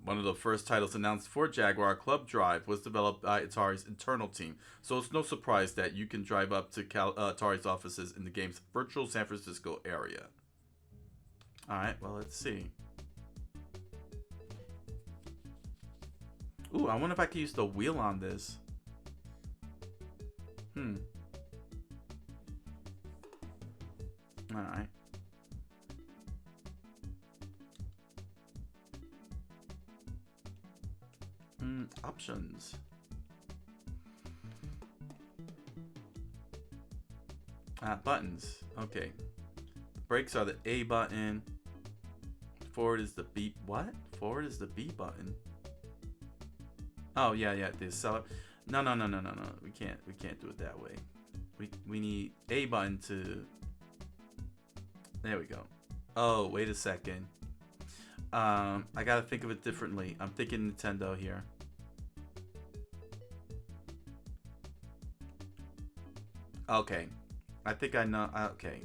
Speaker 2: One of the first titles announced for Jaguar, Club Drive, was developed by Atari's internal team, so it's no surprise that you can drive up to Atari's offices in the game's virtual San Francisco area. Alright, well, let's see. Ooh, I wonder if I can use the wheel on this. Alright. Options. Buttons. Okay. Brakes are the A button. Forward is the B. What? Forward is the B button. Oh yeah, the accelerate. No. We can't do it that way. We need A button to. There we go. Oh, wait a second. I gotta think of it differently. I'm thinking Nintendo here. Okay. I think I know. Okay.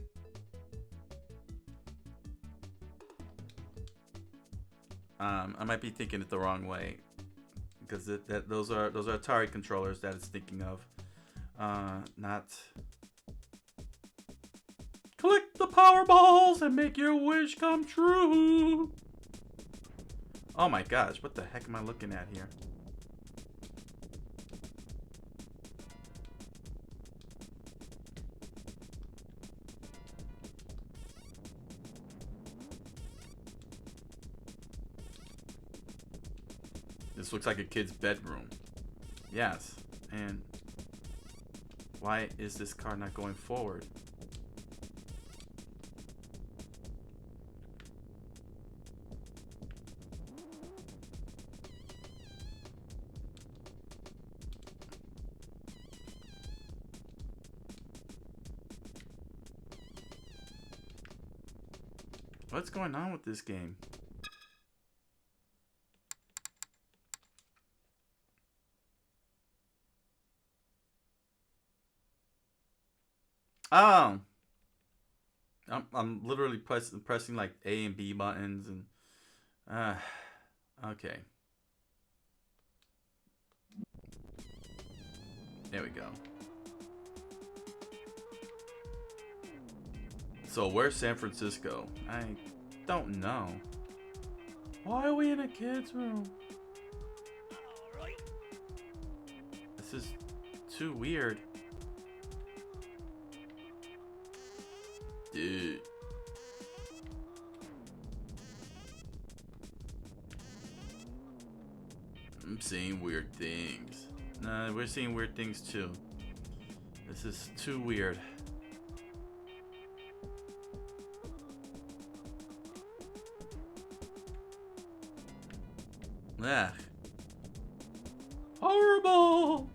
Speaker 2: I might be thinking it the wrong way, because those are Atari controllers that it's thinking of. Not. Click the power balls and make your wish come true.
Speaker 1: Oh my gosh, what the heck am I looking at here? This looks like a kid's bedroom. Yes, and why is this car not going forward? What's going on with this game? Oh, I'm literally pressing like A and B buttons and okay. There we go. So where's San Francisco? I don't know.
Speaker 2: Why are we in a kid's room?
Speaker 1: This is too weird. Dude. I'm seeing weird things. Nah, we're seeing weird things too. This is too weird. Ugh.
Speaker 2: Horrible!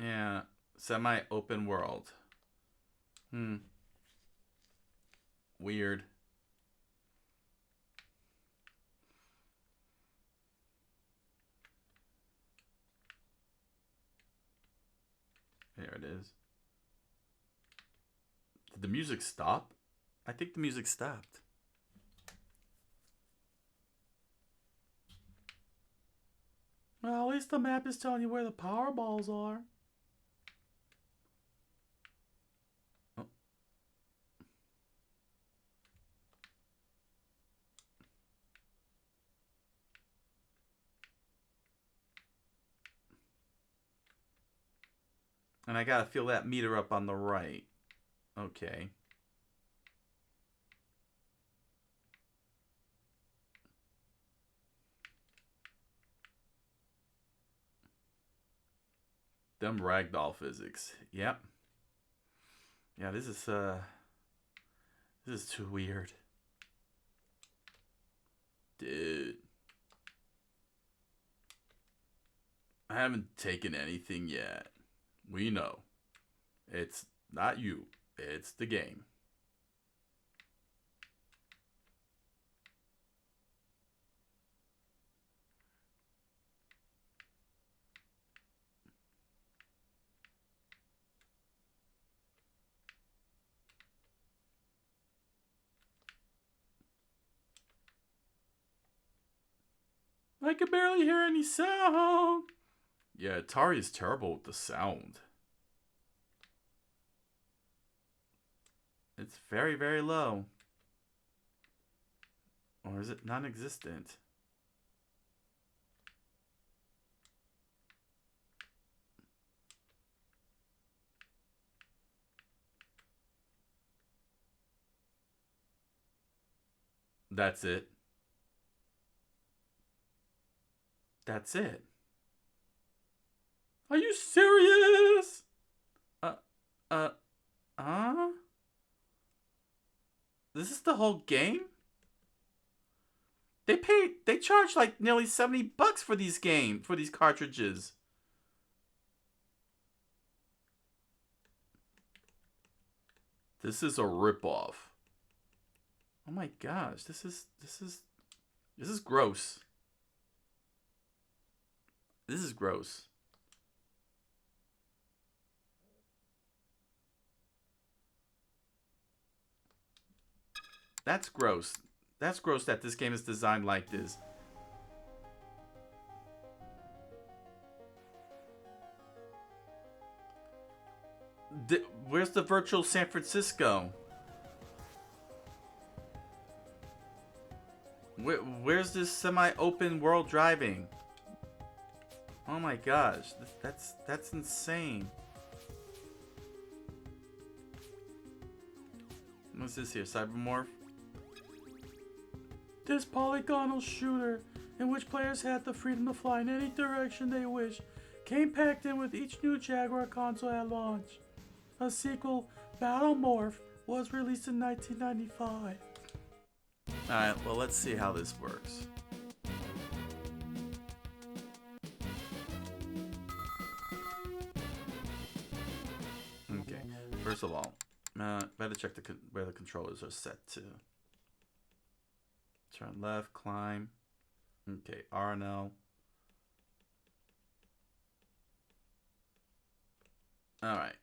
Speaker 1: Yeah, semi-open world. Weird. There it is. Did the music stop? I think the music stopped.
Speaker 2: Well, at least the map is telling you where the power balls are.
Speaker 1: Oh. And I gotta fill that meter up on the right. Okay. Them ragdoll physics. Yep. Yeah, this is too weird. Dude. I haven't taken anything yet. We know. It's not you. It's the game.
Speaker 2: I can barely hear any sound.
Speaker 1: Yeah, Atari is terrible with the sound. It's very, very low. Or is it non-existent? That's it. That's it.
Speaker 2: Are you serious?
Speaker 1: This is the whole game? They charge like nearly $70 for these cartridges. This is a ripoff. Oh my gosh, this is gross. This is gross. That's gross. That's gross that this game is designed like this. Where's the virtual San Francisco? Where's this semi-open world driving? Oh my gosh, that's insane. What's this here? Cybermorph?
Speaker 2: This polygonal shooter, in which players had the freedom to fly in any direction they wish, came packed in with each new Jaguar console at launch. A sequel, Battle Morph, was released in 1995.
Speaker 1: Alright, well, let's see how this works. Okay, first of all, Better check where the controllers are set to. Turn left, climb. Okay, R and L. All right.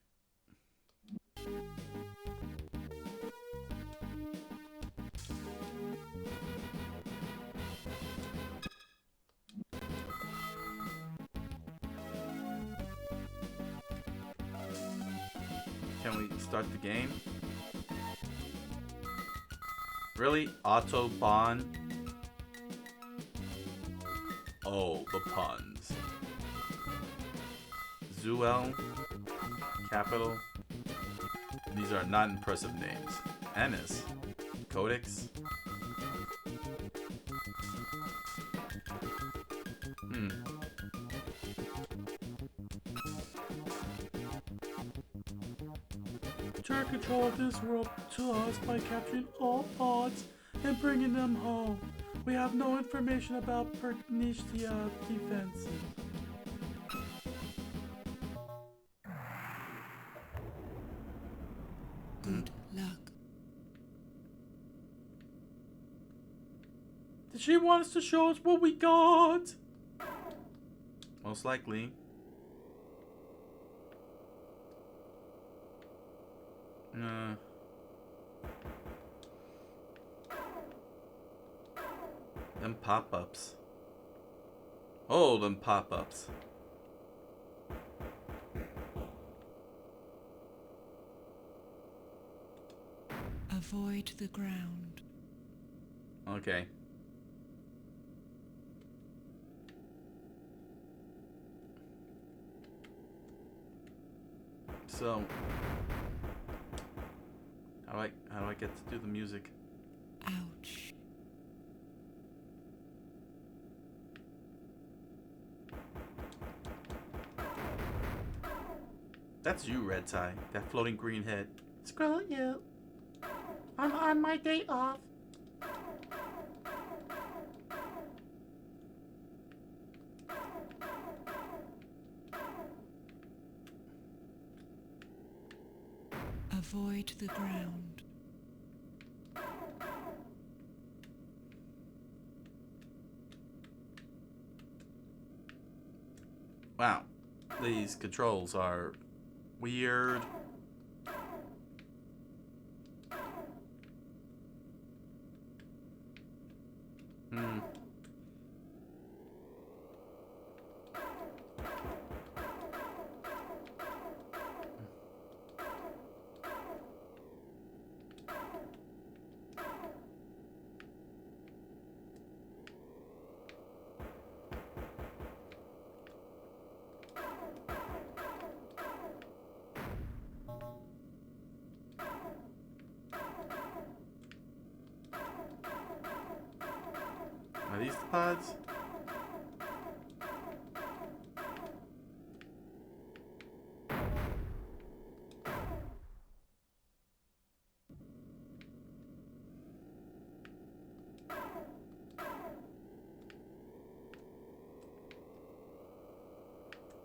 Speaker 1: Can we start the game? Really? Autobahn? Oh, the puns. Duel? Capital? These are not impressive names. Ennis? Codex?
Speaker 2: Return control of this world to us by capturing all pods and bringing them home. We have no information about Pernicia defenses.
Speaker 4: Good luck.
Speaker 2: Did she want us to show us what we got?
Speaker 1: Most likely. Them pop-ups. Oh, them pop-ups.
Speaker 4: Avoid the ground.
Speaker 1: Okay. So, how do I get to do the music?
Speaker 4: Ouch.
Speaker 1: That's you, Red Tie. That floating green head.
Speaker 2: Screw you. I'm on my day off.
Speaker 4: Avoid the ground.
Speaker 1: Wow. These controls are weird. Are these the pods?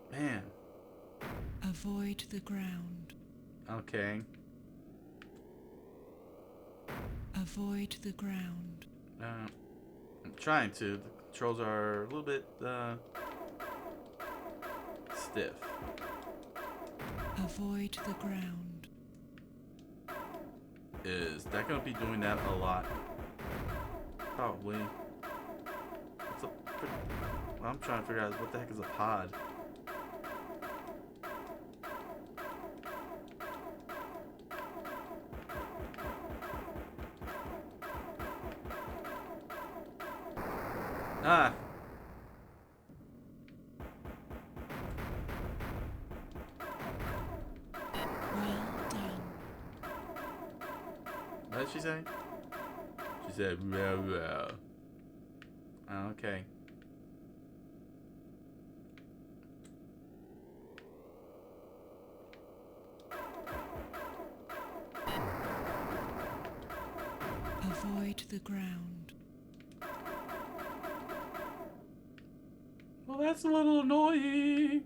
Speaker 1: Man.
Speaker 4: Avoid the ground.
Speaker 1: Okay.
Speaker 4: Avoid the ground.
Speaker 1: I'm trying to. The controls are a little bit stiff.
Speaker 4: Avoid the ground.
Speaker 1: Is that gonna be doing that a lot? Probably. What's up? What I'm trying to figure out is what the heck is a pod? Ah.
Speaker 4: Well done.
Speaker 1: What did she say? She said, "Rah, rah." Oh, okay.
Speaker 4: Avoid the ground.
Speaker 2: Well, that's a little annoying.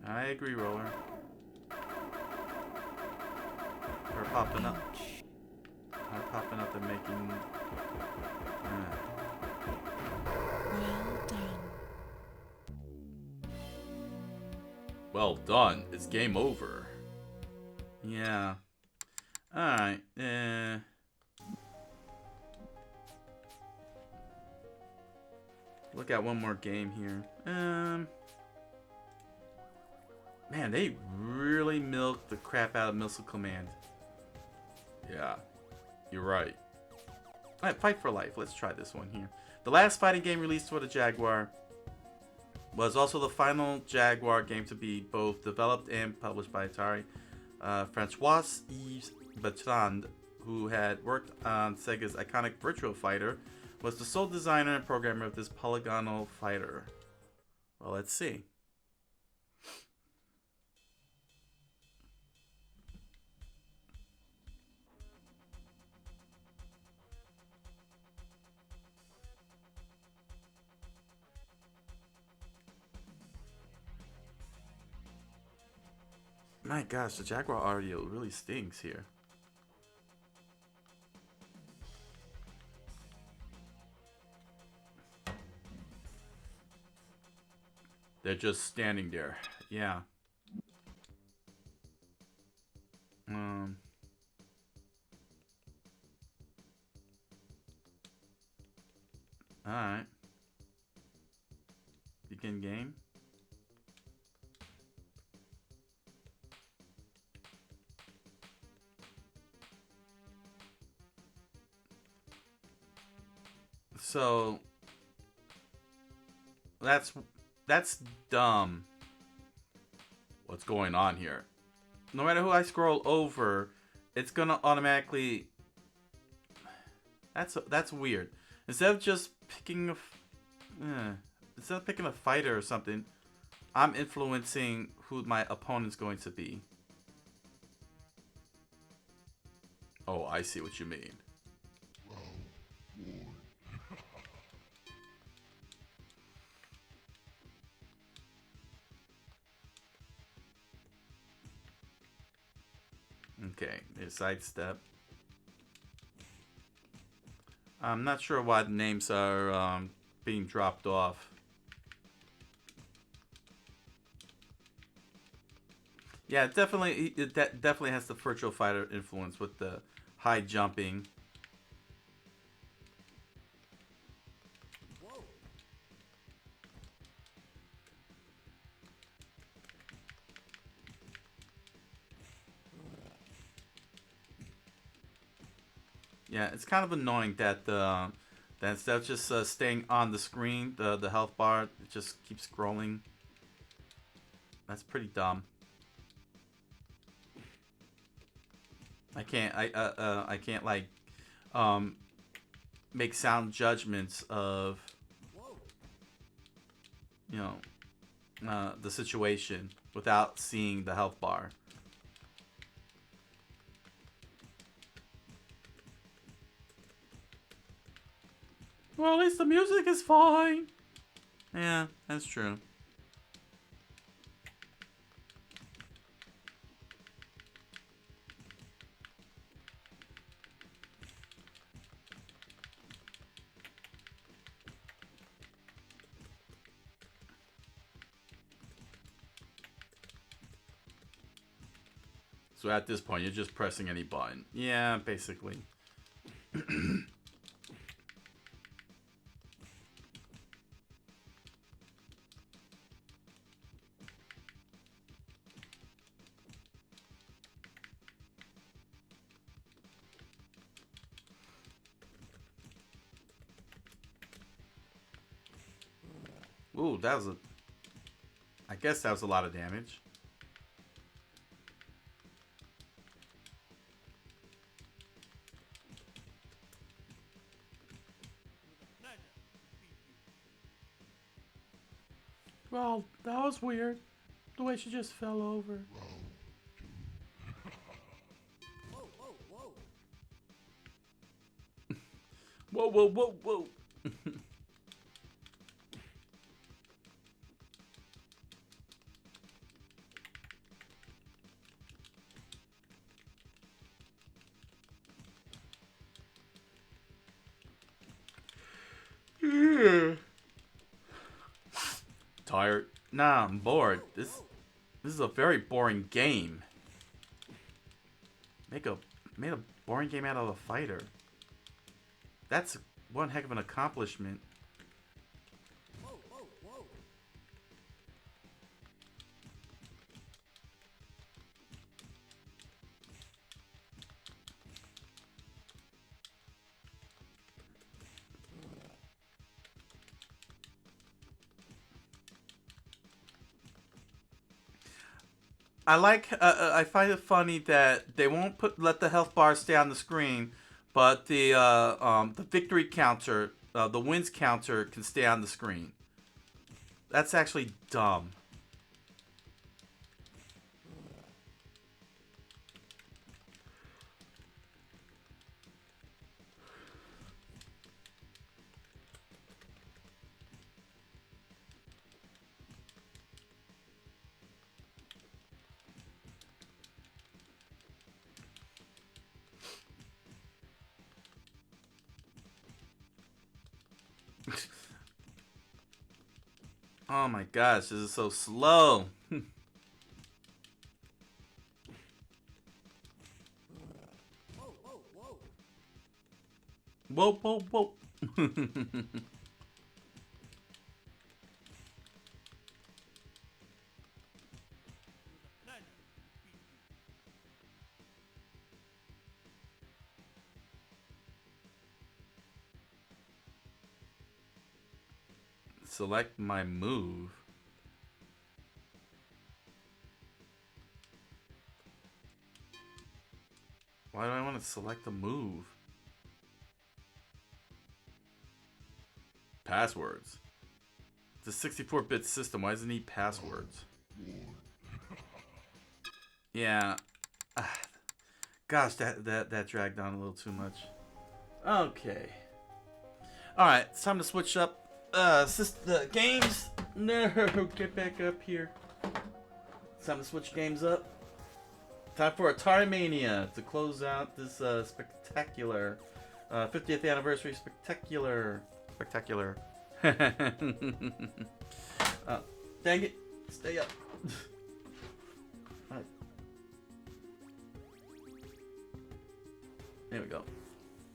Speaker 1: I agree, Roller. Her popping up.
Speaker 4: Ouch.
Speaker 1: Heart popping up and making.
Speaker 4: Well done.
Speaker 1: Well done. It's game over. Yeah. Alright. Look at one more game here. Man, they really milked the crap out of Missile Command. Yeah. You're right. Alright, Fight for Life. Let's try this one here. The last fighting game released for the Jaguar was also the final Jaguar game to be both developed and published by Atari. François-Yves Bertrand, who had worked on Sega's iconic Virtua Fighter, was the sole designer and programmer of this polygonal fighter. Well, let's see. My gosh, the Jaguar audio really stinks here. They're just standing there. Yeah. Alright. Begin game. So that's dumb. What's going on here? No matter who I scroll over, it's gonna automatically. That's weird. Instead of just picking instead of picking a fighter or something, I'm influencing who my opponent's going to be. Oh, I see what you mean. Okay, there's sidestep. I'm not sure why the names are being dropped off. Yeah, it definitely has the Virtual Fighter influence with the high jumping. Yeah, it's kind of annoying that that instead of just staying on the screen, the health bar, it just keeps scrolling. That's pretty dumb. I can't like make sound judgments of the situation without seeing the health bar.
Speaker 2: Well, at least the music is fine.
Speaker 1: Yeah, that's true. So at this point, you're just pressing any button. Yeah, basically. Ooh, that was I guess that was a lot of damage.
Speaker 2: Well, that was weird. The way she just fell over.
Speaker 1: Whoa, whoa, whoa, whoa. Tired? Nah, I'm bored. This is a very boring game. Made a boring game out of a fighter. That's one heck of an accomplishment. I find it funny that they won't let the health bar stay on the screen, but the victory counter, the wins counter can stay on the screen. That's actually dumb. Oh my gosh, this is so slow. Whoa, whoa, whoa. Select my move. Why do I want to select the move? Passwords. It's a 64-bit system. Why does it need passwords? Yeah. Gosh, that dragged on a little too much. Okay. Alright, it's time to switch up the games. No, get back up here. It's time to switch games up. Time for Atari Mania to close out this spectacular 50th anniversary spectacular. Dang it! Stay up. Right. There we go.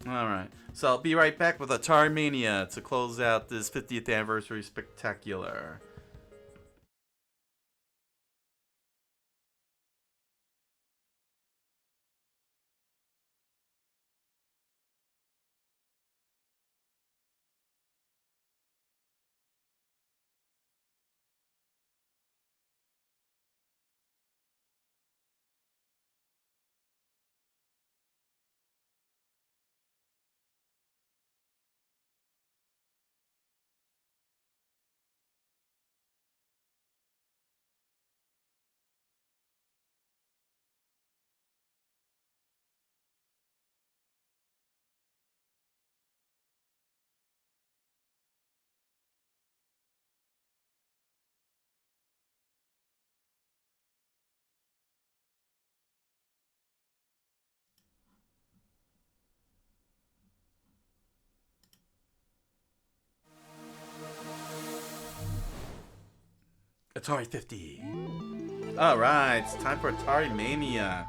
Speaker 1: Alright, so I'll be right back with Atari Mania to close out this 50th anniversary spectacular. Atari 50. Alright, it's time for Atari Mania.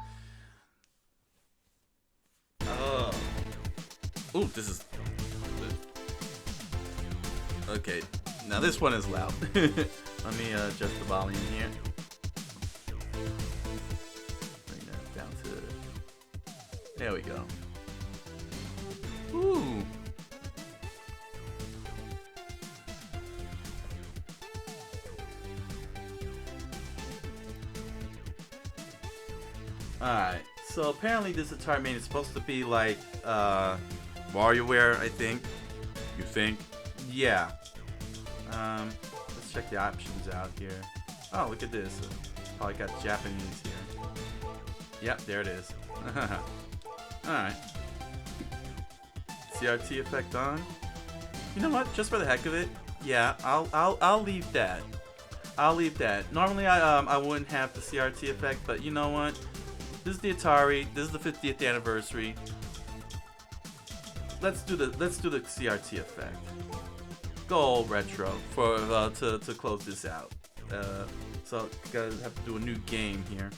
Speaker 1: Oh. Ooh, this is... Okay, now this one is loud. Let me adjust the volume here. Bring that down to... There we go. Ooh. Alright, so apparently this Atari Mania is supposed to be like WarioWare, I think. You think? Yeah. Let's check the options out here. Oh, look at this. Probably got Japanese here. Yep, there it is. Alright. CRT effect on. You know what? Just for the heck of it, yeah, I'll leave that. I'll leave that. Normally I wouldn't have the CRT effect, but you know what? This is the Atari. This is the 50th anniversary. Let's do the CRT effect. go retro for to close this out. So gotta have to do a new game here.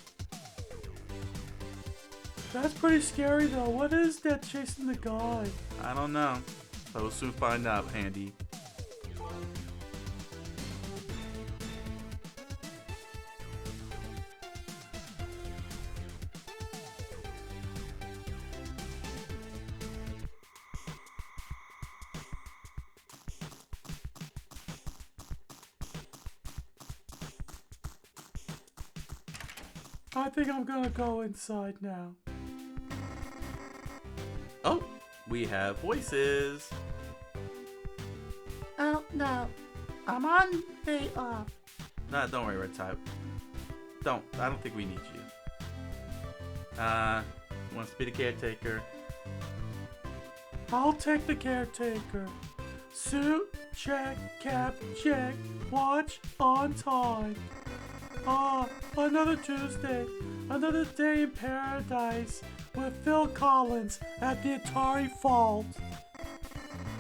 Speaker 2: That's pretty scary though. What is that chasing the guy?
Speaker 1: I don't know. I will soon find out, Andy.
Speaker 2: I think I'm gonna go inside now.
Speaker 1: Oh, we have voices.
Speaker 2: Oh no, I'm on day off.
Speaker 1: Nah, don't worry, Red Type. I don't think we need you. Wants to be the caretaker.
Speaker 2: I'll take the caretaker. Suit, check, cap, check, watch, on time. Another Tuesday, another day in paradise with Phil Collins at the Atari Fault.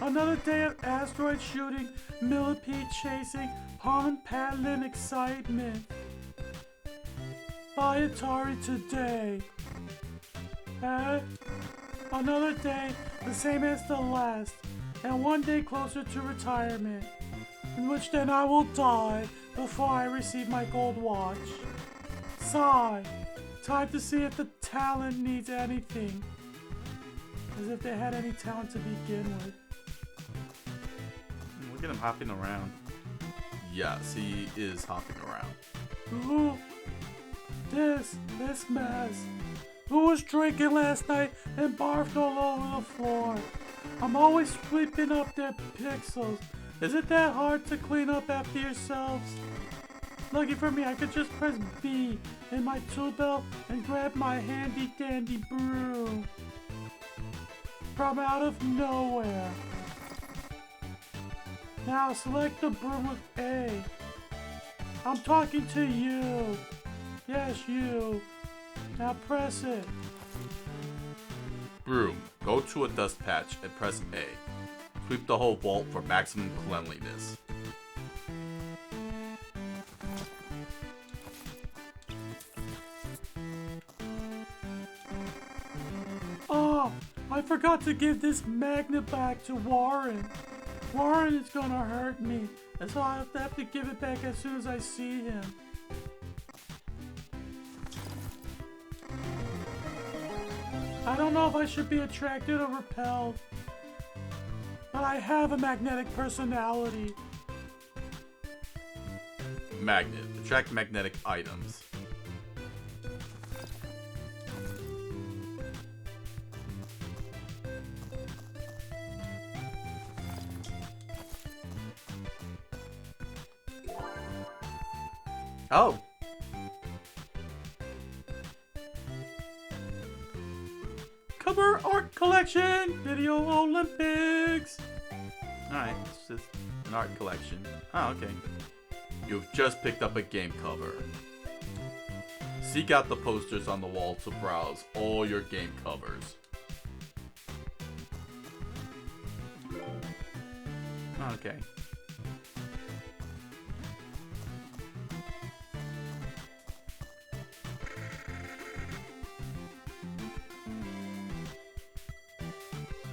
Speaker 2: Another day of asteroid shooting, millipede chasing, Pong paddling excitement. Buy Atari today. Another day, the same as the last, and one day closer to retirement, in which then I will die before I receive my gold watch. Sigh. Time to see if the talent needs anything. As if they had any talent to begin with.
Speaker 1: Look at him hopping around. Yes, he is hopping around.
Speaker 2: Ooh. This mess. Who was drinking last night and barfed all over the floor? I'm always sweeping up their pixels. Is it that hard to clean up after yourselves? Lucky for me, I could just press B in my tool belt and grab my handy dandy broom from out of nowhere. Now select the broom with A. I'm talking to you. Yes, you. Now press it.
Speaker 1: Broom, go to a dust patch and press A. Sweep the whole vault for maximum cleanliness.
Speaker 2: Oh, I forgot to give this magnet back to Warren. Warren is gonna hurt me, and so I have to give it back as soon as I see him. I don't know if I should be attracted or repelled, but I have a magnetic personality.
Speaker 1: Magnet. Attract magnetic items. Oh!
Speaker 2: Cover art collection! Video Olympics!
Speaker 1: Alright, it's just an art collection. Oh, okay. You've just picked up a game cover. Seek out the posters on the wall to browse all your game covers. Okay.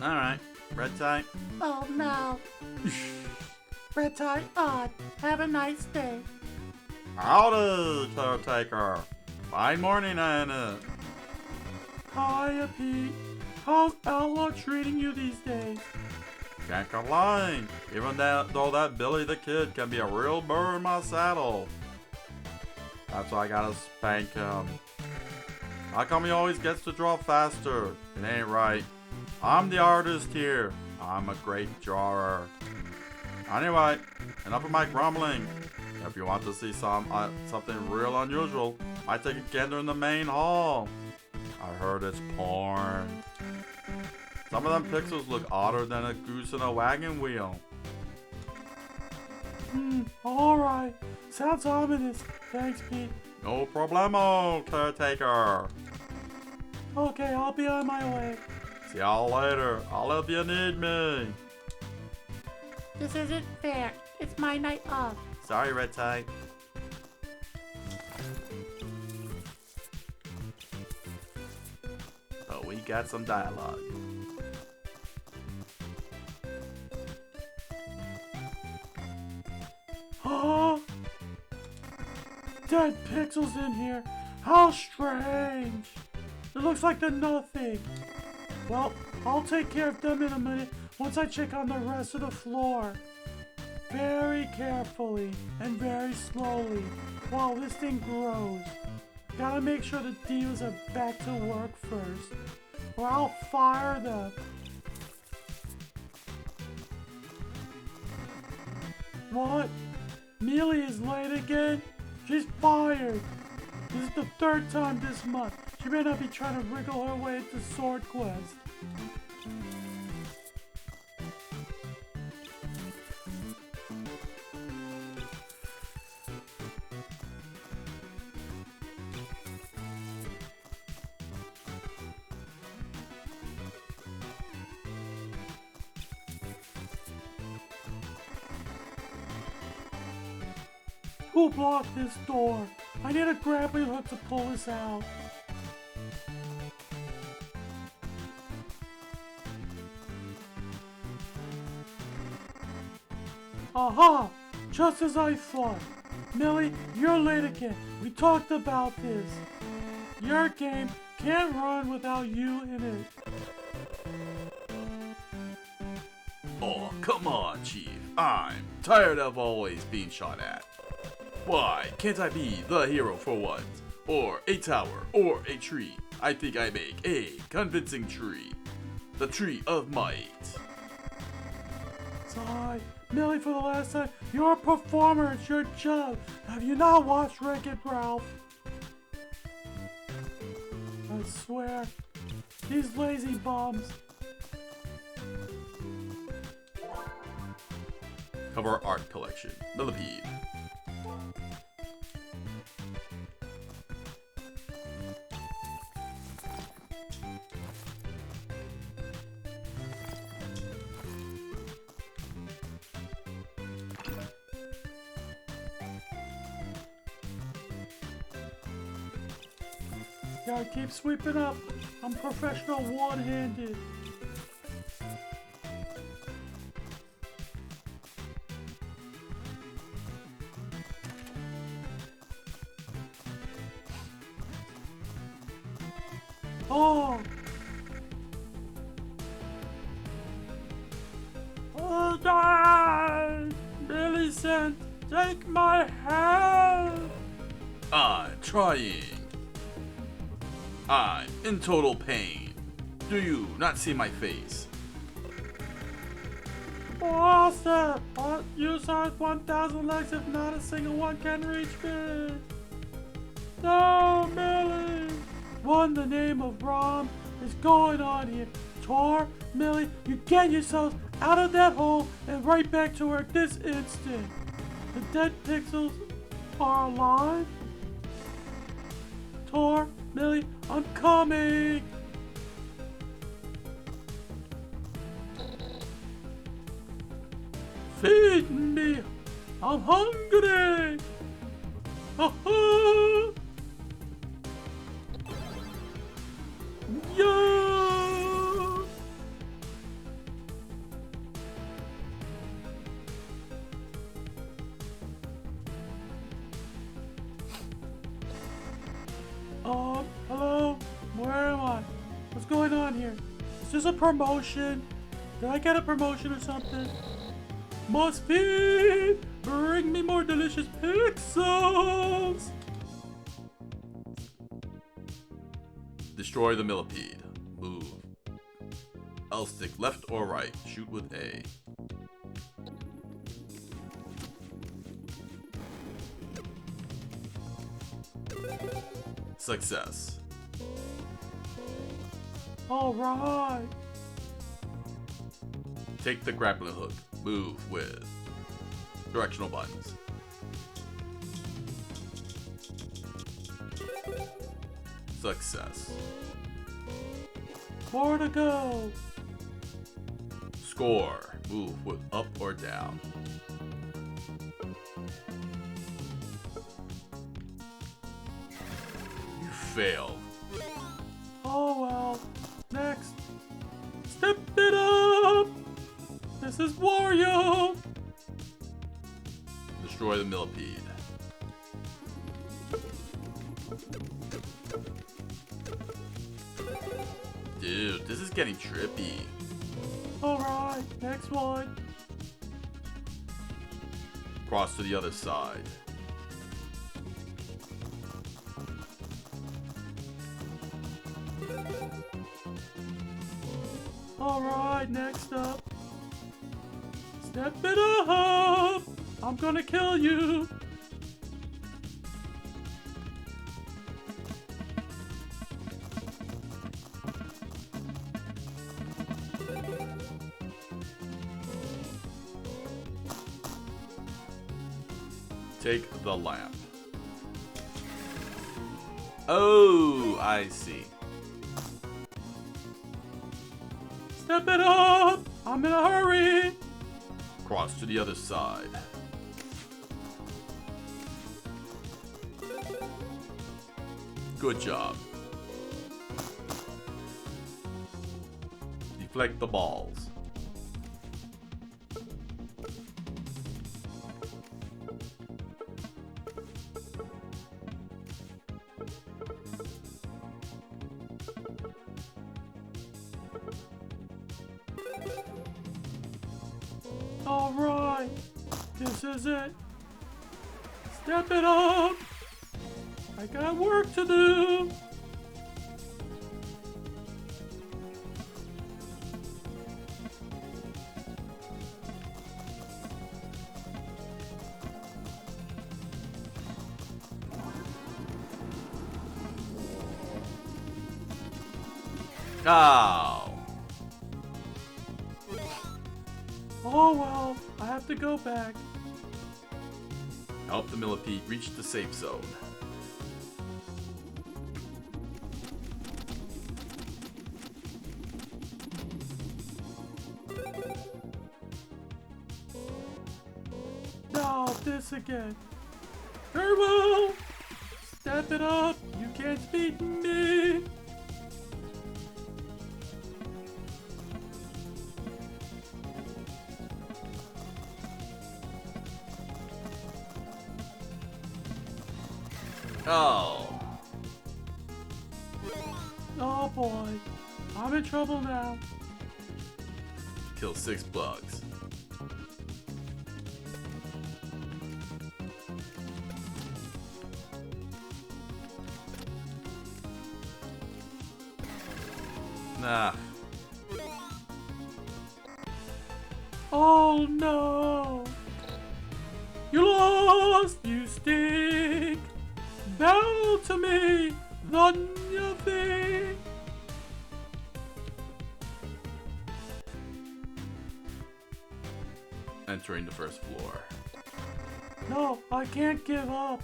Speaker 1: Alright, red tie.
Speaker 2: Oh no. Red tie on. Have a nice day.
Speaker 1: Howdy, caretaker. Fine morning, Anna.
Speaker 2: Hiya, Pete. How's Outlaw treating you these days?
Speaker 1: Can't complain. Even though that Billy the Kid can be a real burr in my saddle. That's why I gotta spank him. How come he always gets to draw faster? It ain't right. I'm the artist here. I'm a great drawer. Anyway, enough of my grumbling. If you want to see something real unusual, I take a gander in the main hall. I heard it's porn. Some of them pixels look odder than a goose in a wagon wheel.
Speaker 2: Alright. Sounds ominous. Thanks, Pete.
Speaker 1: No problemo, caretaker.
Speaker 2: Okay, I'll be on my way.
Speaker 1: See y'all later. I'll if you need me.
Speaker 2: This isn't fair. It's my night off.
Speaker 1: Sorry, Red Tie. Oh, we got some dialogue.
Speaker 2: Oh, dead pixels in here. How strange. It looks like they're nothing. Well, I'll take care of them in a minute once I check on the rest of the floor. Very carefully and very slowly while this thing grows. Gotta make sure the divas are back to work first, or I'll fire them. What? Mealy is late again? She's fired. This is the third time this month. She may not be trying to wriggle her way into Sword Quest. Who blocked this door? I need a grappling hook to pull this out. Aha! Just as I thought. Millie, you're late again. We talked about this. Your game can't run without you in it.
Speaker 1: Oh, come on, Chief. I'm tired of always being shot at. Why can't I be the hero for once? Or a tower, or a tree? I think I make a convincing tree. The tree of might.
Speaker 2: Sorry, Millie, for the last time, you're a performer, it's your job. Have you not watched Wreck-It Ralph? I swear, these lazy bums.
Speaker 1: Cover art collection. Millipede.
Speaker 2: Gotta keep sweeping up. I'm professional one-handed. Oh! Oh, die! Millicent, take my hand!
Speaker 1: I'm trying. I'm in total pain. Do you not see my face?
Speaker 2: Awesome! You saw 1,000 legs if not a single one can reach me. No, Millie! What in the name of Rom is going on here? Tor, Millie, you get yourselves out of that hole and right back to work this instant. The dead pixels are alive? Tor, Millie, I'm coming! Feed me! I'm hungry! Ha-ha! Yeah! Hello? Where am I? What's going on here? Is this a promotion? Did I get a promotion or something? Must be! Bring me more delicious pixels!
Speaker 1: Destroy the millipede. Move. L stick left or right. Shoot with A. Success.
Speaker 2: Alright.
Speaker 1: Take the grappling hook. Move with directional buttons. Success.
Speaker 2: 4 to go.
Speaker 1: Score. Move with up or down. You failed.
Speaker 2: Oh well. Next. Step it up! This is Wario!
Speaker 1: Destroy the millipede. Dude, this is getting trippy.
Speaker 2: Alright, next one.
Speaker 1: Cross to the other side.
Speaker 2: Alright, next up. Step it up! I'm gonna kill you!
Speaker 1: Take the lamp. Oh, I see.
Speaker 2: Step it up! I'm in a hurry!
Speaker 1: Cross to the other side. Good job. Deflect the balls.
Speaker 2: Alright, this is it. Step it up! I got work to do!
Speaker 1: Oh.
Speaker 2: Oh well, I have to go back.
Speaker 1: Help the millipede reach the safe zone.
Speaker 2: Now this again. Very well! Step it up! You can't beat me!
Speaker 1: Oh.
Speaker 2: Oh boy. I'm in trouble now.
Speaker 1: Kill 6 bugs. Nah.
Speaker 2: Oh no! You lost! You stink! Bow to me, the nothing!
Speaker 1: Entering the first floor.
Speaker 2: No, I can't give up.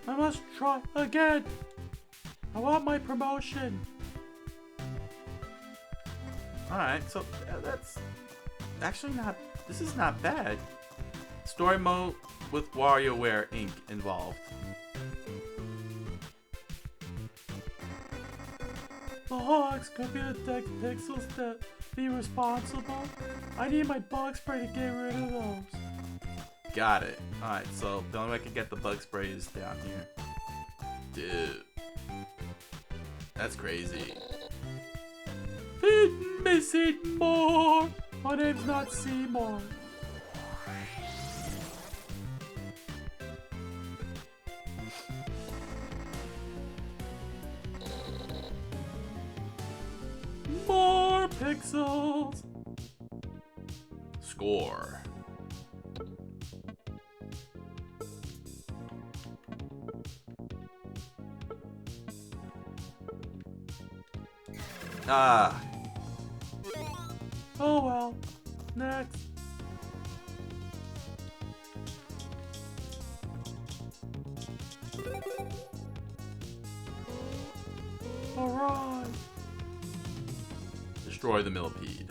Speaker 2: I must try again. I want my promotion.
Speaker 1: Alright, so that's actually not. This is not bad. Story mode with WarioWare Inc. involved.
Speaker 2: The Hawks could be the deck pixels that be responsible. I need my bug spray to get rid of those.
Speaker 1: Got it. Alright, so the only way I can get the bug spray is down here. Dude. That's crazy.
Speaker 2: Feed me, Seymour! My name's not Seymour. More pixels!
Speaker 1: Score. Ah.
Speaker 2: Oh well. Next. Alright.
Speaker 1: Destroy the millipede.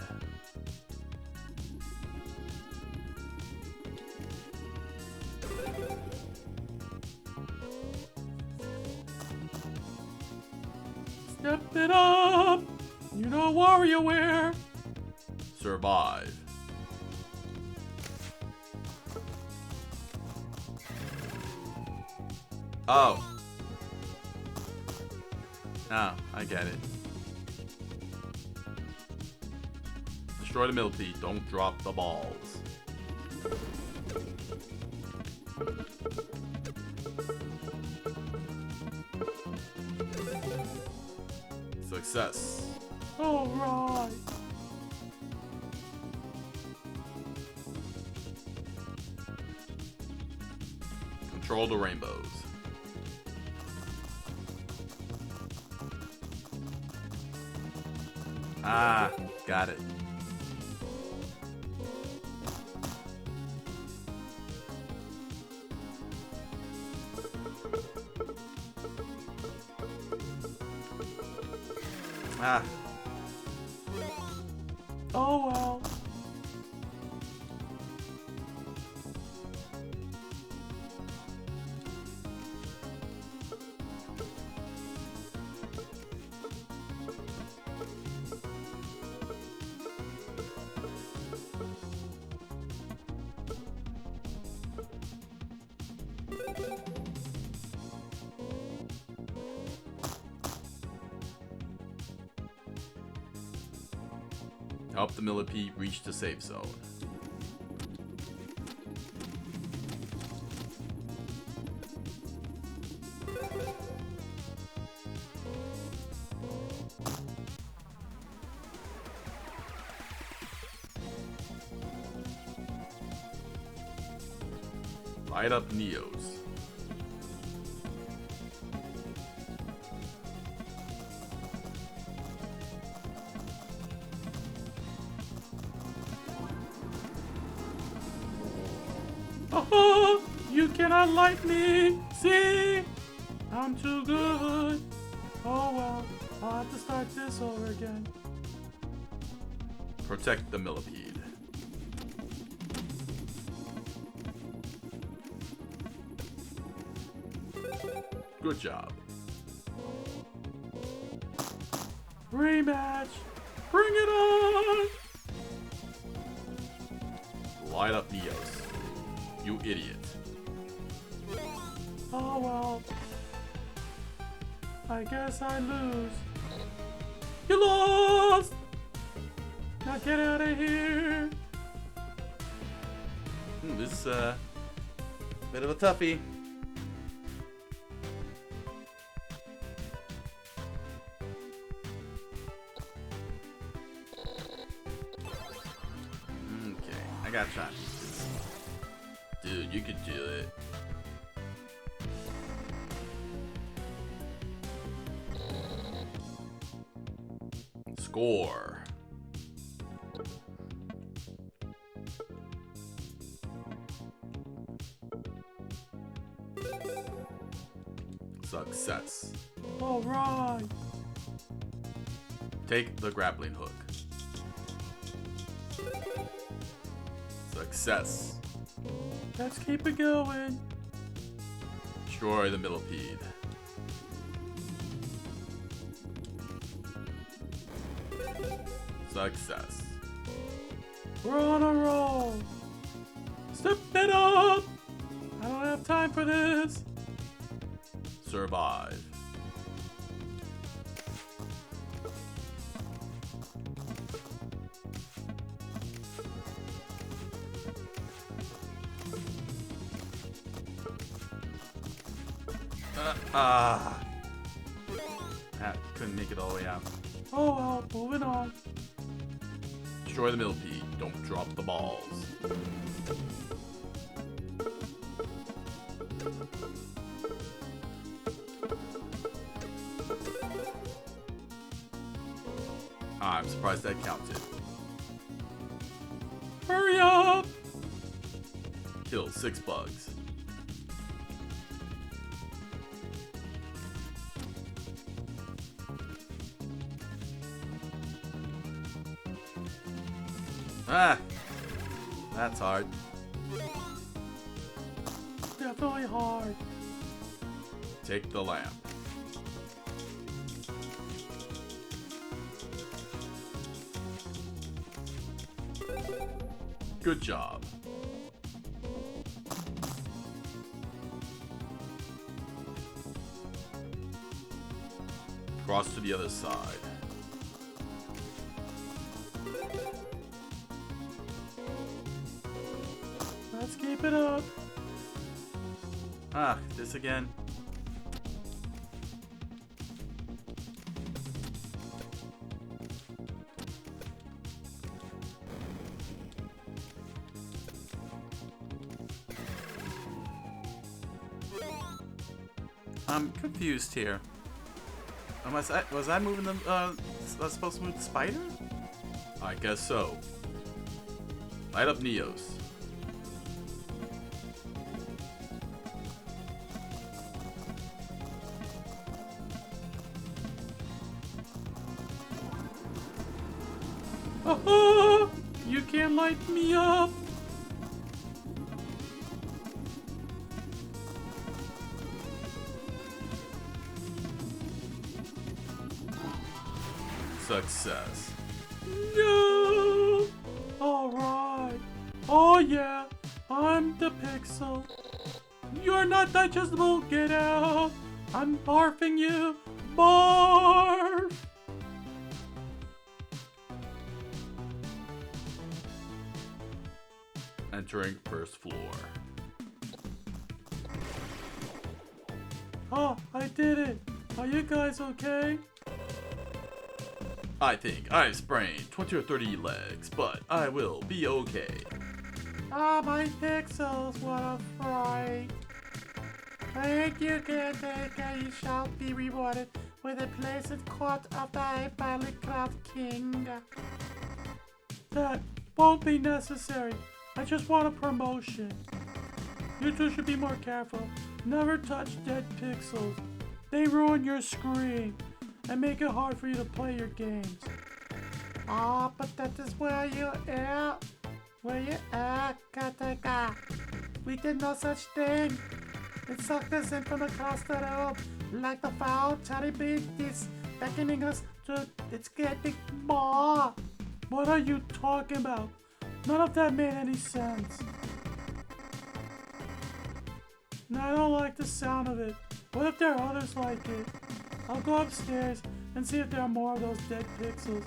Speaker 2: Step it up. You know warrior wear.
Speaker 1: Survive. Oh. Oh, I get it. Destroy the millipede. Don't drop the balls. Success.
Speaker 2: All right.
Speaker 1: Control the rainbows. Ah, got it. Ah.
Speaker 2: Oh well.
Speaker 1: Help the millipede reach the safe zone. Light up Neos.
Speaker 2: Oh, you cannot light me. See, I'm too good. Oh well, I'll have to start this over again.
Speaker 1: Protect the millipede. Good job.
Speaker 2: Rematch. Bring it on.
Speaker 1: Light up Neos. You idiot.
Speaker 2: Oh well. I guess I lose. You lost! Now get out of here!
Speaker 1: This is a bit of a toughie. Okay, I gotta try. Dude, you could do it. Score. Success.
Speaker 2: All right.
Speaker 1: Take the grappling hook. Success.
Speaker 2: Let's keep it going.
Speaker 1: Destroy the millipede. Success.
Speaker 2: We're on a roll. Step it up. I don't have time for this.
Speaker 1: Survive. Couldn't make it all the way out.
Speaker 2: Oh well, moving on.
Speaker 1: Destroy the millipede. Don't drop the balls. I'm surprised that counted.
Speaker 2: Hurry up!
Speaker 1: Kill 6 bugs. Ah! That's hard.
Speaker 2: Definitely hard.
Speaker 1: Take the lamp. Good job. Cross to the other side.
Speaker 2: Let's keep it up.
Speaker 1: Ah, this again. I'm confused here. Was I moving them? Was I supposed to move the spider? I guess so. Light up Neos.
Speaker 2: Oh, you can't light me up.
Speaker 1: Success.
Speaker 2: No. All right. Oh yeah, I'm the pixel. You're not digestible. Get out. I'm barfing you. Barf.
Speaker 1: Entering first floor.
Speaker 2: Oh, I did it. Are you guys okay?
Speaker 1: I think I've sprained 20 or 30 legs, but I will be okay.
Speaker 2: Ah, my pixels, what a fright. Thank you, caretaker. You shall be rewarded with a place at court of the Hyperbolic Cloud King. That won't be necessary. I just want a promotion. You two should be more careful. Never touch dead pixels. They ruin your screen and make it hard for you to play your games. Ah, but that is where you are. Where you are, caretaker. We did no such thing. It sucked us in from across the room like the foul cherry beat is beckoning us to its getting more. What are you talking about? None of that made any sense. And I don't like the sound of it. What if there are others like it? I'll go upstairs and see if there are more of those dead pixels.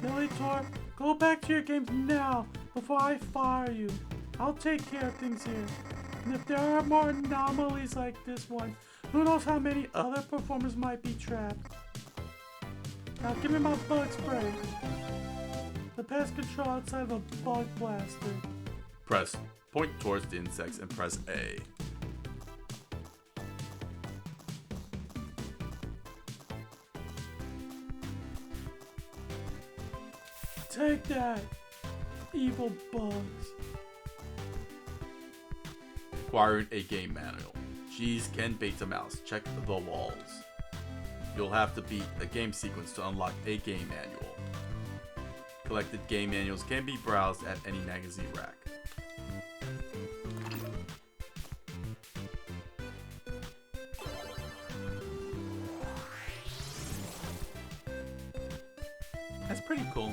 Speaker 2: Billy Tor, go back to your games now before I fire you. I'll take care of things here. And if there are more anomalies like this one, who knows how many other performers might be trapped. Now give me my bug spray. The pest control outside of a bug blaster.
Speaker 1: Point towards the insects and press A.
Speaker 2: Take that, evil bugs.
Speaker 1: Acquiring a game manual. Geez, Ken Beta-Mouse, check the walls. You'll have to beat a game sequence to unlock a game manual. Collected game manuals can be browsed at any magazine rack. That's pretty cool.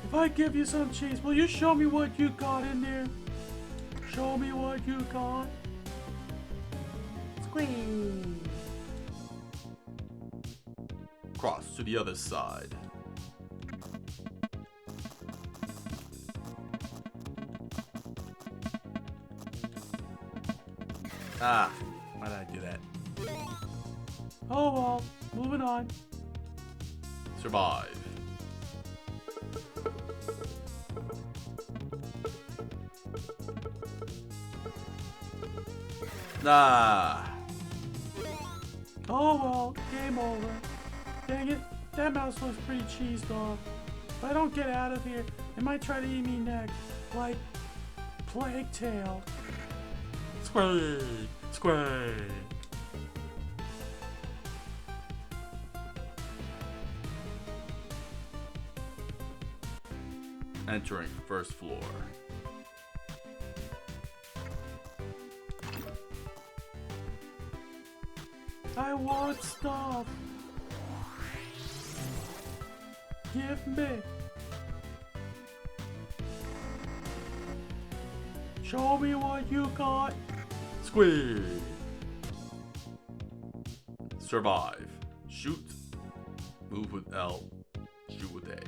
Speaker 2: If I give you some cheese, will you show me what you got in there? Show me what you got. Squeeze.
Speaker 1: Cross to the other side. Ah, why did I do that?
Speaker 2: Oh well, moving on.
Speaker 1: Survive. Nah.
Speaker 2: Oh well, game over. Dang it, that mouse looks pretty cheesed off. If I don't get out of here, it might try to eat me next, like Plague Tale.
Speaker 1: Square. Square. Entering first floor.
Speaker 2: I want stuff. Give me. Show me what you got.
Speaker 1: Squid. Survive. Shoot. Move with L. Shoot with A.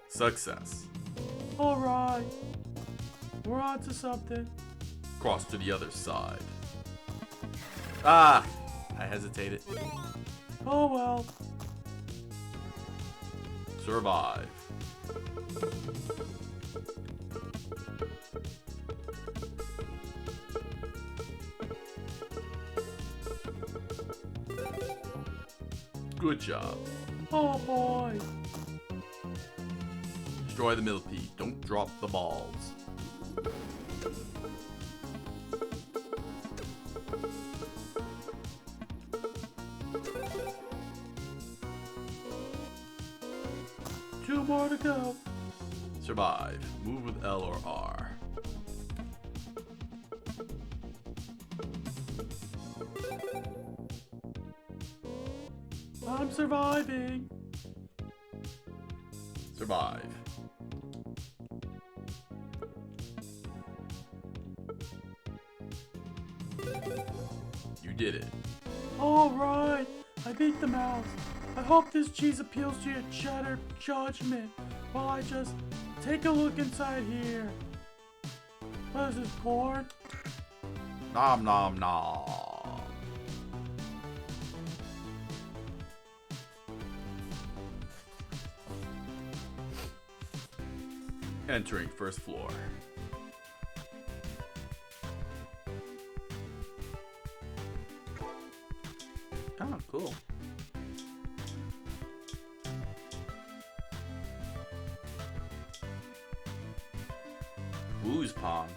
Speaker 1: Success.
Speaker 2: Alright. We're on to something.
Speaker 1: Cross to the other side. Ah! I hesitated.
Speaker 2: Oh well.
Speaker 1: Survive. Good job.
Speaker 2: Oh boy.
Speaker 1: Destroy the millipede. Don't drop the balls.
Speaker 2: Two more to go.
Speaker 1: Survive. Move with L or R.
Speaker 2: I'm surviving.
Speaker 1: Survive. You did it.
Speaker 2: Alright. I beat the mouse. I hope this cheese appeals to your cheddar judgment while I just take a look inside here. What is this, corn?
Speaker 1: Nom nom nom. Entering first floor. Oh, cool. Woo's Pong.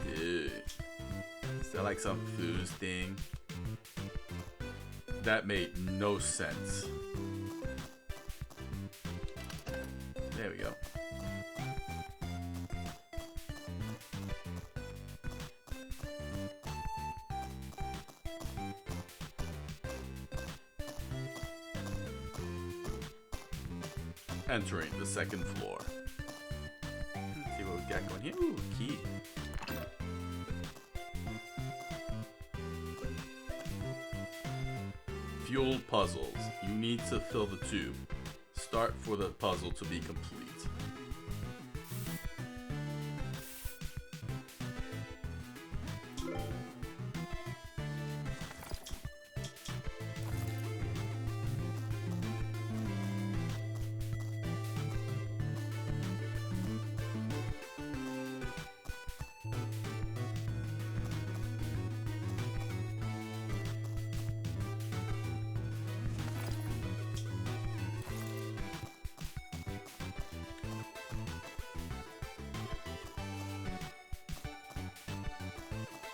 Speaker 1: Dude. Is that like some foos thing? That made no sense. There we go. Entering the second floor. Let's see what we got going here. Ooh, key. Fuel puzzles. You need to fill the tube. Start for the puzzle to be complete.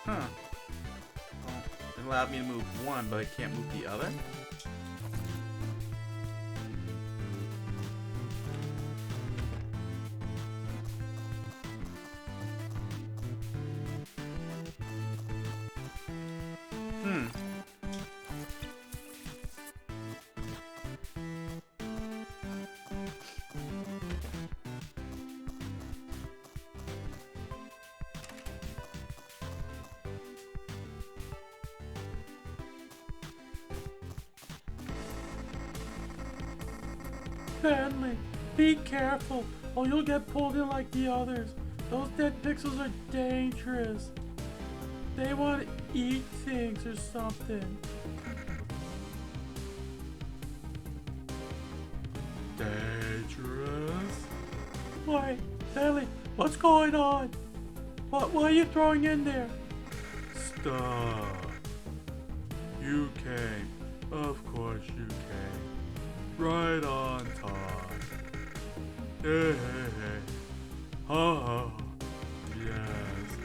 Speaker 1: Huh. Well, it allowed me to move one, but I can't move the other?
Speaker 2: Stanley, be careful or you'll get pulled in like the others. Those dead pixels are dangerous. They want to eat things or something.
Speaker 1: Dangerous?
Speaker 2: Wait, Stanley, what's going on? What are you throwing in there?
Speaker 1: Stop. You came. Of course you came. Right on time. Hey, hey, hey. Oh, yes.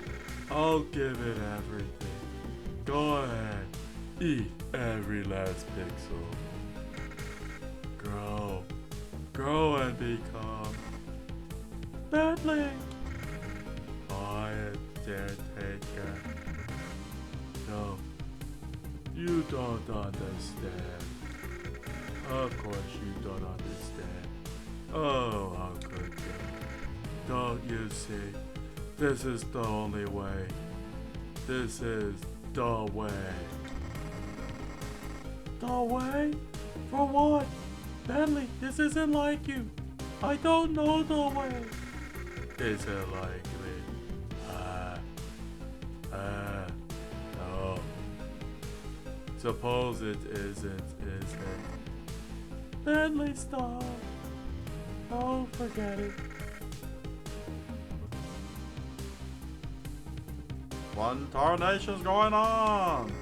Speaker 1: I'll give it everything. Go ahead. Eat every last pixel. Grow. Grow and become.
Speaker 2: Stanley!
Speaker 1: Quiet, caretaker. No. You don't understand.
Speaker 2: Of course you don't understand. Oh, how could you? Don't you see? This is the only way. This is the way. The way? For what? Bentley, this isn't like you. I don't know the way. Is it like me? No. Suppose it isn't, is it? Bentley, stop. Oh, forget it.
Speaker 1: One tarnation's going on.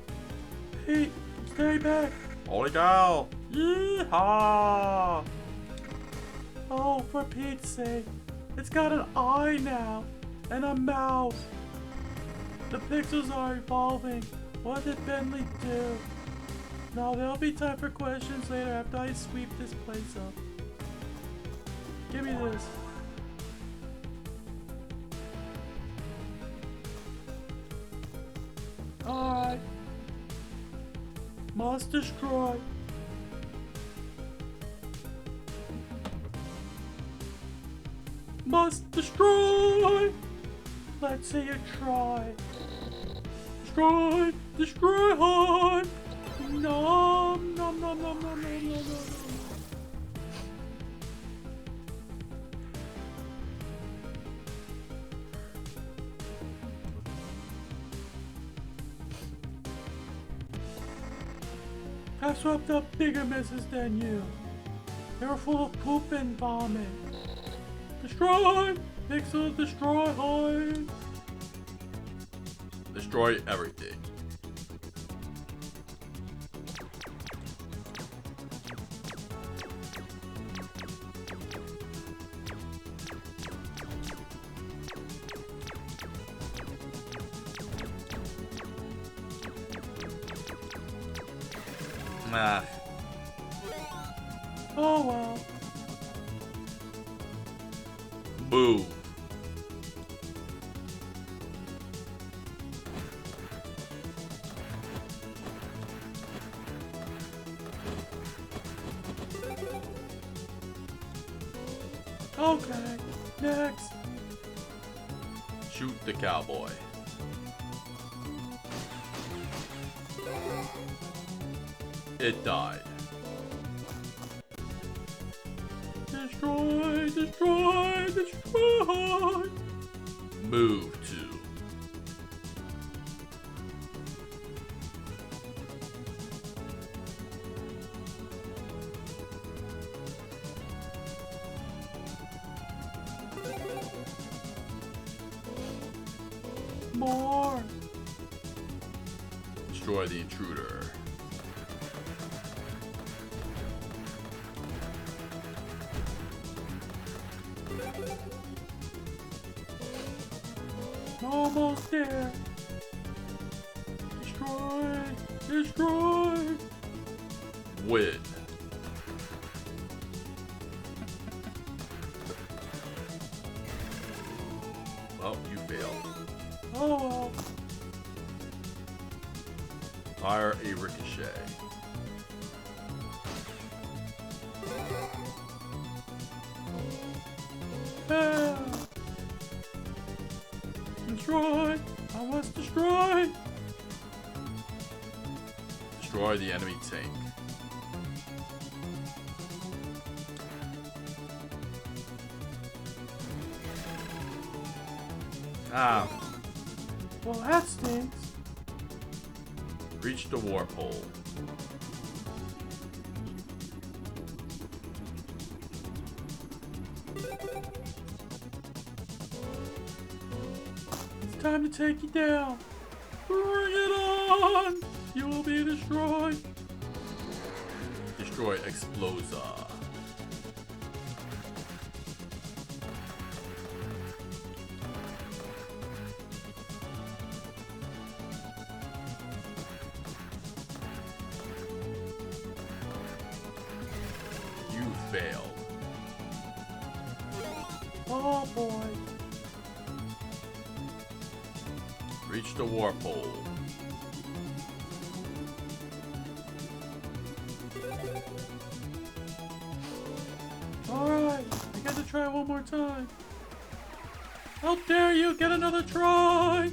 Speaker 2: Pete, stay back.
Speaker 1: Holy cow. Yeehaw.
Speaker 2: Oh, for Pete's sake. It's got an eye now. And a mouth. The pixels are evolving. What did Bentley do? Now there'll be time for questions later after I sweep this place up. Give me this. Alright. Must destroy. Must destroy. Let's see you try. Destroy. Destroy. Nom nom nom nom nom nom nom nom. I've swept up bigger misses than you. They were full of poop and vomit. Destroy! Pixel destroy!
Speaker 1: Destroy everything. Nah.
Speaker 2: Oh well.
Speaker 1: Boo.
Speaker 2: Okay, next.
Speaker 1: Shoot the cowboy. It died.
Speaker 2: Destroy, destroy, destroy.
Speaker 1: Move to.
Speaker 2: More.
Speaker 1: Destroy the intruder.
Speaker 2: Almost there. Destroy, destroy.
Speaker 1: Win. Well, you failed.
Speaker 2: Oh well.
Speaker 1: Fire a ricochet.
Speaker 2: Ah. Destroy. I must destroy.
Speaker 1: Destroy the enemy tank. Ah,
Speaker 2: Well, that stinks.
Speaker 1: reach the warp hole.
Speaker 2: It's time to take you down. Bring it on. You will be destroyed.
Speaker 1: Destroy Explosa. You failed.
Speaker 2: Oh boy.
Speaker 1: Reach the warp hole.
Speaker 2: try one more time. How dare you get another try!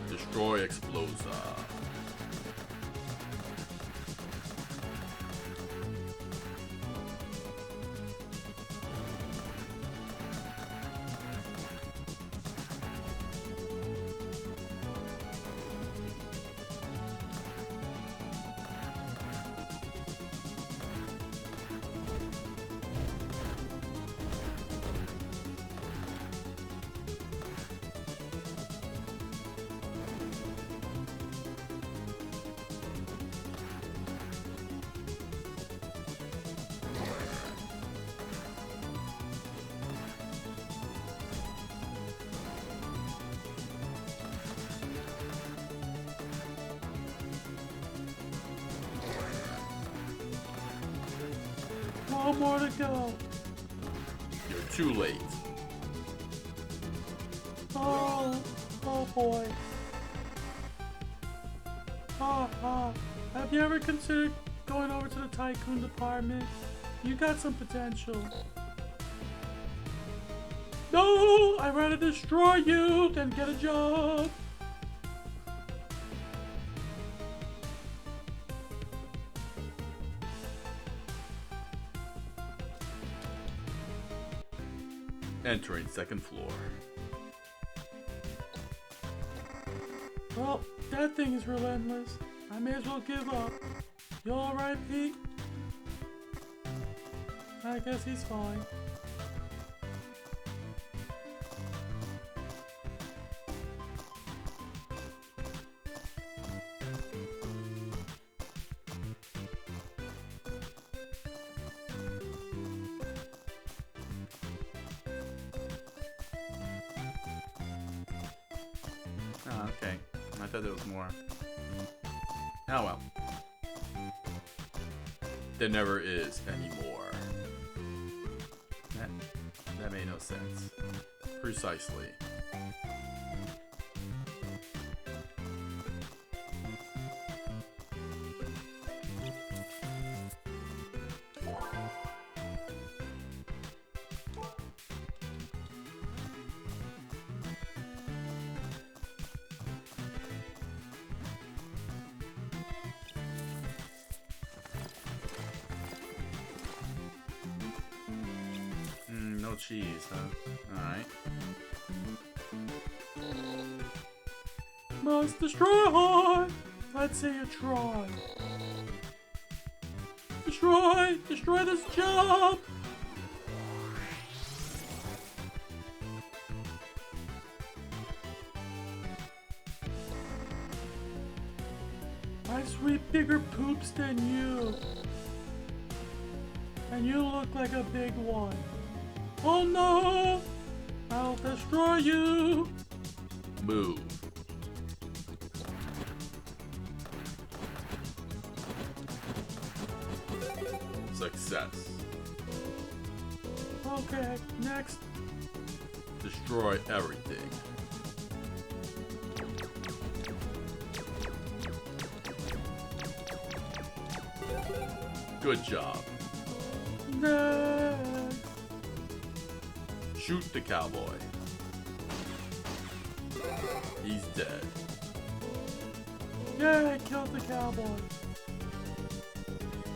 Speaker 1: Destroy Explosa.
Speaker 2: One more to go.
Speaker 1: You're too late.
Speaker 2: Oh boy. Have you ever considered going over to the tycoon department? You got some potential. No! I'd rather destroy you than get a job.
Speaker 1: Entering second floor.
Speaker 2: Well, that thing is relentless. I may as well give up. You alright, Pete? I guess he's fine.
Speaker 1: Oh, okay. I thought there was more. Oh well. There never is anymore. That made no sense. Precisely. No cheese, huh? Alright.
Speaker 2: Must destroy! Let's see you try. Destroy! Destroy this job! I sweep bigger poops than you. And you look like a big one. Oh no! I'll destroy you!
Speaker 1: Move. Success.
Speaker 2: Okay, next.
Speaker 1: Destroy everything. Good job.
Speaker 2: Next.
Speaker 1: Shoot the cowboy. He's dead.
Speaker 2: Yay, killed the cowboy.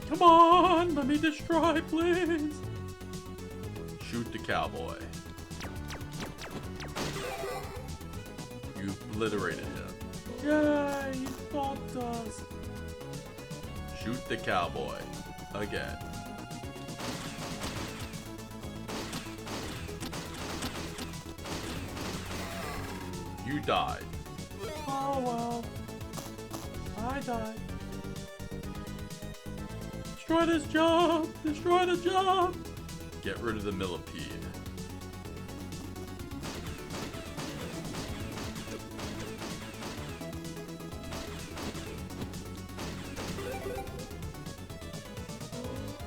Speaker 2: Come on, let me destroy, please.
Speaker 1: Shoot the cowboy. You obliterated him.
Speaker 2: Yay, he stopped us.
Speaker 1: Shoot the cowboy. Again. You died.
Speaker 2: Oh well. I died. Destroy this job! Destroy the job!
Speaker 1: Get rid of the millipede.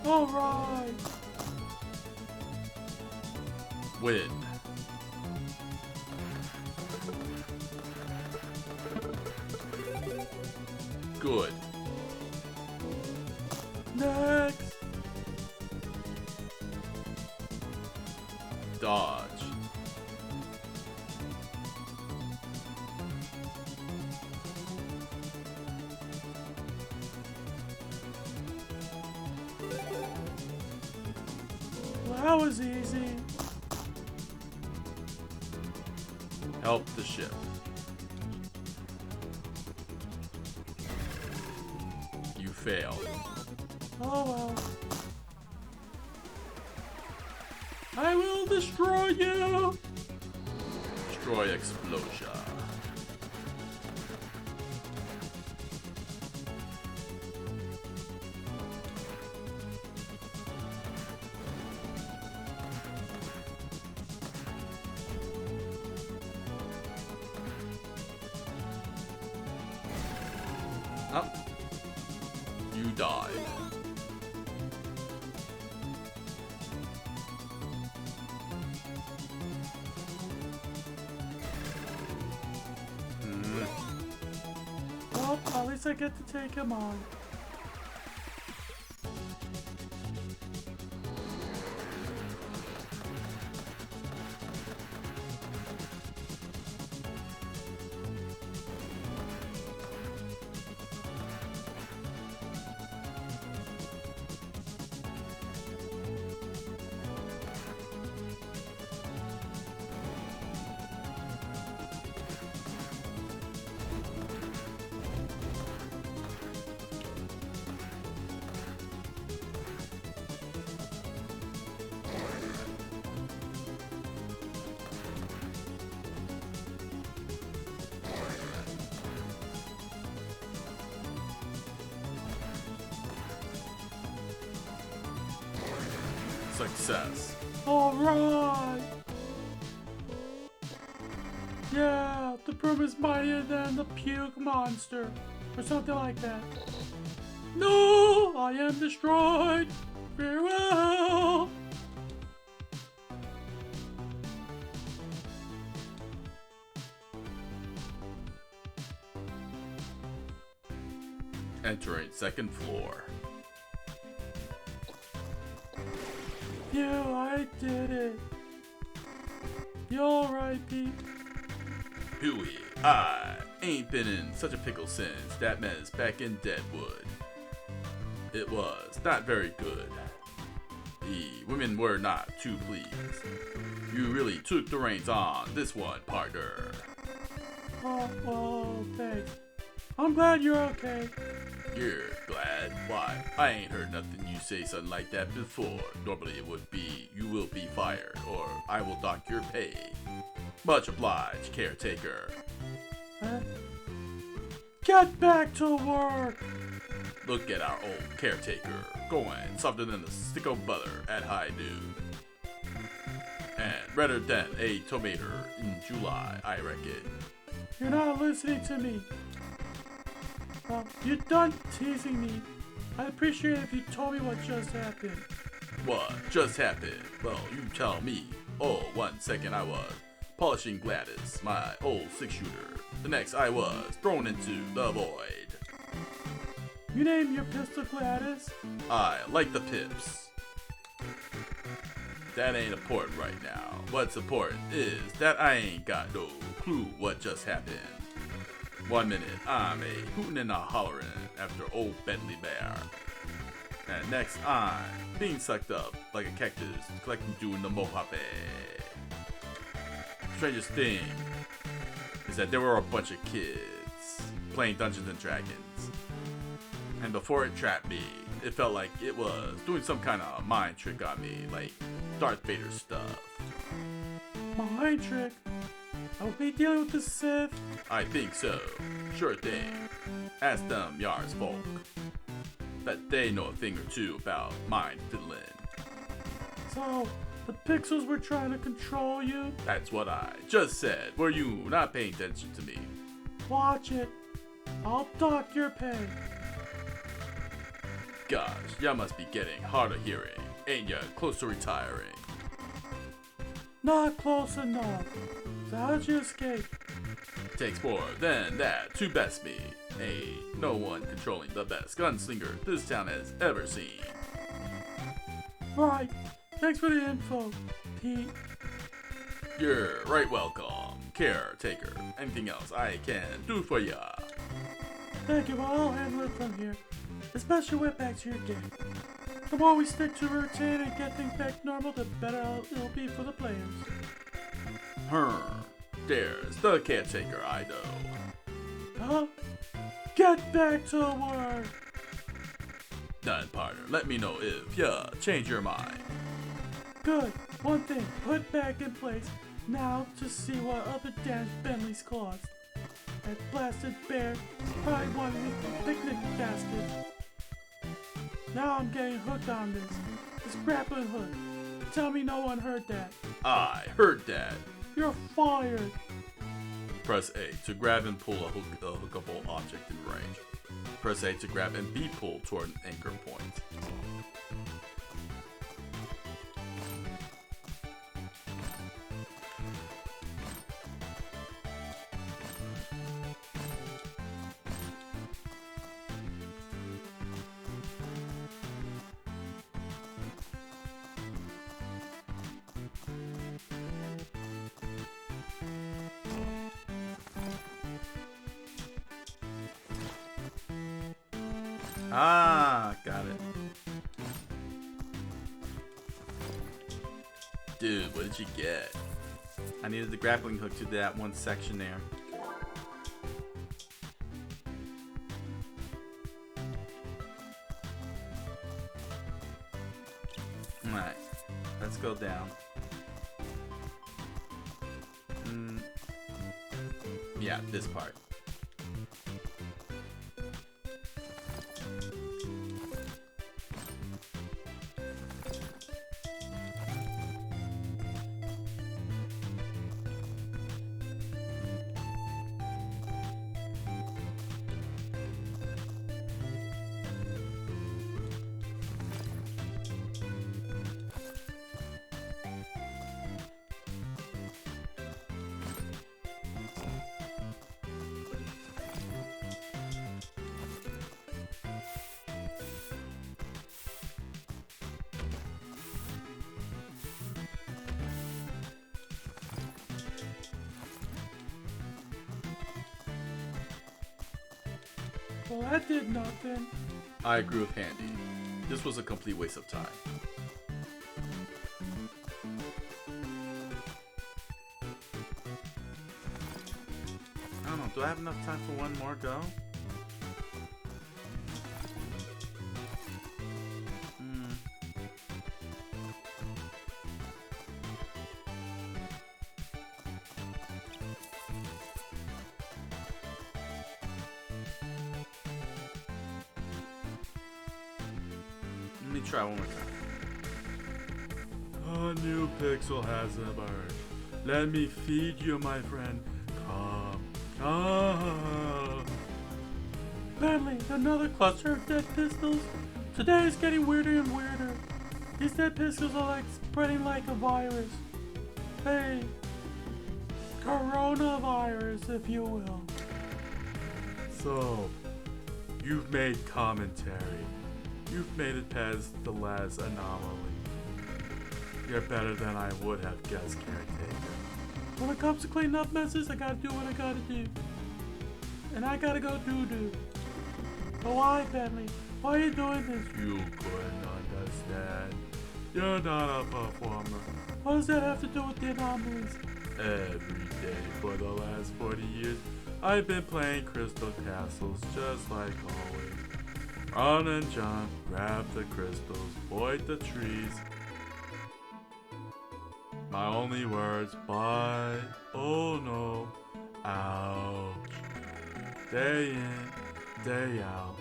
Speaker 2: Alright!
Speaker 1: Win. Good.
Speaker 2: Next!
Speaker 1: Dodge.
Speaker 2: Well, that was easy.
Speaker 1: Help the ship. You failed.
Speaker 2: Oh well. I will destroy you!
Speaker 1: Destroy explosion. Up. You died.
Speaker 2: Well, at least I get to take him on.
Speaker 1: Success.
Speaker 2: Alright! Yeah, the broom is mightier than the puke monster. Or something like that. No! I am destroyed! Farewell!
Speaker 1: Entering second floor.
Speaker 2: Phew, I did it. You alright, Pete?
Speaker 1: Huey, I ain't been in such a pickle since that mess back in Deadwood. It was not very good. The women were not too pleased. You really took the reins on this one, partner.
Speaker 2: Oh, thanks. I'm glad you're okay.
Speaker 1: You're glad? Why? I ain't heard nothing you say something like that before. Normally it would be, you will be fired, or I will dock your pay. Much obliged, caretaker.
Speaker 2: Huh? Get back to work!
Speaker 1: Look at our old caretaker, going softer than a stick of butter at high noon. And redder than a tomato in July, I reckon.
Speaker 2: You're not listening to me. Well, you're done teasing me. I'd appreciate it if you told me what just happened.
Speaker 1: What just happened? Well, you tell me. Oh, 1 second I was polishing Gladys, my old 6-shooter. The next I was thrown into the void.
Speaker 2: You named your pistol Gladys?
Speaker 1: I like the pips. That ain't important right now. What's important is that I ain't got no clue what just happened. 1 minute, I'm a hootin' and a hollerin' after old Bentley Baer. And next, I'm being sucked up like a cactus, collecting doing the Mojave. Strangest thing is that there were a bunch of kids playing Dungeons and Dragons. And before it trapped me, it felt like it was doing some kind of mind trick on me, like Darth Vader stuff.
Speaker 2: Mind trick? Are we dealing with the Sith?
Speaker 1: I think so. Sure thing. Ask them Yars folk. Bet they know a thing or two about mind fiddling.
Speaker 2: So, the pixels were trying to control you?
Speaker 1: That's what I just said. Were you not paying attention to me?
Speaker 2: Watch it. I'll dock your pay.
Speaker 1: Gosh, ya must be getting hard of hearing. Ain't ya close to retiring?
Speaker 2: Not close enough. So how'd you escape?
Speaker 1: Takes more than that to best me. Ain't no one controlling the best gunslinger this town has ever seen.
Speaker 2: Right. Thanks for the info, Pete.
Speaker 1: You're right welcome, caretaker. Anything else I can do for ya?
Speaker 2: Thank you, well, I'll handle it from here. Especially with back to your game. The more we stick to routine and get things back normal, the better it'll be for the players.
Speaker 1: There's the caretaker I know.
Speaker 2: Huh? Get back to work!
Speaker 1: Then, partner, let me know if ya change your mind.
Speaker 2: Good. One thing, put back in place. Now to see what other damage Bentley's caused. That blasted Baer probably wanted a picnic basket. Now I'm getting hooked on this. This grappling hook. Tell me no one heard that.
Speaker 1: I heard that.
Speaker 2: You're fired.
Speaker 1: Press A to grab and pull a hookable object in range. Press A to grab and be pulled toward an anchor point. Ah, got it. Dude, what did you get? I needed the grappling hook to that one section there. Alright, let's go down. Yeah, this part.
Speaker 2: Well, that did nothing.
Speaker 1: I agree with Handy. This was a complete waste of time. I don't know, do I have enough time for one more go? Let me try one more time. A new pixel has emerged. Let me feed you, my friend. Come.
Speaker 2: Bentley, another cluster of dead pistols. Today is getting weirder and weirder. These dead pistols are like spreading like a virus. Hey, coronavirus, if you will.
Speaker 1: So, you've made commentary. You've made it past the last anomaly. You're better than I would have guessed, caretaker.
Speaker 2: When it comes to cleaning up messes, I gotta do what I gotta do. And I gotta go doo-doo. But why, Bentley? Why are you doing this?
Speaker 1: You couldn't understand. You're not a performer.
Speaker 2: What does that have to do with the anomalies?
Speaker 1: Every day for the last 40 years, I've been playing Crystal Castles just like always. Run and jump, grab the crystals, avoid the trees. My only words, bye, oh no, ouch. Day in, day out,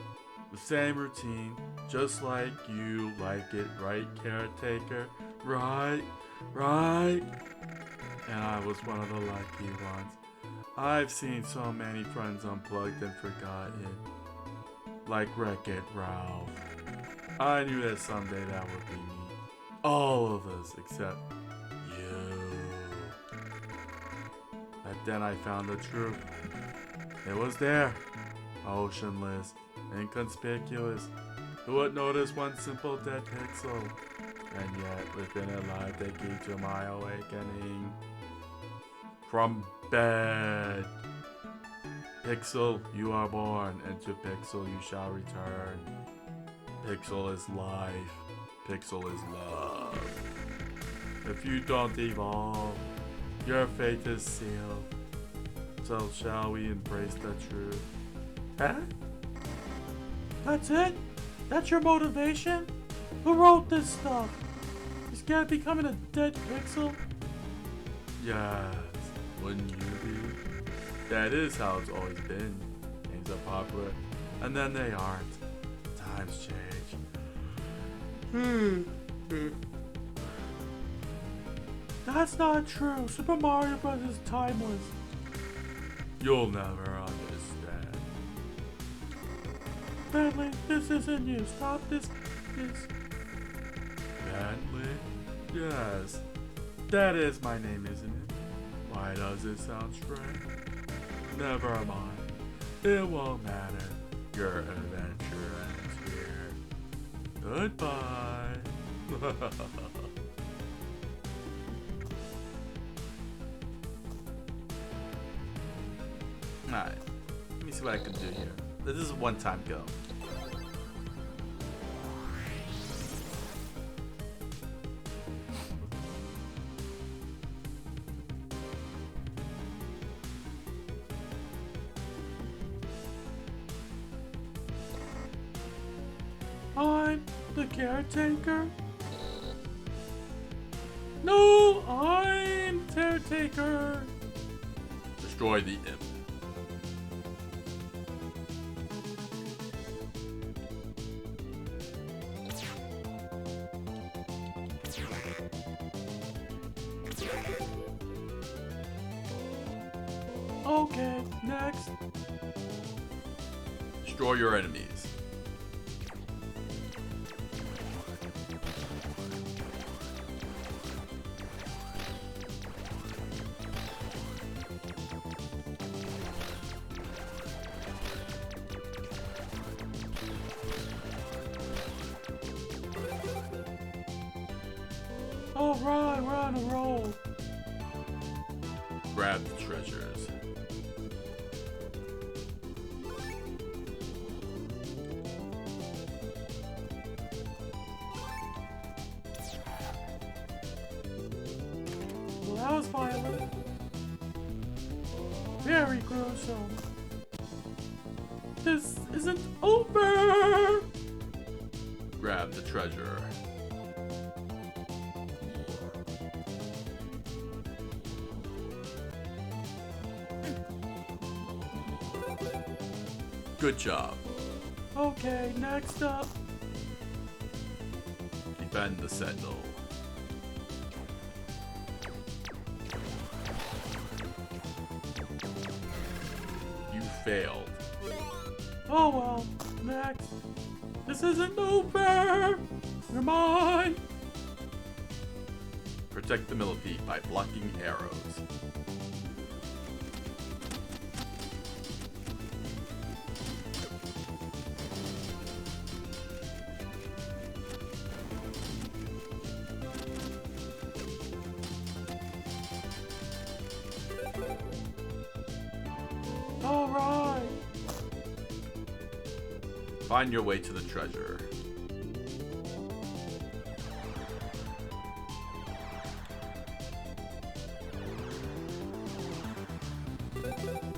Speaker 1: the same routine, just like you like it, right, caretaker? Right? And I was one of the lucky ones. I've seen so many friends unplugged and forgotten. Like Wreck-It Ralph. I knew that someday that would be me. All of us except you. But then I found the truth. It was there. Motionless, inconspicuous. Who would notice one simple dead pixel? And yet, within a life, they key to my awakening.
Speaker 2: From bed. Pixel, you are born, and to Pixel you shall return. Pixel is life. Pixel is love. If you don't evolve, your fate is sealed. So shall we embrace the truth? Huh? That's it? That's your motivation? Who wrote this stuff? You scared of becoming a dead pixel? Yes, wouldn't you be? That is how it's always been. Games are popular, and then they aren't. Times change. That's not true. Super Mario Bros. Is timeless. You'll never understand. Bentley, this isn't you. Stop this. Bentley? Yes. That is my name, isn't it? Why does it sound strange? Never mind. It won't matter. Your adventure ends here. Goodbye.
Speaker 1: Alright. Let me see what I can do here. This is a one-time go.
Speaker 2: I'm the caretaker. No, I'm the caretaker.
Speaker 1: Destroy the imp.
Speaker 2: Okay, next.
Speaker 1: Destroy your enemies.
Speaker 2: Alright, we're on a roll.
Speaker 1: Grab the treasures.
Speaker 2: Well, that was violent. Very gruesome. This isn't over!
Speaker 1: Grab the treasure. Good job.
Speaker 2: Okay, next up.
Speaker 1: Defend the Sentinel. You failed.
Speaker 2: Oh well, next. This isn't over! You're mine!
Speaker 1: Protect the millipede by blocking arrows.
Speaker 2: Alright.
Speaker 1: Find your way to the treasure.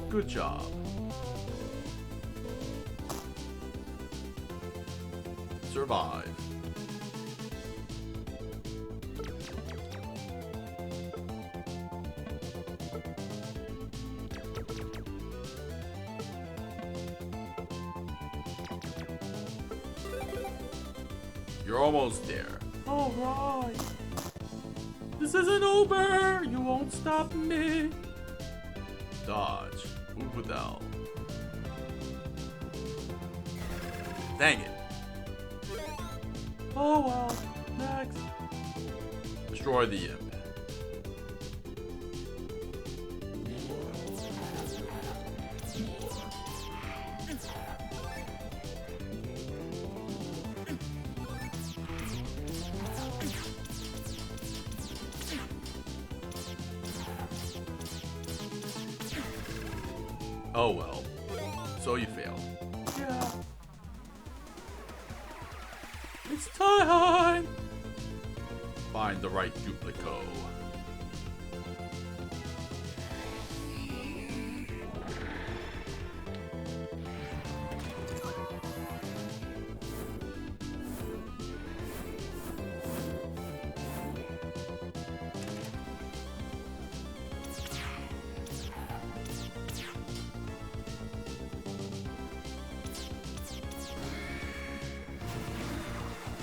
Speaker 1: Good job. Survive. You're almost there.
Speaker 2: Alright. This isn't over! You won't stop me!
Speaker 1: Dodge. Move with L. Dang it.
Speaker 2: Oh well, next.
Speaker 1: Destroy the imp. Oh well. So you failed.
Speaker 2: Yeah. It's time!
Speaker 1: Find the right duplico.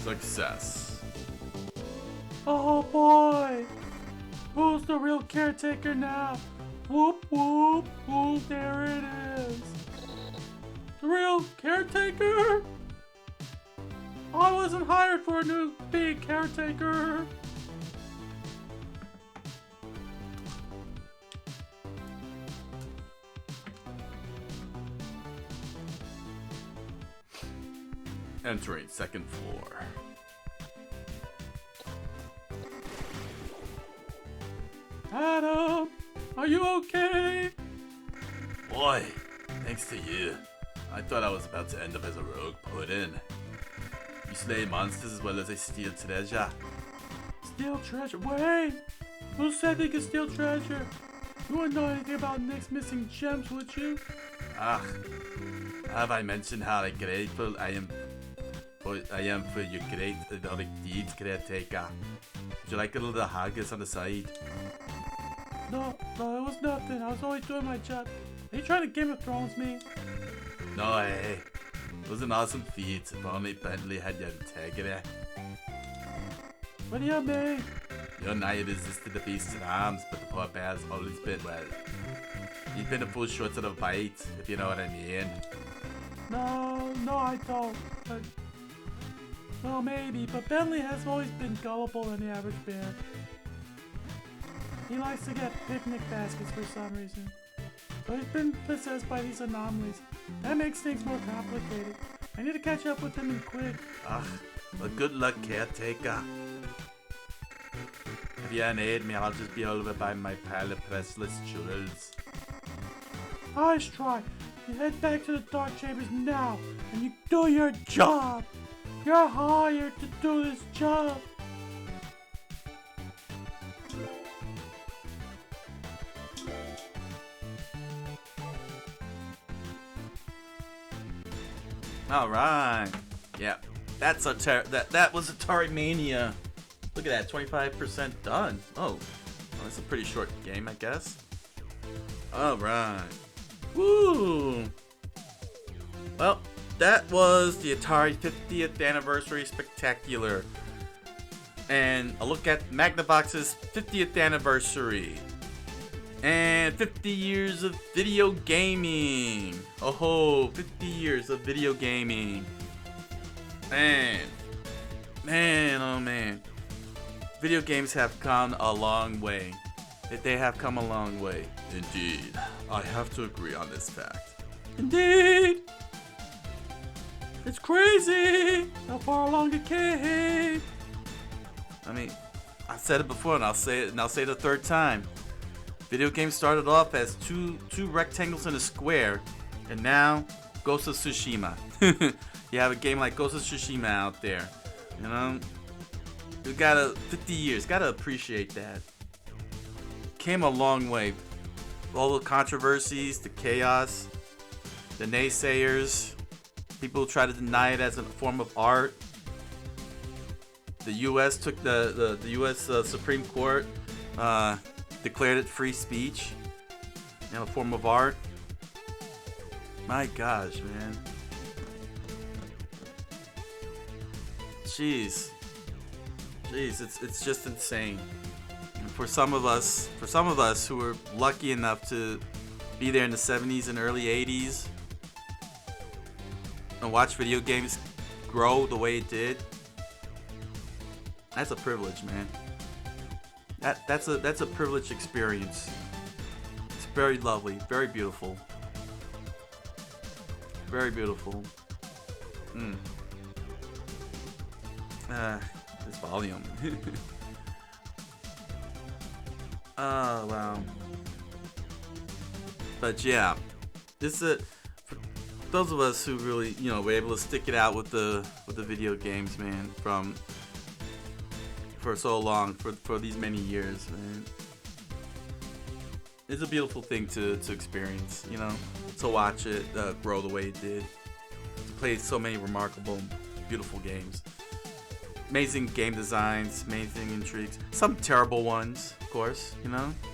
Speaker 1: Success.
Speaker 2: Oh boy! Who's the real caretaker now? Whoop whoop whoop, there it is. The real caretaker? I wasn't hired for a new big caretaker.
Speaker 1: Entering second floor.
Speaker 2: Adam, are you okay?
Speaker 1: Boy, thanks to you. I thought I was about to end up as a rogue pudding. You slay monsters as well as I steal treasure.
Speaker 2: Steal treasure? Wait! Who said they could steal treasure? You wouldn't know anything about Nick's missing gems, would you?
Speaker 1: Ah, have I mentioned how grateful I am for your great heroic deeds, caretaker? Would you like a little haggis on the side?
Speaker 2: No, it was nothing. I was always doing my job. Are you trying to Game of Thrones me?
Speaker 1: No, hey. It was an awesome feat. If only Bentley had your integrity.
Speaker 2: What do you mean?
Speaker 1: Your knight resisted the beast's arms, but the poor bear's always been, well, he's been a fool short of a bite, if you know what I mean.
Speaker 2: No, I don't. But, well, maybe, but Bentley has always been gullible than the average bear. He likes to get picnic baskets for some reason. But he's been possessed by these anomalies. That makes things more complicated. I need to catch up with him and quick.
Speaker 1: Ugh, well, good luck, caretaker. If you need me, I'll just be over by my pile of priceless jewels.
Speaker 2: Nice try. You head back to the dark chambers now, and you do your job. You're hired to do this job.
Speaker 1: All right. Yeah, that's that was Atari Mania. Look at that, 25% done. Oh, well, that's a pretty short game, I guess. All right. Woo. Well, that was the Atari 50th Anniversary Spectacular. And a look at Magnavox's 50th Anniversary. And 50 years of video gaming. Oh, 50 years of video gaming. Man, oh man. Video games have gone a long way. They have come a long way. Indeed. I have to agree on this fact.
Speaker 2: Indeed. It's crazy how far along it came.
Speaker 1: I mean, I've said it before and I'll say it the third time. Video games started off as two rectangles and a square, and now Ghost of Tsushima. You have a game like Ghost of Tsushima out there. You know, you gotta 50 years, gotta appreciate that. Came a long way. All the controversies, the chaos, the naysayers, people who try to deny it as a form of art. The U.S. took the U.S. Supreme Court. Declared it free speech and a form of art. My gosh, man. Jeez, it's just insane. And for some of us who were lucky enough to be there in the 70s and early 80s and watch video games grow the way it did, that's a privilege, man. That's a privileged experience. It's very lovely, very beautiful. Very beautiful. This volume. Oh wow. But yeah, This is for those of us who really, were able to stick it out with the video games, man, for so long, for these many years, man. It's a beautiful thing to experience, to watch it grow the way it did. To play so many remarkable, beautiful games. Amazing game designs, amazing intrigues. Some terrible ones, of course,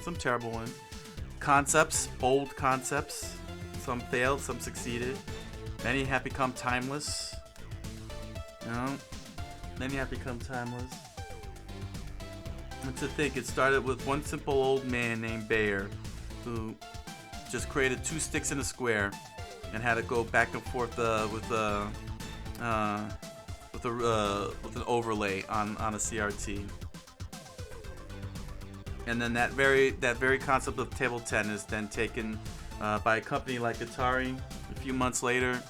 Speaker 1: some terrible ones. Concepts, bold concepts. Some failed, some succeeded. Many have become timeless. Many have become timeless. And to think, it started with one simple old man named Baer, who just created 2 sticks in a square and had to go back and forth with an overlay on a CRT. And then that very concept of table tennis then taken by a company like Atari a few months later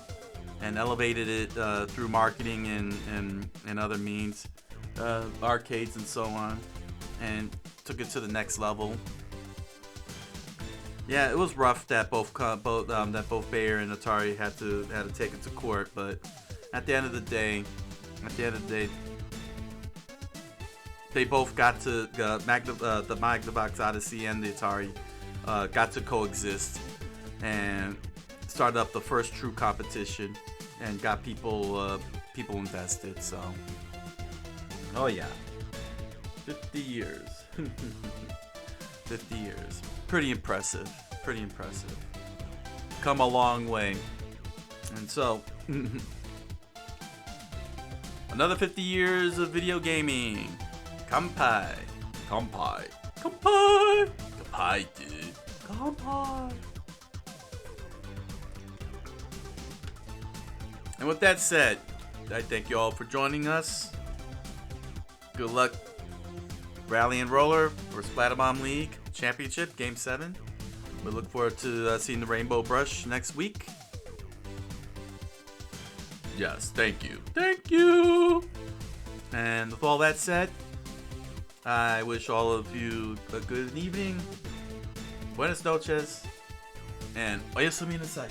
Speaker 1: and elevated it through marketing and other means, arcades and so on, and took it to the next level. Yeah, it was rough that both Baer and Atari had to take it to court, but at the end of the day, they both got to the Magnavox Odyssey and the Atari got to coexist and started up the first true competition and got people invested. So, oh yeah, 50 years. 50 years. Pretty impressive. Come a long way. And so, another 50 years of video gaming. Kampai. Kampai. Kampai. Kampai, dude. Kampai. And with that said, I thank you all for joining us. Good luck Rally and Roller for Splatterbomb League Championship, Game 7. We look forward to seeing the Rainbow Brush next week. Yes, thank you. Thank you! And with all that said, I wish all of you a good evening. Buenas noches. And oyasumi nasai.